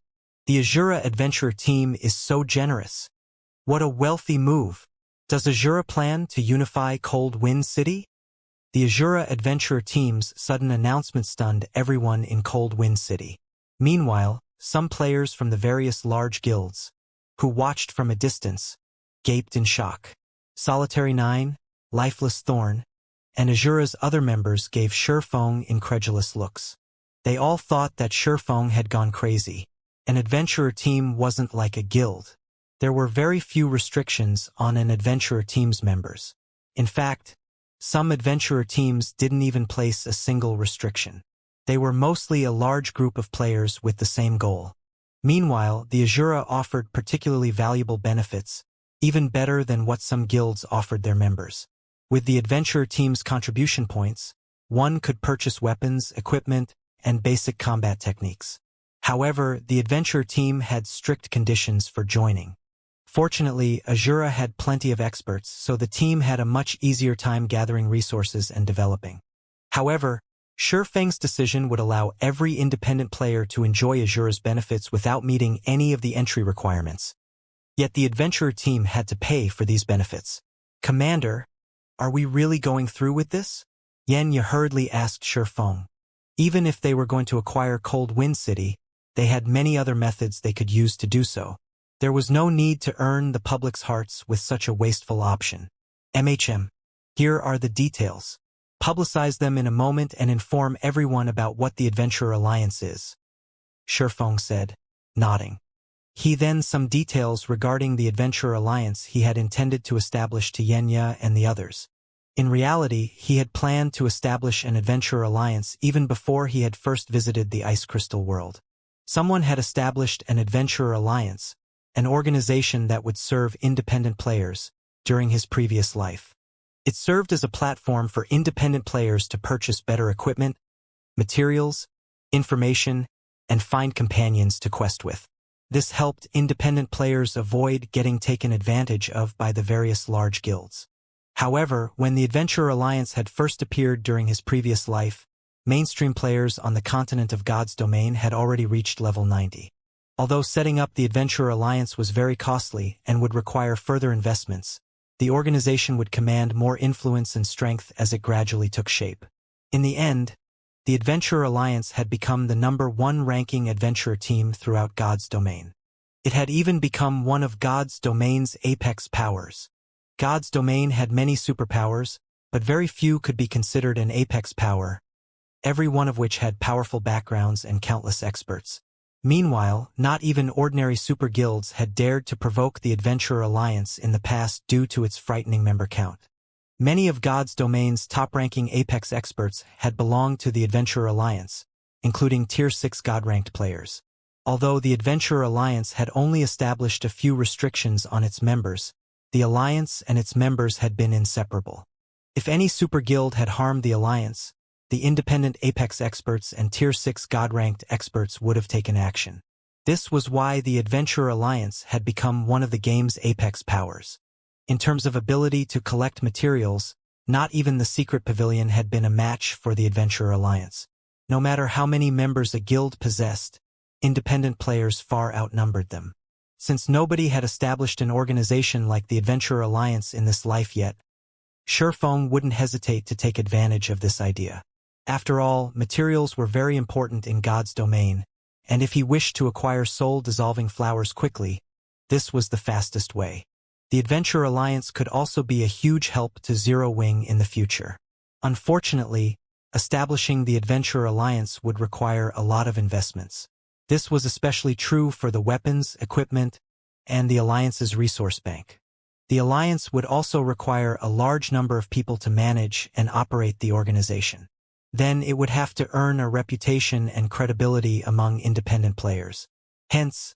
The Azura Adventurer team is so generous. What a wealthy move! Does Azura plan to unify Cold Wind City? The Azura Adventurer team's sudden announcement stunned everyone in Cold Wind City. Meanwhile, some players from the various large guilds, who watched from a distance, gaped in shock. Solitary 9, Lifeless Thorn, and Azura's other members gave Shifeng incredulous looks. They all thought that Shifeng had gone crazy. An adventurer team wasn't like a guild. There were very few restrictions on an adventurer team's members. In fact, some adventurer teams didn't even place a single restriction. They were mostly a large group of players with the same goal. Meanwhile, the Azura offered particularly valuable benefits, even better than what some guilds offered their members. With the adventurer team's contribution points, one could purchase weapons, equipment, and basic combat techniques. However, the adventurer team had strict conditions for joining. Fortunately, Azura had plenty of experts, so the team had a much easier time gathering resources and developing. However, Shifeng's decision would allow every independent player to enjoy Azura's benefits without meeting any of the entry requirements. Yet the adventurer team had to pay for these benefits. Commander, are we really going through with this? Yenya hurriedly asked Shifeng. Even if they were going to acquire Cold Wind City, they had many other methods they could use to do so. There was no need to earn the public's hearts with such a wasteful option. Here are the details. Publicize them in a moment and inform everyone about what the Adventurer Alliance is, Shifeng said, nodding. He then some details regarding the Adventurer Alliance he had intended to establish to Yenya and the others. In reality, he had planned to establish an Adventurer Alliance even before he had first visited the Ice Crystal world. Someone had established an Adventurer Alliance, an organization that would serve independent players, during his previous life. It served as a platform for independent players to purchase better equipment, materials, information, and find companions to quest with. This helped independent players avoid getting taken advantage of by the various large guilds. However, when the Adventurer Alliance had first appeared during his previous life, mainstream players on the continent of God's domain had already reached level 90. Although setting up the Adventurer Alliance was very costly and would require further investments, the organization would command more influence and strength as it gradually took shape. In the end, the Adventurer Alliance had become the #1 ranking adventurer team throughout God's domain. It had even become one of God's domain's apex powers. God's domain had many superpowers, but very few could be considered an apex power, every one of which had powerful backgrounds and countless experts. Meanwhile, not even ordinary super guilds had dared to provoke the Adventurer Alliance in the past due to its frightening member count. Many of God's domain's top-ranking apex experts had belonged to the Adventurer Alliance, including Tier 6 God-ranked players. Although the Adventurer Alliance had only established a few restrictions on its members, the Alliance and its members had been inseparable. If any super guild had harmed the Alliance, the independent apex experts and Tier 6 God-ranked experts would have taken action. This was why the Adventurer Alliance had become one of the game's apex powers. In terms of ability to collect materials, not even the Secret Pavilion had been a match for the Adventurer Alliance. No matter how many members a guild possessed, independent players far outnumbered them. Since nobody had established an organization like the Adventurer Alliance in this life yet, Sherfong wouldn't hesitate to take advantage of this idea. After all, materials were very important in God's domain, and if he wished to acquire soul-dissolving flowers quickly, this was the fastest way. The Adventurer Alliance could also be a huge help to Zero Wing in the future. Unfortunately, establishing the Adventurer Alliance would require a lot of investments. This was especially true for the weapons, equipment, and the Alliance's resource bank. The Alliance would also require a large number of people to manage and operate the organization. Then it would have to earn a reputation and credibility among independent players. Hence,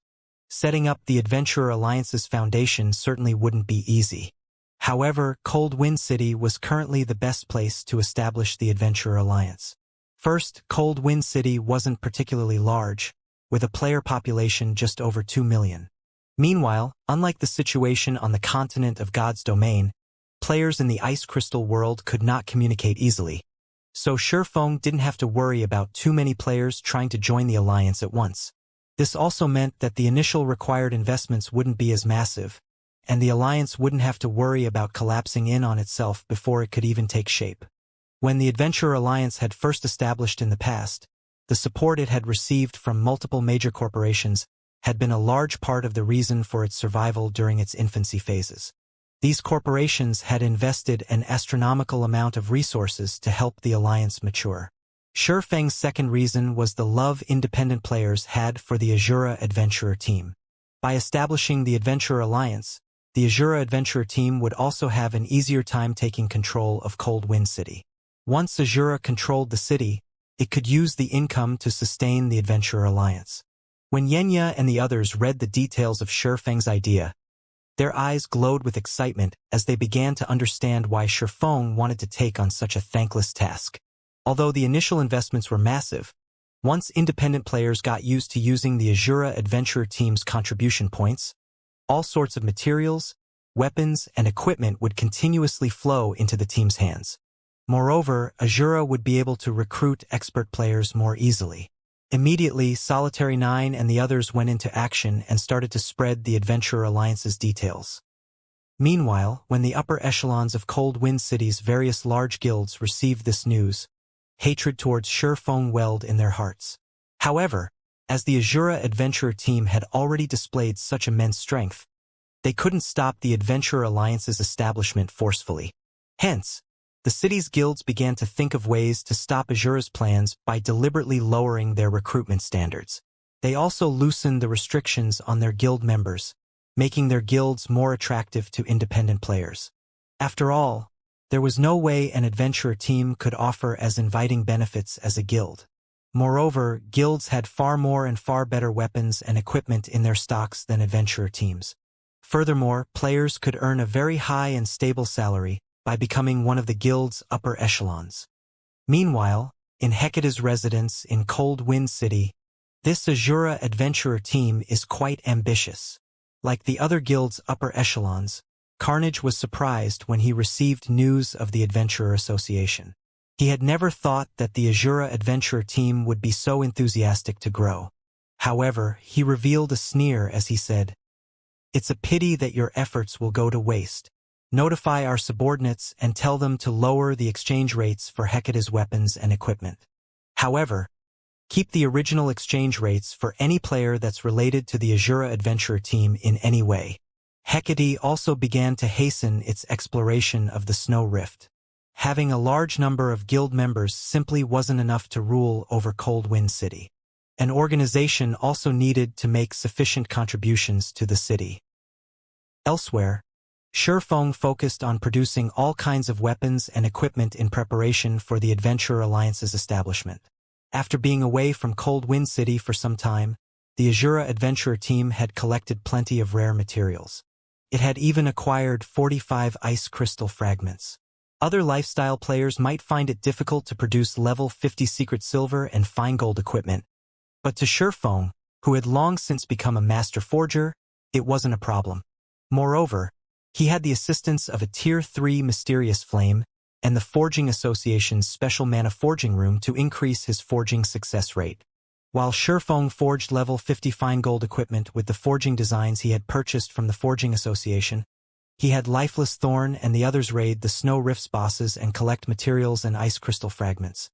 setting up the Adventurer Alliance's foundation certainly wouldn't be easy. However, Cold Wind City was currently the best place to establish the Adventurer Alliance. First, Cold Wind City wasn't particularly large, with a player population just over 2 million. Meanwhile, unlike the situation on the continent of God's domain, players in the Ice Crystal world could not communicate easily. So Sherfong didn't have to worry about too many players trying to join the Alliance at once. This also meant that the initial required investments wouldn't be as massive, and the Alliance wouldn't have to worry about collapsing in on itself before it could even take shape. When the Adventurer Alliance had first established in the past, the support it had received from multiple major corporations had been a large part of the reason for its survival during its infancy phases. These corporations had invested an astronomical amount of resources to help the Alliance mature. Sherfeng's second reason was the love independent players had for the Azura Adventurer team. By establishing the Adventurer Alliance, the Azura Adventurer team would also have an easier time taking control of Cold Wind City. Once Azura controlled the city, it could use the income to sustain the Adventurer Alliance. When Yenya and the others read the details of Sherfeng's idea, their eyes glowed with excitement as they began to understand why Sherfeng wanted to take on such a thankless task. Although the initial investments were massive, once independent players got used to using the Azura Adventurer team's contribution points, all sorts of materials, weapons, and equipment would continuously flow into the team's hands. Moreover, Azura would be able to recruit expert players more easily. Immediately, Solitary 9 and the others went into action and started to spread the Adventurer Alliance's details. Meanwhile, when the upper echelons of Cold Wind City's various large guilds received this news, hatred towards Sherfeng welled in their hearts. However, as the Azura Adventurer team had already displayed such immense strength, they couldn't stop the Adventurer Alliance's establishment forcefully. Hence, the city's guilds began to think of ways to stop Azura's plans by deliberately lowering their recruitment standards. They also loosened the restrictions on their guild members, making their guilds more attractive to independent players. After all, there was no way an adventurer team could offer as inviting benefits as a guild. Moreover, guilds had far more and far better weapons and equipment in their stocks than adventurer teams. Furthermore, players could earn a very high and stable salary by becoming one of the guild's upper echelons. Meanwhile, in Hecate's residence in Cold Wind City, this Azura Adventurer team is quite ambitious. Like the other guild's upper echelons, Carnage was surprised when he received news of the Adventurer Association. He had never thought that the Azura Adventurer team would be so enthusiastic to grow. However, he revealed a sneer as he said, "It's a pity that your efforts will go to waste. Notify our subordinates and tell them to lower the exchange rates for Hecate's weapons and equipment." However, keep the original exchange rates for any player that's related to the Azura Adventurer team in any way. Hecate also began to hasten its exploration of the Snow Rift. Having a large number of guild members simply wasn't enough to rule over Cold Wind City. An organization also needed to make sufficient contributions to the city. Elsewhere, Shurfeng focused on producing all kinds of weapons and equipment in preparation for the Adventurer Alliance's establishment. After being away from Cold Wind City for some time, the Azura Adventurer team had collected plenty of rare materials. It had even acquired 45 ice crystal fragments. Other lifestyle players might find it difficult to produce level 50 secret silver and fine gold equipment, but to Shurfeng, who had long since become a master forger, it wasn't a problem. Moreover, he had the assistance of a Tier 3 mysterious flame and the Forging Association's special mana forging room to increase his forging success rate. While Shurfeng forged level 50 fine gold equipment with the forging designs he had purchased from the Forging Association, he had Lifeless Thorn and the others raid the Snow Rift's bosses and collect materials and ice crystal fragments.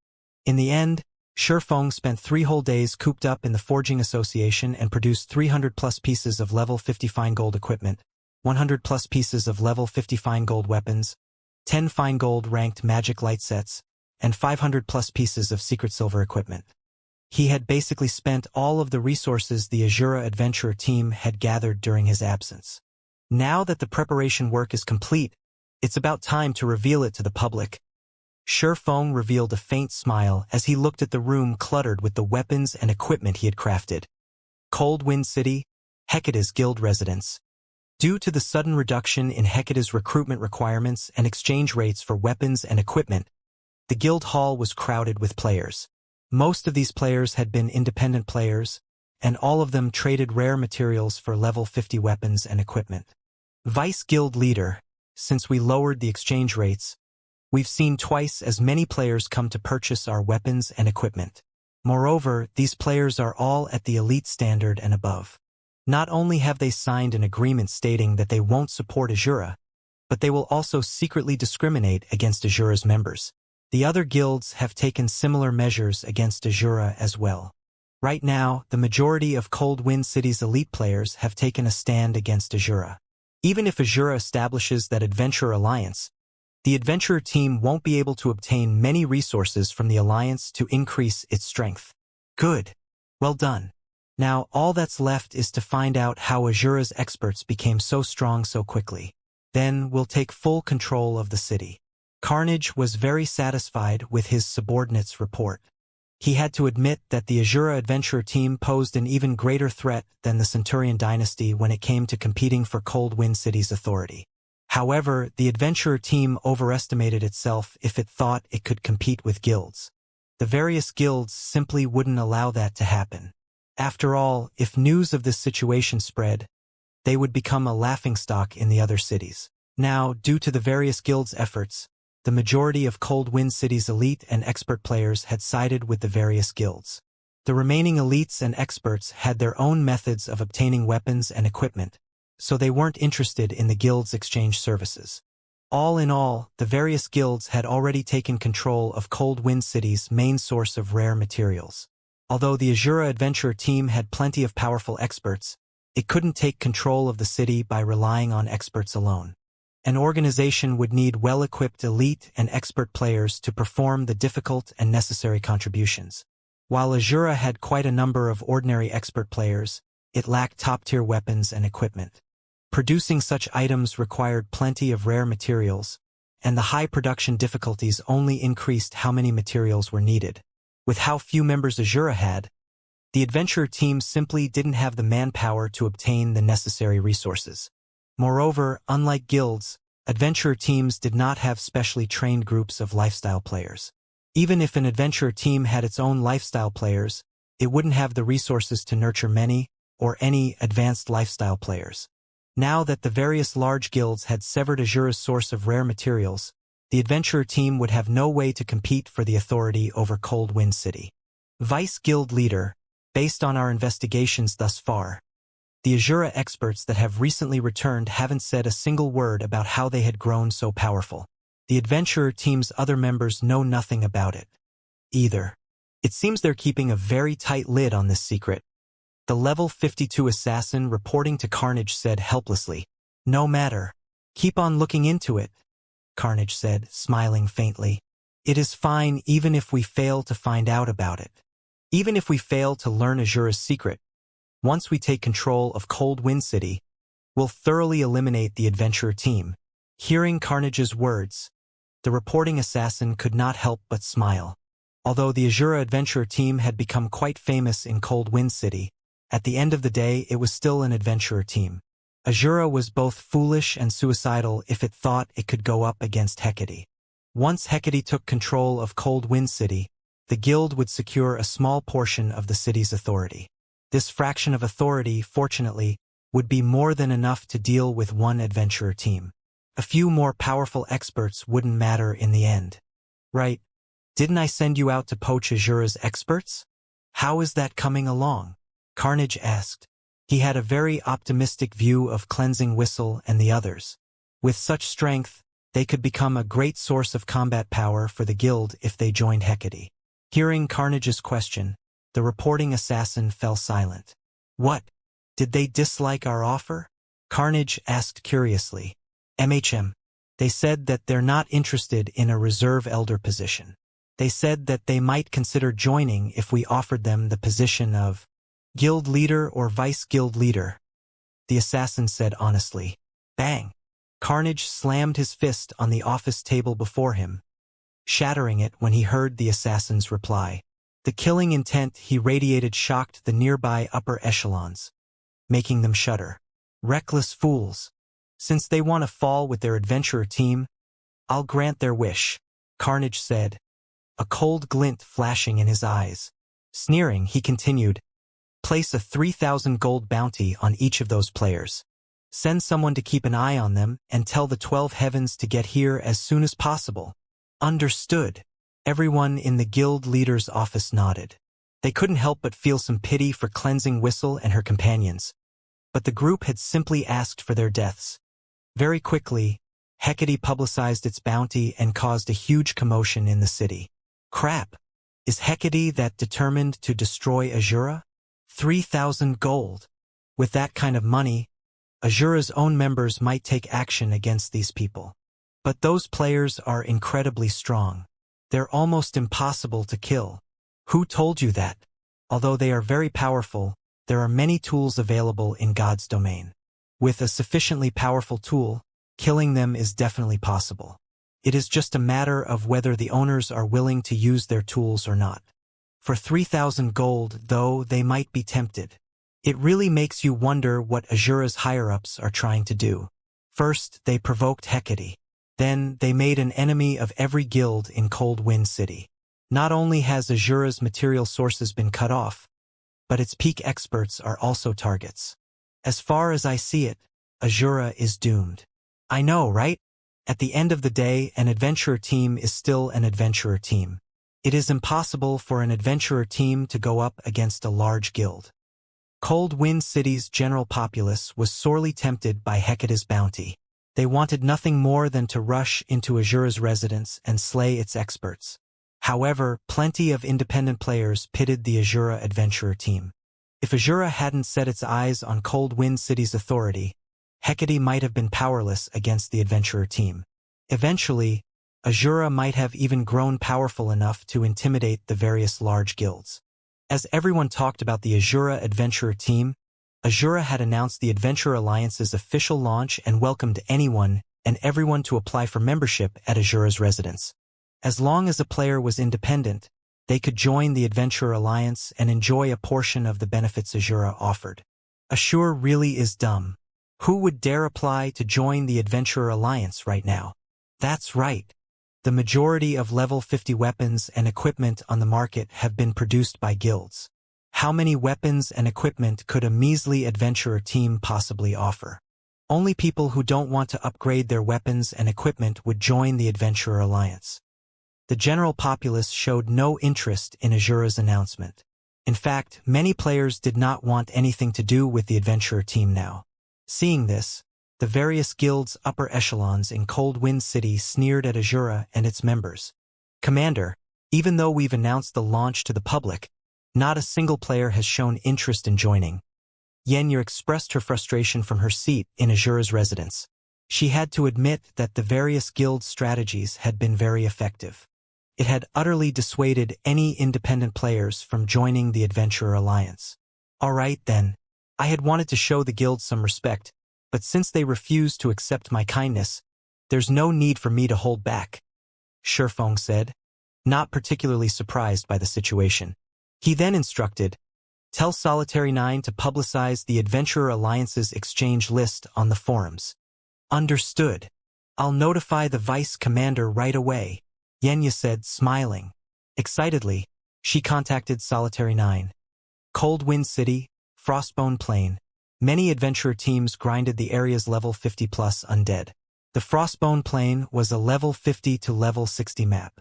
In the end, Shurfeng spent 3 whole days cooped up in the Forging Association and produced 300+ pieces of level 50 fine gold equipment, 100+ pieces of level 50 fine gold weapons, 10 fine gold ranked magic light sets, and 500+ pieces of secret silver equipment. He had basically spent all of the resources the Azura Adventurer team had gathered during his absence. Now that the preparation work is complete, it's about time to reveal it to the public. Shurfeng revealed a faint smile as he looked at the room cluttered with the weapons and equipment he had crafted. Cold Wind City, Hecate's guild residence. Due to the sudden reduction in Hecate's recruitment requirements and exchange rates for weapons and equipment, the guild hall was crowded with players. Most of these players had been independent players, and all of them traded rare materials for level 50 weapons and equipment. Vice Guild Leader, since we lowered the exchange rates, we've seen twice as many players come to purchase our weapons and equipment. Moreover, these players are all at the elite standard and above. Not only have they signed an agreement stating that they won't support Azura, but they will also secretly discriminate against Azura's members. The other guilds have taken similar measures against Azura as well. Right now, the majority of Cold Wind City's elite players have taken a stand against Azura. Even if Azura establishes that Adventurer Alliance, the Adventurer team won't be able to obtain many resources from the Alliance to increase its strength. Good. Well done. Now, all that's left is to find out how Azura's experts became so strong so quickly. Then we'll take full control of the city. Carnage was very satisfied with his subordinate's report. He had to admit that the Azura Adventurer team posed an even greater threat than the Centurion dynasty when it came to competing for Cold Wind City's authority. However, the Adventurer team overestimated itself if it thought it could compete with guilds. The various guilds simply wouldn't allow that to happen. After all, if news of this situation spread, they would become a laughingstock in the other cities. Now, due to the various guilds' efforts, the majority of Cold Wind City's elite and expert players had sided with the various guilds. The remaining elites and experts had their own methods of obtaining weapons and equipment, so they weren't interested in the guild's exchange services. All in all, the various guilds had already taken control of Cold Wind City's main source of rare materials. Although the Azura Adventurer team had plenty of powerful experts, it couldn't take control of the city by relying on experts alone. An organization would need well-equipped elite and expert players to perform the difficult and necessary contributions. While Azura had quite a number of ordinary expert players, it lacked top-tier weapons and equipment. Producing such items required plenty of rare materials, and the high production difficulties only increased how many materials were needed. With how few members Azura had, the adventurer team simply didn't have the manpower to obtain the necessary resources. Moreover, unlike guilds, adventurer teams did not have specially trained groups of lifestyle players. Even if an adventurer team had its own lifestyle players, it wouldn't have the resources to nurture many or any advanced lifestyle players. Now that the various large guilds had severed Azura's source of rare materials, the adventurer team would have no way to compete for the authority over Cold Wind City. Vice Guild Leader, based on our investigations thus far, the Azura experts that have recently returned haven't said a single word about how they had grown so powerful. The adventurer team's other members know nothing about it either. It seems they're keeping a very tight lid on this secret. The level 52 assassin reporting to Carnage said helplessly. No matter. Keep on looking into it, Carnage said, smiling faintly. It is fine even if we fail to find out about it. Even if we fail to learn Azura's secret, once we take control of Cold Wind City, we'll thoroughly eliminate the adventurer team. Hearing Carnage's words, the reporting assassin could not help but smile. Although the Azura adventurer team had become quite famous in Cold Wind City, at the end of the day it was still an adventurer team. Azura was both foolish and suicidal if it thought it could go up against Hecate. Once Hecate took control of Cold Wind City, the guild would secure a small portion of the city's authority. This fraction of authority, fortunately, would be more than enough to deal with one adventurer team. A few more powerful experts wouldn't matter in the end. Right? Didn't I send you out to poach Azura's experts? How is that coming along? Carnage asked. He had a very optimistic view of Cleansing Whistle and the others. With such strength, they could become a great source of combat power for the guild if they joined Hecate. Hearing Carnage's question, the reporting assassin fell silent. What? Did they dislike our offer? Carnage asked curiously. They said that they're not interested in a reserve elder position. They said that they might consider joining if we offered them the position of guild leader or vice guild leader, the assassin said honestly. Bang! Carnage slammed his fist on the office table before him, shattering it when he heard the assassin's reply. The killing intent he radiated shocked the nearby upper echelons, making them shudder. Reckless fools. Since they want to fall with their adventurer team, I'll grant their wish, Carnage said, a cold glint flashing in his eyes. Sneering, he continued, place a 3,000 gold bounty on each of those players. Send someone to keep an eye on them and tell the 12 heavens to get here as soon as possible. Understood. Everyone in the guild leader's office nodded. They couldn't help but feel some pity for Cleansing Whistle and her companions. But the group had simply asked for their deaths. Very quickly, Hecate publicized its bounty and caused a huge commotion in the city. Crap! Is Hecate that determined to destroy Azura? 3,000 gold. With that kind of money, Azura's own members might take action against these people. But those players are incredibly strong. They're almost impossible to kill. Who told you that? Although they are very powerful, there are many tools available in God's domain. With a sufficiently powerful tool, killing them is definitely possible. It is just a matter of whether the owners are willing to use their tools or not. For 3,000 gold, though, they might be tempted. It really makes you wonder what Azura's higher-ups are trying to do. First, they provoked Hecate. Then, they made an enemy of every guild in Cold Wind City. Not only has Azura's material sources been cut off, but its peak experts are also targets. As far as I see it, Azura is doomed. I know, right? At the end of the day, an adventurer team is still an adventurer team. It is impossible for an adventurer team to go up against a large guild. Cold Wind City's general populace was sorely tempted by Hecate's bounty. They wanted nothing more than to rush into Azura's residence and slay its experts. However, plenty of independent players pitted the Azura adventurer team. If Azura hadn't set its eyes on Cold Wind City's authority, Hecate might have been powerless against the adventurer team. Eventually, Azura might have even grown powerful enough to intimidate the various large guilds. As everyone talked about the Azura adventurer team, Azura had announced the Adventure Alliance's official launch and welcomed anyone and everyone to apply for membership at Azura's residence. As long as a player was independent, they could join the Adventure Alliance and enjoy a portion of the benefits Azura offered. Azura really is dumb. Who would dare apply to join the Adventure Alliance right now? That's right. The majority of level 50 weapons and equipment on the market have been produced by guilds. How many weapons and equipment could a measly adventurer team possibly offer? Only people who don't want to upgrade their weapons and equipment would join the Adventurer Alliance. The general populace showed no interest in Azura's announcement. In fact, many players did not want anything to do with the adventurer team now. Seeing this, the various guilds' upper echelons in Cold Wind City sneered at Azura and its members. Commander, Even though we've announced the launch to the public, not a single player has shown interest in joining. Yenya expressed her frustration from her seat in Azura's residence. She had to admit that the various guild strategies had been very effective. It had utterly dissuaded any independent players from joining the Adventurer Alliance. All right, then. I had wanted to show the guild some respect, but since they refused to accept my kindness, there's no need for me to hold back, Shifeng said, not particularly surprised by the situation. He then instructed, tell Solitary 9 to publicize the Adventurer Alliance's exchange list on the forums. Understood. I'll notify the vice commander right away, Yenya said, smiling. Excitedly, she contacted Solitary 9. Cold Wind City, Frostbone Plain. Many adventurer teams grinded the area's level 50+ undead. The Frostbone Plain was a level 50 to level 60 map.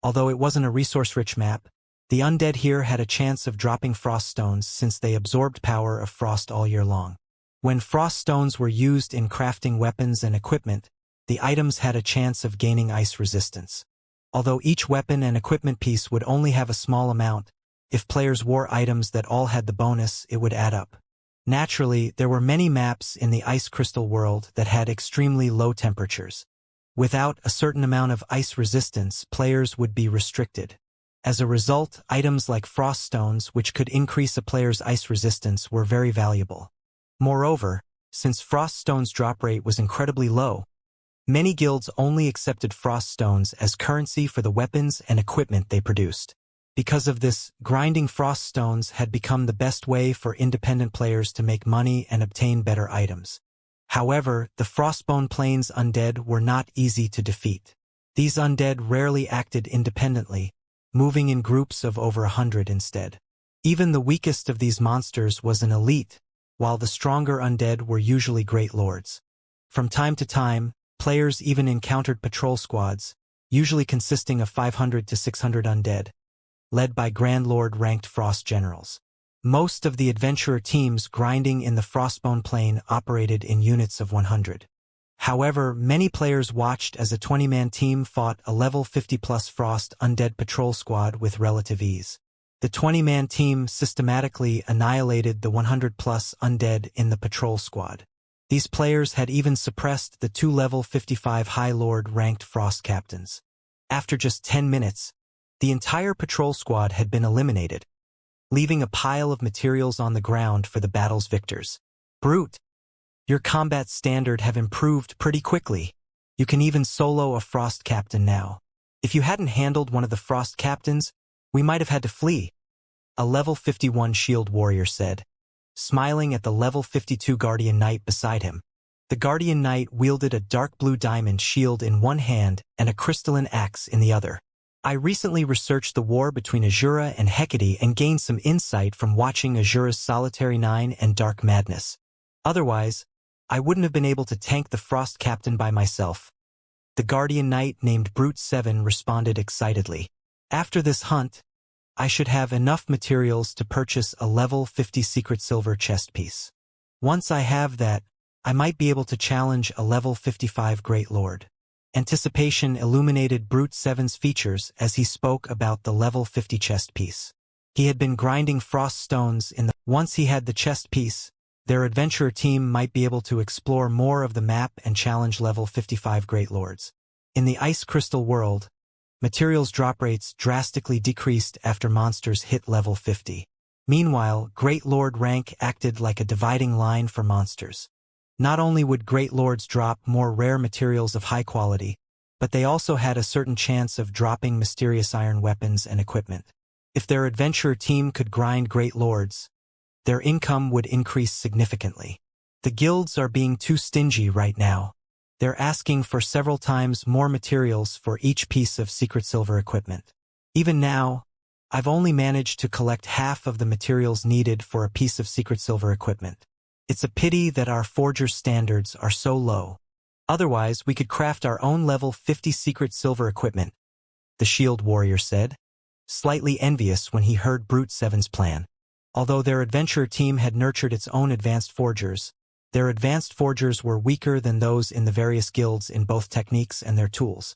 Although it wasn't a resource-rich map, the undead here had a chance of dropping frost stones since they absorbed power of frost all year long. When frost stones were used in crafting weapons and equipment, the items had a chance of gaining ice resistance. Although each weapon and equipment piece would only have a small amount, if players wore items that all had the bonus, it would add up. Naturally, there were many maps in the ice crystal world that had extremely low temperatures. Without a certain amount of ice resistance, players would be restricted. As a result, items like frost stones, which could increase a player's ice resistance, were very valuable. Moreover, since frost stones' drop rate was incredibly low, many guilds only accepted frost stones as currency for the weapons and equipment they produced. Because of this, grinding frost stones had become the best way for independent players to make money and obtain better items. However, the Frostbone Plains undead were not easy to defeat. These undead rarely acted independently, moving in groups of over 100 instead. Even the weakest of these monsters was an elite, while the stronger undead were usually great lords. From time to time, players even encountered patrol squads, usually consisting of 500 to 600 undead, led by Grand Lord-ranked Frost Generals. Most of the adventurer teams grinding in the Frostbone Plain operated in units of 100. However, many players watched as a 20-man team fought a level 50+ Frost Undead patrol squad with relative ease. The 20-man team systematically annihilated the 100+ undead in the patrol squad. These players had even suppressed the 2 level 55 High Lord-ranked Frost captains. After just 10 minutes, the entire patrol squad had been eliminated, leaving a pile of materials on the ground for the battle's victors. Brute, your combat standard have improved pretty quickly. You can even solo a Frost captain now. If you hadn't handled one of the Frost captains, we might have had to flee, a level 51 shield warrior said, smiling at the level 52 Guardian Knight beside him. The Guardian Knight wielded a dark blue diamond shield in one hand and a crystalline axe in the other. I recently researched the war between Azura and Hecate and gained some insight from watching Azura's Solitary 9 and Dark Madness. Otherwise, I wouldn't have been able to tank the Frost Captain by myself. The Guardian Knight named Brute 7 responded excitedly. After this hunt, I should have enough materials to purchase a level 50 secret silver chest piece. Once I have that, I might be able to challenge a level 55 Great Lord. Anticipation illuminated Brute 7's features as he spoke about the level 50 chest piece. He had been grinding frost stones Once he had the chest piece, their adventurer team might be able to explore more of the map and challenge level 55 Great Lords. In the Ice Crystal world, materials drop rates drastically decreased after monsters hit level 50. Meanwhile, Great Lord rank acted like a dividing line for monsters. Not only would Great Lords drop more rare materials of high quality, but they also had a certain chance of dropping mysterious iron weapons and equipment. If their adventurer team could grind Great Lords, their income would increase significantly. The guilds are being too stingy right now. They're asking for several times more materials for each piece of secret silver equipment. Even now, I've only managed to collect half of the materials needed for a piece of secret silver equipment. It's a pity that our forger standards are so low. Otherwise, we could craft our own level 50 secret silver equipment, the shield warrior said, slightly envious when he heard Brute 7's plan. Although their adventurer team had nurtured its own advanced forgers, their advanced forgers were weaker than those in the various guilds in both techniques and their tools.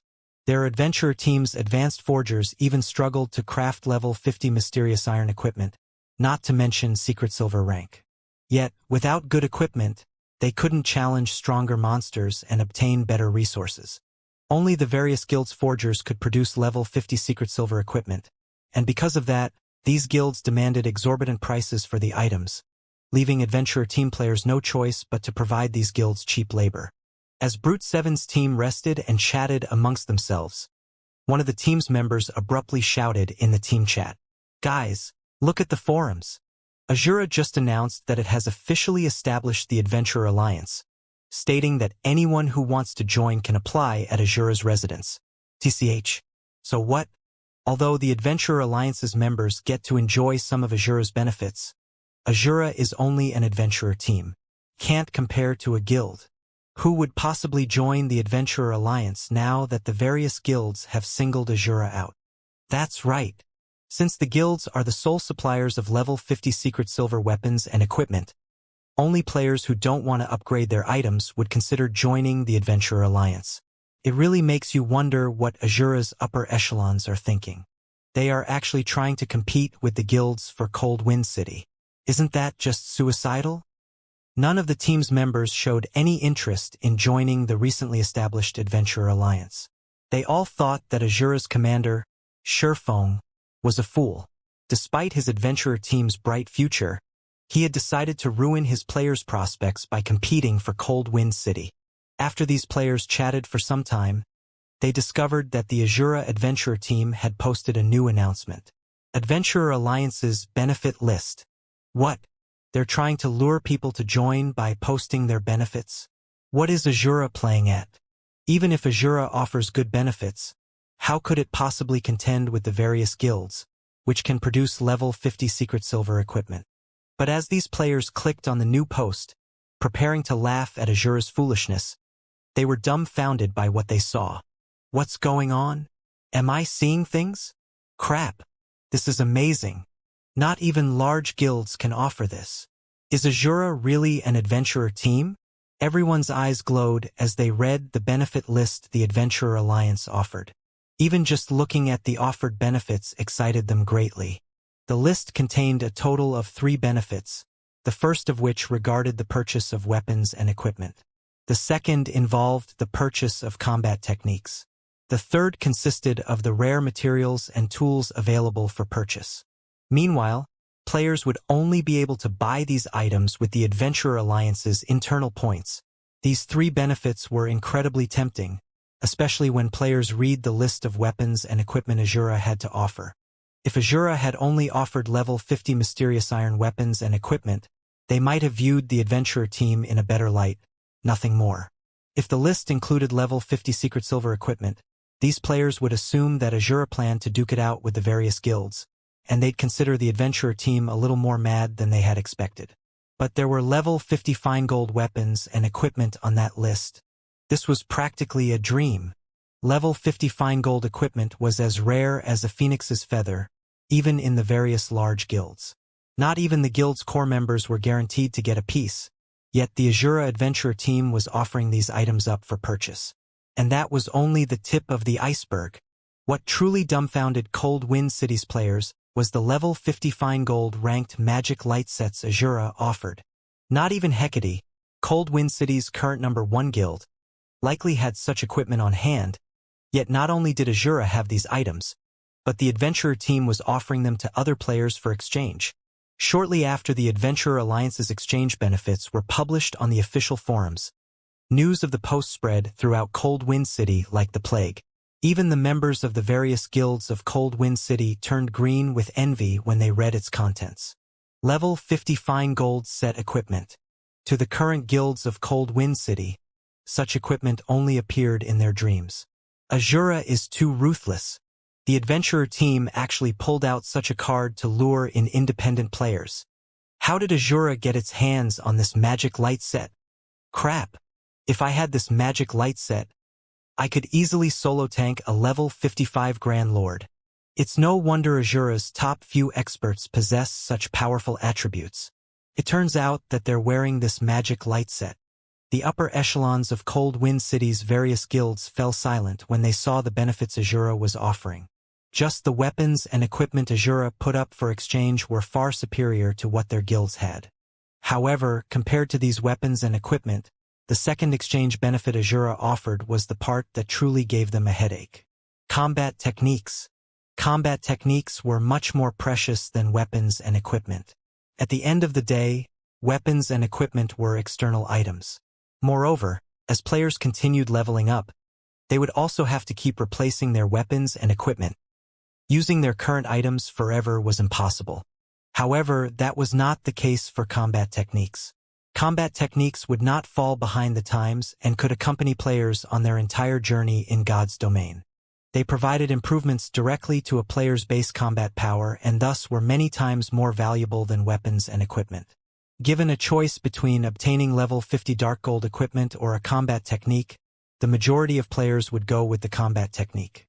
Their adventurer team's advanced forgers even struggled to craft level 50 mysterious iron equipment, not to mention secret silver rank. Yet, without good equipment, they couldn't challenge stronger monsters and obtain better resources. Only the various guilds' forgers could produce level 50 secret silver equipment, and because of that, these guilds demanded exorbitant prices for the items, leaving adventurer team players no choice but to provide these guilds cheap labor. As Brute 7's team rested and chatted amongst themselves, one of the team's members abruptly shouted in the team chat, "Guys, look at the forums. Azura just announced that it has officially established the Adventurer Alliance, stating that anyone who wants to join can apply at Azura's residence. TCH. So what? Although the Adventurer Alliance's members get to enjoy some of Azura's benefits, Azura is only an adventurer team. Can't compare to a guild. Who would possibly join the Adventurer Alliance now that the various guilds have singled Azura out?" That's right. Since the guilds are the sole suppliers of level 50 secret silver weapons and equipment, only players who don't want to upgrade their items would consider joining the Adventurer Alliance. It really makes you wonder what Azura's upper echelons are thinking. They are actually trying to compete with the guilds for Cold Wind City. Isn't that just suicidal? None of the team's members showed any interest in joining the recently established Adventurer Alliance. They all thought that Azura's commander, Shurfeng, was a fool. Despite his adventurer team's bright future, he had decided to ruin his players' prospects by competing for Cold Wind City. After these players chatted for some time, they discovered that the Azura Adventurer team had posted a new announcement. Adventurer Alliance's benefit list. What? They're trying to lure people to join by posting their benefits? What is Azura playing at? Even if Azura offers good benefits, how could it possibly contend with the various guilds, which can produce level 50 secret silver equipment? But as these players clicked on the new post, preparing to laugh at Azura's foolishness, they were dumbfounded by what they saw. What's going on? Am I seeing things? Crap. This is amazing. Not even large guilds can offer this. Is Azura really an adventurer team? Everyone's eyes glowed as they read the benefit list the Adventurer Alliance offered. Even just looking at the offered benefits excited them greatly. The list contained a total of 3 benefits, the first of which regarded the purchase of weapons and equipment. The second involved the purchase of combat techniques. The third consisted of the rare materials and tools available for purchase. Meanwhile, players would only be able to buy these items with the Adventurer Alliance's internal points. These 3 benefits were incredibly tempting, especially when players read the list of weapons and equipment Azura had to offer. If Azura had only offered level 50 mysterious iron weapons and equipment, they might have viewed the adventurer team in a better light, nothing more. If the list included level 50 secret silver equipment, these players would assume that Azura planned to duke it out with the various guilds, and they'd consider the adventurer team a little more mad than they had expected. But there were level 50 fine gold weapons and equipment on that list. This was practically a dream. Level 50 fine gold equipment was as rare as a phoenix's feather, even in the various large guilds. Not even the guild's core members were guaranteed to get a piece, yet the Azura adventurer team was offering these items up for purchase. And that was only the tip of the iceberg. What truly dumbfounded Cold Wind City's players was the level 50 fine gold ranked magic light sets Azura offered. Not even Hecate, Cold Wind City's current number 1 guild, likely had such equipment on hand, yet not only did Azura have these items, but the adventurer team was offering them to other players for exchange. Shortly after the Adventurer Alliance's exchange benefits were published on the official forums, news of the post spread throughout Cold Wind City like the plague. Even the members of the various guilds of Cold Wind City turned green with envy when they read its contents. Level 50 fine gold set equipment. To the current guilds of Cold Wind City, such equipment only appeared in their dreams. Azura is too ruthless. The adventurer team actually pulled out such a card to lure in independent players. How did Azura get its hands on this magic light set? Crap. If I had this magic light set, I could easily solo tank a level 55 Grand Lord. It's no wonder Azura's top few experts possess such powerful attributes. It turns out that they're wearing this magic light set. The upper echelons of Cold Wind City's various guilds fell silent when they saw the benefits Azura was offering. Just the weapons and equipment Azura put up for exchange were far superior to what their guilds had. However, compared to these weapons and equipment, the second exchange benefit Azura offered was the part that truly gave them a headache. Combat techniques. Combat techniques were much more precious than weapons and equipment. At the end of the day, weapons and equipment were external items. Moreover, as players continued leveling up, they would also have to keep replacing their weapons and equipment. Using their current items forever was impossible. However, that was not the case for combat techniques. Combat techniques would not fall behind the times and could accompany players on their entire journey in God's domain. They provided improvements directly to a player's base combat power and thus were many times more valuable than weapons and equipment. Given a choice between obtaining level 50 Dark Gold equipment or a combat technique, the majority of players would go with the combat technique.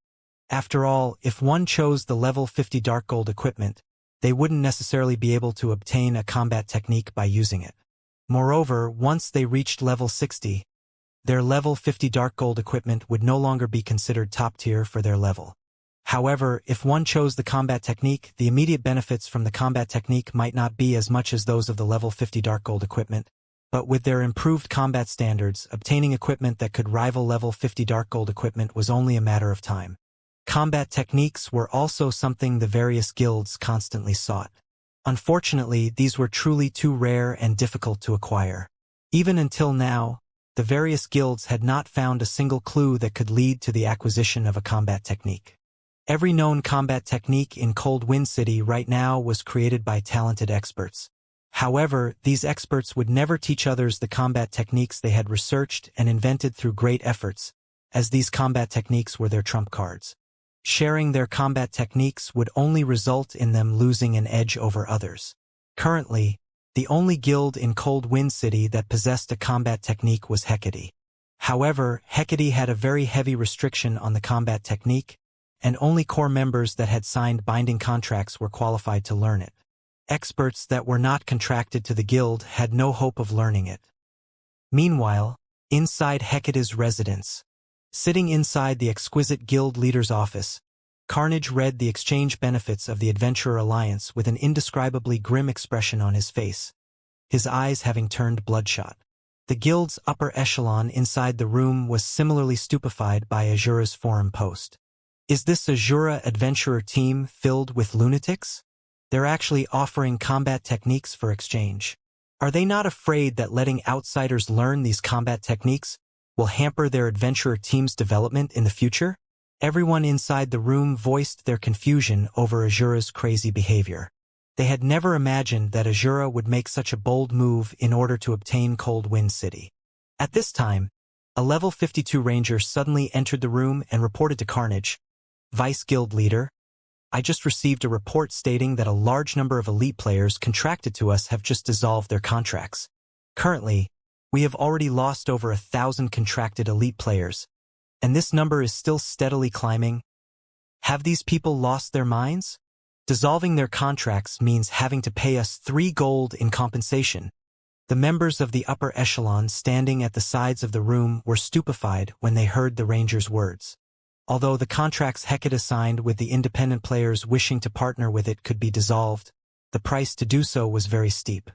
After all, if one chose the level 50 Dark Gold equipment, they wouldn't necessarily be able to obtain a combat technique by using it. Moreover, once they reached level 60, their level 50 Dark Gold equipment would no longer be considered top tier for their level. However, if one chose the combat technique, the immediate benefits from the combat technique might not be as much as those of the level 50 Dark Gold equipment, but with their improved combat standards, obtaining equipment that could rival level 50 Dark Gold equipment was only a matter of time. Combat techniques were also something the various guilds constantly sought. Unfortunately, these were truly too rare and difficult to acquire. Even until now, the various guilds had not found a single clue that could lead to the acquisition of a combat technique. Every known combat technique in Cold Wind City right now was created by talented experts. However, these experts would never teach others the combat techniques they had researched and invented through great efforts, as these combat techniques were their trump cards. Sharing their combat techniques would only result in them losing an edge over others. Currently, the only guild in Cold Wind City that possessed a combat technique was Hecate. However, Hecate had a very heavy restriction on the combat technique, and only core members that had signed binding contracts were qualified to learn it. Experts that were not contracted to the guild had no hope of learning it. Meanwhile, inside Hecate's residence, sitting inside the exquisite guild leader's office, Carnage read the exchange benefits of the Adventurer Alliance with an indescribably grim expression on his face, his eyes having turned bloodshot. The guild's upper echelon inside the room was similarly stupefied by Azura's forum post. Is this Azura adventurer team filled with lunatics? They're actually offering combat techniques for exchange. Are they not afraid that letting outsiders learn these combat techniques will hamper their adventurer team's development in the future? Everyone inside the room voiced their confusion over Azura's crazy behavior. They had never imagined that Azura would make such a bold move in order to obtain Cold Wind City. At this time, a level 52 ranger suddenly entered the room and reported to Carnage, "Vice Guild Leader, I just received a report stating that a large number of elite players contracted to us have just dissolved their contracts. Currently, we have already lost over 1,000 contracted elite players, and this number is still steadily climbing. Have these people lost their minds? Dissolving their contracts means having to pay us 3 gold in compensation." The members of the upper echelon standing at the sides of the room were stupefied when they heard the ranger's words. Although the contracts Hecate signed with the independent players wishing to partner with it could be dissolved, the price to do so was very steep.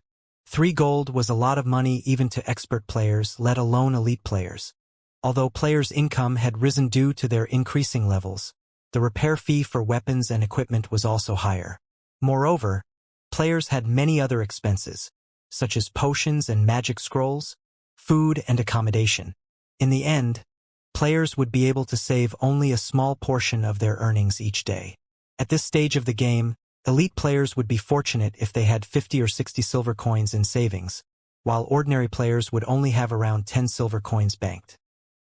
3 gold was a lot of money even to expert players, let alone elite players. Although players' income had risen due to their increasing levels, the repair fee for weapons and equipment was also higher. Moreover, players had many other expenses, such as potions and magic scrolls, food and accommodation. In the end, players would be able to save only a small portion of their earnings each day. At this stage of the game, elite players would be fortunate if they had 50 or 60 silver coins in savings, while ordinary players would only have around 10 silver coins banked.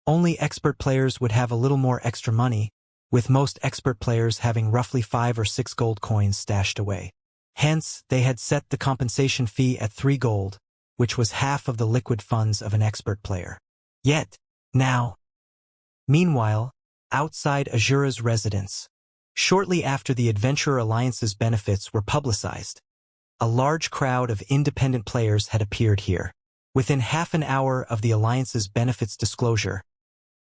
Only expert players would have a little more extra money, with most expert players having roughly 5 or 6 gold coins stashed away. Hence, they had set the compensation fee at 3 gold, which was half of the liquid funds of an expert player. Yet, now. Meanwhile, outside Azura's residence, shortly after the Adventurer Alliance's benefits were publicized, a large crowd of independent players had appeared here. Within half an hour of the Alliance's benefits disclosure,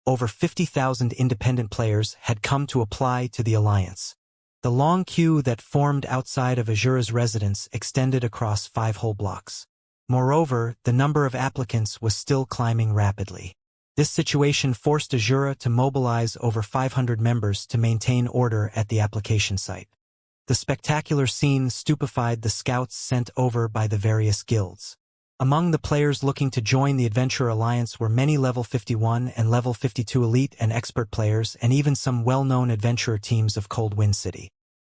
over 50,000 independent players had come to apply to the Alliance. The long queue that formed outside of Azura's residence extended across 5 whole blocks. Moreover, the number of applicants was still climbing rapidly. This situation forced Azura to mobilize over 500 members to maintain order at the application site. The spectacular scene stupefied the scouts sent over by the various guilds. Among the players looking to join the Adventure Alliance were many level 51 and level 52 elite and expert players, and even some well-known adventurer teams of Cold Wind City.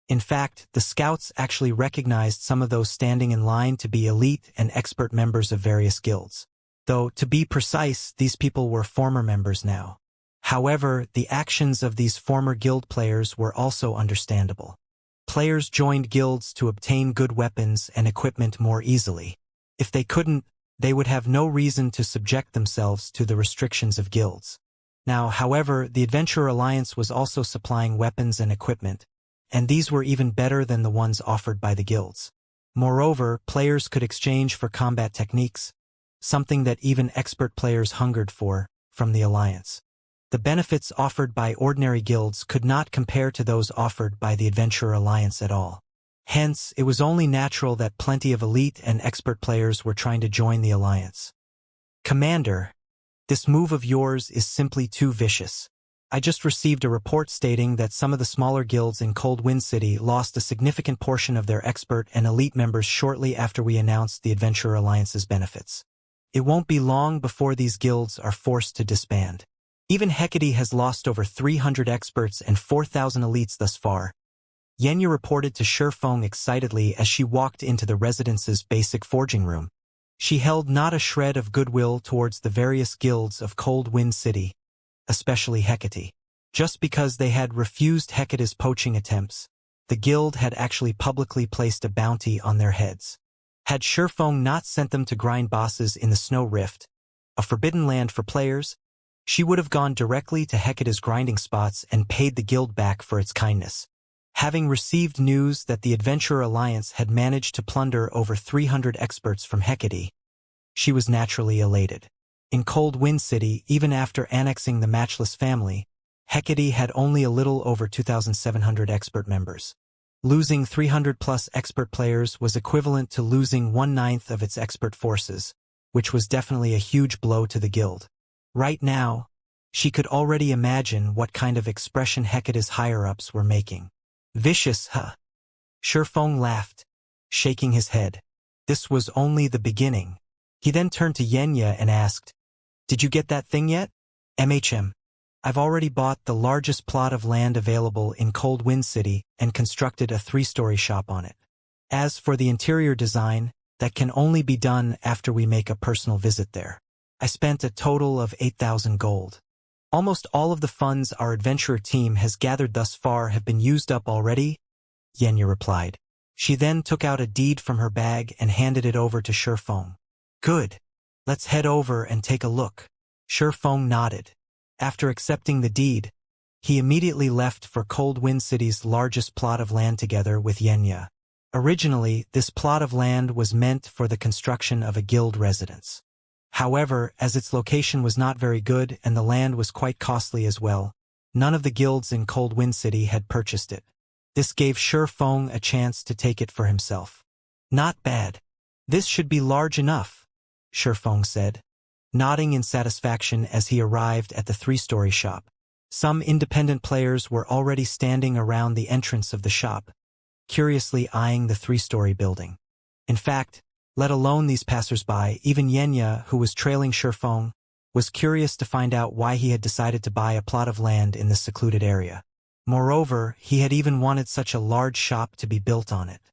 In fact, the scouts actually recognized some of those standing in line to be elite and expert members of various guilds. Though, to be precise, these people were former members now. However, the actions of these former guild players were also understandable. Players joined guilds to obtain good weapons and equipment more easily. If they couldn't, they would have no reason to subject themselves to the restrictions of guilds. Now, however, the Adventurer Alliance was also supplying weapons and equipment, and these were even better than the ones offered by the guilds. Moreover, players could exchange for combat techniques, something that even expert players hungered for, from the Alliance. The benefits offered by ordinary guilds could not compare to those offered by the Adventurer Alliance at all. Hence, it was only natural that plenty of elite and expert players were trying to join the Alliance. Commander, this move of yours is simply too vicious. I just received a report stating that some of the smaller guilds in Cold Wind City lost a significant portion of their expert and elite members shortly after we announced the Adventurer Alliance's benefits. It won't be long before these guilds are forced to disband. Even Hecate has lost over 300 experts and 4,000 elites thus far. Yenya reported to Shifeng excitedly as she walked into the residence's basic forging room. She held not a shred of goodwill towards the various guilds of Cold Wind City, especially Hecate. Just because they had refused Hecate's poaching attempts, the guild had actually publicly placed a bounty on their heads. Had Shifeng not sent them to grind bosses in the Snow Rift, a forbidden land for players, she would have gone directly to Hecate's grinding spots and paid the guild back for its kindness. Having received news that the Adventurer Alliance had managed to plunder over 300 experts from Hecate, she was naturally elated. In Cold Wind City, even after annexing the Matchless family, Hecate had only a little over 2,700 expert members. Losing 300-plus expert players was equivalent to losing 1/9 of its expert forces, which was definitely a huge blow to the guild. Right now, she could already imagine what kind of expression Hecate's higher-ups were making. Vicious, huh? Shifeng laughed, shaking his head. This was only the beginning. He then turned to Yenya and asked, "Did you get that thing yet?" "MHM. I've already bought the largest plot of land available in Cold Wind City and constructed a 3-story shop on it. As for the interior design, that can only be done after we make a personal visit there. I spent a total of 8,000 gold. Almost all of the funds our adventurer team has gathered thus far have been used up already," Yenya replied. She then took out a deed from her bag and handed it over to Shifeng. "Good. Let's head over and take a look." Shifeng nodded. After accepting the deed, he immediately left for Cold Wind City's largest plot of land together with Yenya. Originally, this plot of land was meant for the construction of a guild residence. However, as its location was not very good and the land was quite costly as well, none of the guilds in Cold Wind City had purchased it. This gave Shifeng a chance to take it for himself. "Not bad. This should be large enough," Shifeng said, nodding in satisfaction as he arrived at the 3-story shop. Some independent players were already standing around the entrance of the shop, curiously eyeing the 3-story building. In fact, let alone these passers-by, even Yenya, who was trailing Shifeng, was curious to find out why he had decided to buy a plot of land in this secluded area. Moreover, he had even wanted such a large shop to be built on it.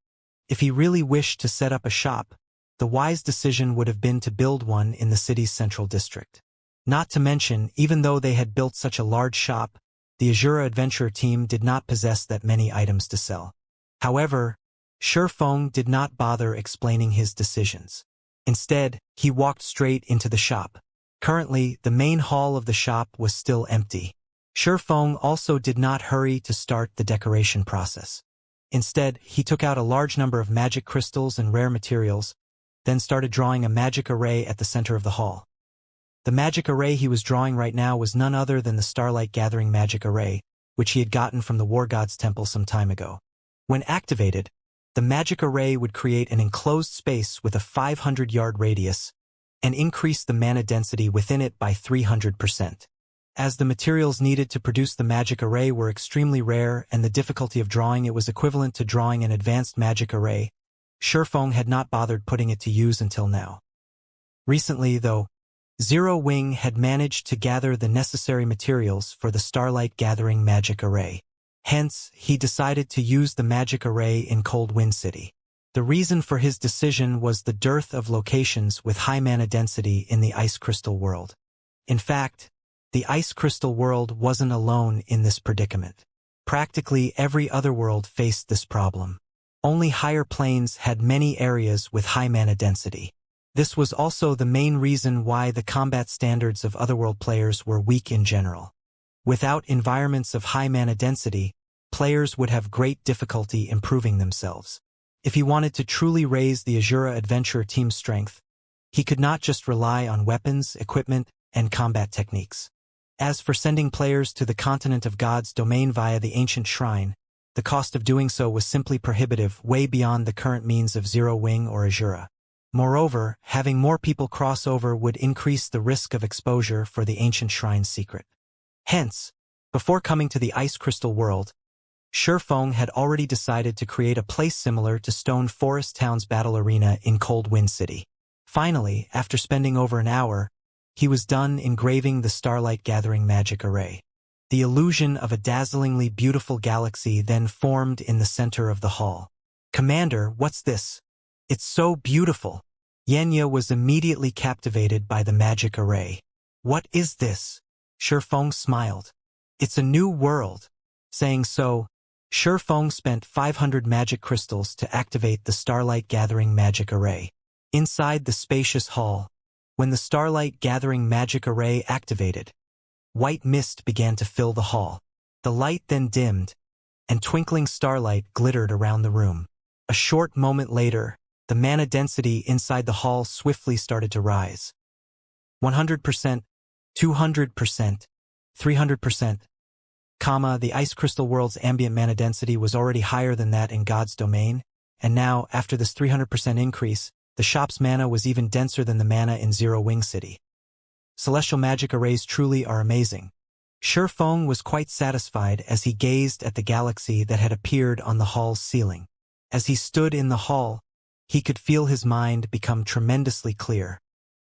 If he really wished to set up a shop, the wise decision would have been to build one in the city's central district. Not to mention, even though they had built such a large shop, the Azura Adventure team did not possess that many items to sell. However, Shifeng did not bother explaining his decisions. Instead, he walked straight into the shop. Currently, the main hall of the shop was still empty. Shifeng also did not hurry to start the decoration process. Instead, he took out a large number of magic crystals and rare materials, then started drawing a magic array at the center of the hall. The magic array he was drawing right now was none other than the Starlight Gathering magic array, which he had gotten from the War God's temple some time ago. When activated, the magic array would create an enclosed space with a 500-yard radius and increase the mana density within it by 300%. As the materials needed to produce the magic array were extremely rare and the difficulty of drawing it was equivalent to drawing an advanced magic array, Shifeng had not bothered putting it to use until now. Recently, though, Zero Wing had managed to gather the necessary materials for the Starlight Gathering magic array. Hence, he decided to use the magic array in Cold Wind City. The reason for his decision was the dearth of locations with high mana density in the Ice Crystal world. In fact, the Ice Crystal world wasn't alone in this predicament. Practically every other world faced this problem. Only higher planes had many areas with high mana density. This was also the main reason why the combat standards of Otherworld players were weak in general. Without environments of high mana density, players would have great difficulty improving themselves. If he wanted to truly raise the Azura Adventure team's strength, he could not just rely on weapons, equipment, and combat techniques. As for sending players to the Continent of God's domain via the ancient shrine, the cost of doing so was simply prohibitive, way beyond the current means of Zero Wing or Azura. Moreover, having more people cross over would increase the risk of exposure for the ancient shrine's secret. Hence, before coming to the Ice Crystal world, Shifeng had already decided to create a place similar to Stone Forest Town's battle arena in Cold Wind City. Finally, after spending over an hour, he was done engraving the Starlight Gathering magic array. The illusion of a dazzlingly beautiful galaxy then formed in the center of the hall. "Commander, what's this? It's so beautiful." Yenya was immediately captivated by the magic array. "What is this?" Shifeng smiled. "It's a new world." Saying so, Shifeng spent 500 magic crystals to activate the Starlight Gathering magic array. Inside the spacious hall, when the Starlight Gathering magic array activated, white mist began to fill the hall. The light then dimmed, and twinkling starlight glittered around the room. A short moment later, the mana density inside the hall swiftly started to rise. 100%, 200%, 300%. The Ice Crystal world's ambient mana density was already higher than that in God's domain, and now, after this 300% increase, the shop's mana was even denser than the mana in Zero Wing City. Celestial magic arrays truly are amazing. Shifeng was quite satisfied as he gazed at the galaxy that had appeared on the hall's ceiling. As he stood in the hall, he could feel his mind become tremendously clear.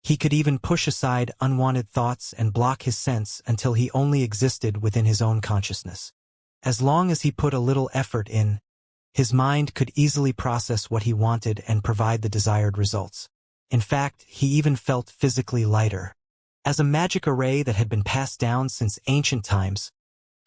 He could even push aside unwanted thoughts and block his sense until he only existed within his own consciousness. As long as he put a little effort in, his mind could easily process what he wanted and provide the desired results. In fact, he even felt physically lighter. As a magic array that had been passed down since ancient times,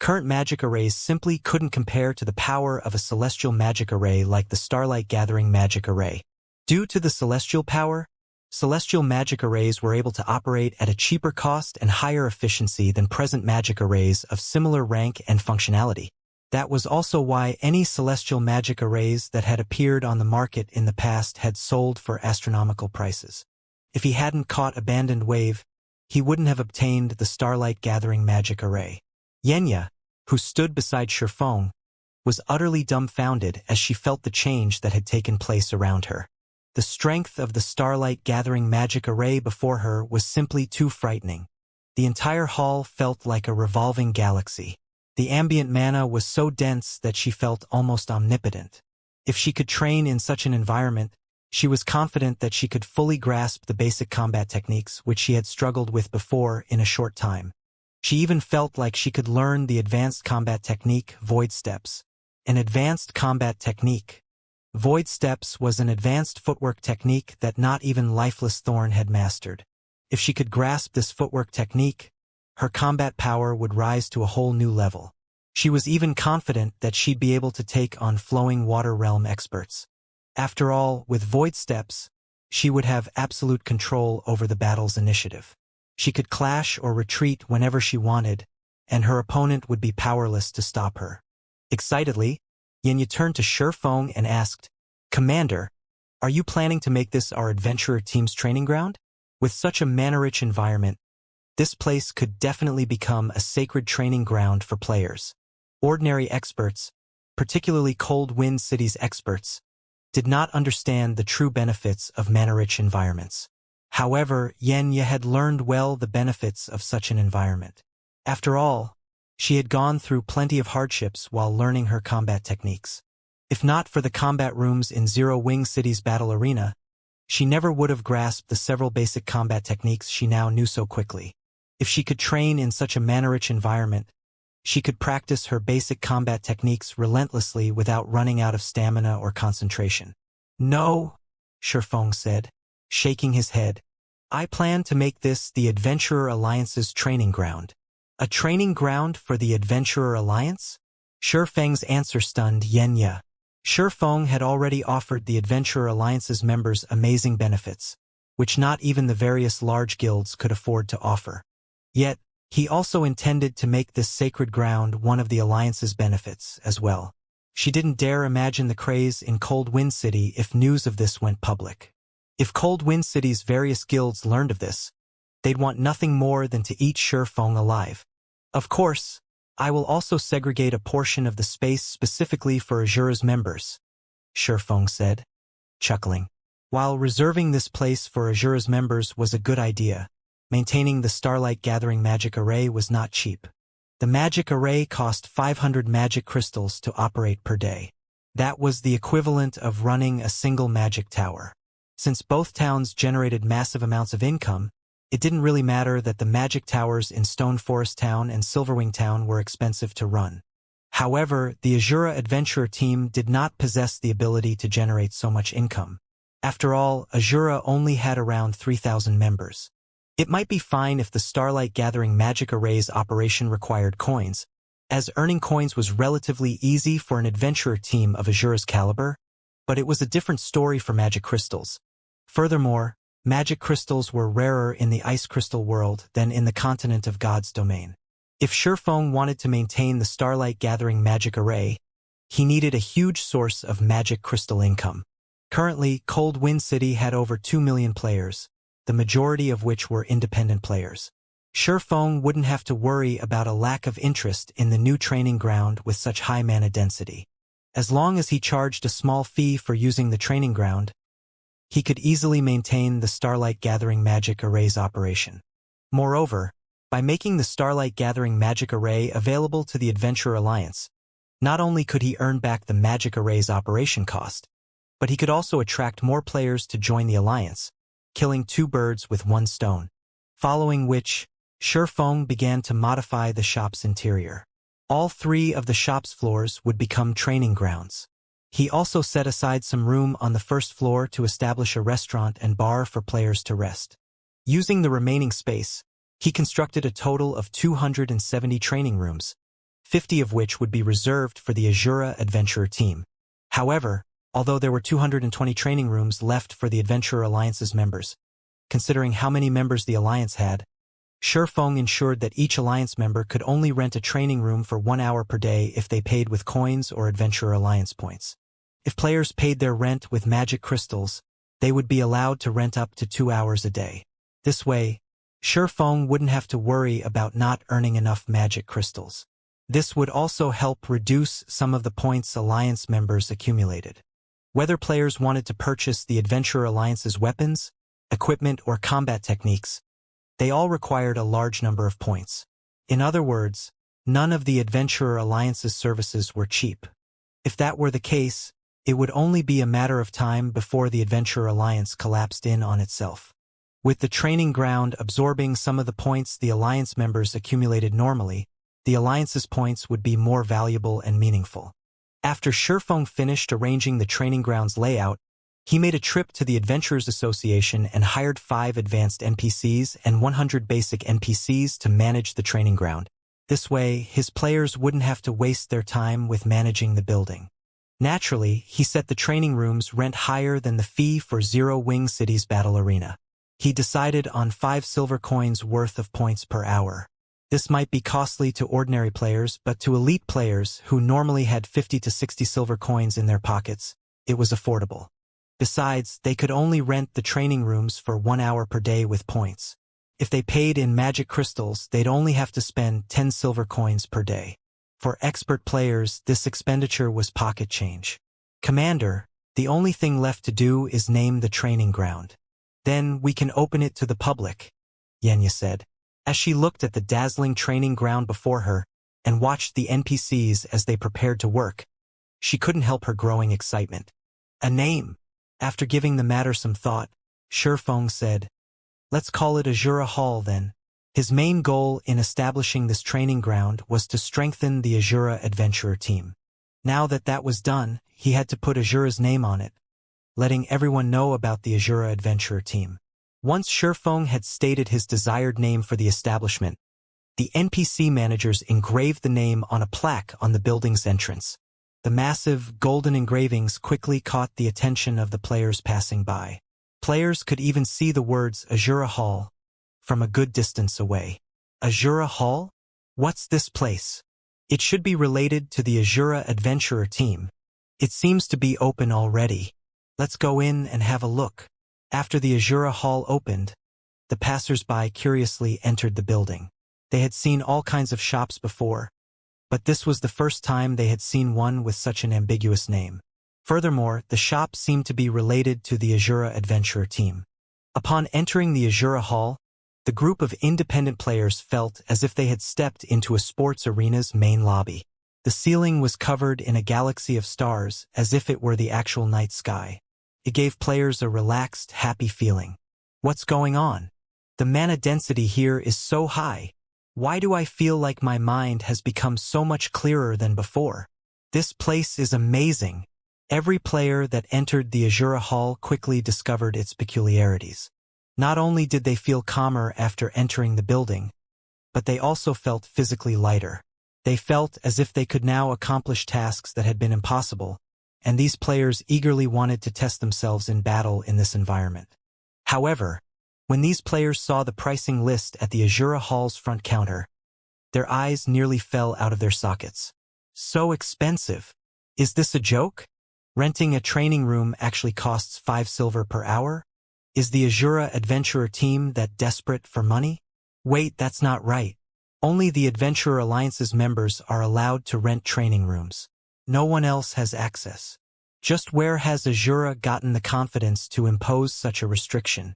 current magic arrays simply couldn't compare to the power of a celestial magic array like the Starlight Gathering magic array. Due to the celestial power, celestial magic arrays were able to operate at a cheaper cost and higher efficiency than present magic arrays of similar rank and functionality. That was also why any celestial magic arrays that had appeared on the market in the past had sold for astronomical prices. If he hadn't caught Abandoned Wave, he wouldn't have obtained the Starlight Gathering magic array. Yenya, who stood beside Shifeng, was utterly dumbfounded as she felt the change that had taken place around her. The strength of the Starlight Gathering magic array before her was simply too frightening. The entire hall felt like a revolving galaxy. The ambient mana was so dense that she felt almost omnipotent. If she could train in such an environment, she was confident that she could fully grasp the basic combat techniques which she had struggled with before in a short time. She even felt like she could learn the advanced combat technique, Void Steps. An advanced combat technique. Void Steps was an advanced footwork technique that not even Lifeless Thorn had mastered. If she could grasp this footwork technique, her combat power would rise to a whole new level. She was even confident that she'd be able to take on Flowing Water Realm experts. After all, with Void Steps, she would have absolute control over the battle's initiative. She could clash or retreat whenever she wanted, and her opponent would be powerless to stop her. Excitedly, Yenya turned to Shifeng and asked, "Commander, Are you planning to make this our adventurer team's training ground? With such a mana-rich environment, this place could definitely become a sacred training ground for players. Ordinary experts, particularly Cold Wind City's experts, did not understand the true benefits of mana-rich environments. However, Yenya had learned well the benefits of such an environment. After all, she had gone through plenty of hardships while learning her combat techniques. If not for the combat rooms in Zero Wing City's battle arena, she never would have grasped the several basic combat techniques she now knew so quickly. If she could train in such a mana-rich environment, she could practice her basic combat techniques relentlessly without running out of stamina or concentration. No, Shifeng said, shaking his head. I plan to make this the Adventurer Alliance's training ground. A training ground for the Adventurer Alliance? Shifeng's answer stunned Yenya. Shifeng had already offered the Adventurer Alliance's members amazing benefits, which not even the various large guilds could afford to offer. Yet, he also intended to make this sacred ground one of the Alliance's benefits as well. She didn't dare imagine the craze in Cold Wind City if news of this went public. If Cold Wind City's various guilds learned of this, they'd want nothing more than to eat Shifeng alive. Of course, I will also segregate a portion of the space specifically for Azura's members, Shifeng said, chuckling. While reserving this place for Azura's members was a good idea, maintaining the Starlight Gathering magic array was not cheap. The magic array cost 500 magic crystals to operate per day. That was the equivalent of running a single magic tower. Since both towns generated massive amounts of income, it didn't really matter that the magic towers in Stone Forest Town and Silverwing Town were expensive to run. However, the Azura Adventurer team did not possess the ability to generate so much income. After all, Azura only had around 3,000 members. It might be fine if the Starlight Gathering magic array's operation required coins, as earning coins was relatively easy for an adventurer team of Azura's caliber, but it was a different story for magic crystals. Furthermore, magic crystals were rarer in the Ice Crystal world than in the Continent of God's domain. If Shifeng wanted to maintain the Starlight Gathering magic array, he needed a huge source of magic crystal income. Currently, Cold Wind City had over 2 million players, the majority of which were independent players. Shifeng wouldn't have to worry about a lack of interest in the new training ground with such high mana density. As long as he charged a small fee for using the training ground, he could easily maintain the Starlight Gathering magic array's operation. Moreover, by making the Starlight Gathering magic array available to the Adventurer Alliance, not only could he earn back the magic array's operation cost, but he could also attract more players to join the Alliance, killing two birds with one stone. Following which, Shifeng began to modify the shop's interior. All three of the shop's floors would become training grounds. He also set aside some room on the first floor to establish a restaurant and bar for players to rest. Using the remaining space, he constructed a total of 270 training rooms, 50 of which would be reserved for the Azura Adventurer team. However, although there were 220 training rooms left for the Adventurer Alliance's members, considering how many members the Alliance had, Shifeng ensured that each Alliance member could only rent a training room for 1 hour per day if they paid with coins or Adventurer Alliance points. If players paid their rent with magic crystals, they would be allowed to rent up to 2 hours a day. This way, Shifeng wouldn't have to worry about not earning enough magic crystals. This would also help reduce some of the points Alliance members accumulated. Whether players wanted to purchase the Adventurer Alliance's weapons, equipment, or combat techniques, they all required a large number of points. In other words, none of the Adventurer Alliance's services were cheap. If that were the case, it would only be a matter of time before the Adventurer Alliance collapsed in on itself. With the training ground absorbing some of the points the Alliance members accumulated normally, the Alliance's points would be more valuable and meaningful. After Shifeng finished arranging the training ground's layout, he made a trip to the Adventurers Association and hired 5 advanced NPCs and 100 basic NPCs to manage the training ground. This way, his players wouldn't have to waste their time with managing the building. Naturally, he set the training room's rent higher than the fee for Zero Wing City's battle arena. He decided on 5 silver coins worth of points per hour. This might be costly to ordinary players, but to elite players who normally had 50 to 60 silver coins in their pockets, it was affordable. Besides, they could only rent the training rooms for 1 hour per day with points. If they paid in magic crystals, they'd only have to spend 10 silver coins per day. For expert players, this expenditure was pocket change. Commander, the only thing left to do is name the training ground. Then we can open it to the public, Yenya said, as she looked at the dazzling training ground before her and watched the NPCs as they prepared to work. She couldn't help her growing excitement. A name. After giving the matter some thought, Shifeng said, "Let's call it Azura Hall then." His main goal in establishing this training ground was to strengthen the Azura adventurer team. Now that that was done, he had to put Azura's name on it, letting everyone know about the Azura adventurer team. Once Shifeng had stated his desired name for the establishment, the NPC managers engraved the name on a plaque on the building's entrance. The massive, golden engravings quickly caught the attention of the players passing by. Players could even see the words Azura Hall from a good distance away. Azura Hall? What's this place? It should be related to the Azura adventurer team. It seems to be open already. Let's go in and have a look. After the Azura Hall opened, the passers-by curiously entered the building. They had seen all kinds of shops before, but this was the first time they had seen one with such an ambiguous name. Furthermore, the shop seemed to be related to the Azura adventurer team. Upon entering the Azura Hall, the group of independent players felt as if they had stepped into a sports arena's main lobby. The ceiling was covered in a galaxy of stars, as if it were the actual night sky. It gave players a relaxed, happy feeling. What's going on? The mana density here is so high. Why do I feel like my mind has become so much clearer than before? This place is amazing. Every player that entered the Azura Hall quickly discovered its peculiarities. Not only did they feel calmer after entering the building, but they also felt physically lighter. They felt as if they could now accomplish tasks that had been impossible, and these players eagerly wanted to test themselves in battle in this environment. However, when these players saw the pricing list at the Azura Hall's front counter, their eyes nearly fell out of their sockets. So expensive. Is this a joke? Renting a training room actually costs 5 silver per hour? Is the Azura adventurer team that desperate for money? Wait, that's not right. Only the Adventurer Alliance's members are allowed to rent training rooms. No one else has access. Just where has Azura gotten the confidence to impose such a restriction?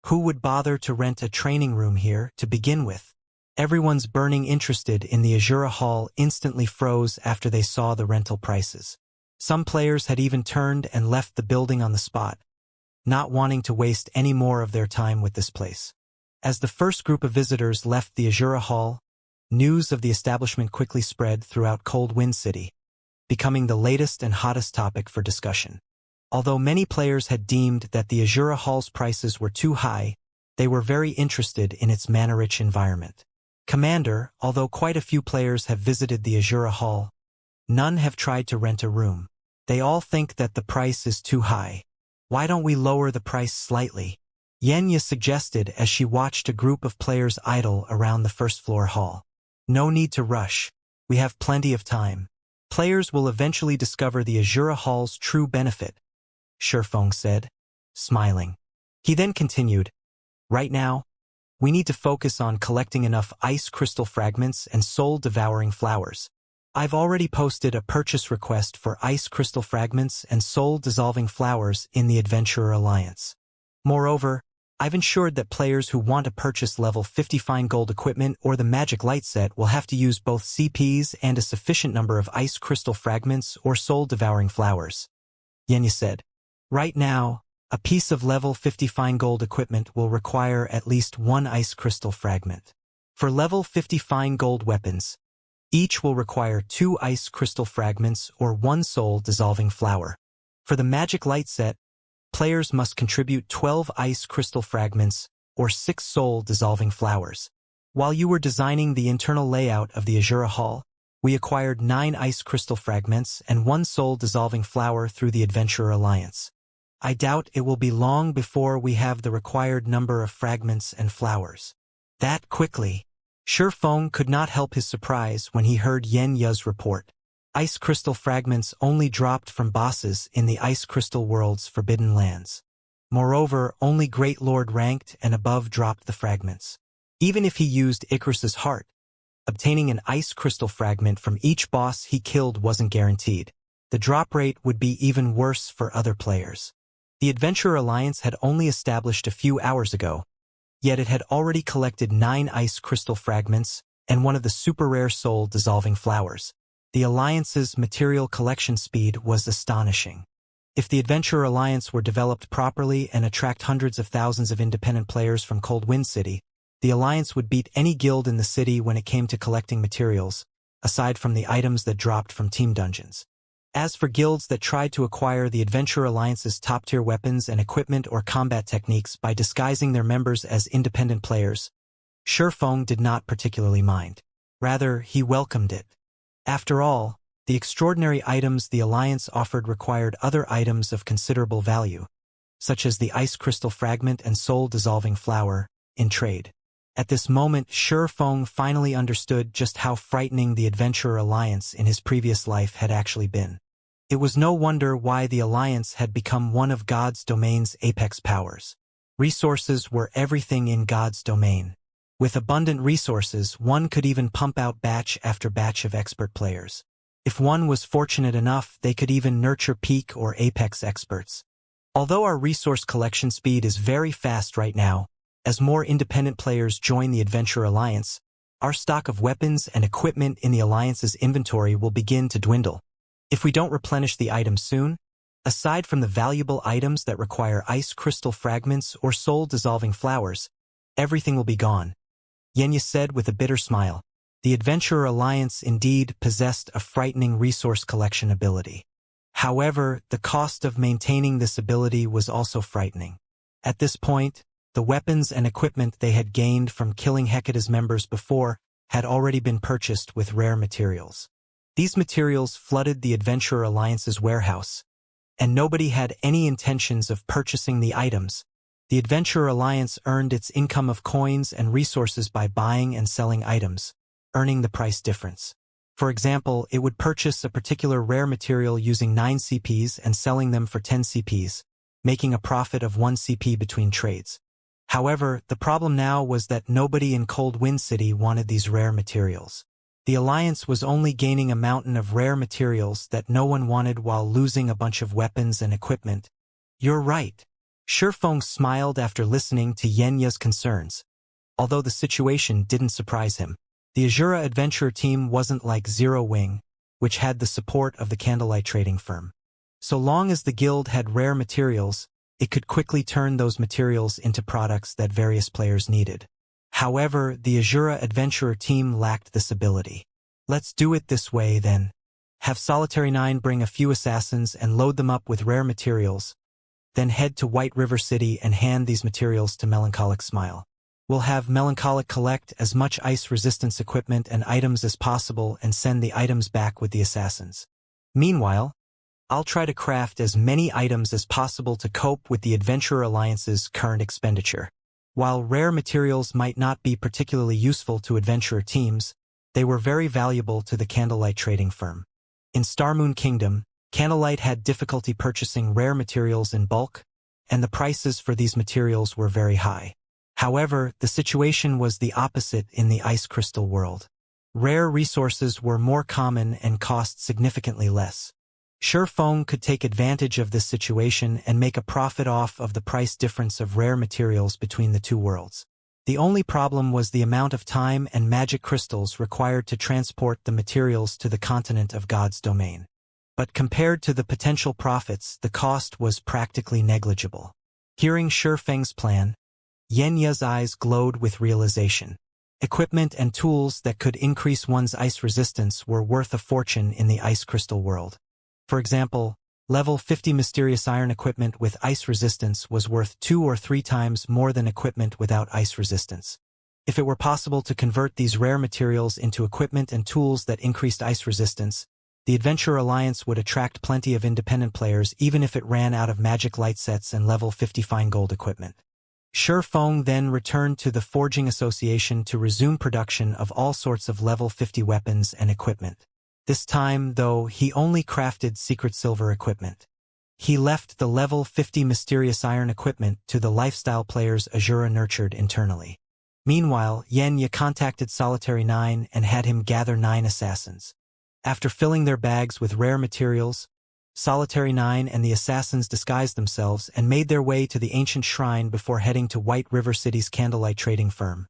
Who would bother to rent a training room here to begin with? Everyone's burning interested in the Azura Hall instantly froze after they saw the rental prices. Some players had even turned and left the building on the spot, not wanting to waste any more of their time with this place. As the first group of visitors left the Azura Hall, news of the establishment quickly spread throughout Cold Wind City, becoming the latest and hottest topic for discussion. Although many players had deemed that the Azura Hall's prices were too high, they were very interested in its mana-rich environment. Commander, although quite a few players have visited the Azura Hall, none have tried to rent a room. They all think that the price is too high. Why don't we lower the price slightly? Yenya suggested as she watched a group of players idle around the first-floor hall. No need to rush. We have plenty of time. Players will eventually discover the Azura Hall's true benefit, Shifeng said, smiling. He then continued, "Right now, we need to focus on collecting enough ice crystal fragments and soul-devouring flowers. I've already posted a purchase request for ice crystal fragments and soul-dissolving flowers in the Adventurer Alliance. Moreover, I've ensured that players who want to purchase level 50 fine gold equipment or the magic light set will have to use both CPs and a sufficient number of ice crystal fragments or soul-devouring flowers," Yenya said. "Right now, a piece of level 50 fine gold equipment will require at least 1 ice crystal fragment. For level 50 fine gold weapons, each will require 2 ice crystal fragments or 1 soul-dissolving flower. For the magic light set, players must contribute 12 ice crystal fragments or 6 soul-dissolving flowers. While you were designing the internal layout of the Azura Hall, we acquired 9 ice crystal fragments and 1 soul-dissolving flower through the Adventurer Alliance. I doubt it will be long before we have the required number of fragments and flowers." That quickly. Shifeng could not help his surprise when he heard Yenya's report. Ice crystal fragments only dropped from bosses in the ice crystal world's forbidden lands. Moreover, only Great Lord ranked and above dropped the fragments. Even if he used Icarus's heart, obtaining an ice crystal fragment from each boss he killed wasn't guaranteed. The drop rate would be even worse for other players. The Adventurer Alliance had only established a few hours ago, yet it had already collected 9 ice crystal fragments and one of the super-rare soul-dissolving flowers. The Alliance's material collection speed was astonishing. If the Adventurer Alliance were developed properly and attract hundreds of thousands of independent players from Cold Wind City, the Alliance would beat any guild in the city when it came to collecting materials, aside from the items that dropped from team dungeons. As for guilds that tried to acquire the Adventurer Alliance's top-tier weapons and equipment or combat techniques by disguising their members as independent players, Shurfeng did not particularly mind. Rather, he welcomed it. After all, the extraordinary items the Alliance offered required other items of considerable value, such as the ice crystal fragment and soul-dissolving flower, in trade. At this moment, Shurfeng finally understood just how frightening the Adventurer Alliance in his previous life had actually been. It was no wonder why the Alliance had become one of God's domain's apex powers. Resources were everything in God's domain. With abundant resources, one could even pump out batch after batch of expert players. If one was fortunate enough, they could even nurture peak or apex experts. Although our resource collection speed is very fast right now, as more independent players join the Adventurer Alliance, our stock of weapons and equipment in the Alliance's inventory will begin to dwindle. If we don't replenish the items soon, aside from the valuable items that require ice crystal fragments or soul-dissolving flowers, everything will be gone. Yenya said with a bitter smile. The Adventurer Alliance indeed possessed a frightening resource collection ability. However, the cost of maintaining this ability was also frightening. At this point, the weapons and equipment they had gained from killing Hecate's members before had already been purchased with rare materials. These materials flooded the Adventurer Alliance's warehouse, and nobody had any intentions of purchasing the items. The Adventurer Alliance earned its income of coins and resources by buying and selling items, earning the price difference. For example, it would purchase a particular rare material using 9 CPs and selling them for 10 CPs, making a profit of 1 CP between trades. However, the problem now was that nobody in Cold Wind City wanted these rare materials. The Alliance was only gaining a mountain of rare materials that no one wanted while losing a bunch of weapons and equipment. You're right. Shurfeng smiled after listening to Yenya's concerns. Although the situation didn't surprise him. The Azura Adventure team wasn't like Zero Wing, which had the support of the Candlelight trading firm. So long as the guild had rare materials, it could quickly turn those materials into products that various players needed. However, the Azura Adventurer team lacked this ability. Let's do it this way then. Have Solitary 9 bring a few assassins and load them up with rare materials, then head to White River City and hand these materials to Melancholic Smile. We'll have Melancholic collect as much ice resistance equipment and items as possible and send the items back with the assassins. Meanwhile, I'll try to craft as many items as possible to cope with the Adventurer Alliance's current expenditure. While rare materials might not be particularly useful to adventurer teams, they were very valuable to the Candlelight trading firm. In Starmoon Kingdom, Candlelight had difficulty purchasing rare materials in bulk, and the prices for these materials were very high. However, the situation was the opposite in the Ice Crystal world. Rare resources were more common and cost significantly less. Shurfeng could take advantage of this situation and make a profit off of the price difference of rare materials between the two worlds. The only problem was the amount of time and magic crystals required to transport the materials to the continent of God's domain. But compared to the potential profits, the cost was practically negligible. Hearing Shurfeng's plan, Yenya's eyes glowed with realization. Equipment and tools that could increase one's ice resistance were worth a fortune in the ice crystal world. For example, level 50 mysterious iron equipment with ice resistance was worth 2 or 3 times more than equipment without ice resistance. If it were possible to convert these rare materials into equipment and tools that increased ice resistance, the Adventurer Alliance would attract plenty of independent players even if it ran out of magic light sets and level 50 fine gold equipment. Shurfeng then returned to the Forging Association to resume production of all sorts of level 50 weapons and equipment. This time, though, he only crafted secret silver equipment. He left the level 50 mysterious iron equipment to the lifestyle players Azura nurtured internally. Meanwhile, Yenya contacted Solitary 9 and had him gather 9 assassins. After filling their bags with rare materials, Solitary 9 and the assassins disguised themselves and made their way to the ancient shrine before heading to White River City's candlelight trading firm.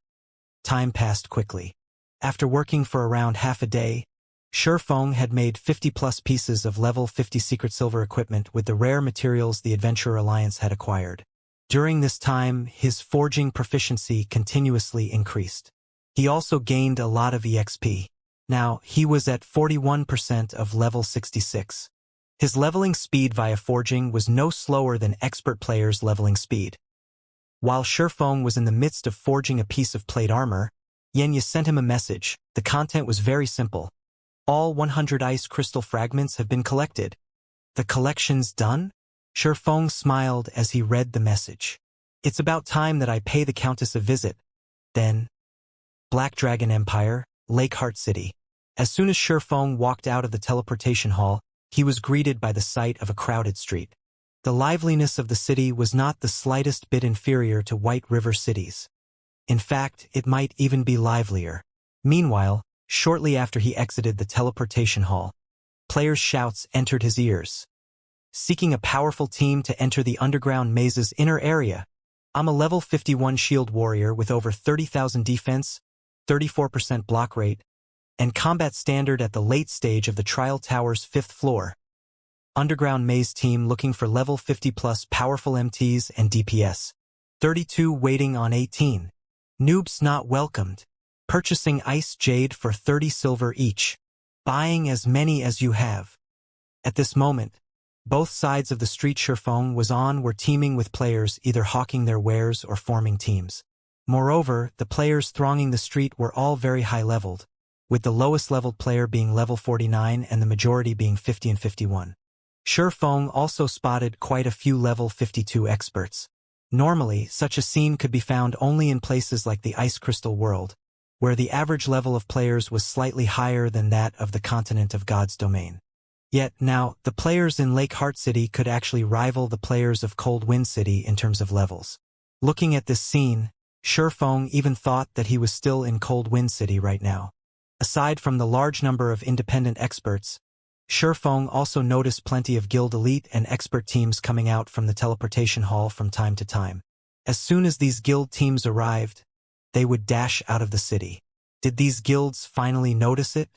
Time passed quickly. After working for around half a day, Shifeng had made 50-plus pieces of level 50 secret silver equipment with the rare materials the Adventurer Alliance had acquired. During this time, his forging proficiency continuously increased. He also gained a lot of EXP. Now, he was at 41% of level 66. His leveling speed via forging was no slower than expert players' leveling speed. While Shifeng was in the midst of forging a piece of plate armor, Yenya sent him a message. The content was very simple. All 100 ice crystal fragments have been collected. The collection's done? Shifeng smiled as he read the message. It's about time that I pay the Countess a visit. Then, Black Dragon Empire, Lakeheart City. As soon as Shifeng walked out of the teleportation hall, he was greeted by the sight of a crowded street. The liveliness of the city was not the slightest bit inferior to White River Cities. In fact, it might even be livelier. Meanwhile, shortly after he exited the teleportation hall, players' shouts entered his ears. Seeking a powerful team to enter the underground maze's inner area. I'm a level 51 shield warrior with over 30,000 defense, 34% block rate, and combat standard at the late stage of the Trial Tower's 5th floor. Underground maze team looking for level 50+ powerful MTs and DPS. 32 waiting on 18. Noobs not welcomed. Purchasing Ice Jade for 30 silver each. Buying as many as you have. At this moment, both sides of the street Shifeng was on were teaming with players either hawking their wares or forming teams. Moreover, the players thronging the street were all very high-leveled, with the lowest-leveled player being level 49 and the majority being 50 and 51. Shifeng also spotted quite a few level 52 experts. Normally, such a scene could be found only in places like the Ice Crystal World, where the average level of players was slightly higher than that of the continent of God's domain. Yet now, the players in Lakeheart City could actually rival the players of Cold Wind City in terms of levels. Looking at this scene, Shifeng even thought that he was still in Cold Wind City right now. Aside from the large number of independent experts, Shifeng also noticed plenty of guild elite and expert teams coming out from the teleportation hall from time to time. As soon as these guild teams arrived, they would dash out of the city. Did these guilds finally notice it?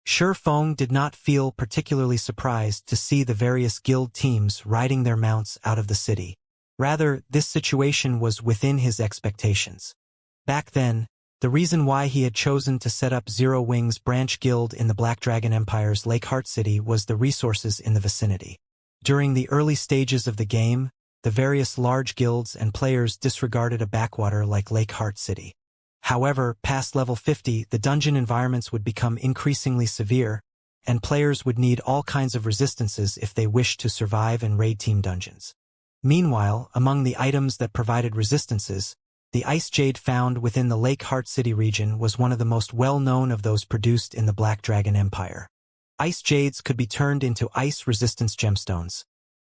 Shifeng did not feel particularly surprised to see the various guild teams riding their mounts out of the city. Rather, this situation was within his expectations. Back then, the reason why he had chosen to set up Zero Wings branch guild in the Black Dragon Empire's Lakeheart City was the resources in the vicinity. During the early stages of the game, the various large guilds and players disregarded a backwater like Lakeheart City. However, past level 50, the dungeon environments would become increasingly severe, and players would need all kinds of resistances if they wished to survive and raid team dungeons. Meanwhile, among the items that provided resistances, the Ice Jade found within the Lakeheart City region was one of the most well-known of those produced in the Black Dragon Empire. Ice Jades could be turned into ice resistance gemstones,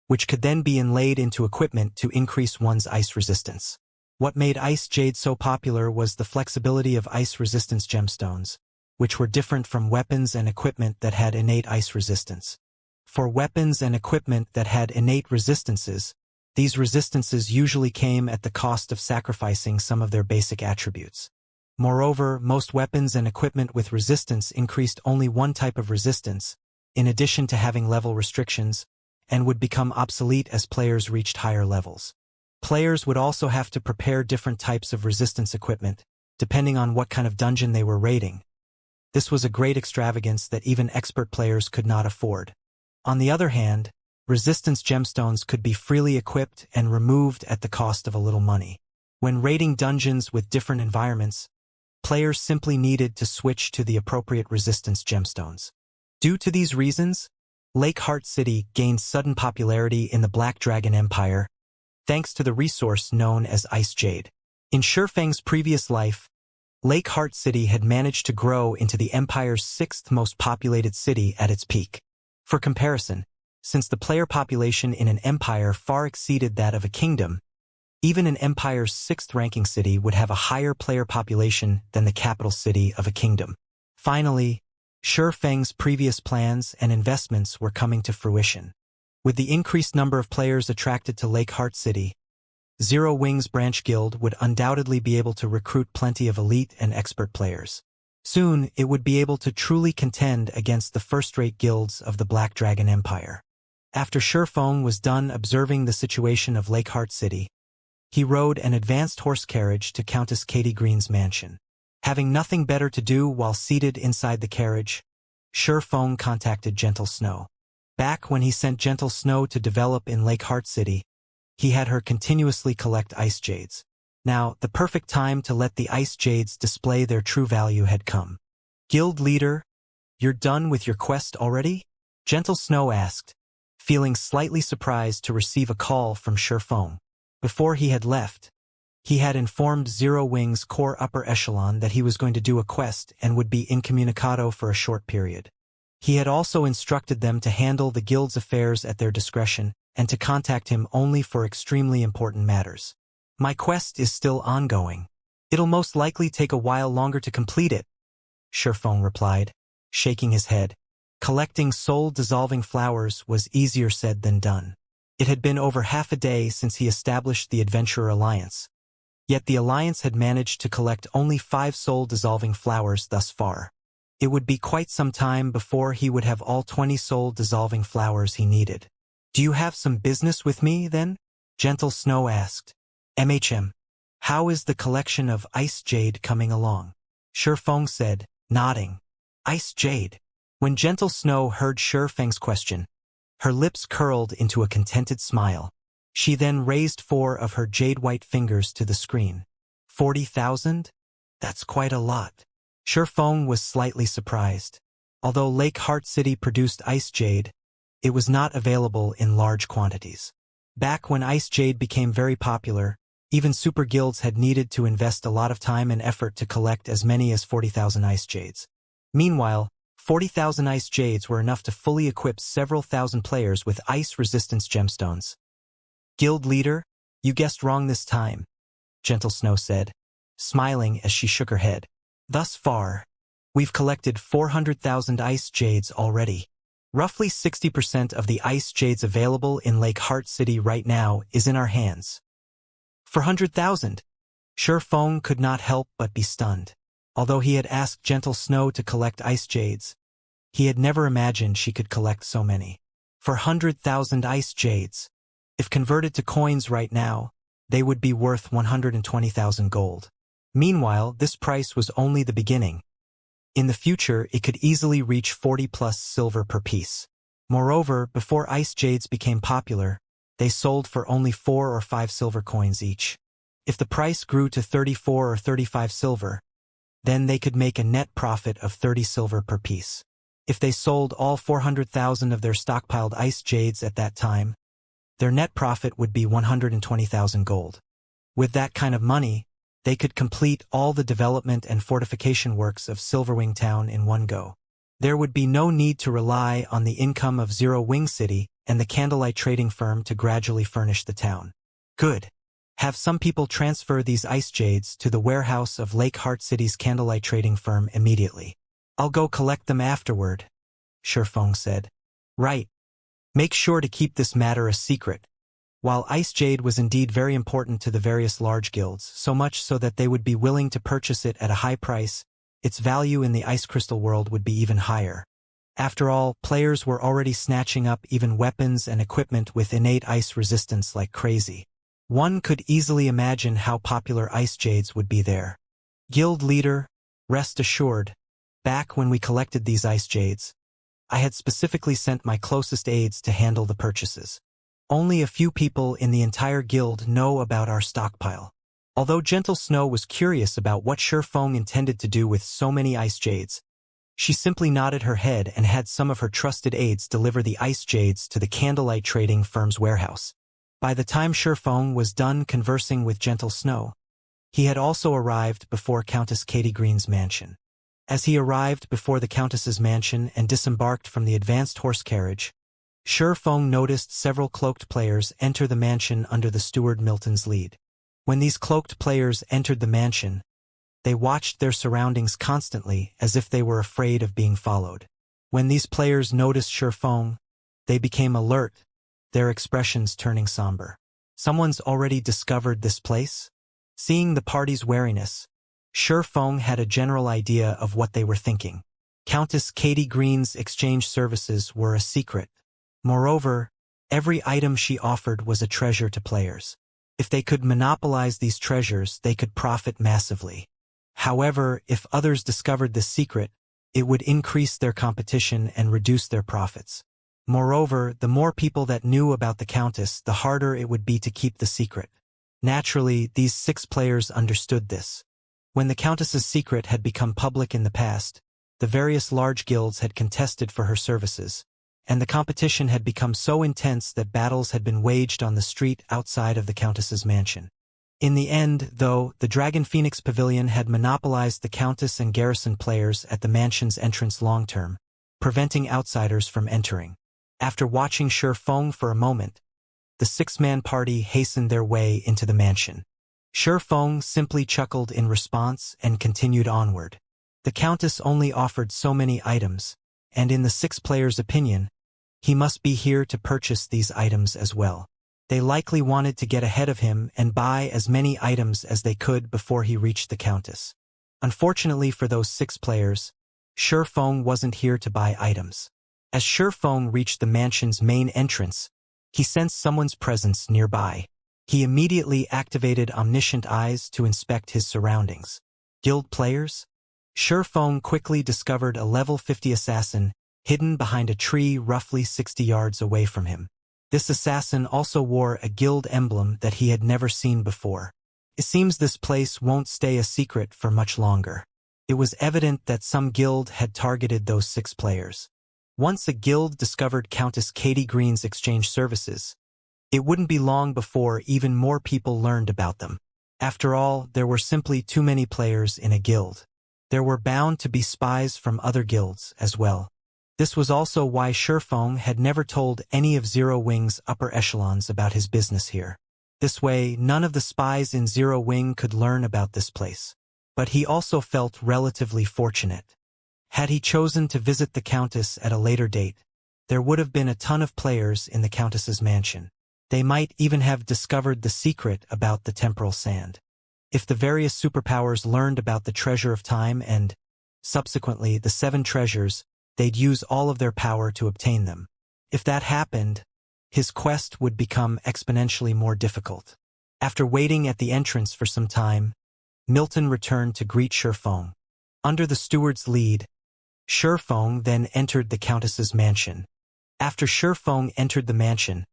which could then be inlaid into equipment to increase one's ice resistance. What made Ice Jade so popular was the flexibility of ice resistance gemstones, which were different from weapons and equipment that had innate ice resistance. For weapons and equipment that had innate resistances, these resistances usually came at the cost of sacrificing some of their basic attributes. Moreover, most weapons and equipment with resistance increased only one type of resistance, in addition to having level restrictions, and would become obsolete as players reached higher levels. Players would also have to prepare different types of resistance equipment, depending on what kind of dungeon they were raiding. This was a great extravagance that even expert players could not afford. On the other hand, resistance gemstones could be freely equipped and removed at the cost of a little money. When raiding dungeons with different environments, players simply needed to switch to the appropriate resistance gemstones. Due to these reasons, Lakeheart City gained sudden popularity in the Black Dragon Empire, thanks to the resource known as Ice Jade. In Shifeng's previous life, Lake Heart City had managed to grow into the Empire's 6th most populated city at its peak. For comparison, since the player population in an empire far exceeded that of a kingdom, even an empire's 6th-ranking city would have a higher player population than the capital city of a kingdom. Finally, Shi Feng's previous plans and investments were coming to fruition. With the increased number of players attracted to Lake Heart City, Zero Wings Branch Guild would undoubtedly be able to recruit plenty of elite and expert players. Soon, it would be able to truly contend against the first-rate guilds of the Black Dragon Empire. After Shi Feng was done observing the situation of Lake Heart City, he rode an advanced horse carriage to Countess Katie Green's mansion. Having nothing better to do while seated inside the carriage, Shi Feng contacted Gentle Snow. Back when he sent Gentle Snow to develop in Lake Heart City, he had her continuously collect ice jades. Now, the perfect time to let the ice jades display their true value had come. "Guild leader, you're done with your quest already?" Gentle Snow asked, feeling slightly surprised to receive a call from Shi Feng. Before he had left, he had informed Zero Wings core upper echelon that he was going to do a quest and would be incommunicado for a short period. He had also instructed them to handle the guild's affairs at their discretion and to contact him only for extremely important matters. "My quest is still ongoing. It'll most likely take a while longer to complete it," Shi Feng replied, shaking his head. Collecting soul-dissolving flowers was easier said than done. It had been over half a day since he established the Adventurer Alliance. Yet the Alliance had managed to collect only 5 soul-dissolving flowers thus far. It would be quite some time before he would have all 20 soul-dissolving flowers he needed. "Do you have some business with me, then?" Gentle Snow asked. How is the collection of ice jade coming along?" Shi Feng said, nodding. "Ice jade?" When Gentle Snow heard Shi Feng's question, her lips curled into a contented smile. She then raised 4 of her jade-white fingers to the screen. 40,000? That's quite a lot. Shi Feng was slightly surprised. Although Lake Heart City produced ice jade, it was not available in large quantities. Back when ice jade became very popular, even super guilds had needed to invest a lot of time and effort to collect as many as 40,000 ice jades. Meanwhile, 40,000 ice jades were enough to fully equip several thousand players with ice resistance gemstones. "Guild leader, you guessed wrong this time," Gentle Snow said, smiling as she shook her head. "Thus far, we've collected 400,000 ice jades already. Roughly 60% of the ice jades available in Lake Heart City right now is in our hands." 400,000? Shi Feng could not help but be stunned. Although he had asked Gentle Snow to collect ice jades, he had never imagined she could collect so many. 400,000 ice jades. If converted to coins right now, they would be worth 120,000 gold. Meanwhile, this price was only the beginning. In the future, it could easily reach 40+ silver per piece. Moreover, before ice jades became popular, they sold for only 4 or 5 silver coins each. If the price grew to 34 or 35 silver, then they could make a net profit of 30 silver per piece. If they sold all 400,000 of their stockpiled ice jades at that time, their net profit would be 120,000 gold. With that kind of money, they could complete all the development and fortification works of Silverwing Town in one go. There would be no need to rely on the income of Zero Wing City and the candlelight trading firm to gradually furnish the town. Good. Have some people transfer these ice jades to the warehouse of Lake Heart City's candlelight trading firm immediately. I'll go collect them afterward, Shi Feng said. Right. Make sure to keep this matter a secret. While ice jade was indeed very important to the various large guilds, so much so that they would be willing to purchase it at a high price, its value in the ice crystal world would be even higher. After all, players were already snatching up even weapons and equipment with innate ice resistance like crazy. One could easily imagine how popular ice jades would be there. Guild leader, rest assured, back when we collected these ice jades, I had specifically sent my closest aides to handle the purchases. Only a few people in the entire guild know about our stockpile. Although Gentle Snow was curious about what Shi Feng intended to do with so many ice jades, she simply nodded her head and had some of her trusted aides deliver the ice jades to the candlelight trading firm's warehouse. By the time Shi Feng was done conversing with Gentle Snow, He had also arrived before Countess Katie Green's mansion. As he arrived before the Countess's mansion and disembarked from the advanced horse carriage, Sher Feng noticed several cloaked players enter the mansion under the steward Milton's lead. When these cloaked players entered the mansion, they watched their surroundings constantly as if they were afraid of being followed. When these players noticed Sher Feng, they became alert, their expressions turning somber. Someone's already discovered this place? Seeing the party's wariness, Sher Feng had a general idea of what they were thinking. Countess Katie Green's exchange services were a secret. Moreover, every item she offered was a treasure to players. If they could monopolize these treasures, they could profit massively. However, if others discovered this secret, it would increase their competition and reduce their profits. Moreover, the more people that knew about the Countess, the harder it would be to keep the secret. Naturally, these 6 players understood this. When the Countess's secret had become public in the past, the various large guilds had contested for her services, and the competition had become so intense that battles had been waged on the street outside of the Countess's mansion. In the end, though, the Dragon Phoenix Pavilion had monopolized the Countess and garrison players at the mansion's entrance long-term, preventing outsiders from entering. After watching Sher Feng for a moment, the 6-man party hastened their way into the mansion. Sher Feng simply chuckled in response and continued onward. The Countess only offered so many items, and in the 6 players' opinion, he must be here to purchase these items as well. They likely wanted to get ahead of him and buy as many items as they could before he reached the Countess. Unfortunately for those 6 players, Sher Feng wasn't here to buy items. As Sher Feng reached the mansion's main entrance, he sensed someone's presence nearby. He immediately activated omniscient eyes to inspect his surroundings. Guild players? Sher Feng quickly discovered a level 50 assassin hidden behind a tree roughly 60 yards away from him. This assassin also wore a guild emblem that he had never seen before. It seems this place won't stay a secret for much longer. It was evident that some guild had targeted those 6 players. Once a guild discovered Countess Katie Green's exchange services, it wouldn't be long before even more people learned about them. After all, there were simply too many players in a guild. There were bound to be spies from other guilds as well. This was also why Sher Feng had never told any of Zero Wing's upper echelons about his business here. This way, none of the spies in Zero Wing could learn about this place. But he also felt relatively fortunate. Had he chosen to visit the Countess at a later date, there would have been a ton of players in the Countess's mansion. They might even have discovered the secret about the temporal sand. If the various superpowers learned about the treasure of time and, subsequently, the 7 treasures, they'd use all of their power to obtain them. If that happened, his quest would become exponentially more difficult. After waiting at the entrance for some time, Milton returned to greet Sher Feng. Under the steward's lead, Sher Feng then entered the Countess's mansion. After Sher Feng entered the mansion,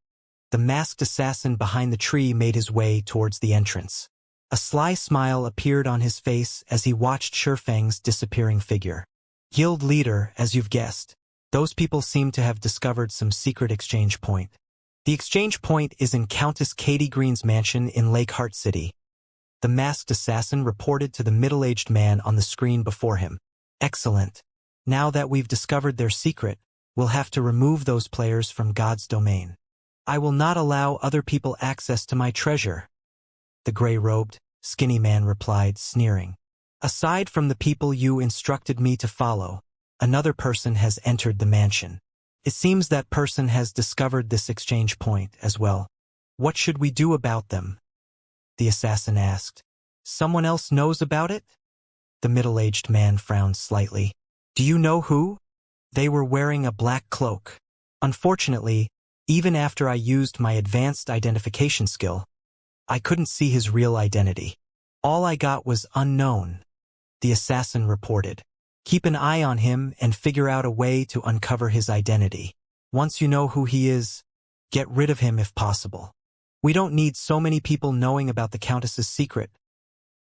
the masked assassin behind the tree made his way towards the entrance. A sly smile appeared on his face as he watched Sher Feng's disappearing figure. Guild leader, as you've guessed, those people seem to have discovered some secret exchange point. The exchange point is in Countess Katie Green's mansion in Lake Heart City. The masked assassin reported to the middle-aged man on the screen before him. Excellent. Now that we've discovered their secret, we'll have to remove those players from God's domain. I will not allow other people access to my treasure. The gray-robed, skinny man replied, sneering. Aside from the people you instructed me to follow, another person has entered the mansion. It seems that person has discovered this exchange point as well. What should we do about them? The assassin asked. Someone else knows about it? The middle-aged man frowned slightly. Do you know who? They were wearing a black cloak. Unfortunately, even after I used my advanced identification skill, I couldn't see his real identity. All I got was unknown, the assassin reported. Keep an eye on him and figure out a way to uncover his identity. Once you know who he is, get rid of him if possible. We don't need so many people knowing about the Countess's secret,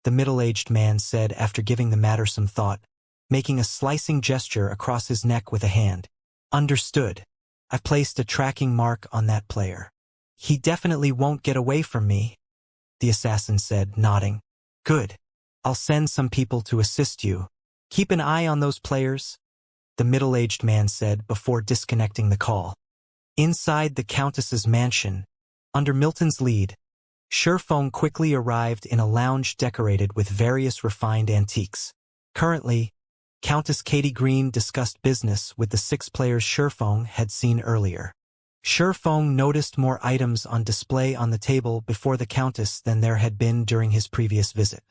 the middle-aged man said after giving the matter some thought, making a slicing gesture across his neck with a hand. Understood. I've placed a tracking mark on that player. He definitely won't get away from me, the assassin said, nodding. Good. I'll send some people to assist you. Keep an eye on those players, the middle-aged man said before disconnecting the call. Inside the Countess's mansion, under Milton's lead, Sherfong quickly arrived in a lounge decorated with various refined antiques. Currently, Countess Katie Green discussed business with the 6 players Sherfong had seen earlier. Sherfong noticed more items on display on the table before the Countess than there had been during his previous visit.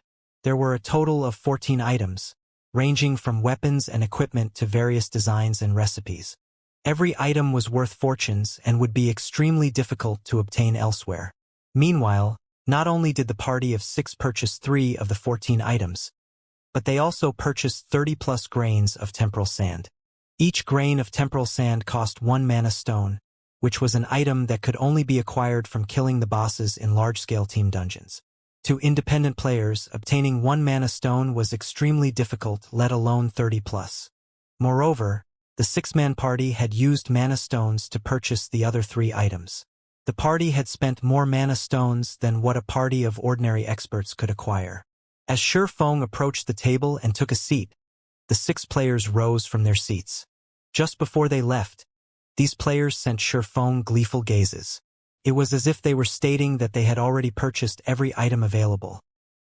There were a total of 14 items, ranging from weapons and equipment to various designs and recipes. Every item was worth fortunes and would be extremely difficult to obtain elsewhere. Meanwhile, not only did the party of 6 purchase 3 of the 14 items, but they also purchased 30+ grains of temporal sand. Each grain of temporal sand cost 1 mana stone, which was an item that could only be acquired from killing the bosses in large-scale team dungeons. To independent players, obtaining 1 mana stone was extremely difficult, let alone 30+. Moreover, the 6-man party had used mana stones to purchase the other 3 items. The party had spent more mana stones than what a party of ordinary experts could acquire. As Sherfong approached the table and took a seat, the 6 players rose from their seats. Just before they left, these players sent Sherfong gleeful gazes. It was as if they were stating that they had already purchased every item available,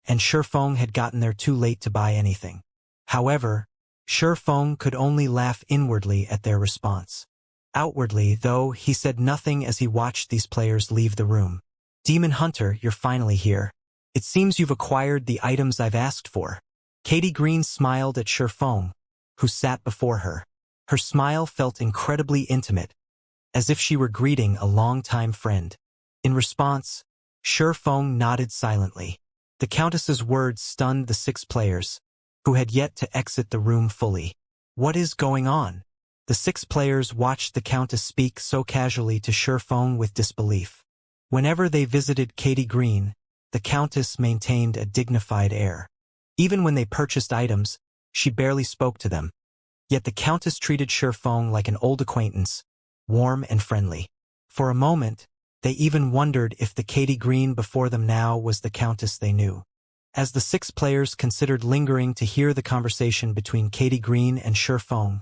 and Sherfong had gotten there too late to buy anything. However, Sherfong could only laugh inwardly at their response. Outwardly, though, he said nothing as he watched these players leave the room. Demon Hunter, you're finally here. It seems you've acquired the items I've asked for. Katie Green smiled at Sherfong, who sat before her. Her smile felt incredibly intimate, as if she were greeting a long-time friend. In response, Sherfong nodded silently. The Countess's words stunned the 6 players, who had yet to exit the room fully. What is going on? The 6 players watched the Countess speak so casually to Sherfong with disbelief. Whenever they visited Katie Green, the Countess maintained a dignified air. Even when they purchased items, she barely spoke to them. Yet the Countess treated Sherfong like an old acquaintance, warm and friendly. For a moment, they even wondered if the Katie Green before them now was the Countess they knew. As the 6 players considered lingering to hear the conversation between Katie Green and Sherfong,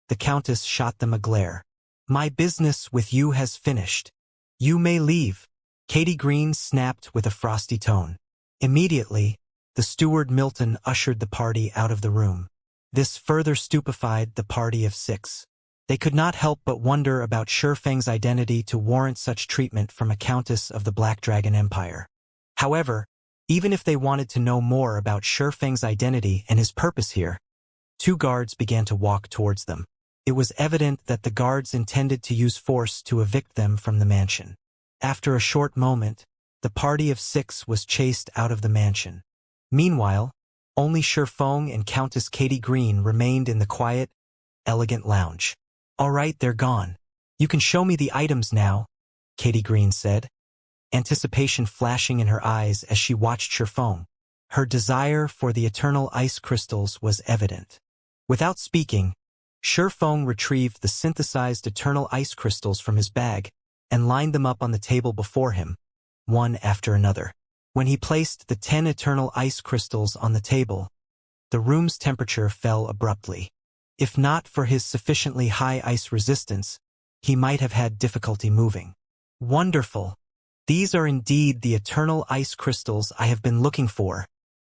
the Countess shot them a glare. My business with you has finished. You may leave. Katie Green snapped with a frosty tone. Immediately, the steward Milton ushered the party out of the room. This further stupefied the party of 6. They could not help but wonder about Sherfang's identity to warrant such treatment from a Countess of the Black Dragon Empire. However, even if they wanted to know more about Sherfang's identity and his purpose here, 2 guards began to walk towards them. It was evident that the guards intended to use force to evict them from the mansion. After a short moment, the party of 6 was chased out of the mansion. Meanwhile, only Sherfong and Countess Katie Green remained in the quiet, elegant lounge. All right, they're gone. You can show me the items now, Katie Green said, anticipation flashing in her eyes as she watched Sherfong. Her desire for the eternal ice crystals was evident. Without speaking, Sherfong retrieved the synthesized eternal ice crystals from his bag and lined them up on the table before him, one after another. When he placed the 10 eternal ice crystals on the table, the room's temperature fell abruptly. If not for his sufficiently high ice resistance, he might have had difficulty moving. Wonderful! These are indeed the eternal ice crystals I have been looking for.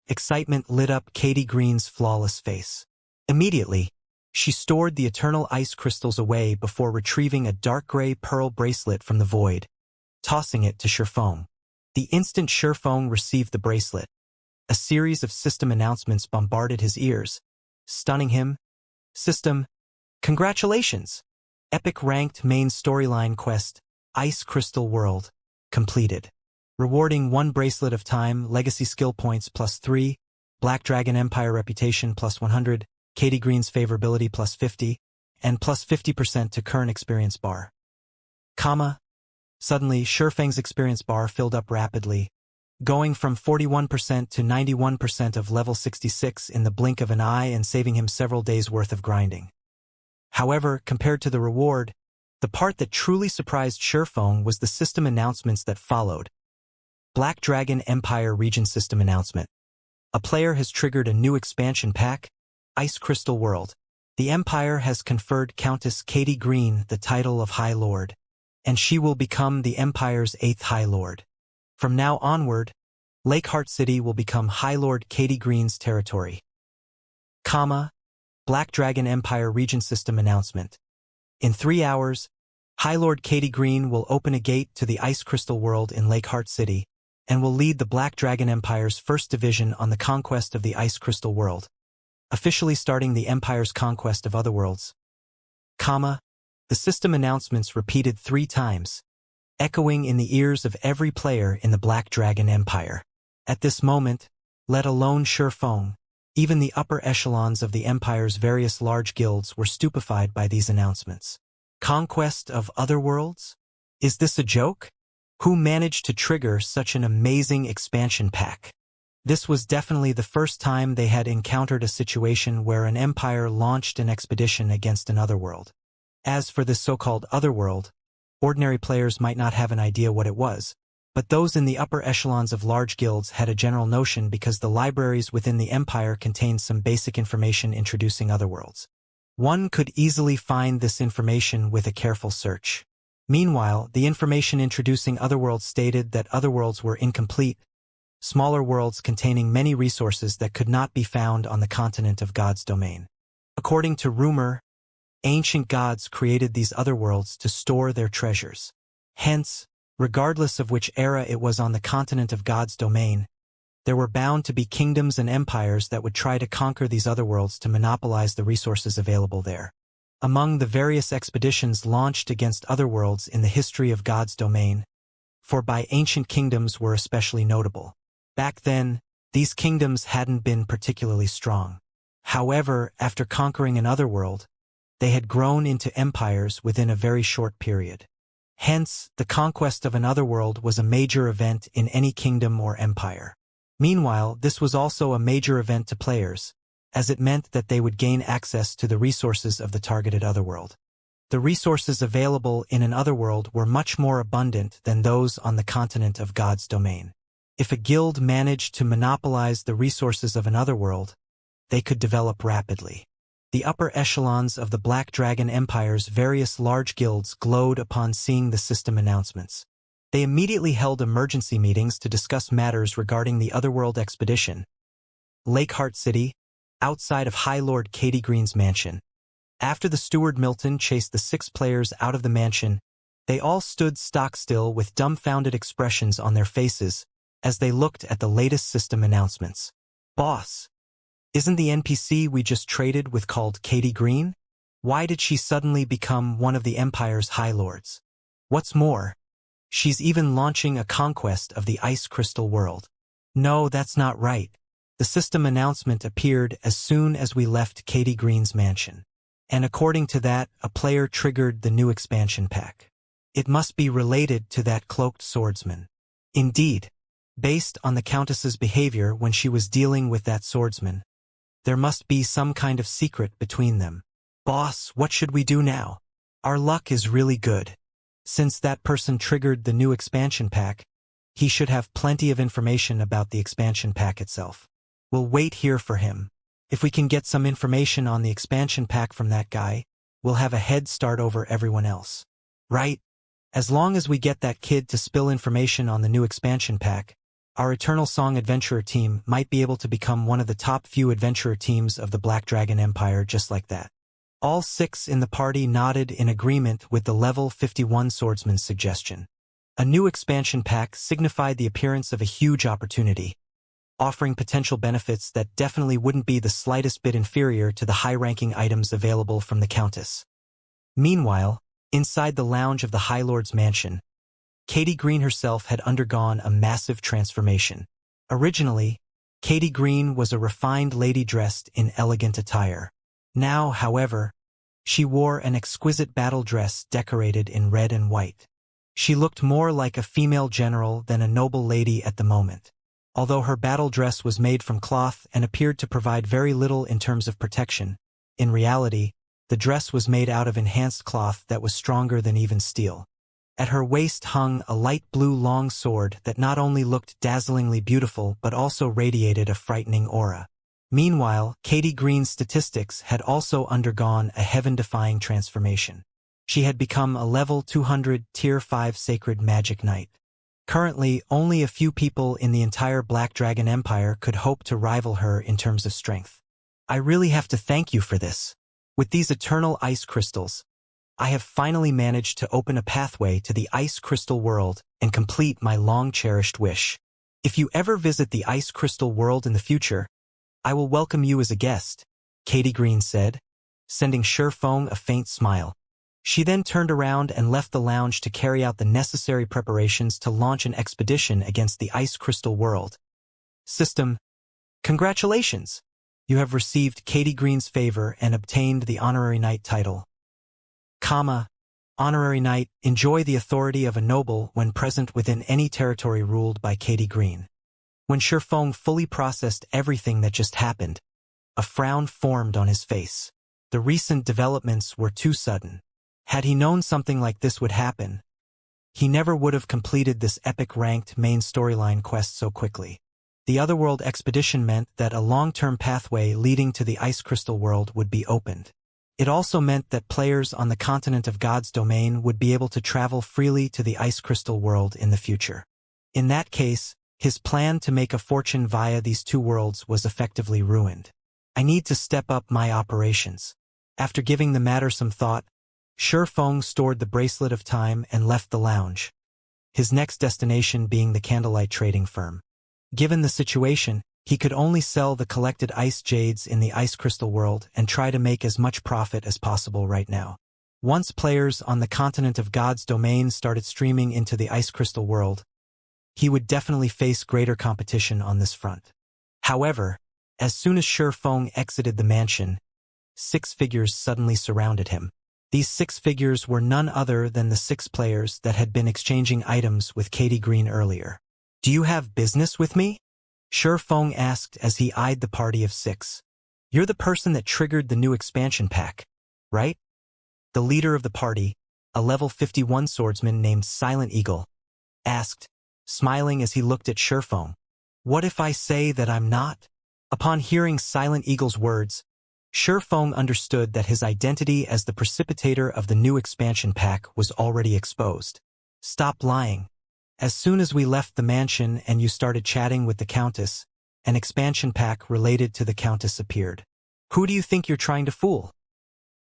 Excitement lit up Katie Green's flawless face. Immediately, she stored the eternal ice crystals away before retrieving a dark gray pearl bracelet from the void, tossing it to Sherfong. The instant Sherfong received the bracelet, a series of system announcements bombarded his ears, stunning him. System, congratulations! Epic ranked main storyline quest, Ice Crystal World, completed. Rewarding 1 bracelet of time, legacy skill points +3, Black Dragon Empire reputation +100, Katie Green's favorability +50, and +50% to current experience bar. Suddenly, Sherfang's experience bar filled up rapidly, going from 41% to 91% of level 66 in the blink of an eye and saving him several days' worth of grinding. However, compared to the reward, the part that truly surprised Sherfong was the system announcements that followed. Black Dragon Empire Region System Announcement. A player has triggered a new expansion pack, Ice Crystal World. The Empire has conferred Countess Katie Green the title of High Lord, and she will become the Empire's 8th High Lord. From now onward, Lakeheart City will become High Lord Katie Green's territory. Black Dragon Empire Region System Announcement. In 3 hours, High Lord Katie Green will open a gate to the Ice Crystal World in Lakeheart City, and will lead the Black Dragon Empire's first division on the conquest of the Ice Crystal World, officially starting the Empire's conquest of other worlds. The system announcements repeated 3 times, echoing in the ears of every player in the Black Dragon Empire. At this moment, let alone Shurfeng, even the upper echelons of the Empire's various large guilds were stupefied by these announcements. Conquest of other worlds? Is this a joke? Who managed to trigger such an amazing expansion pack? This was definitely the first time they had encountered a situation where an empire launched an expedition against another world. As for this so-called other world, ordinary players might not have an idea what it was, but those in the upper echelons of large guilds had a general notion because the libraries within the empire contained some basic information introducing other worlds. One could easily find this information with a careful search. Meanwhile, the information introducing otherworlds stated that otherworlds were incomplete, smaller worlds containing many resources that could not be found on the continent of God's domain. According to rumor, ancient gods created these otherworlds to store their treasures. Hence, regardless of which era it was on the continent of God's domain, there were bound to be kingdoms and empires that would try to conquer these otherworlds to monopolize the resources available there. Among the various expeditions launched against otherworlds in the history of God's domain, 4 by ancient kingdoms were especially notable. Back then, these kingdoms hadn't been particularly strong. However, after conquering an otherworld, they had grown into empires within a very short period. Hence, the conquest of an otherworld was a major event in any kingdom or empire. Meanwhile, this was also a major event to players, as it meant that they would gain access to the resources of the targeted otherworld. The resources available in an otherworld were much more abundant than those on the continent of God's domain. If a guild managed to monopolize the resources of an otherworld, they could develop rapidly. The upper echelons of the Black Dragon Empire's various large guilds glowed upon seeing the system announcements. They immediately held emergency meetings to discuss matters regarding the otherworld expedition. Lakeheart City, outside of High Lord Katie Green's mansion. After the steward Milton chased the 6 players out of the mansion, they all stood stock still with dumbfounded expressions on their faces as they looked at the latest system announcements. Boss, isn't the NPC we just traded with called Katie Green? Why did she suddenly become one of the Empire's High Lords? What's more, she's even launching a conquest of the Ice Crystal World. No, that's not right. The system announcement appeared as soon as we left Katie Green's mansion. And according to that, a player triggered the new expansion pack. It must be related to that cloaked swordsman. Indeed, based on the Countess's behavior when she was dealing with that swordsman, there must be some kind of secret between them. Boss, what should we do now? Our luck is really good. Since that person triggered the new expansion pack, he should have plenty of information about the expansion pack itself. We'll wait here for him. If we can get some information on the expansion pack from that guy, we'll have a head start over everyone else. Right? As long as we get that kid to spill information on the new expansion pack, our Eternal Song Adventurer team might be able to become one of the top few adventurer teams of the Black Dragon Empire just like that. All 6 in the party nodded in agreement with the level 51 swordsman's suggestion. A new expansion pack signified the appearance of a huge opportunity, offering potential benefits that definitely wouldn't be the slightest bit inferior to the high-ranking items available from the Countess. Meanwhile, inside the lounge of the High Lord's mansion, Katie Green herself had undergone a massive transformation. Originally, Katie Green was a refined lady dressed in elegant attire. Now, however, she wore an exquisite battle dress decorated in red and white. She looked more like a female general than a noble lady at the moment. Although her battle dress was made from cloth and appeared to provide very little in terms of protection, in reality, the dress was made out of enhanced cloth that was stronger than even steel. At her waist hung a light blue long sword that not only looked dazzlingly beautiful but also radiated a frightening aura. Meanwhile, Katie Green's statistics had also undergone a heaven-defying transformation. She had become a level 200 Tier 5 Sacred Magic Knight. Currently, only a few people in the entire Black Dragon Empire could hope to rival her in terms of strength. I really have to thank you for this. With these eternal ice crystals, I have finally managed to open a pathway to the Ice Crystal World and complete my long-cherished wish. If you ever visit the Ice Crystal World in the future, I will welcome you as a guest, Katie Green said, sending Shifeng a faint smile. She then turned around and left the lounge to carry out the necessary preparations to launch an expedition against the Ice Crystal World. System, congratulations! You have received Katie Green's favor and obtained the Honorary Knight title. Honorary Knight, enjoy the authority of a noble when present within any territory ruled by Katie Green. When Shifeng fully processed everything that just happened, a frown formed on his face. The recent developments were too sudden. Had he known something like this would happen, he never would have completed this epic ranked main storyline quest so quickly. The Otherworld expedition meant that a long-term pathway leading to the Ice Crystal World would be opened. It also meant that players on the continent of God's domain would be able to travel freely to the Ice Crystal World in the future. In that case, his plan to make a fortune via these two worlds was effectively ruined. I need to step up my operations. After giving the matter some thought, Shifeng stored the Bracelet of Time and left the lounge, his next destination being the Candlelight Trading Firm. Given the situation, he could only sell the collected ice jades in the Ice Crystal World and try to make as much profit as possible right now. Once players on the continent of God's domain started streaming into the Ice Crystal World, he would definitely face greater competition on this front. However, as soon as Shifeng exited the mansion, 6 figures suddenly surrounded him. These 6 figures were none other than the 6 players that had been exchanging items with Katie Green earlier. Do you have business with me? Shifeng asked as he eyed the party of 6. You're the person that triggered the new expansion pack, right? The leader of the party, a level 51 swordsman named Silent Eagle, asked, smiling as he looked at Shifeng. What if I say that I'm not? Upon hearing Silent Eagle's words, Shifeng understood that his identity as the precipitator of the new expansion pack was already exposed. Stop lying. As soon as we left the mansion and you started chatting with the Countess, an expansion pack related to the Countess appeared. Who do you think you're trying to fool?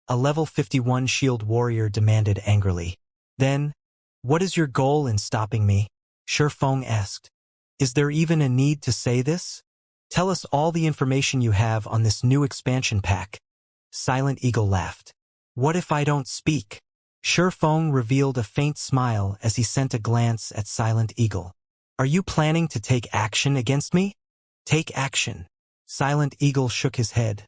A level 51 shield warrior demanded angrily. Then, what is your goal in stopping me? Shifeng asked. Is there even a need to say this? Tell us all the information you have on this new expansion pack. Silent Eagle laughed. What if I don't speak? Shifeng revealed a faint smile as he sent a glance at Silent Eagle. Are you planning to take action against me? Take action. Silent Eagle shook his head,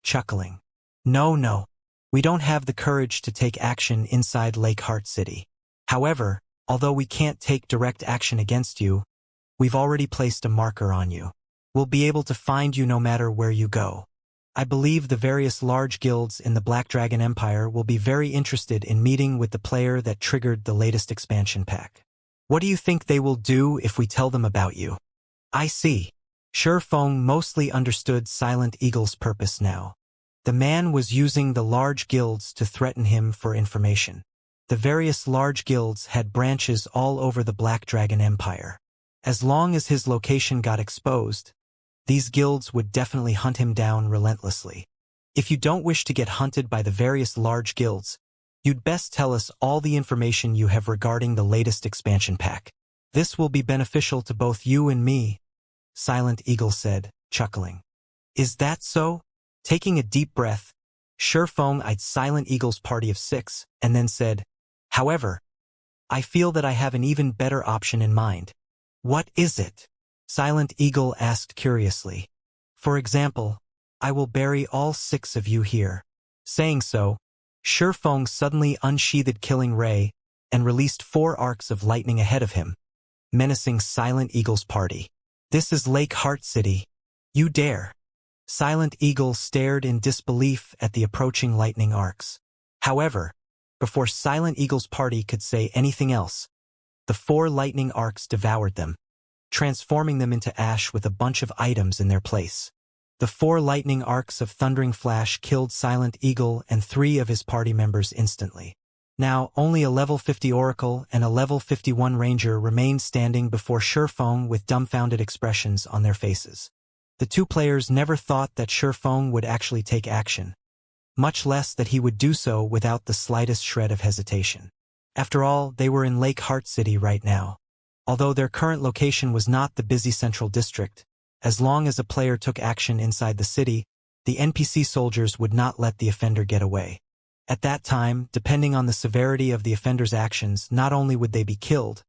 chuckling. No. We don't have the courage to take action inside Lake Heart City. However, although we can't take direct action against you, we've already placed a marker on you. We'll be able to find you no matter where you go. I believe the various large guilds in the Black Dragon Empire will be very interested in meeting with the player that triggered the latest expansion pack. What do you think they will do if we tell them about you? I see. Shifeng mostly understood Silent Eagle's purpose now. The man was using the large guilds to threaten him for information. The various large guilds had branches all over the Black Dragon Empire. As long as his location got exposed, these guilds would definitely hunt him down relentlessly. If you don't wish to get hunted by the various large guilds, you'd best tell us all the information you have regarding the latest expansion pack. This will be beneficial to both you and me, Silent Eagle said, chuckling. Is that so? Taking a deep breath, Shifeng eyed Silent Eagle's party of 6 and then said, However, I feel that I have an even better option in mind. What is it? Silent Eagle asked curiously. For example, I will bury all 6 of you here. Saying so, Shifeng suddenly unsheathed Killing Ray and released 4 arcs of lightning ahead of him, menacing Silent Eagle's party. This is Lake Heart City. You dare. Silent Eagle stared in disbelief at the approaching lightning arcs. However, Before Silent Eagle's party could say anything else, the 4 lightning arcs devoured them, transforming them into ash with a bunch of items in their place. The 4 lightning arcs of Thundering Flash killed Silent Eagle and 3 of his party members instantly. Now, only a level 50 Oracle and a level 51 Ranger remained standing before Shurfeng with dumbfounded expressions on their faces. The 2 players never thought that Shurfeng would actually take action, much less that he would do so without the slightest shred of hesitation. After all, they were in Lake Heart City right now. Although their current location was not the busy central district, as long as a player took action inside the city, the NPC soldiers would not let the offender get away. At that time, depending on the severity of the offender's actions, not only would they be killed,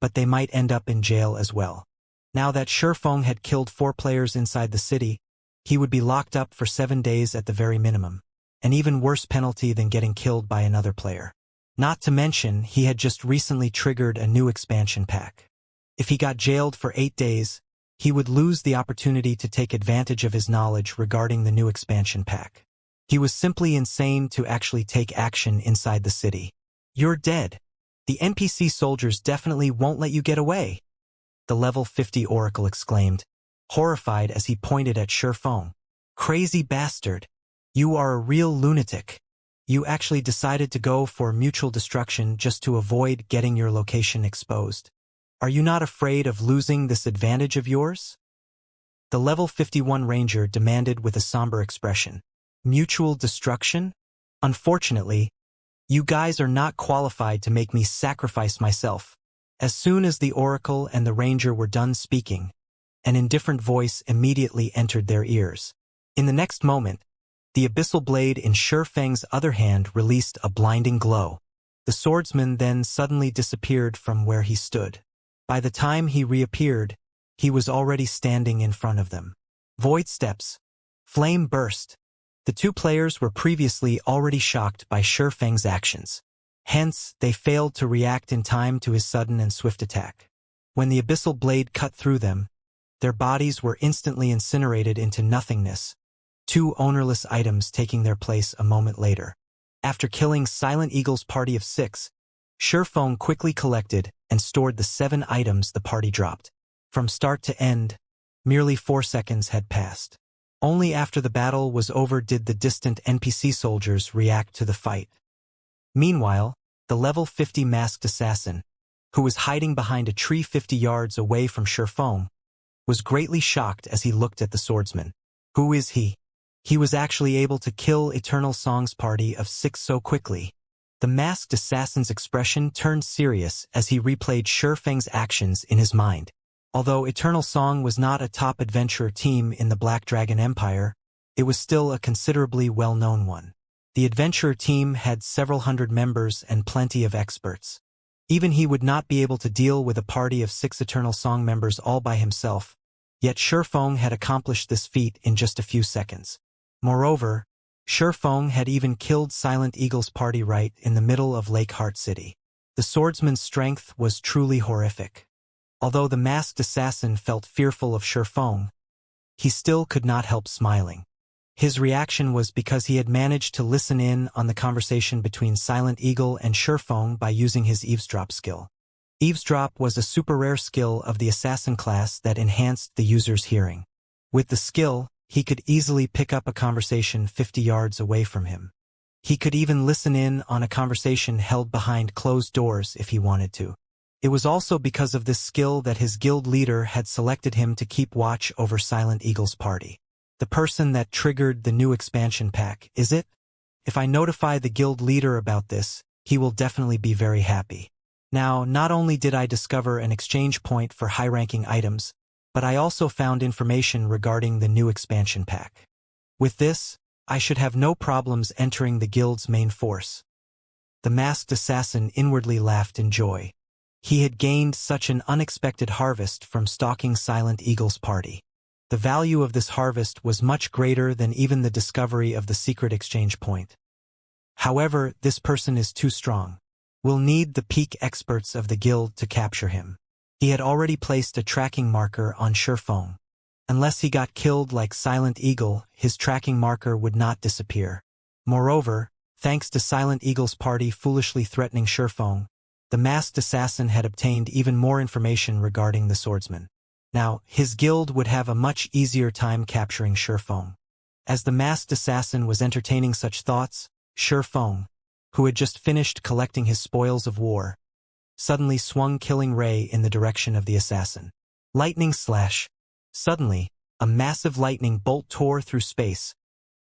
but they might end up in jail as well. Now that Shurfeng had killed 4 players inside the city, he would be locked up for 7 days at the very minimum, an even worse penalty than getting killed by another player. Not to mention, he had just recently triggered a new expansion pack. If he got jailed for 8 days, he would lose the opportunity to take advantage of his knowledge regarding the new expansion pack. He was simply insane to actually take action inside the city. "You're dead. The NPC soldiers definitely won't let you get away," the level 50 Oracle exclaimed, horrified as he pointed at Shurfeng. "Crazy bastard. You are a real lunatic. You actually decided to go for mutual destruction just to avoid getting your location exposed. Are you not afraid of losing this advantage of yours?" The level 51 Ranger demanded with a somber expression. "Mutual destruction? Unfortunately, you guys are not qualified to make me sacrifice myself." As soon as the Oracle and the Ranger were done speaking, an indifferent voice immediately entered their ears. In the next moment, the abyssal blade in Shurfeng's other hand released a blinding glow. The swordsman then suddenly disappeared from where he stood. By the time he reappeared, he was already standing in front of them. Void steps. Flame burst. The 2 players were previously already shocked by Shurfeng's actions. Hence, they failed to react in time to his sudden and swift attack. When the abyssal blade cut through them, their bodies were instantly incinerated into nothingness, 2 ownerless items taking their place a moment later. After killing Silent Eagle's party of 6, Shurfeng quickly collected and stored the 7 items the party dropped. From start to end, merely 4 seconds had passed. Only after the battle was over did the distant NPC soldiers react to the fight. Meanwhile, the level 50 masked assassin, who was hiding behind a tree 50 yards away from Shurfeng, was greatly shocked as he looked at the swordsman. Who is he? He was actually able to kill Eternal Song's party of 6 so quickly. The masked assassin's expression turned serious as he replayed Shurfeng's actions in his mind. Although Eternal Song was not a top adventurer team in the Black Dragon Empire, it was still a considerably well-known one. The adventurer team had several hundred members and plenty of experts. Even he would not be able to deal with a party of 6 Eternal Song members all by himself, yet Shurfeng had accomplished this feat in just a few seconds. Moreover, Shurfeng had even killed Silent Eagle's party right in the middle of Lake Heart City. The swordsman's strength was truly horrific. Although the masked assassin felt fearful of Shurfeng, he still could not help smiling. His reaction was because he had managed to listen in on the conversation between Silent Eagle and Shurfeng by using his eavesdrop skill. Eavesdrop was a super rare skill of the assassin class that enhanced the user's hearing. With the skill, he could easily pick up a conversation 50 yards away from him. He could even listen in on a conversation held behind closed doors if he wanted to. It was also because of this skill that his guild leader had selected him to keep watch over Silent Eagle's party. The person that triggered the new expansion pack, is it? If I notify the guild leader about this, he will definitely be very happy. Now, not only did I discover an exchange point for high-ranking items, but I also found information regarding the new expansion pack. With this, I should have no problems entering the guild's main force. The masked assassin inwardly laughed in joy. He had gained such an unexpected harvest from stalking Silent Eagle's party. The value of this harvest was much greater than even the discovery of the secret exchange point. However, this person is too strong. We'll need the peak experts of the guild to capture him. He had already placed a tracking marker on Shurfeng. Unless he got killed like Silent Eagle, his tracking marker would not disappear. Moreover, Thanks to Silent Eagle's party foolishly threatening Shurfeng, the masked assassin had obtained even more information regarding the swordsman. Now, his guild would have a much easier time capturing Shurfeng. As the masked assassin was entertaining such thoughts, Shurfeng, who had just finished collecting his spoils of war, suddenly swung Killing Ray in the direction of the assassin. Lightning slash. Suddenly, a massive lightning bolt tore through space,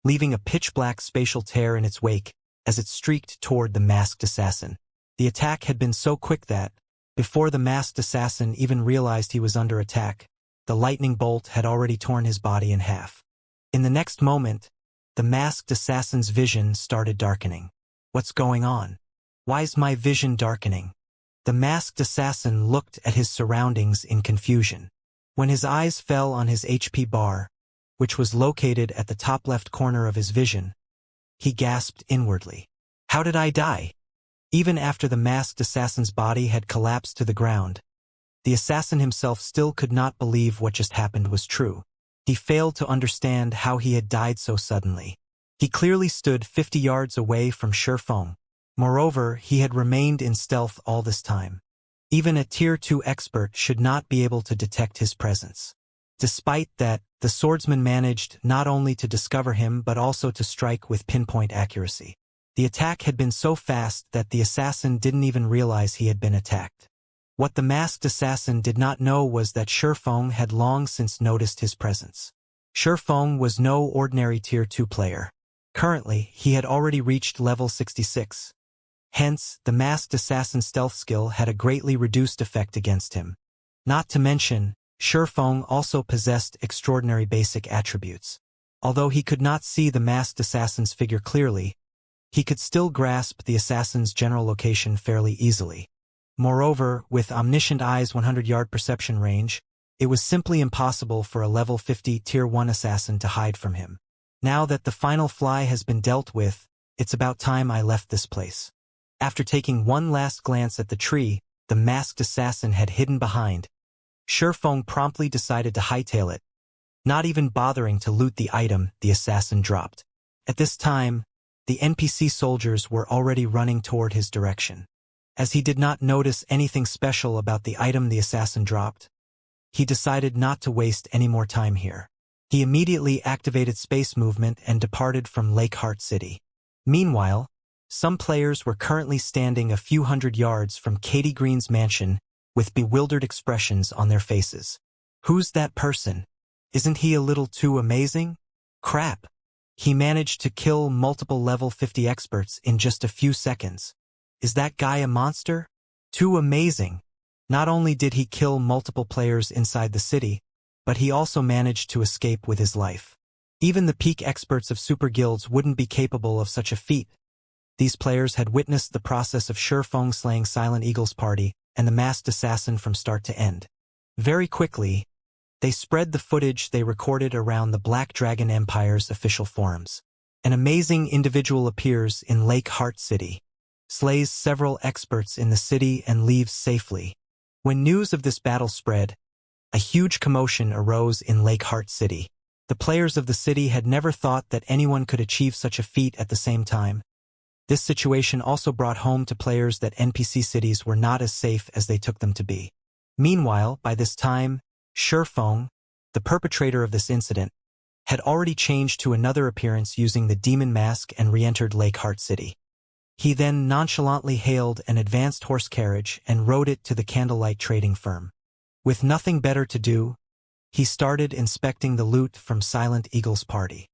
leaving a pitch-black spatial tear in its wake as it streaked toward the masked assassin. The attack had been so quick that, before the masked assassin even realized he was under attack, the lightning bolt had already torn his body in half. In the next moment, the masked assassin's vision started darkening. What's going on? Why's my vision darkening? The masked assassin looked at his surroundings in confusion. When his eyes fell on his HP bar, which was located at the top left corner of his vision, he gasped inwardly. How did I die? Even after the masked assassin's body had collapsed to the ground, the assassin himself still could not believe what just happened was true. He failed to understand how he had died so suddenly. He clearly stood 50 yards away from Shurfeng. Moreover, he had remained in stealth all this time. Even a Tier 2 expert should not be able to detect his presence. Despite that, the swordsman managed not only to discover him but also to strike with pinpoint accuracy. The attack had been so fast that the assassin didn't even realize he had been attacked. What the masked assassin did not know was that Shurfeng had long since noticed his presence. Shurfeng was no ordinary Tier 2 player. Currently, he had already reached level 66. Hence, the masked assassin's stealth skill had a greatly reduced effect against him. Not to mention, Shurfeng also possessed extraordinary basic attributes. Although he could not see the masked assassin's figure clearly, he could still grasp the assassin's general location fairly easily. Moreover, with omniscient eye's 100-yard perception range, it was simply impossible for a level 50 Tier 1 assassin to hide from him. Now that the final fly has been dealt with, it's about time I left this place. After taking one last glance at the tree the masked assassin had hidden behind, Shurfeng promptly decided to hightail it, not even bothering to loot the item the assassin dropped. At this time, the NPC soldiers were already running toward his direction. As he did not notice anything special about the item the assassin dropped, he decided not to waste any more time here. He immediately activated space movement and departed from Lake Heart City. Meanwhile, some players were currently standing a few hundred yards from Katie Green's mansion with bewildered expressions on their faces. Who's that person? Isn't he a little too amazing? Crap! He managed to kill multiple level 50 experts in just a few seconds. Is that guy a monster? Too amazing! Not only did he kill multiple players inside the city, but he also managed to escape with his life. Even the peak experts of super guilds wouldn't be capable of such a feat. These players had witnessed the process of Shurfeng slaying Silent Eagle's party and the masked assassin from start to end. Very quickly, they spread the footage they recorded around the Black Dragon Empire's official forums. An amazing individual appears in Lake Heart City, slays several experts in the city and leaves safely. When news of this battle spread, a huge commotion arose in Lake Heart City. The players of the city had never thought that anyone could achieve such a feat at the same time. This situation also brought home to players that NPC cities were not as safe as they took them to be. Meanwhile, by this time, Shurfeng, the perpetrator of this incident, had already changed to another appearance using the demon mask and re-entered Lake Heart City. He then nonchalantly hailed an advanced horse carriage and rode it to the candlelight trading firm. With nothing better to do, he started inspecting the loot from Silent Eagle's party.